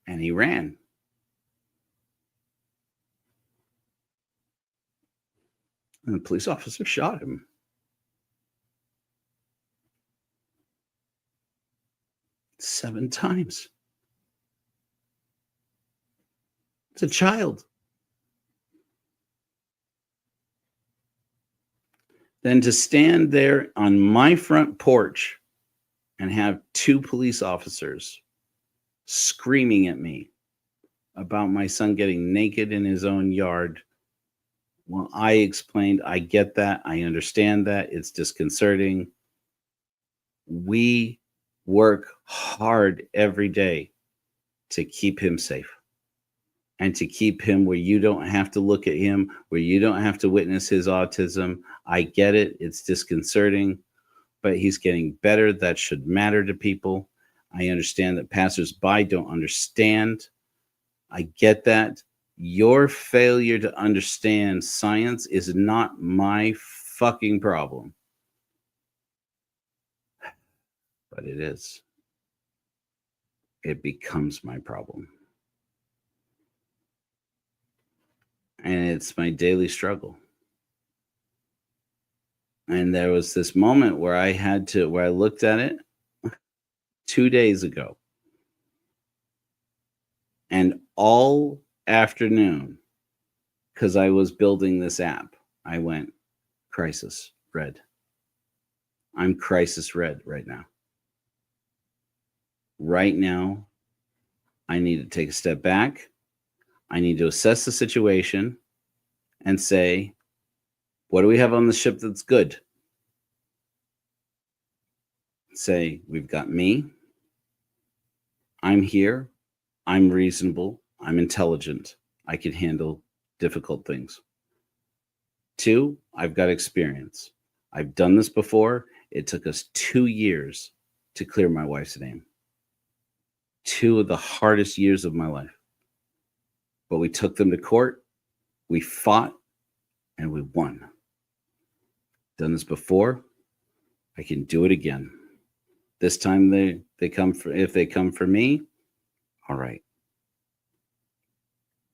Speaker 1: And he ran. And the police officer shot him. Seven times. It's a child. Then to stand there on my front porch and have two police officers screaming at me about my son getting naked in his own yard. Well, I explained, I get that. I understand that. It's disconcerting. We work hard every day to keep him safe and to keep him where you don't have to look at him, where you don't have to witness his autism. I get it. It's disconcerting, but he's getting better. That should matter to people. I understand that passersby don't understand. I get that. Your failure to understand science is not my fucking problem. But it is. It becomes my problem. And it's my daily struggle. And there was this moment where I looked at it 2 days ago. And all afternoon, because I was building this app, I went, crisis red. I'm crisis red right now. Right now, I need to take a step back. I need to assess the situation and say, what do we have on the ship that's good? Say, we've got me. I'm here. I'm reasonable. I'm intelligent. I can handle difficult things. 2, I've got experience. I've done this before. It took us 2 years to clear my wife's name. 2 of the hardest years of my life. But we took them to court. We fought and we won. Done this before. I can do it again. This time if they come for me, all right.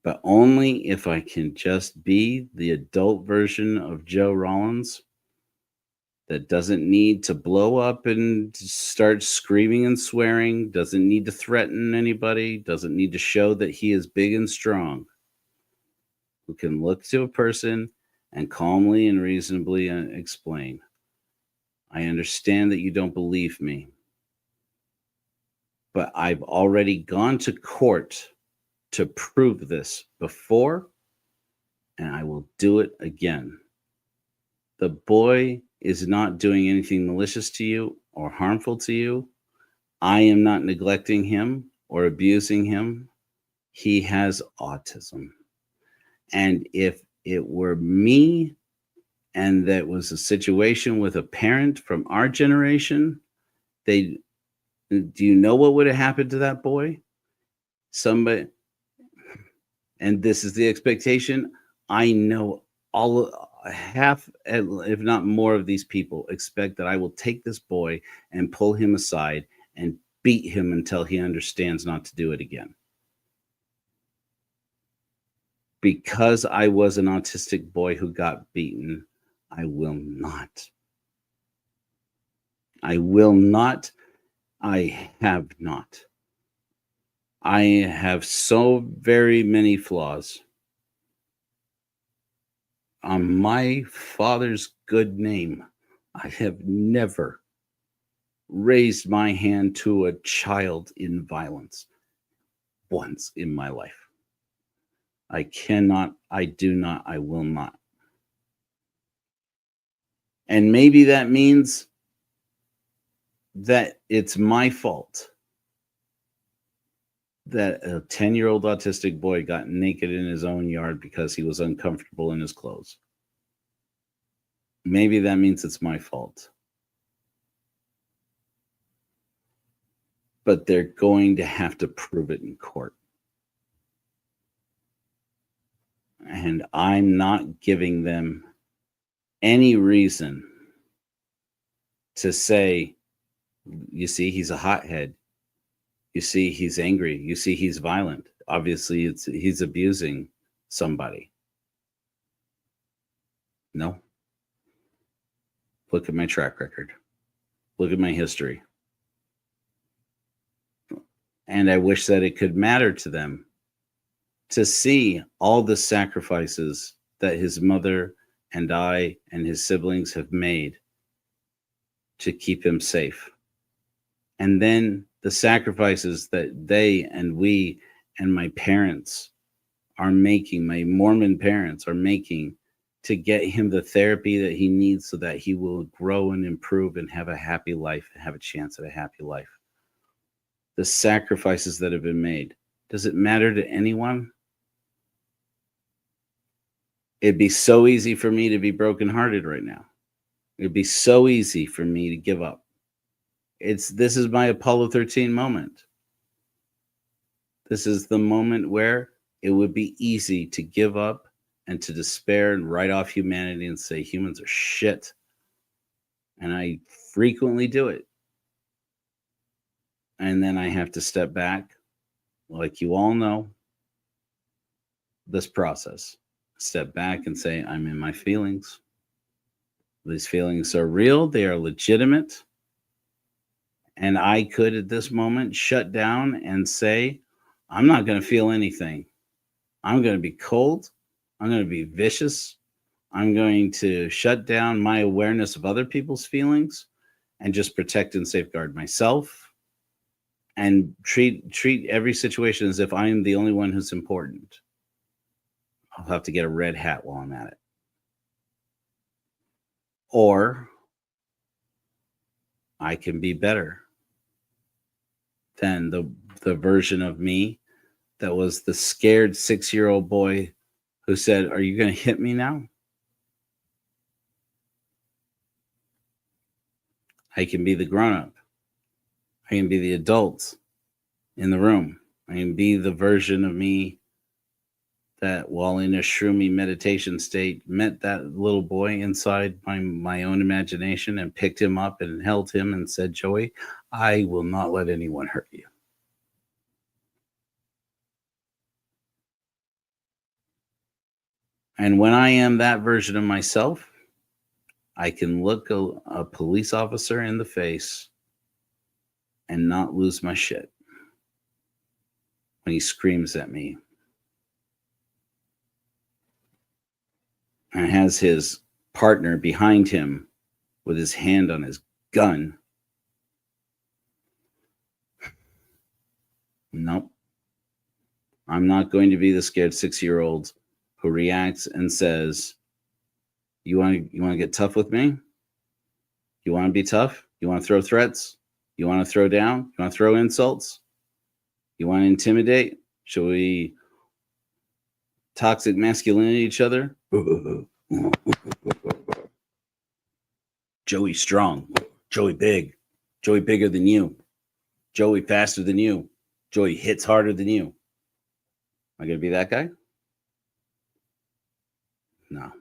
Speaker 1: But only if I can just be the adult version of Joe Rollins that doesn't need to blow up and start screaming and swearing, doesn't need to threaten anybody, doesn't need to show that he is big and strong, who can look to a person and calmly and reasonably explain, I understand that you don't believe me, but I've already gone to court to prove this before, and I will do it again. The boy is not doing anything malicious to you or harmful to you. I am not neglecting him or abusing him. He has autism. And if it were me and that was a situation with a parent from our generation, do you know what would have happened to that boy? Somebody, and this is the expectation. I know half, if not more, of these people expect that I will take this boy and pull him aside and beat him until he understands not to do it again. Because I was an autistic boy who got beaten, I will not. I will not. I have not. I have so very many flaws. On my father's good name, I have never raised my hand to a child in violence once in my life. I cannot, I do not, I will not. And maybe that means that it's my fault that a 10-year-old autistic boy got naked in his own yard because he was uncomfortable in his clothes. Maybe that means it's my fault. But they're going to have to prove it in court. And I'm not giving them any reason to say, you see, he's a hothead. You see, he's angry. You see, he's violent. Obviously, he's abusing somebody. No. Look at my track record. Look at my history. And I wish that it could matter to them to see all the sacrifices that his mother and I and his siblings have made to keep him safe. And then the sacrifices that they and we and my parents are making, my Mormon parents are making, to get him the therapy that he needs so that he will grow and improve and have a happy life, and have a chance at a happy life. The sacrifices that have been made. Does it matter to anyone? It'd be so easy for me to be brokenhearted right now. It'd be so easy for me to give up. This is my Apollo 13 moment. This is the moment where it would be easy to give up and to despair and write off humanity and say humans are shit. And I frequently do it. And then I have to step back, like you all know, this process. Step back and say, I'm in my feelings. These feelings are real. They are legitimate. And I could, at this moment, shut down and say, I'm not going to feel anything. I'm going to be cold. I'm going to be vicious. I'm going to shut down my awareness of other people's feelings and just protect and safeguard myself and treat every situation as if I am the only one who's important. I'll have to get a red hat while I'm at it. Or I can be better than the version of me that was the scared 6-year-old boy who said, are you going to hit me now? I can be the grown-up. I can be the adult in the room. I can be the version of me that, while in a shroomy meditation state, met that little boy inside my own imagination and picked him up and held him and said, Joey, I will not let anyone hurt you. And when I am that version of myself, I can look a police officer in the face and not lose my shit when he screams at me and has his partner behind him with his hand on his gun. Nope. I'm not going to be the scared 6-year-old who reacts and says, you want to get tough with me? You want to be tough? You want to throw threats? You want to throw down? You want to throw insults? You want to intimidate? Shall we toxic masculinity each other? Joey strong, Joey big, Joey bigger than you, Joey faster than you, Joey hits harder than you. Am I going to be that guy? No.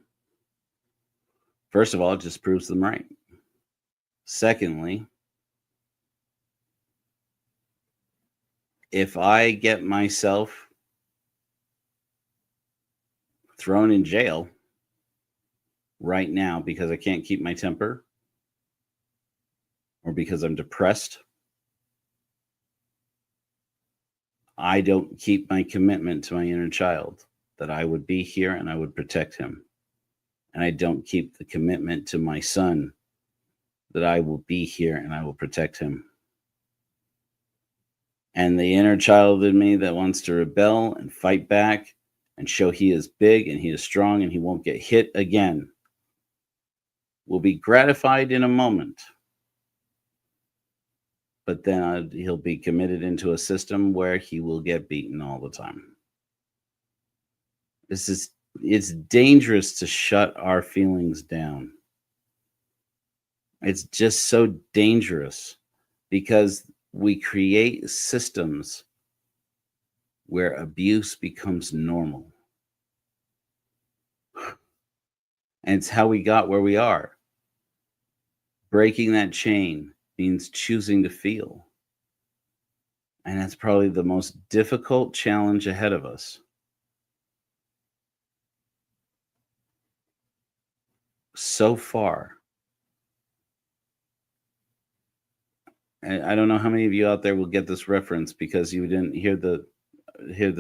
Speaker 1: First of all, it just proves them right. Secondly, if I get myself thrown in jail right now because I can't keep my temper or because I'm depressed, I don't keep my commitment to my inner child that I would be here and I would protect him. And I don't keep the commitment to my son that I will be here and I will protect him. And the inner child in me that wants to rebel and fight back and show he is big and he is strong and he won't get hit again will be gratified in a moment. But then he'll be committed into a system where he will get beaten all the time. It's dangerous to shut our feelings down. It's just so dangerous because we create systems where abuse becomes normal. And it's how we got where we are. Breaking that chain means choosing to feel. And that's probably the most difficult challenge ahead of us. So far. And I don't know how many of you out there will get this reference because you didn't hear the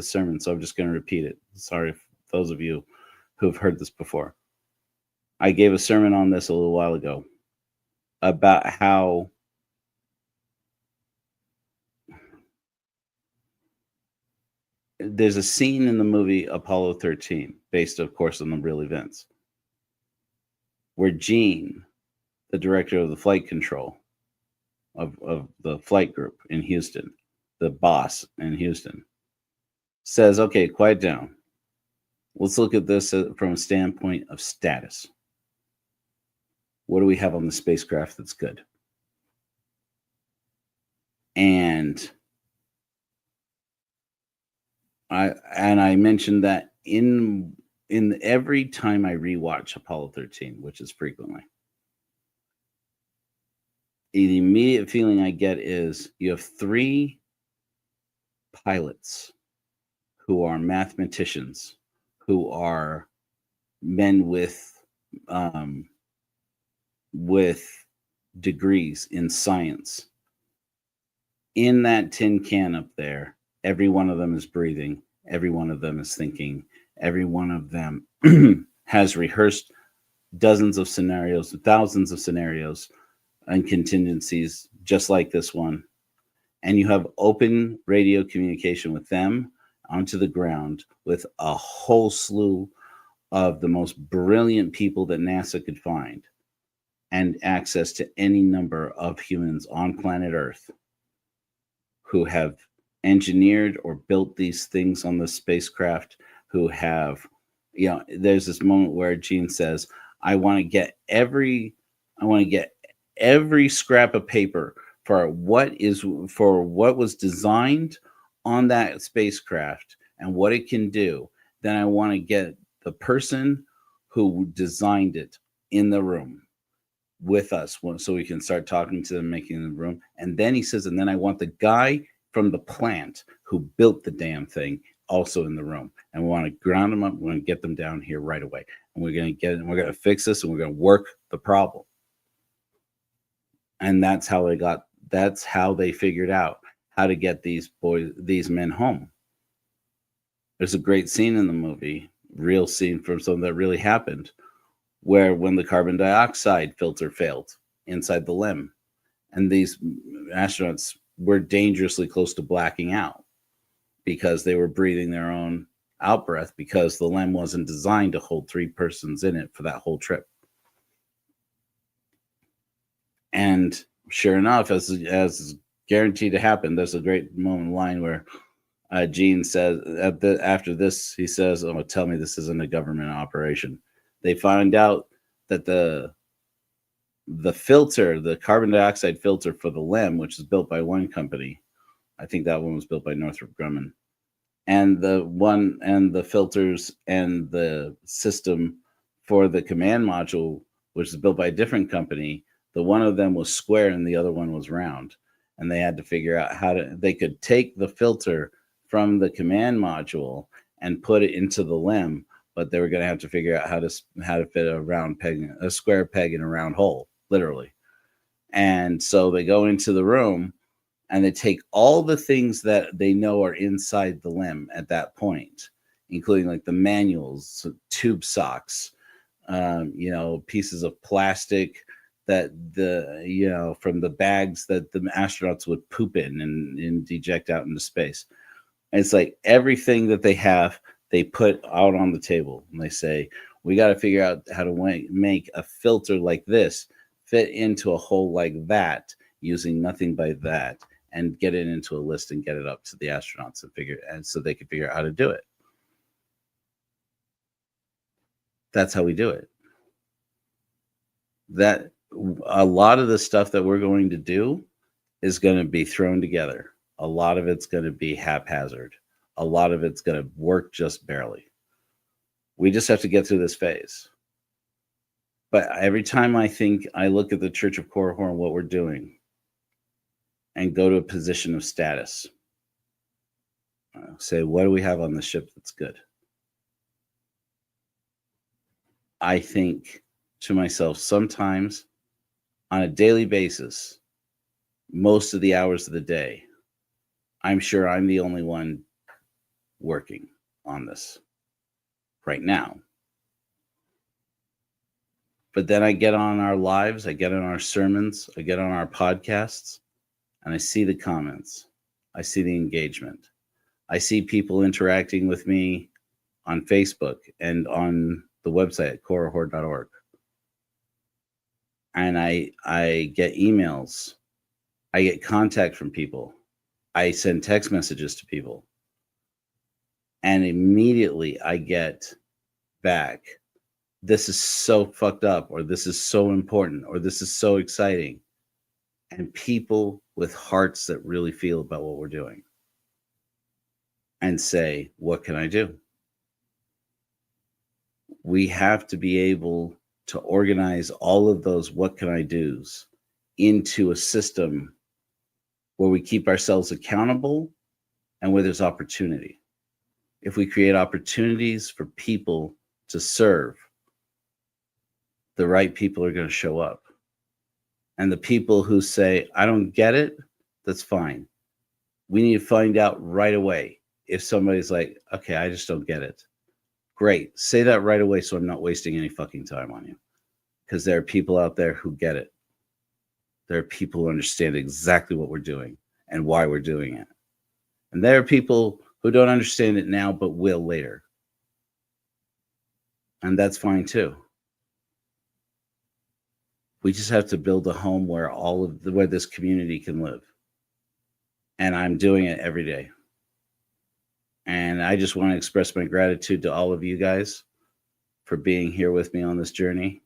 Speaker 1: sermon, so I'm just going to repeat it. Sorry if those of you who have heard this before. I gave a sermon on this a little while ago about how there's a scene in the movie Apollo 13, based, of course, on the real events, where Gene, the director of the flight control of the flight group in Houston, the boss in Houston, says, okay, quiet down. Let's look at this from a standpoint of status. What do we have on the spacecraft that's good? And I mentioned that in every time I rewatch Apollo 13, which is frequently, the immediate feeling I get is you have 3 pilots who are mathematicians, who are men with degrees in science. In that tin can up there, every one of them is breathing. Every one of them is thinking. Every one of them has rehearsed dozens of scenarios, thousands of scenarios and contingencies just like this one. And you have open radio communication with them onto the ground with a whole slew of the most brilliant people that NASA could find and access to any number of humans on planet Earth who have engineered or built these things on the spacecraft, who have, there's this moment where Gene says, I want to get every scrap of paper for what was designed on that spacecraft and what it can do. Then I want to get the person who designed it in the room with us so we can start talking to them, making the room. And then he says, and then I want the guy from the plant who built the damn thing also in the room. And we want to ground them up. We're going to get them down here right away. And we're going to fix this and we're going to work the problem. And that's how they figured out how to get these men home. There's a great scene in the movie, real scene from something that really happened, where when the carbon dioxide filter failed inside the LEM, and these astronauts were dangerously close to blacking out because they were breathing their own outbreath because the LEM wasn't designed to hold 3 persons in it for that whole trip. And sure enough, as guaranteed to happen, there's a great moment line where Gene says, after this, he says, oh, tell me this isn't a government operation. They find out that the the filter, the carbon dioxide filter for the LEM, which is built by one company. I think that one was built by Northrop Grumman. And the filters and the system for the command module, which is built by a different company, the one of them was square and the other one was round. And they had to figure out they could take the filter from the command module and put it into the LEM, but they were going to have to figure out how to fit a square peg in a round hole, literally. And so they go into the room and they take all the things that they know are inside the LEM at that point, including like the manuals, tube socks, pieces of plastic that from the bags that the astronauts would poop in and eject out into space. And it's like everything that they have, they put out on the table and they say, we got to figure out how to make a filter like this fit into a hole like that using nothing but that, and get it into a list and get it up to the astronauts and so they could figure out how to do it. That's how we do it. That a lot of the stuff that we're going to do is going to be thrown together. A lot of it's going to be haphazard. A lot of it's going to work just barely. We just have to get through this phase. But every time I look at the Church of Korihor and what we're doing, and go to a position of status, say, what do we have on the ship that's good? I think to myself, sometimes on a daily basis, most of the hours of the day, I'm sure I'm the only one working on this right now. But then I get on our lives, I get on our sermons, I get on our podcasts, and I see the comments. I see the engagement. I see people interacting with me on Facebook and on the website at korihor.org. And I get emails. I get contact from people. I send text messages to people. And immediately I get back, this is so fucked up, or this is so important, or this is so exciting. And people with hearts that really feel about what we're doing and say, what can I do? We have to be able to organize all of those what can I do's into a system where we keep ourselves accountable and where there's opportunity. If we create opportunities for people to serve, the right people are going to show up. And the people who say, I don't get it, that's fine. We need to find out right away. If somebody's like, okay, I just don't get it. Great. Say that right away so I'm not wasting any fucking time on you. Because there are people out there who get it. There are people who understand exactly what we're doing and why we're doing it. And there are people who don't understand it now but will later. And that's fine too. We just have to build a home where where this community can live. And I'm doing it every day. And I just want to express my gratitude to all of you guys for being here with me on this journey.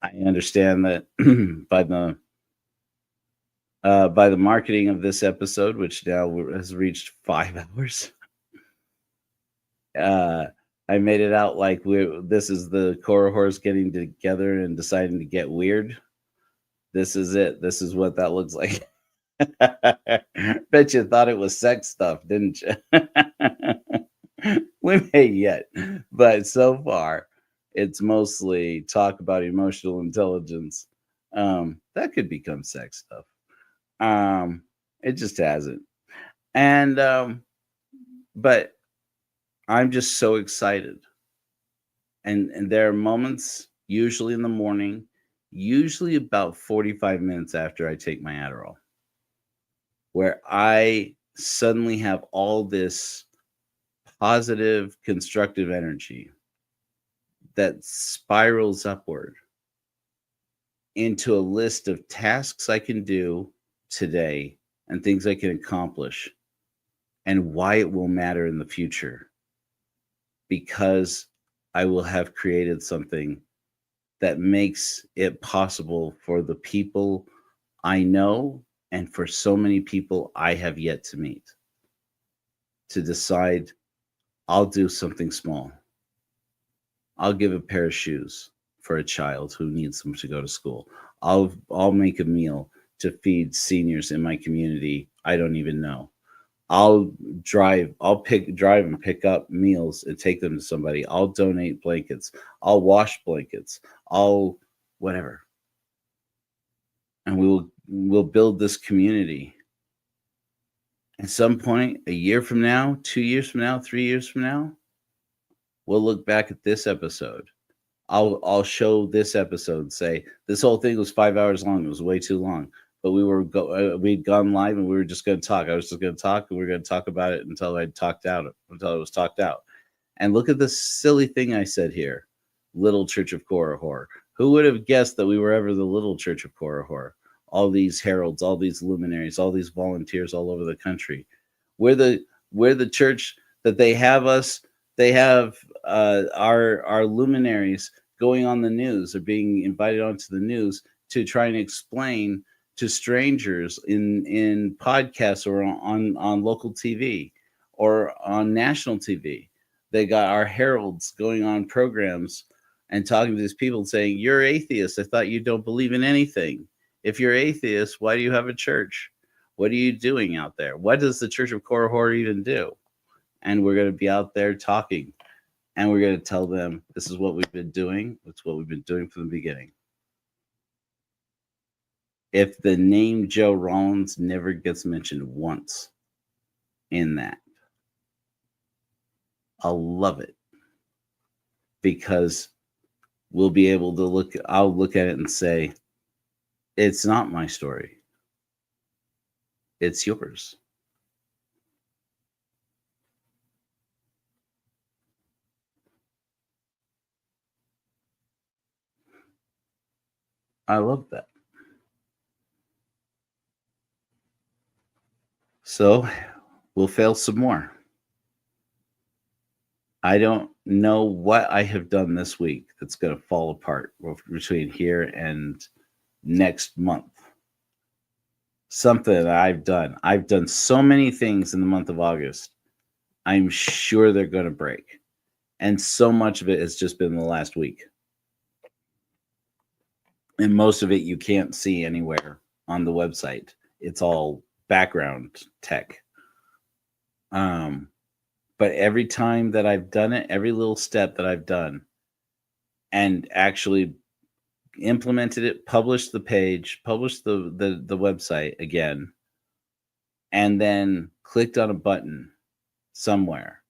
Speaker 1: I understand that by the marketing of this episode, which now has reached 5 hours, I made it out like this is the Korihors getting together and deciding to get weird. This is it. This is what that looks like. Bet you thought it was sex stuff, didn't you? We may yet, but so far it's mostly talk about emotional intelligence. That could become sex stuff. It just hasn't. And but I'm just so excited. And there are moments, usually in the morning, usually about 45 minutes after I take my Adderall, where I suddenly have all this positive, constructive energy that spirals upward into a list of tasks I can do today and things I can accomplish and why it will matter in the future. Because I will have created something that makes it possible for the people I know and for so many people I have yet to meet to decide, I'll do something small. I'll give a pair of shoes for a child who needs them to go to school. I'll make a meal to feed seniors in my community I don't even know. I'll drive and pick up meals and take them to somebody. I'll donate blankets. I'll wash blankets. I'll whatever. And we'll build this community. At some point, a year from now, 2 years from now, 3 years from now, we'll look back at this episode. I'll show this episode and say this whole thing was 5 hours long. It was way too long. But we'd gone live and we were just going to talk. I was just going to talk, and we were going to talk about it until it was talked out. And look at the silly thing I said here, Little Church of Korihor. Who would have guessed that we were ever the Little Church of Korihor? All these heralds, all these luminaries, all these volunteers all over the country. We're the church that they have us. They have our luminaries going on the news or being invited onto the news to try and explain to strangers in podcasts or on local TV or on national TV. They got our heralds going on programs and talking to these people saying, you're atheist. I thought you don't believe in anything. If you're atheist, why do you have a church? What are you doing out there? What does the Church of Korihor even do? And we're going to be out there talking. And we're going to tell them, this is what we've been doing. It's what we've been doing from the beginning. If the name Joe Rollins never gets mentioned once in that, I'll love it. Because we'll be able to I'll look at it and say, it's not my story. It's yours. I love that. So we'll fail some more. I don't know what I have done this week that's going to fall apart between here and next month. Something that I've done. I've done so many things in the month of August. I'm sure they're going to break. And so much of it has just been the last week. And most of it you can't see anywhere on the website. It's all background tech. But every time that I've done it, every little step that I've done and actually implemented it, published the page, published the website again, and then clicked on a button somewhere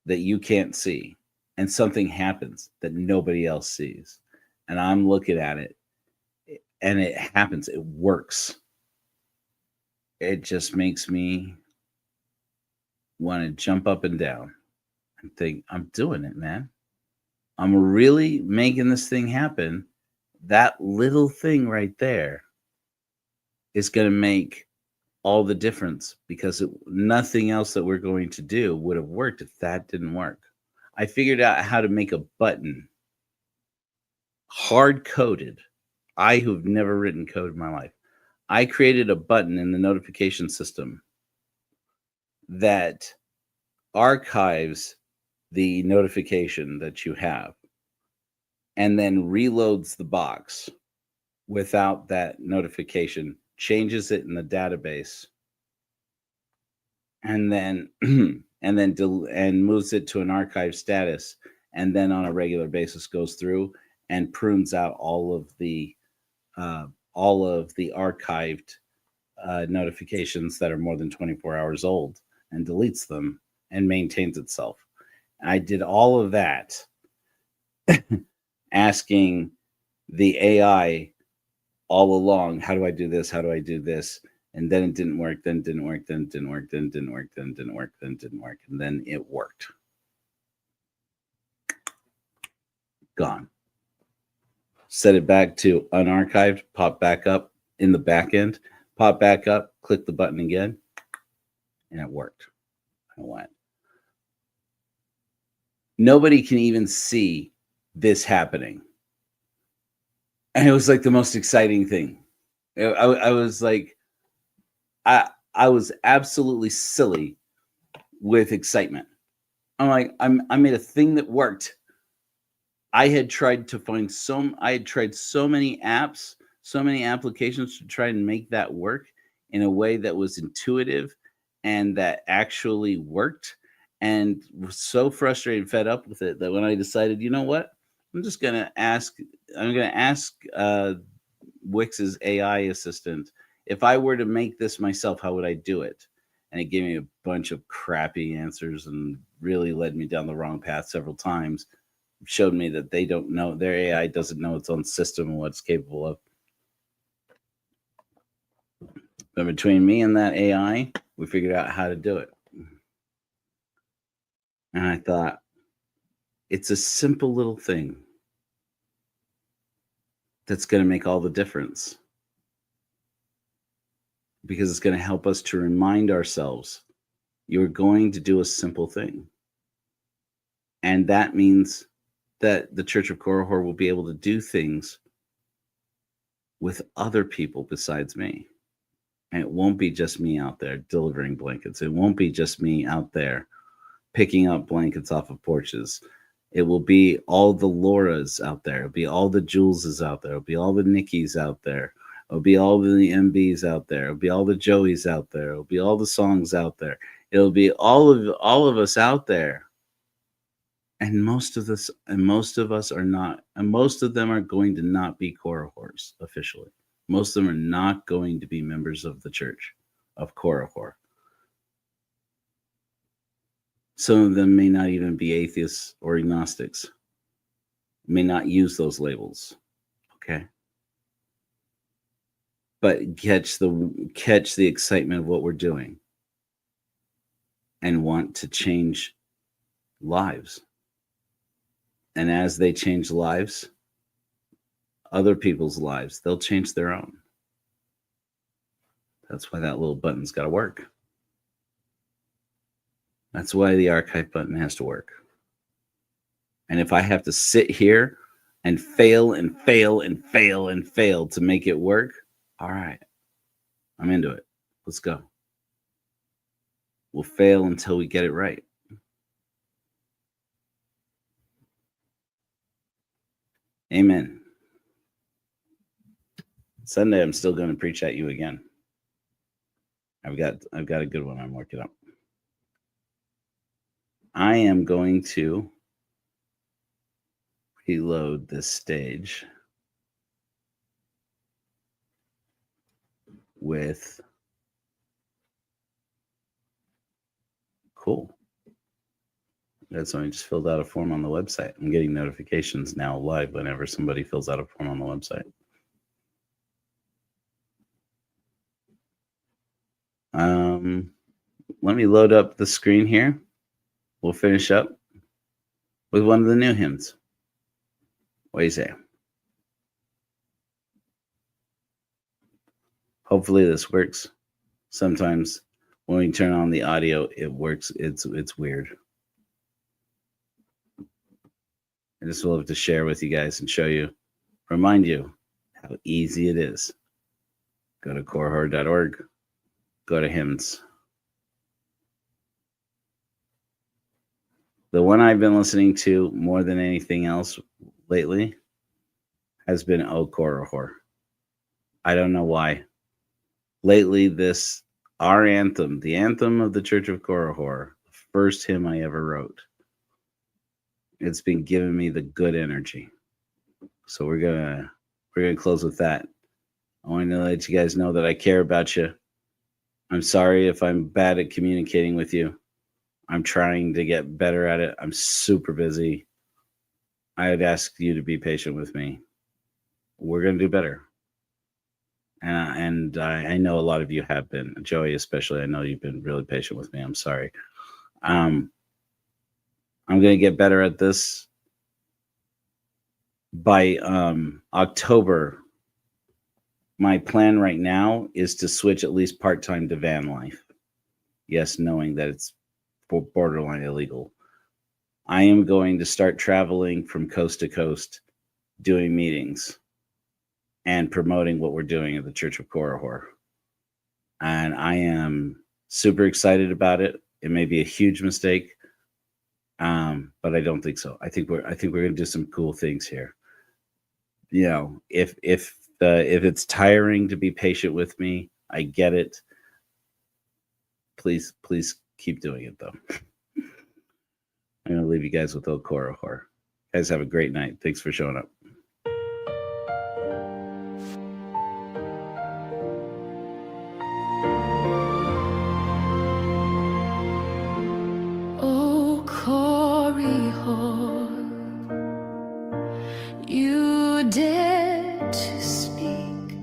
Speaker 1: that you can't see, and something happens that nobody else sees. And I'm looking at it, and it happens. It works. It just makes me want to jump up and down and think, I'm doing it, man. I'm really making this thing happen. That little thing right there is going to make all the difference, because nothing else that we're going to do would have worked if that didn't work. I figured out how to make a button hard-coded. I, who've never written code in my life, I created a button in the notification system that archives the notification that you have and then reloads the box without that notification, changes it in the database, and then moves it to an archive status, and then on a regular basis goes through and prunes out all of the archived notifications that are more than 24 hours old, and deletes them and maintains itself. I did all of that asking the AI all along, how do I do this? How do I do this? And then it didn't work, then it didn't work, then it didn't work, then it didn't work, then it didn't work, then it didn't work, and then it worked. Gone. Set it back to unarchived, pop back up in the back end, pop back up, click the button again, and it worked. I went. Nobody can even see this happening. And it was like the most exciting thing. I was like, I was absolutely silly with excitement. I'm like, I made a thing that worked. I had tried so many apps, so many applications to try and make that work in a way that was intuitive and that actually worked, and was so frustrated and fed up with it that when I decided, you know what, I'm going to ask Wix's AI assistant, if I were to make this myself, how would I do it? And it gave me a bunch of crappy answers and really led me down the wrong path several times. Showed me that they don't know, their AI doesn't know its own system and what it's capable of. But between me and that AI, we figured out how to do it. And I thought, it's a simple little thing that's going to make all the difference, because it's going to help us to remind ourselves you're going to do a simple thing. And that means that the Church of Korihor will be able to do things with other people besides me. And it won't be just me out there delivering blankets. It won't be just me out there picking up blankets off of porches. It will be all the Lauras out there. It'll be all the Juleses out there. It'll be all the Nikki's out there. It'll be all the MBs out there. It'll be all the Joeys out there. It'll be all the songs out there. It'll be all of us out there. And most of us are not, and most of them are going to not be Korihors officially. Most of them are not going to be members of the Church of Korihor. Some of them may not even be atheists or agnostics, may not use those labels. Okay. But catch the excitement of what we're doing and want to change lives. And as they change lives, other people's lives, they'll change their own. That's why that little button's got to work. That's why the archive button has to work. And if I have to sit here and fail and fail and fail and fail to make it work, all right, I'm into it. Let's go. We'll fail until we get it right. Amen. Sunday, I'm still going to preach at you again. I've got a good one I'm working up. I am going to reload this stage with cool. That's when I just filled out a form on the website. I'm getting notifications now live whenever somebody fills out a form on the website. Let me load up the screen here. We'll finish up with one of the new hymns. What do you say? Hopefully this works. Sometimes when we turn on the audio, it works. It's weird. I just love to share with you guys and show you, remind you how easy it is. Go to korihor.org. Go to hymns. The one I've been listening to more than anything else lately has been O Korihor. I don't know why. Lately, our anthem, the anthem of the Church of Korihor, the first hymn I ever wrote, it's been giving me the good energy. So we're gonna close with that. I want to let you guys know that I care about you. I'm sorry if I'm bad at communicating with you. I'm trying to get better at it. I'm super busy. I would ask you to be patient with me. We're going to do better. And I know a lot of you have been. Joey especially, I know you've been really patient with me. I'm sorry. I'm going to get better at this. By October, my plan right now is to switch at least part-time to van life. Yes, knowing that it's borderline illegal. I am going to start traveling from coast to coast, doing meetings. and promoting what we're doing at the Church of Korihor. And I am super excited about it. It may be a huge mistake, but I don't think so. I think we're going to do some cool things here. You know, if it's tiring to be patient with me, I get it. Please keep doing it though. I'm going to leave you guys with old Korihor. Guys, have a great night. Thanks for showing up.
Speaker 3: Oh, Korihor, you dare to speak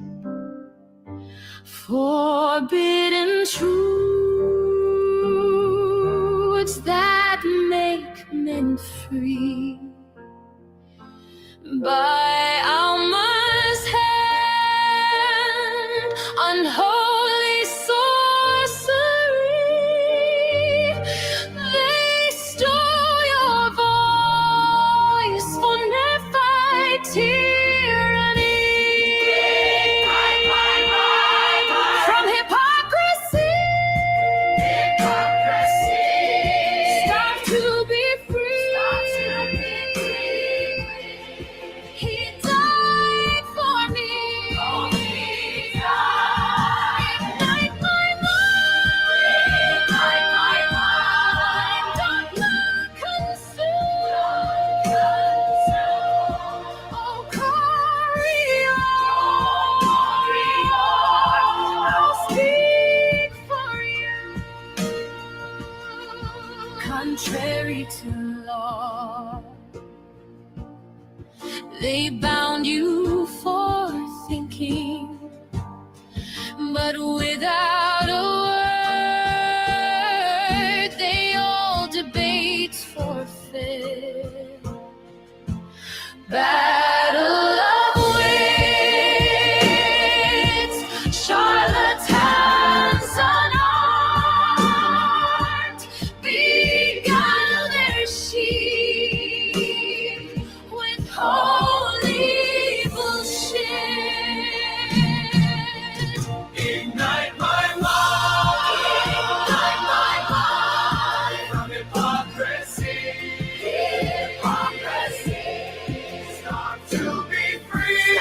Speaker 3: forbidden truths that make men free. By Alma's hand, unholy sorcery, they stole your voice for Nephite tyranny. From hypocrisy, stop to be free. He died for me. Ignite my mind. Don't let consume. Oh, Korihor, I'll speak for you. Contrary to law, they bound you for thinking, but without a word, they all debate forfeit. Battle of wits, charlatans unarmed, beguile their sheep with holy bullshit. Ignite my mind from hypocrisy. Start to be free.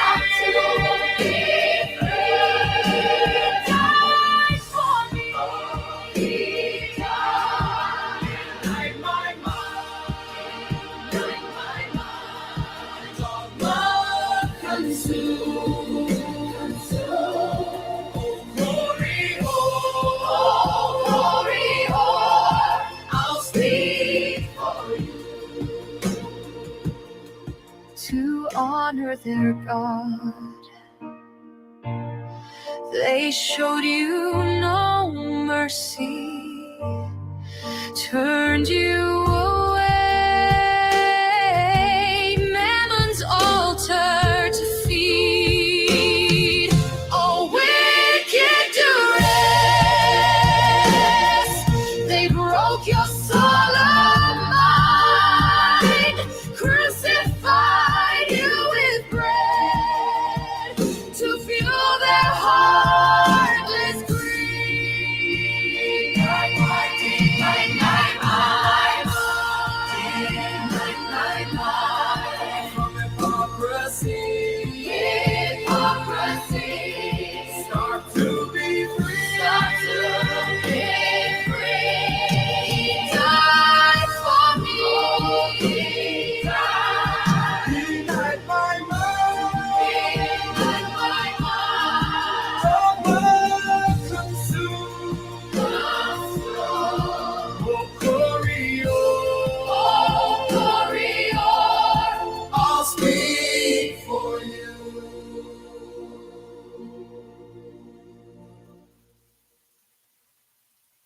Speaker 3: Die for me. He died. Ignite my mind. All love consume. Korihor, I'll speak for you. To honor their God, they showed you no mercy, turned you